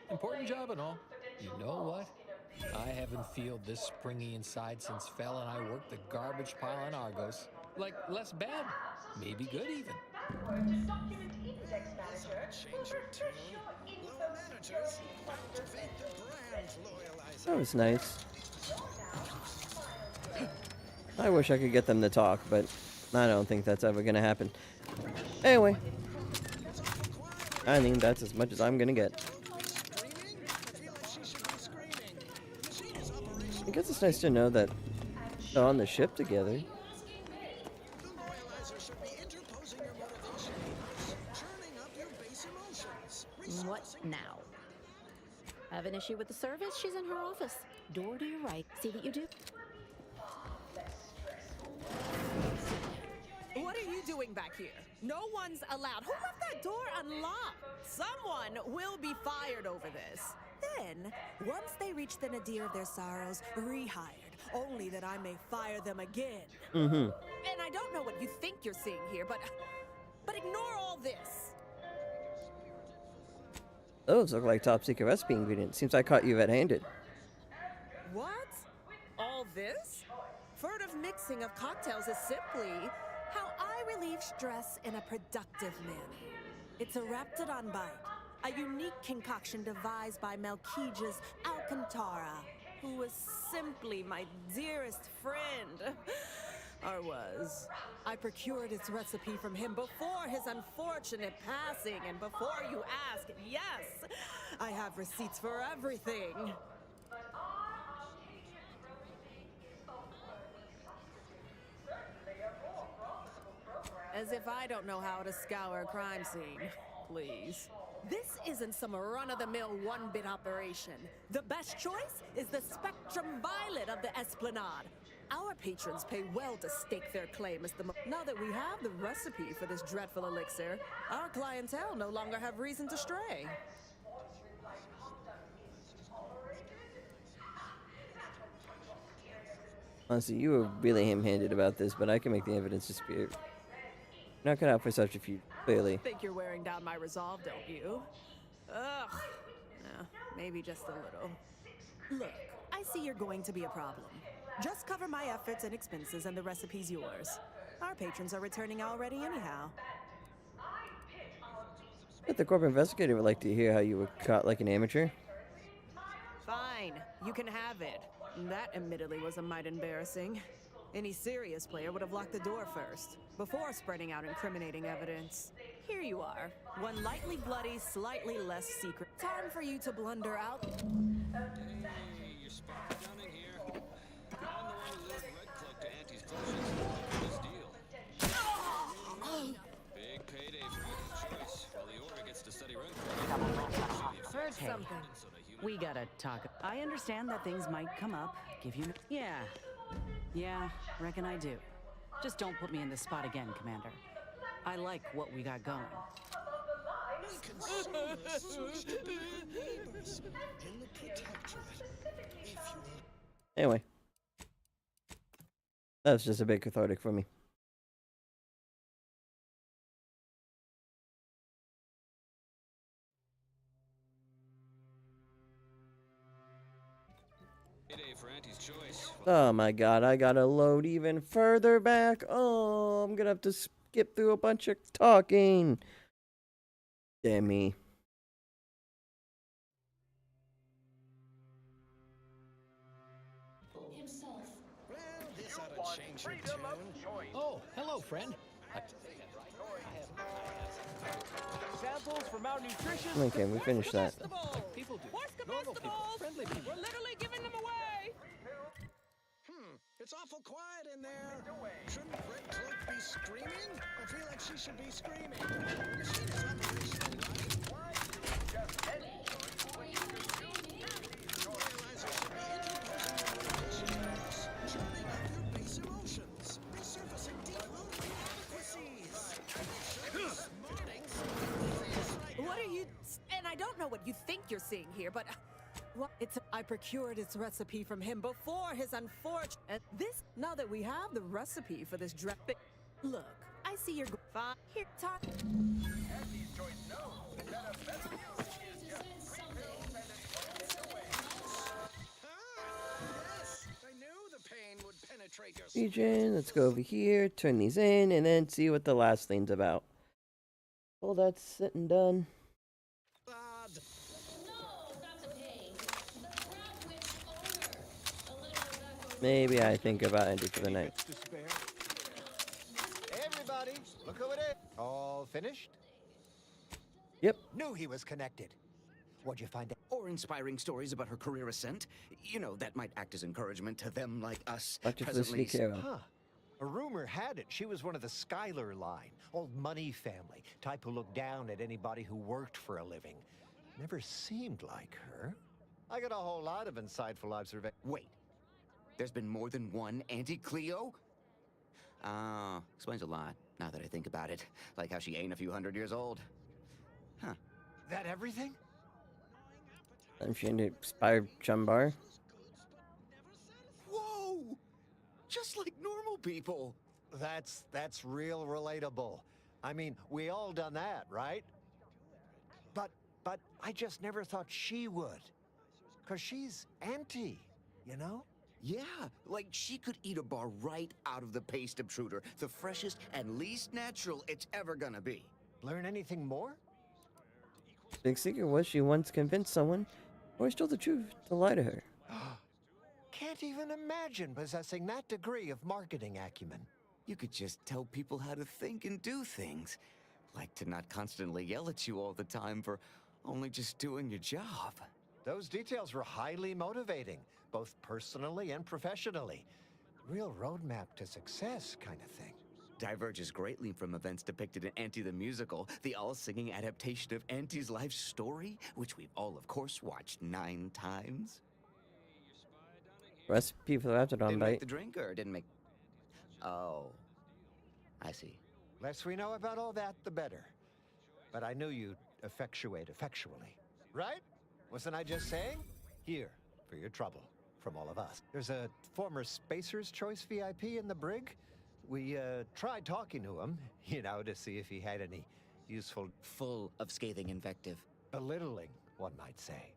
Important job and all. You know what? I haven't felt this springy inside since Fel and I worked the garbage pile on Argos. Like, less bad. Maybe good, even. That was nice. I wish I could get them to talk, but I don't think that's ever gonna happen. Anyway, I think that's as much as I'm gonna get. I guess it's nice to know that they're on the ship together. What now? Have an issue with the service? She's in her office. Door to your right. See what you do? What are you doing back here? No one's allowed. Who left that door unlocked? Someone will be fired over this. Then, once they reach the nadir of their sorrows, rehired, only that I may fire them again. Mm-hmm. And I don't know what you think you're seeing here, but ignore all this. Those look like top secret recipe ingredients. Seems I caught you red-handed. What? All this? Furtive mixing of cocktails is simply how I relieve stress in a productive manner. It's a Raptidon bite, a unique concoction devised by Melquiades Alcantara, who was simply my dearest friend. Or was. I procured its recipe from him before his unfortunate passing, and before you ask, yes, I have receipts for everything. As if I don't know how to scour a crime scene. Please. This isn't some run-of-the-mill one-bit operation. The best choice is the Spectrum Violet of the Esplanade. Our patrons pay well to stake their claim as the now that we have the recipe for this dreadful elixir, our clientele no longer have reason to stray. Honestly, you were really ham-handed about this, but I can make the evidence dispute. Not cut out for such a few, clearly. Think you're wearing down my resolve, don't you? Ugh. Yeah, maybe just a little. Look, I see you're going to be a problem. Just cover my efforts and expenses and the recipe's yours. Our patrons are returning already anyhow. But the corporate investigator would like to hear how you were caught like an amateur. Fine, you can have it. That admittedly was a mite embarrassing. Any serious player would have locked the door first, before spreading out incriminating evidence. Here you are, one lightly bloody, slightly less secret. Time for you to blunder out. Hey, your spy Dunning here. I'm the one who lured Red Cloak to Auntie's closures. This deal. Big payday for Auntie's choice, while the Order gets to study run. Heard something. We gotta talk. I understand that things might come up. Give you. Yeah, reckon I do. Just don't put me in this spot again, Commander. I like what we got going. Anyway. That was just a bit cathartic for me. Oh my god, I gotta load even further back. Oh, I'm gonna have to skip through a bunch of talking. Damn me. Oh, hello, friend. Samples for malnutrition. Okay, we finished that. People do. What's the Normal people. vegetables? Friendly people. We're literally giving them away. It's awful quiet in there. Shouldn't Red Cloak be screaming? I feel like she should be screaming. The machine is operational, right? Why do you just end when you can do you realize I should be interposing your emotions, churning up your base emotions, resurfacing deep-rooted inadequacies. What are you... And I don't know what you think you're seeing here, but... What? I procured its recipe from him before his unfortunate... This... Now that we have the recipe for this Look, I see you're... Fine. Here, talk... Region, let's go over here, turn these in, and then see what the last thing's about. Well, that's sitting done. Maybe I think about ending for the night. Everybody, look who it is. All finished? Yep. Knew he was connected. What'd you find out? Or inspiring stories about her career ascent. You know, that might act as encouragement to them like us. Dr. Felicity Carroll. Huh. A rumor had it she was one of the Schuyler line, old money family, type who looked down at anybody who worked for a living. Never seemed like her. I got a whole lot of insightful observations. Wait. There's been more than one Auntie Cleo? Explains a lot, now that I think about it. Like how she ain't a few hundred years old. Huh. That everything? I'm trying to inspire Chumbar. Whoa! Just like normal people. That's real relatable. I mean, we all done that, right? But I just never thought she would. 'Cause she's Auntie, you know? Yeah, like she could eat a bar right out of the paste obtruder, the freshest and least natural it's ever gonna be. Learn anything more? Big secret was she once convinced someone, or told the truth, to lie to her. Can't even imagine possessing that degree of marketing acumen. You could just tell people how to think and do things. Like to not constantly yell at you all the time for only just doing your job. Those details were highly motivating, both personally and professionally. Real roadmap to success kind of thing. Diverges greatly from events depicted in Auntie the Musical, the all-singing adaptation of Auntie's life story, which we've all, of course, watched 9 times. Recipe for the Raptidon Didn't bite. make the drink, or didn't make... Oh. I see. Less we know about all that, the better. But I knew you'd effectuate effectually. Right? Wasn't I just saying? Here, for your trouble, from all of us. There's a former Spacer's Choice VIP in the brig. We, tried talking to him, you know, to see if he had any useful... Full of scathing invective. belittling, one might say.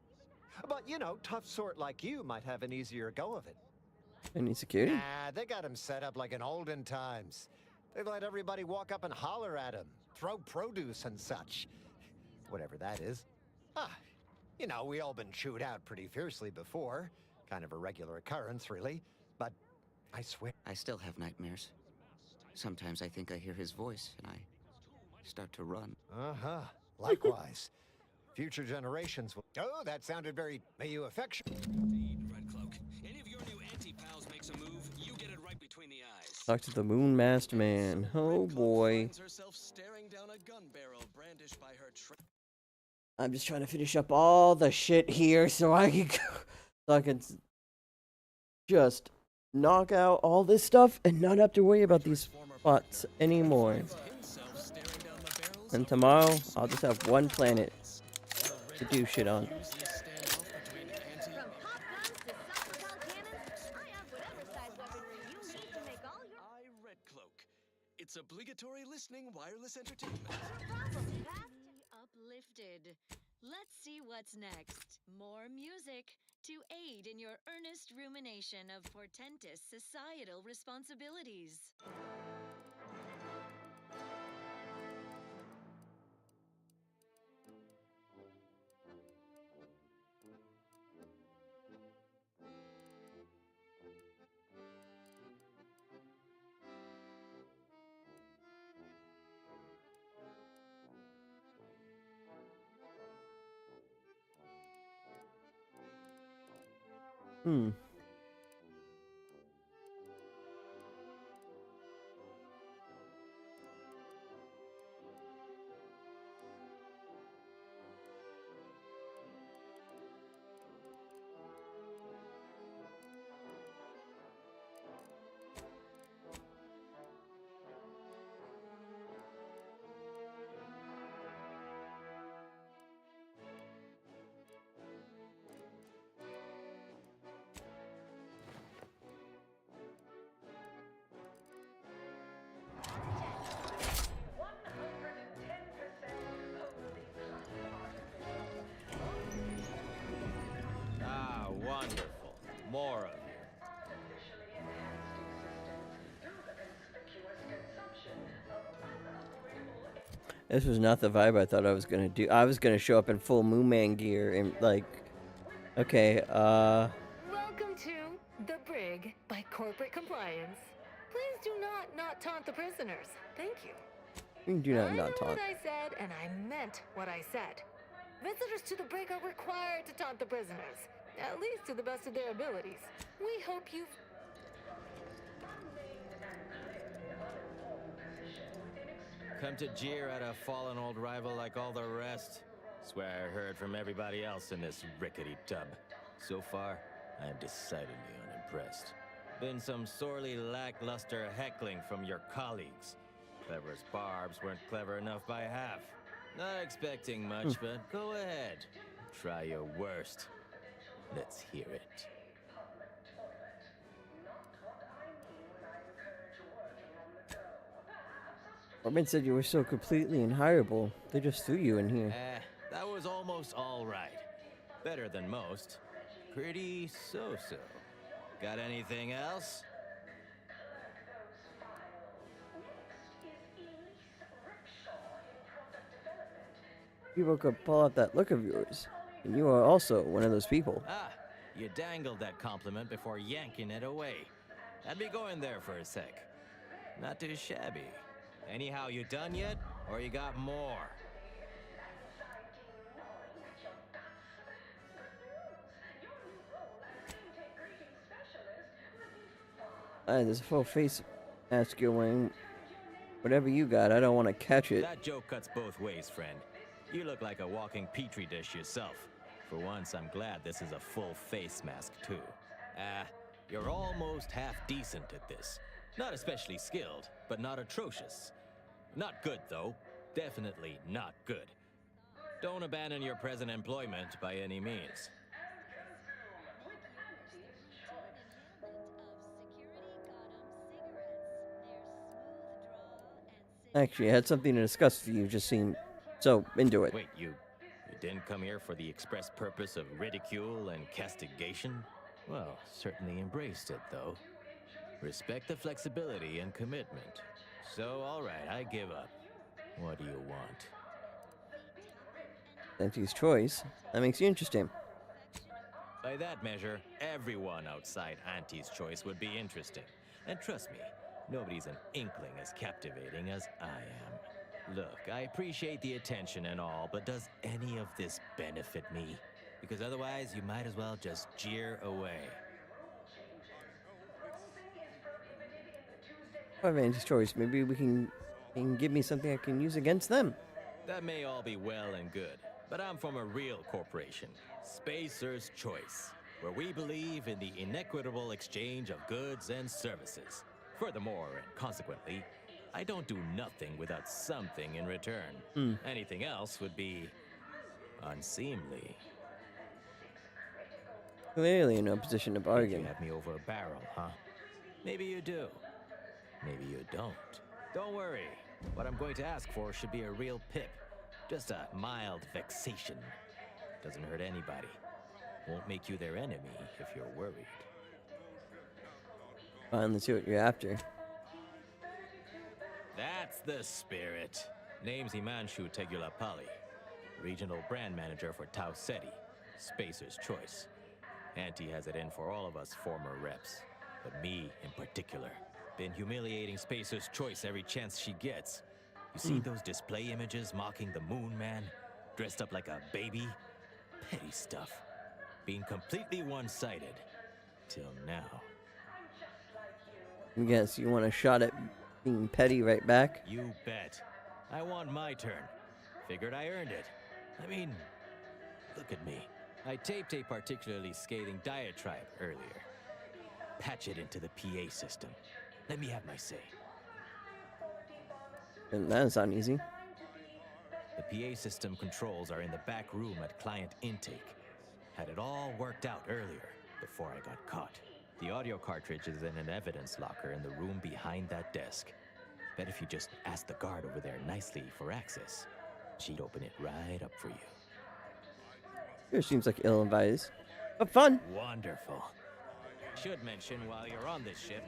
But, you know, tough sort like you might have an easier go of it. Any security? Nah, they got him set up like in olden times. They let everybody walk up and holler at him, throw produce and such. Whatever that is. Ah, you know, we all been chewed out pretty fiercely before. Kind of a regular occurrence, really. But I swear... I still have nightmares. Sometimes I think I hear his voice, and I start to run. Uh-huh. Likewise. Future generations will... Oh, that sounded very... May you affection... Indeed, Red Cloak. Any of your new anti-pals makes a move, you get it right between the eyes. Talk to the Moon Masked Man. Oh boy. I'm just trying to finish up all the shit here so I can just knock out all this stuff and not have to worry about these spots anymore. And tomorrow, I'll just have one planet to do shit on. It's obligatory listening wireless entertainment. Uplifted. Let's see what's next. More music to aid in your earnest rumination of portentous societal responsibilities. Hmm. Ah, wonderful. More of you. This was not the vibe I thought I was gonna do. I was gonna show up in full Moon Man gear and like, okay, Welcome to The Brig by Corporate Compliance. Please do not taunt the prisoners. Thank you. you do not I know taunt. what I said, and I meant what I said. Visitors to the brig are required to taunt the prisoners, at least to the best of their abilities. We hope you've... Come to jeer at a fallen old rival like all the rest? Swear I heard from everybody else in this rickety tub. So far, I am decidedly unimpressed. Been some sorely lackluster heckling from your colleagues. Clever as barbs weren't clever enough by half. Not expecting much, but go ahead. Try your worst. Let's hear it. Robin said you were so completely unhireable. They just threw you in here. That was almost all right. Better than most. Pretty so-so. Got anything else? People could pull out that look of yours. And you are also one of those people. Ah, you dangled that compliment before yanking it away. I'd be going there for a sec. Not too shabby. Anyhow, you done yet? Or you got more? There's a full face mask you're wearing. Whatever you got, I don't want to catch it. That joke cuts both ways, friend. You look like a walking petri dish yourself. For once, I'm glad this is a full face mask, too. You're almost half decent at this. Not especially skilled, but not atrocious. Not good, though. Definitely not good. Don't abandon your present employment by any means. Actually, I had something to discuss with you. Just seemed so into it. Wait, you You didn't come here for the express purpose of ridicule and castigation? Well, certainly embraced it, though. Respect the flexibility and commitment. So, all right, I give up. What do you want? Auntie's choice. That makes you interesting. By that measure, everyone outside Auntie's choice would be interesting. And trust me, nobody's an inkling as captivating as I am. Look, I appreciate the attention and all, but does any of this benefit me? Because otherwise, you might as well just jeer away. I have Auntie's choice. Maybe we can give me something I can use against them. That may all be well and good, but I'm from a real corporation, Spacer's Choice, where we believe in the inequitable exchange of goods and services. Furthermore, and consequently, I don't do nothing without something in return. Anything else would be unseemly. Clearly in no position to Think bargain. you have me over a barrel, huh? Maybe you do. Maybe you don't. Don't worry. What I'm going to ask for should be a real pip. Just a mild vexation. Doesn't hurt anybody. Won't make you their enemy if you're worried. Fine, let's see what you're after. That's the spirit. Name's Himanshu Tegulapalli, regional brand manager for Tau Ceti, Spacer's Choice. Auntie has it in for all of us former reps, but me in particular. Been humiliating Spacer's Choice every chance she gets. You seen those display images mocking the Moon Man, dressed up like a baby? Petty stuff. Being completely one-sided. Till now. I guess you want a shot at being petty right back? You bet. I want my turn. Figured I earned it. I mean, look at me. I taped a particularly scathing diatribe earlier. Patch it into the PA system. Let me have my say. And that's not easy. The PA system controls are in the back room at client intake. Had it all worked out earlier, before I got caught. The audio cartridge is in an evidence locker in the room behind that desk. Bet if you just ask the guard over there nicely for access, she'd open it right up for you. Sure seems like ill-advised, but fun. Wonderful. Should mention while you're on this ship,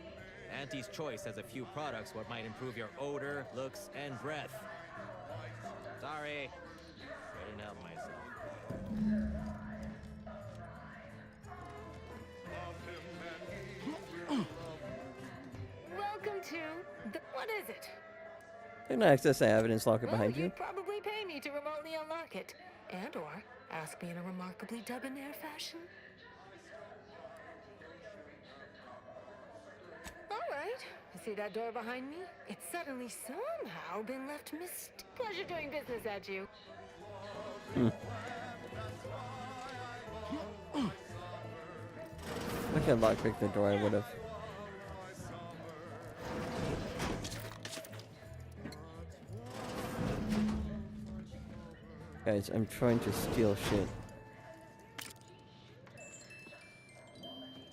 Auntie's Choice has a few products what might improve your odor, looks, and breath. Sorry, couldn't help myself. Welcome to the... What is it? Can I access the evidence locker behind you? You'd probably pay me to remotely unlock it. And or ask me in a remarkably debonair fashion. Alright. See that door behind me? It's suddenly somehow been left Pleasure doing business at you. If I could lockpick the door, I would have. Guys, I'm trying to steal shit.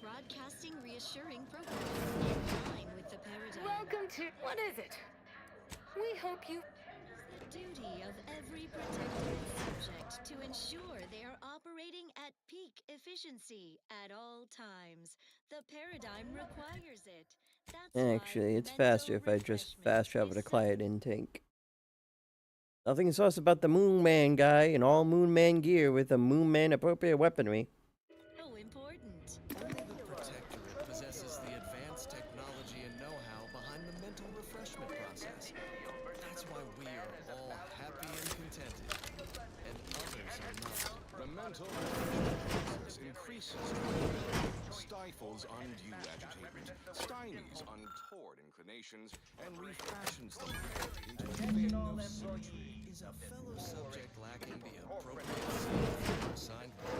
Broadcasting reassuring programs in line with the paradigm. Welcome to... What is it? We hope you... The duty of every protected subject to ensure they are operating at peak efficiency at all times. The paradigm requires it. That's Actually, it's faster if I just fast travel to client intake. Nothing sus about the Moon Man guy in all Moon Man gear with a Moon Man appropriate weaponry. so important. Only the Protectorate possesses the advanced technology and know-how behind the mental refreshment process. That's why we are all happy and contented, and others are not. The mental refreshment process increases tranquility, stifles undue agitation, stymies untoward inclinations, and refashions them into a thing of symmetry. Is a fellow subject lacking the appropriate skill for assigned work?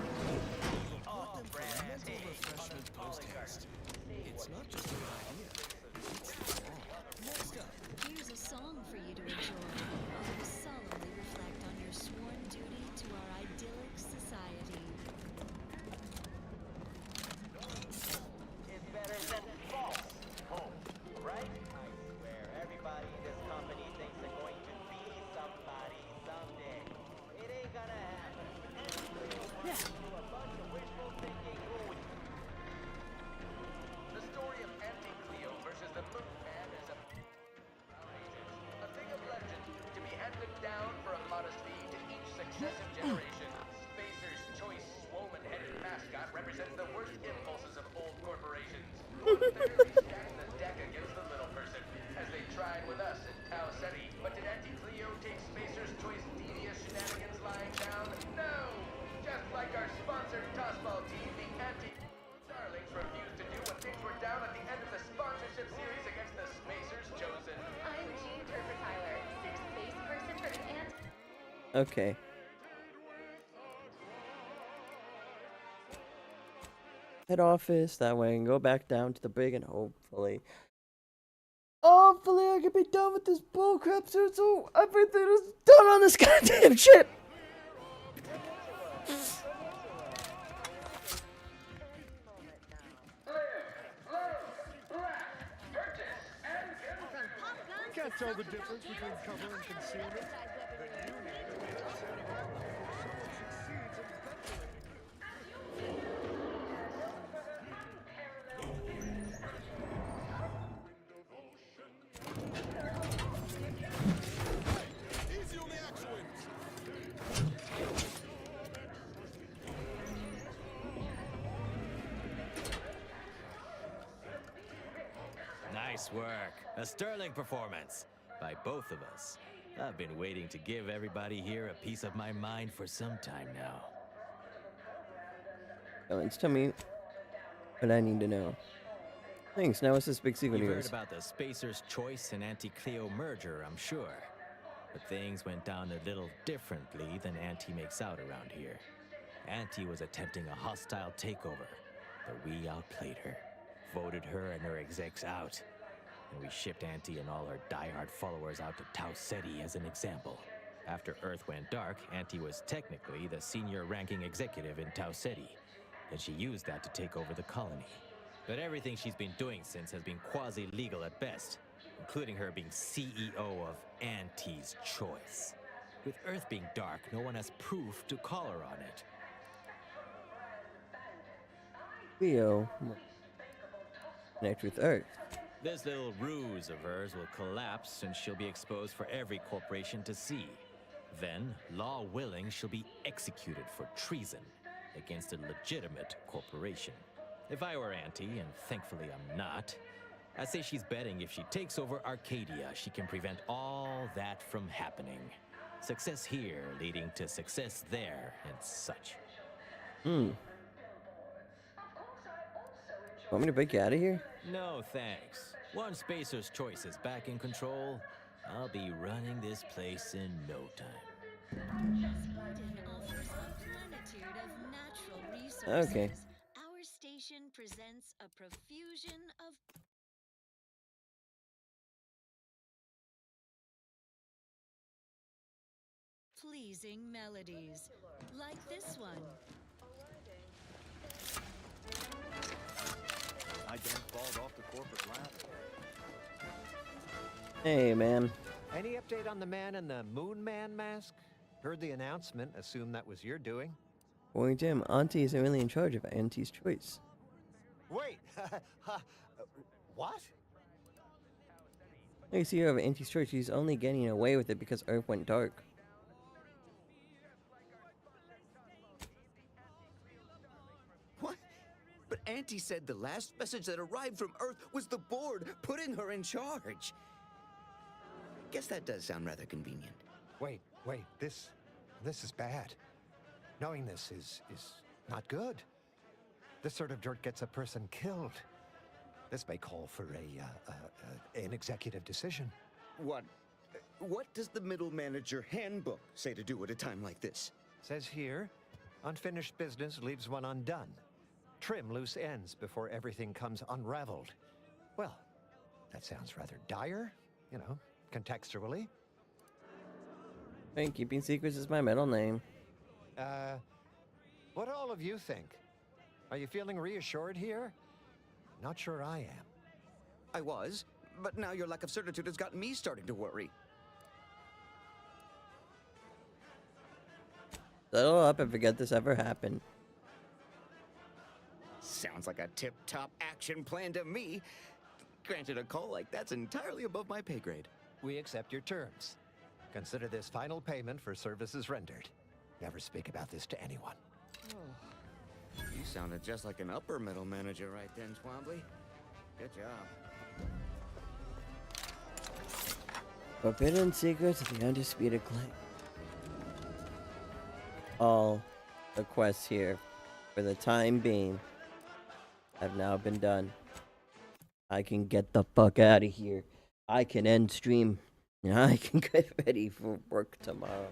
Report them for mental refreshment post-haste. It's not just a good idea, it's the law. Next up. Here's a song for you to enjoy while you solemnly reflect on your sworn duty to our idyllic society. Is better than false hope, right? I swear, everybody in this company thinks they're going to be somebody someday. It represents the worst impulses of old corporations, who unfairly stacked the deck against the little person, as they tried with us in Tau Ceti. But did Auntie Cleo take Spacer's Choice devious shenanigans lying down? No! Just like our sponsored tossball team, the Darlings refused to do what things were down at the end of the sponsorship series against the Spacers Chosen. I'm G Interpret Tyler, sixth base person for the Okay. Head office, that way I can go back down to the brig and hopefully I can be done with this bullcrap soon so everything is done on this goddamn ship! You can't tell the difference between cover and concealment. The unit is setting up before someone succeeds in penetrating. Easy on the actuators. Nice work. A sterling performance by both of us. I've been waiting to give everybody here a piece of my mind for some time now. Owens, tell me what I need to know. Thanks, now what's this big secret You've of heard yours? about the Spacer's Choice and Auntie Cleo merger, I'm sure. But things went down a little differently than Auntie makes out around here. Auntie was attempting a hostile takeover, but we outplayed her, voted her and her execs out. And we shipped Auntie and all her diehard followers out to Tau Ceti as an example. After Earth went dark, Auntie was technically the senior ranking executive in Tau Ceti, and she used that to take over the colony. But everything she's been doing since has been quasi-legal at best, including her being CEO of Auntie's Choice. With Earth being dark, no one has proof to call her on it. Leo, connect with Earth. This little ruse of hers will collapse and she'll be exposed for every corporation to see. Then, law willing, she'll be executed for treason against a legitimate corporation. If I were Auntie, and thankfully I'm not, I'd say she's betting if she takes over Arcadia, she can prevent all that from happening. Success here leading to success there and such. Want me to break you out of here? No thanks. Once Spacer's Choice is back in control, I'll be running this place in no time. Sweden offers a plenitude of natural resources. Okay. Our station presents a profusion of pleasing melodies, like this one. I done fall off the corporate ladder. Hey, man. Any update on the man in the Moon Man mask? Heard the announcement, assume that was your doing. Boy, Jim, Auntie isn't really in charge of Auntie's Choice. Wait, what? Hey, CEO of Auntie's Choice, she's only getting away with it because Earth went dark. What? But Auntie said the last message that arrived from Earth was the board putting her in charge. Guess that does sound rather convenient. Wait, this is bad. Knowing this is not good. This sort of dirt gets a person killed. This may call for an executive decision. What does the middle manager handbook say to do at a time like this? Says here, unfinished business leaves one undone. Trim loose ends before everything comes unraveled. Well, that sounds rather dire, you know, contextually. Hey, keeping secrets is my middle name. What do all of you think? Are you feeling reassured here? Not sure I am. I was, but now your lack of certitude has gotten me starting to worry. Settle up and forget this ever happened. Sounds like a tip-top action plan to me. Granted, a call like that's entirely above my pay grade. We accept your terms. Consider this final payment for services rendered. Never speak about this to anyone. You sounded just like an upper middle manager right then, Twombly. Good job. Forbidden Secrets of the Undisputed Claim. All the quests here, for the time being, have now been done. I can get the fuck out of here. I can end stream. And I can get ready for work tomorrow.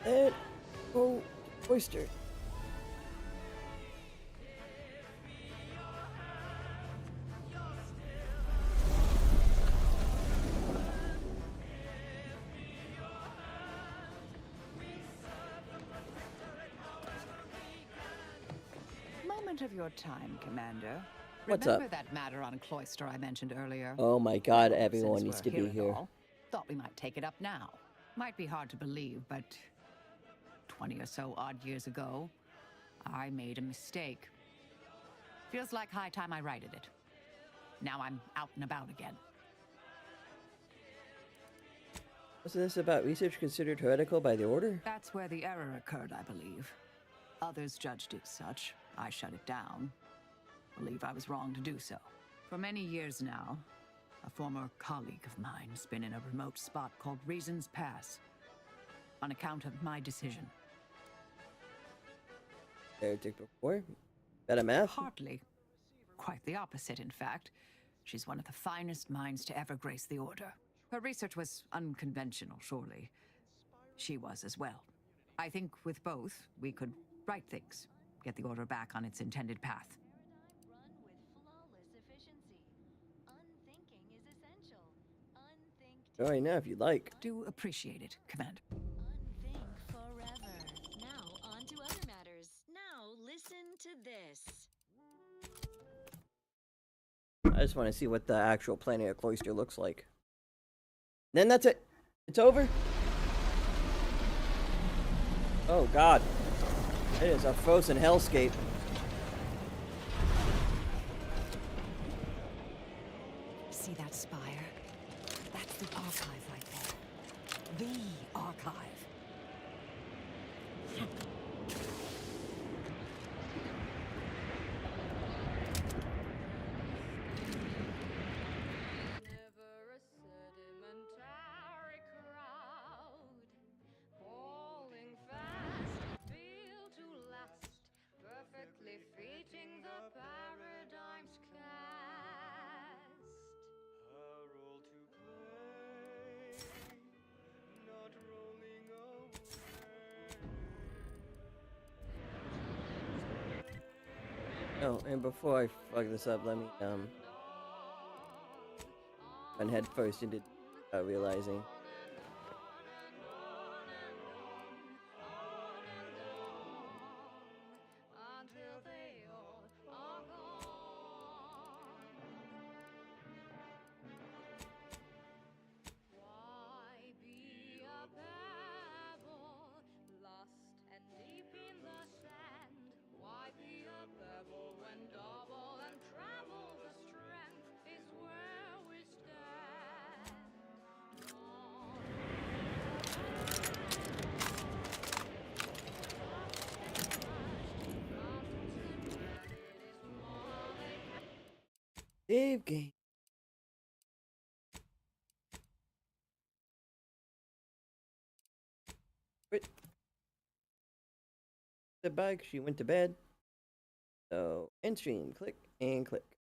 And oh, oyster. Moment of your time, Commander. What's Remember up? that matter on Cloister I mentioned earlier? Oh my god, Well, everyone since needs we're to be and here. all, thought we might take it up now. Might be hard to believe, but 20 or so odd years ago, I made a mistake. Feels like high time I righted it. Now I'm out and about again. Wasn't this about research considered heretical by the Order? That's where the error occurred, I believe. Others judged it such. I shut it down. Believe I was wrong to do so. For many years now, a former colleague of mine's been in a remote spot called Reasons Pass, on account of my decision. Heretic before? Better math? Hardly. Quite the opposite, in fact. She's one of the finest minds to ever grace the Order. Her research was unconventional, surely. She was as well. I think with both, we could right things, get the Order back on its intended path. Go right now if you'd like. Do appreciate it, Commander. Unthink forever. Now on to other matters. Now listen to this. I just want to see what the actual planet of Cloister looks like. Then that's it. It's over. Oh god. It is a frozen hellscape. See that spire? That's the archive right there. The archive. Oh, and before I fuck this up, let me run head first into realizing. Save game. Wait. The bag, she went to bed. So, end stream, click and click.